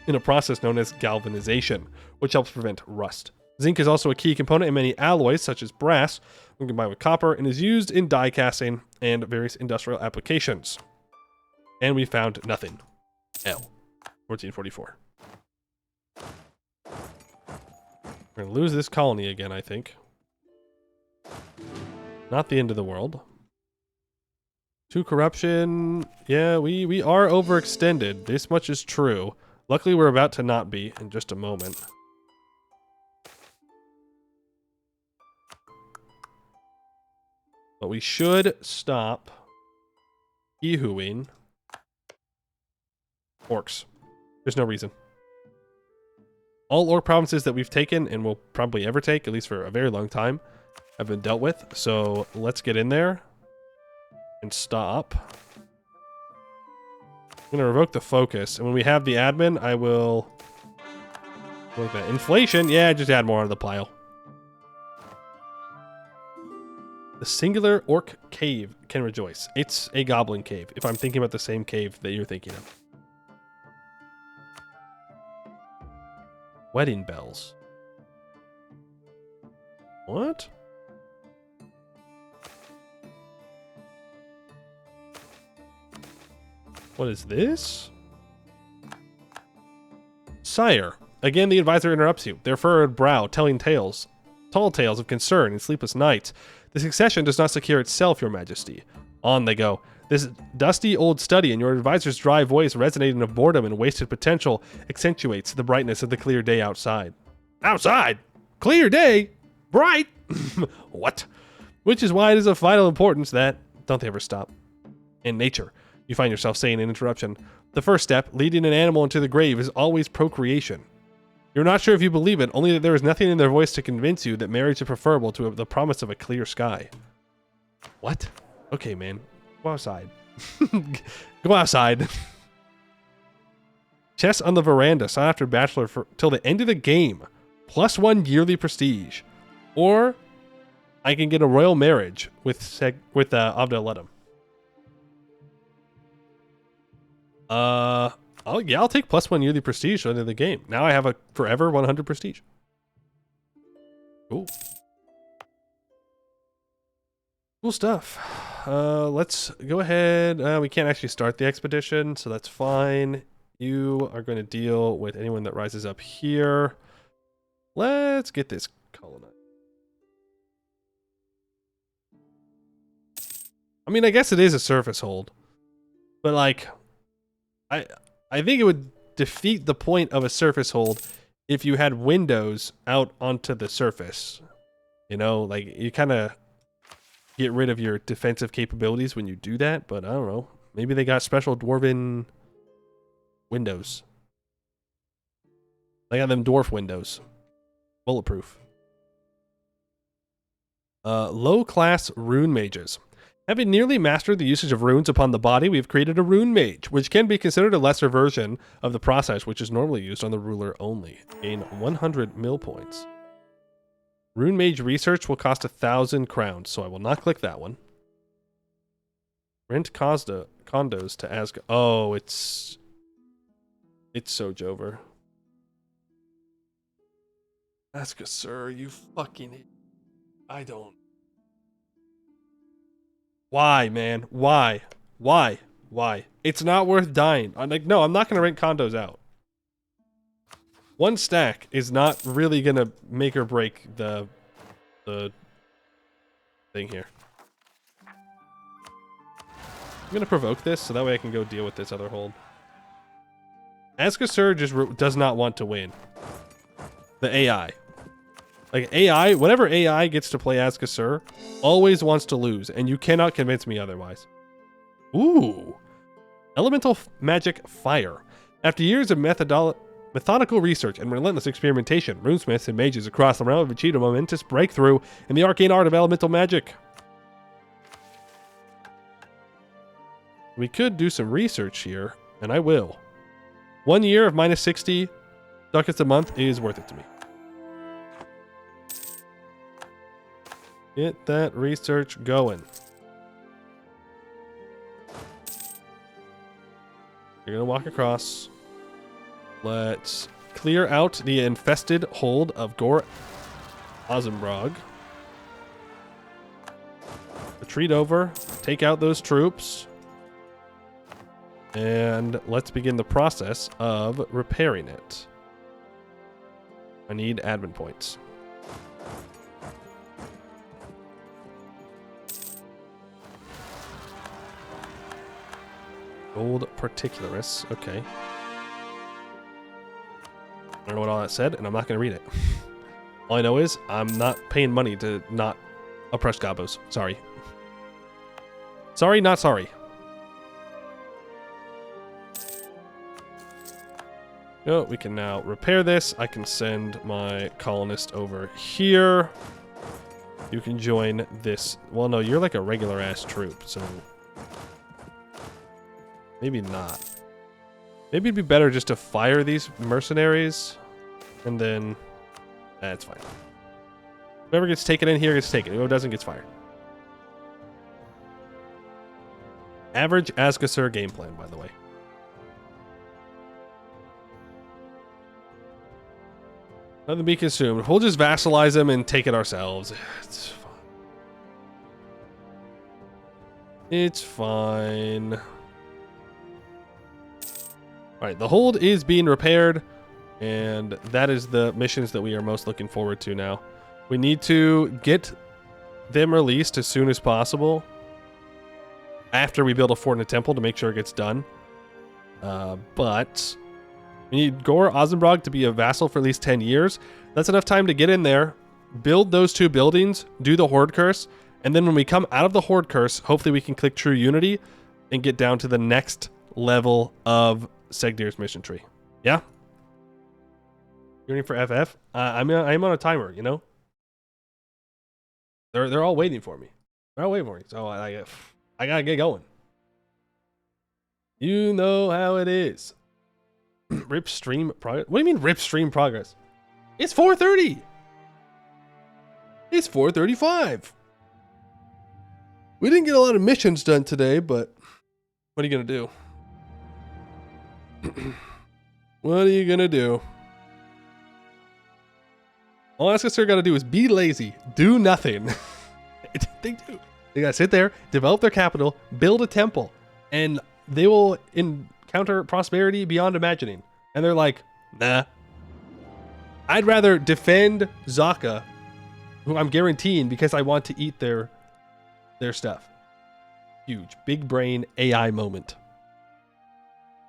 in a process known as galvanization, which helps prevent rust. Zinc is also a key component in many alloys, such as brass, when combined with copper, and is used in die casting and various industrial applications. And we found nothing. L. 1444. We're going to lose this colony again, I think. Not the end of the world. 2 corruption. Yeah, we are overextended. This much is true. Luckily, we're about to not be in just a moment. But we should stop hee-hooing orcs. There's no reason. All orc provinces that we've taken, and will probably ever take, at least for a very long time, have been dealt with. So let's get in there and stop. I'm going to revoke the focus, and when we have the admin, I will... Look at that. Inflation? Yeah, just add more on the pile. The singular orc cave can rejoice. It's a goblin cave, if I'm thinking about the same cave that you're thinking of. Wedding bells. What? What is this? Sire. Again, the advisor interrupts you, their furrowed brow telling tales. Tall tales of concern and sleepless nights. The succession does not secure itself, your majesty. On they go. This dusty old study and your advisor's dry voice resonating of boredom and wasted potential accentuates the brightness of the clear day outside. Outside? Clear day? Bright? What? Which is why it is of vital importance that... Don't they ever stop? In nature, you find yourself saying in interruption, the first step, leading an animal into the grave, is always procreation. You're not sure if you believe it, only that there is nothing in their voice to convince you that marriage is preferable to the promise of a clear sky. What? Okay, man. Go outside. Go outside. Chess on the veranda, sought after bachelor till the end of the game. +1 yearly prestige, or I can get a royal marriage with Abdel Ledem. I'll take +1 yearly prestige under the game. Now I have a forever 100 prestige. Cool. Cool stuff. Let's go ahead. We can't actually start the expedition, so that's fine. You are going to deal with anyone that rises up here. Let's get this colonized. I mean, I guess it is a surface hold, but like, I think it would defeat the point of a surface hold if you had windows out onto the surface. You know, like you kind of get rid of your defensive capabilities when you do that, but I don't know. Maybe they got special dwarven windows. They got them dwarf windows. Bulletproof. Low class rune mages. Having nearly mastered the usage of runes upon the body, we have created a rune mage, which can be considered a lesser version of the process, which is normally used on the ruler only. Gain 100 mill points. Rune mage research will cost 1,000 crowns, so I will not click that one. Rent condos to Asgard. Oh, it's Sojover. Asgard, sir, you fucking... I don't... Why, man? Why? Why? Why? It's not worth dying. I'm like, no, I'm not going to rent condos out. One stack is not really going to make or break the thing here. I'm going to provoke this so that way I can go deal with this other hold. Asgard just does not want to win. The AI. Like AI, whenever AI gets to play Asgard, always wants to lose, and you cannot convince me otherwise. Ooh. Elemental magic fire. After years of methodical research and relentless experimentation, runesmiths and mages across the realm have achieved a momentous breakthrough in the arcane art of elemental magic. We could do some research here, and I will. 1 year of minus 60 ducats a month is worth it to me. Get that research going. You're gonna walk across. Let's clear out the infested hold of Gore Ozenbrog. Retreat over, take out those troops, and let's begin the process of repairing it. I need admin points. Gold particularis. Okay. I don't know what all that said, and I'm not going to read it. All I know is I'm not paying money to not oppress Gabos. Sorry. Sorry, not sorry. No, we can now repair this. I can send my colonist over here. You can join this. Well, no, you're like a regular ass troop, so... Maybe not. Maybe it'd be better just to fire these mercenaries, and then... That's fine. Whoever gets taken in here gets taken. Whoever doesn't gets fired. Average Asgasur game plan, by the way. Nothing to be consumed. We'll just vassalize them and take it ourselves. It's fine. It's fine. Alright, the hold is being repaired, and that is the missions that we are most looking forward to now. We need to get them released as soon as possible after we build a fort and a temple to make sure it gets done. But we need Gore Ozenbrog to be a vassal for at least 10 years. That's enough time to get in there, build those 2 buildings, do the Horde Curse, and then when we come out of the Horde Curse, hopefully we can click True Unity and get down to the next level of Seghdih's mission tree. Yeah? You're in for FF? I'm on a timer, you know? They're all waiting for me. They're all waiting for me. So I gotta get going. You know how it is. Rip stream progress? What do you mean rip stream progress? It's 4:30. It's 4:35. We didn't get a lot of missions done today, but what are you going to do? What are you going to do? All Askasur got to do is be lazy, do nothing. They do. They got to sit there, develop their capital, build a temple, and they will encounter prosperity beyond imagining. And they're like, nah. I'd rather defend Zaka, who I'm guaranteeing because I want to eat their stuff. Huge, big brain AI moment.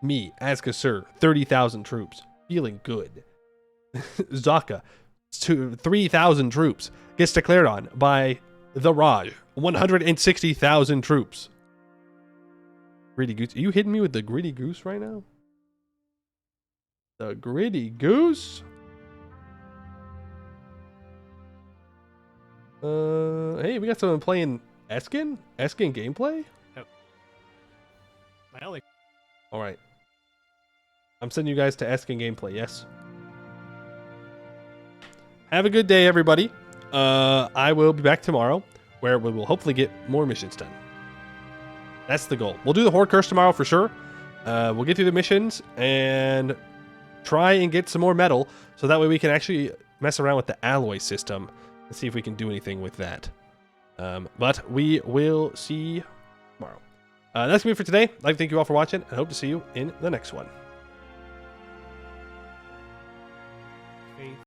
Me, Askasur, 30,000 troops, feeling good. Zaka, 3,000 troops, gets declared on by the Raj, 160,000 troops. Greedy goose, are you hitting me with the greedy goose right now? The greedy goose? Hey, we got someone playing Eskin? Eskin gameplay? Oh. My only. Alright. I'm sending you guys to Eskin gameplay, yes? Have a good day, everybody. I will be back tomorrow, where we will hopefully get more missions done. That's the goal. We'll do the Horde Curse tomorrow for sure. We'll get through the missions and try and get some more metal, so that way we can actually mess around with the alloy system and see if we can do anything with that. But we will see tomorrow. That's going to be it for today. I'd like to thank you all for watching, and hope to see you in the next one.